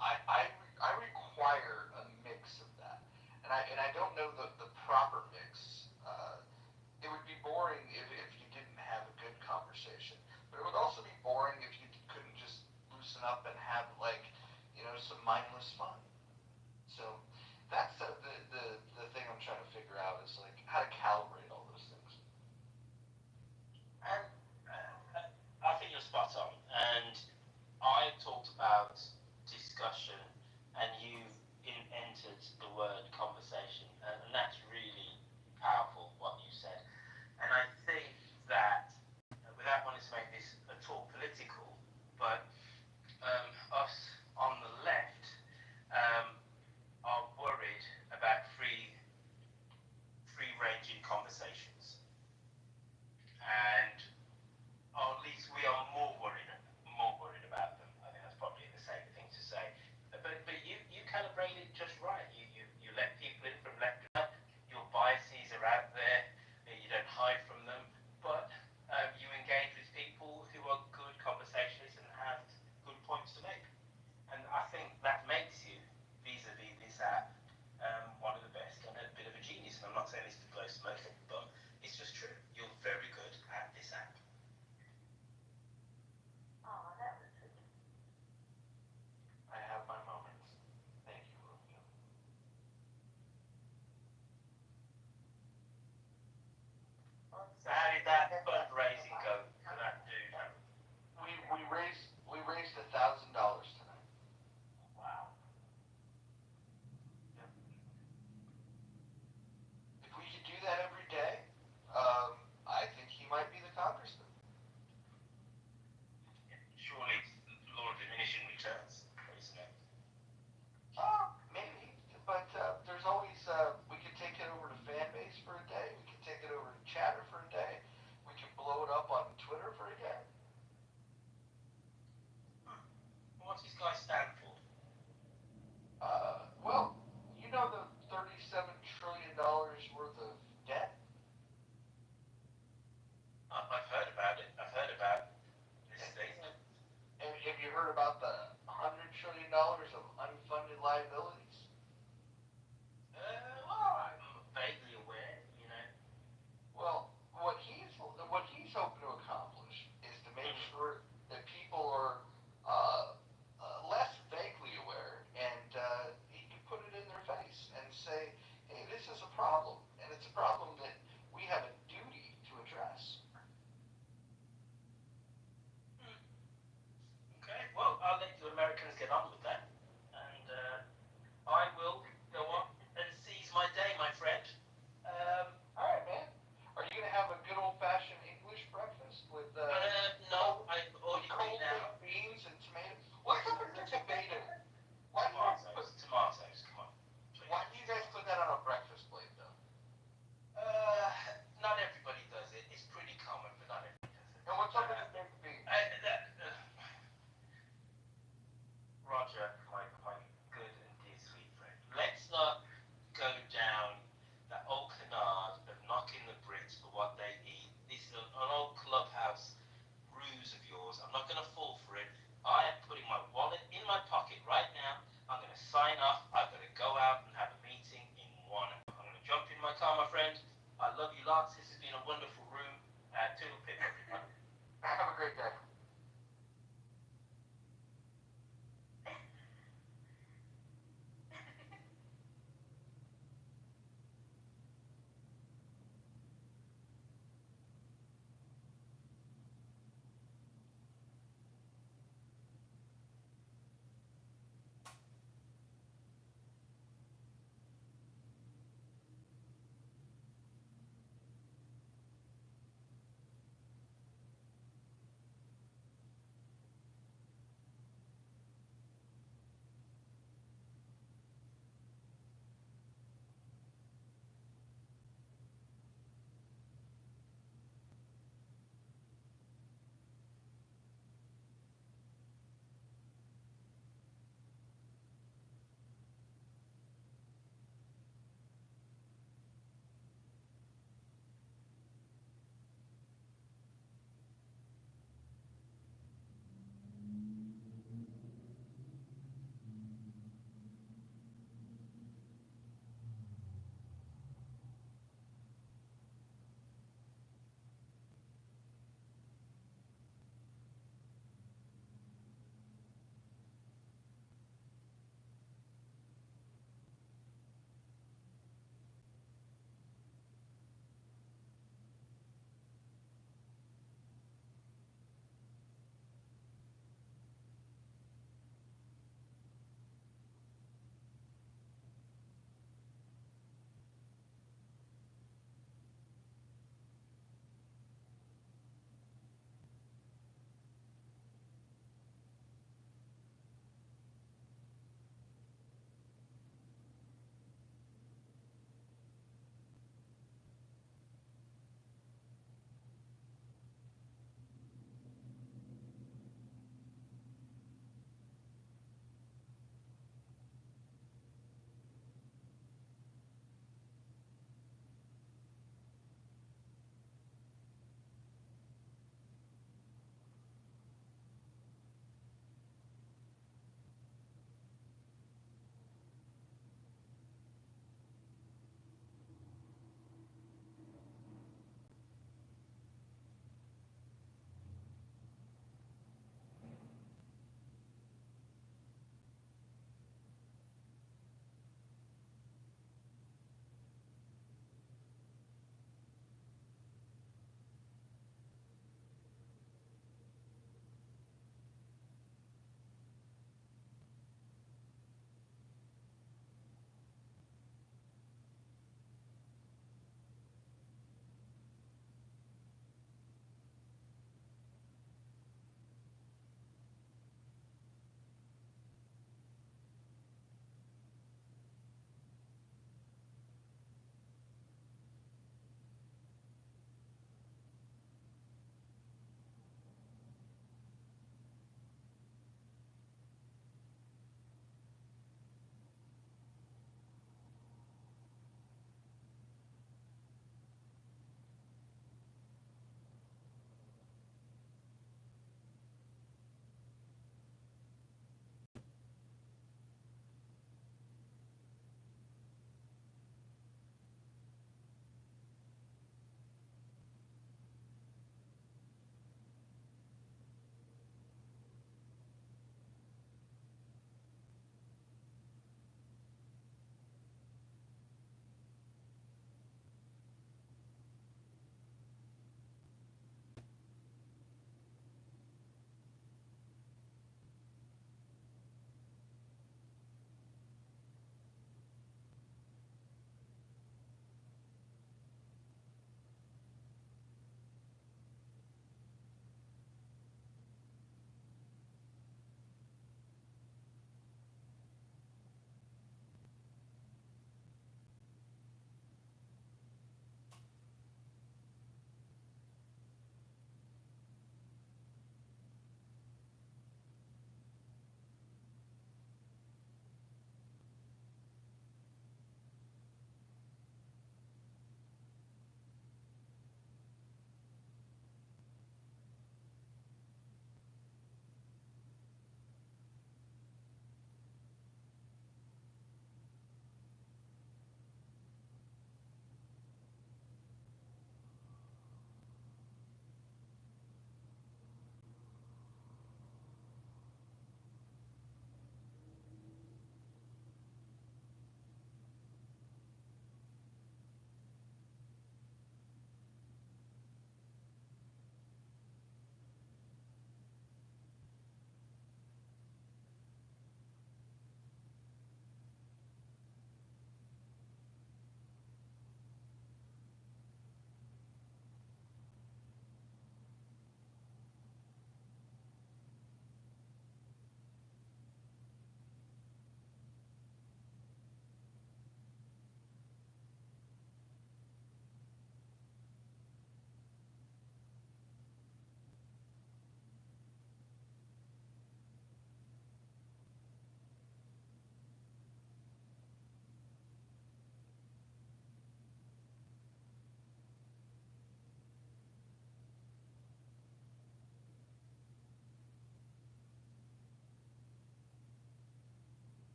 S2: I require a mix of that, and I don't know the proper mix. It would be boring if you didn't have a good conversation, but it would also be boring if you couldn't just loosen up and have like some mindless fun. So that's the thing I'm trying to figure out is like how to calibrate all those things.
S13: And I think you're spot on. And I talked about discussion, and you've entered the word conversation, and that's really powerful what you said. And I think that, without wanting to make this at all political, but us on the left um, are worried about free ranging conversations, and or at least we are more worried about them. I think that's probably the safe thing to say. But you calibrate it just right. You let people in from left to right. Your biases are out there. You don't hide from them, but you engage with people who are good conversationalists and have good points to make. And I think that makes you, vis-a-vis this app, one of the best and a bit of a genius. And I'm not saying this to blow smoke, but it's just true. You're very good at this app.
S6: Oh, that was sweet.
S2: I have my moments. Thank you, Romeo.
S13: So how did that fundraising go for that dude?
S2: We raised $1,000 tonight.
S13: Wow.
S2: Yep. If we could do that every day, I think he might be the congressman.
S13: Surely law of diminishing returns, isn't it?
S2: Maybe, but there's always we could take it over to Fanbase for a day. We could take it over to Chatter for a day. We could blow it up on Twitter for a day.
S13: What's this guy stand for?
S2: Well, you know the $37 trillion worth of debt.
S13: I've heard about it. I've heard about this thing.
S2: And have you heard about the $100 trillion of unfunded liabilities?
S13: Well, I'm vaguely aware, you know.
S2: Well, what he's hoping to accomplish is to make sure that people are less vaguely aware, and he can put it in their face and say, "Hey, this is a problem, and it's a problem that we have a duty to address."
S13: Okay, well, I'll let you Americans get on with that. And I will go on and seize my day, my friend.
S2: All right, man. Are you gonna have a good old-fashioned English breakfast with
S13: No, I've already
S2: cold
S13: been out.
S2: baked beans and tomatoes? What's up with the tomato? Why do you guys put
S13: Tomatoes, come on. Please.
S2: Why do you guys put that on a breakfast plate, though?
S13: Not everybody does it. It's pretty common, but not everybody does it.
S2: And what's up with the baked beans?
S13: Roger, my good and dear sweet friend, let's not go down that old canard of knocking the Brits for what they eat. This is an old clubhouse ruse of yours. I'm not going to fall for it. I am putting my wallet in my pocket right now. I'm going to sign off. I've got to go out and have a meeting in 1 hour. I'm going to jump in my car, my friend. I love you lots. This has been a wonderful room. Toodle pip, everyone.
S2: Have a great day.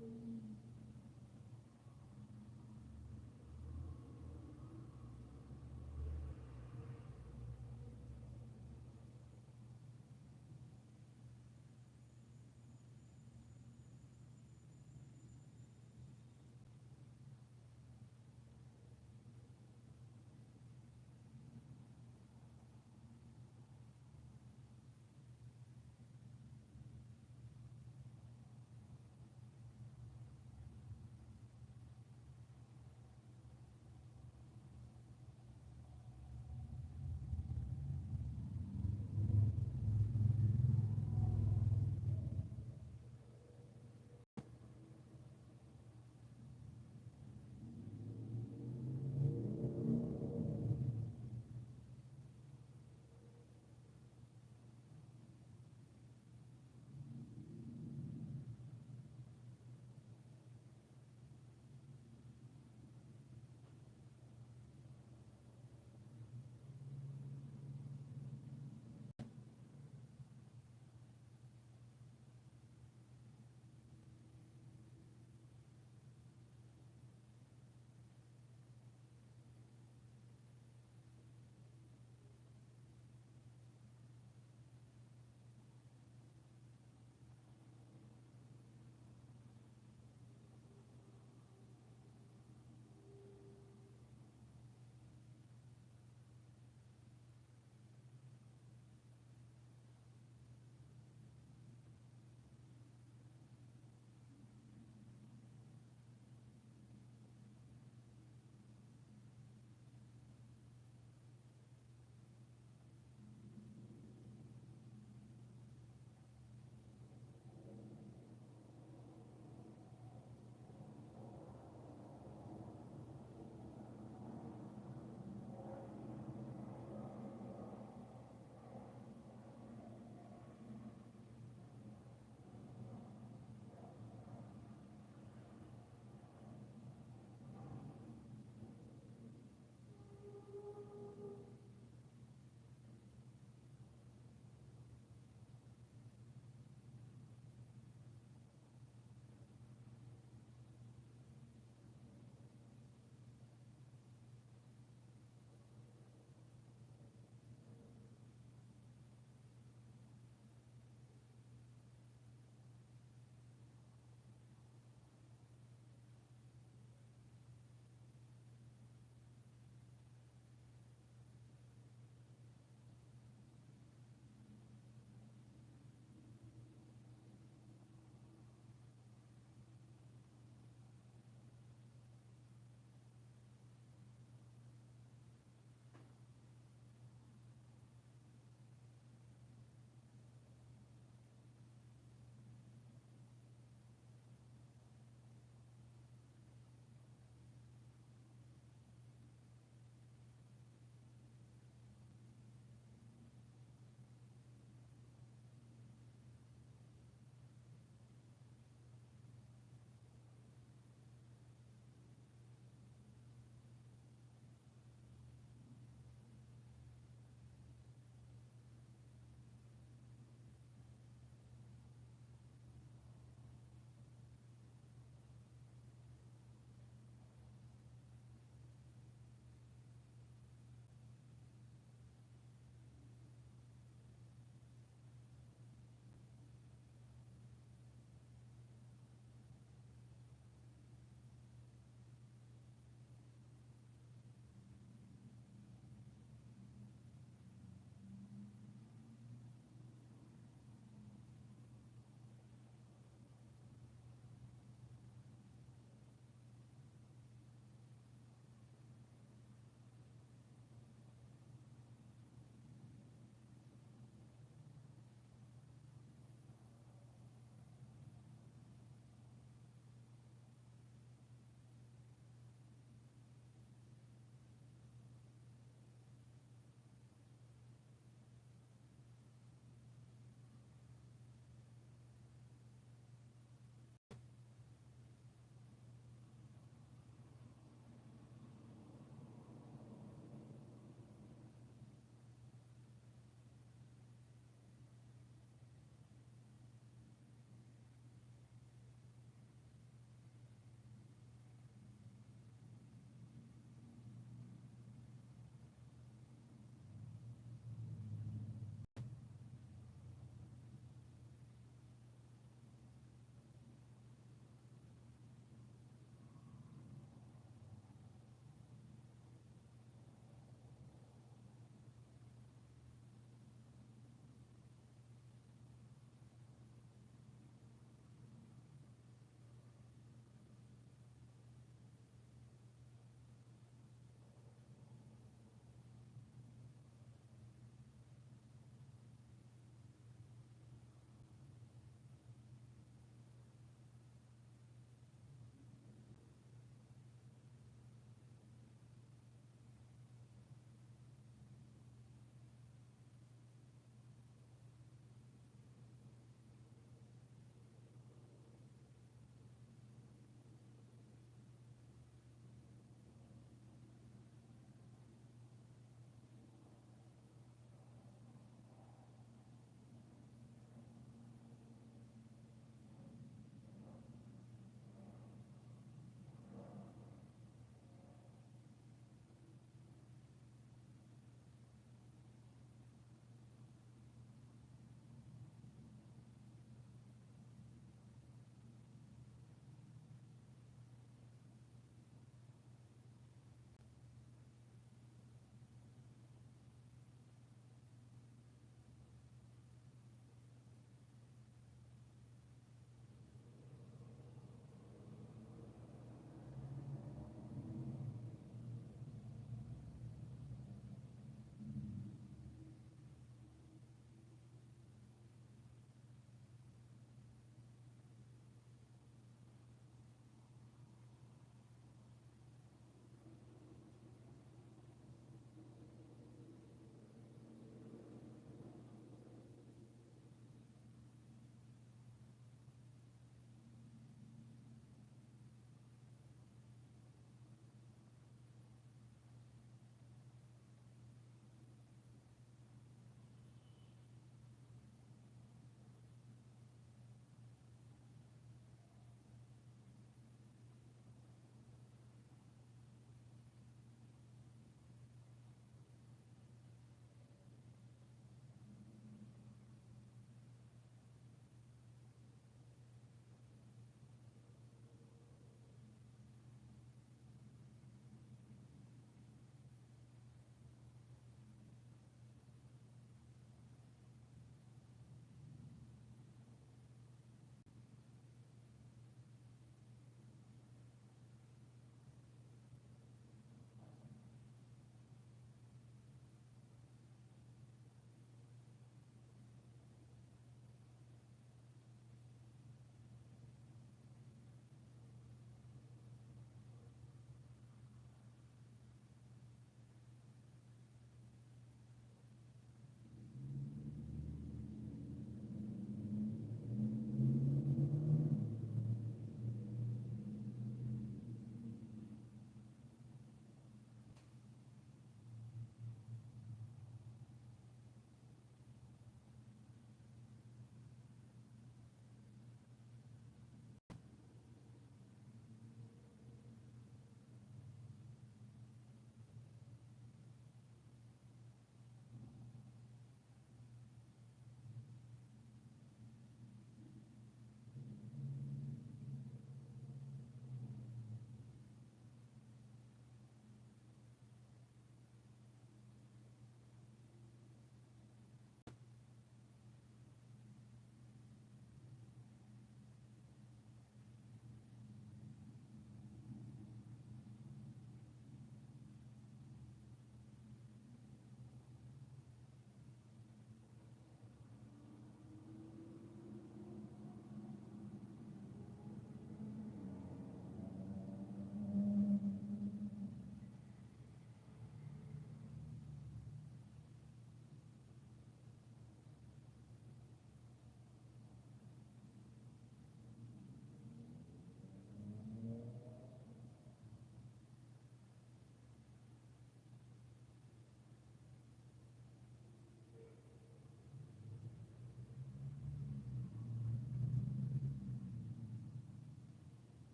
S1: Mm.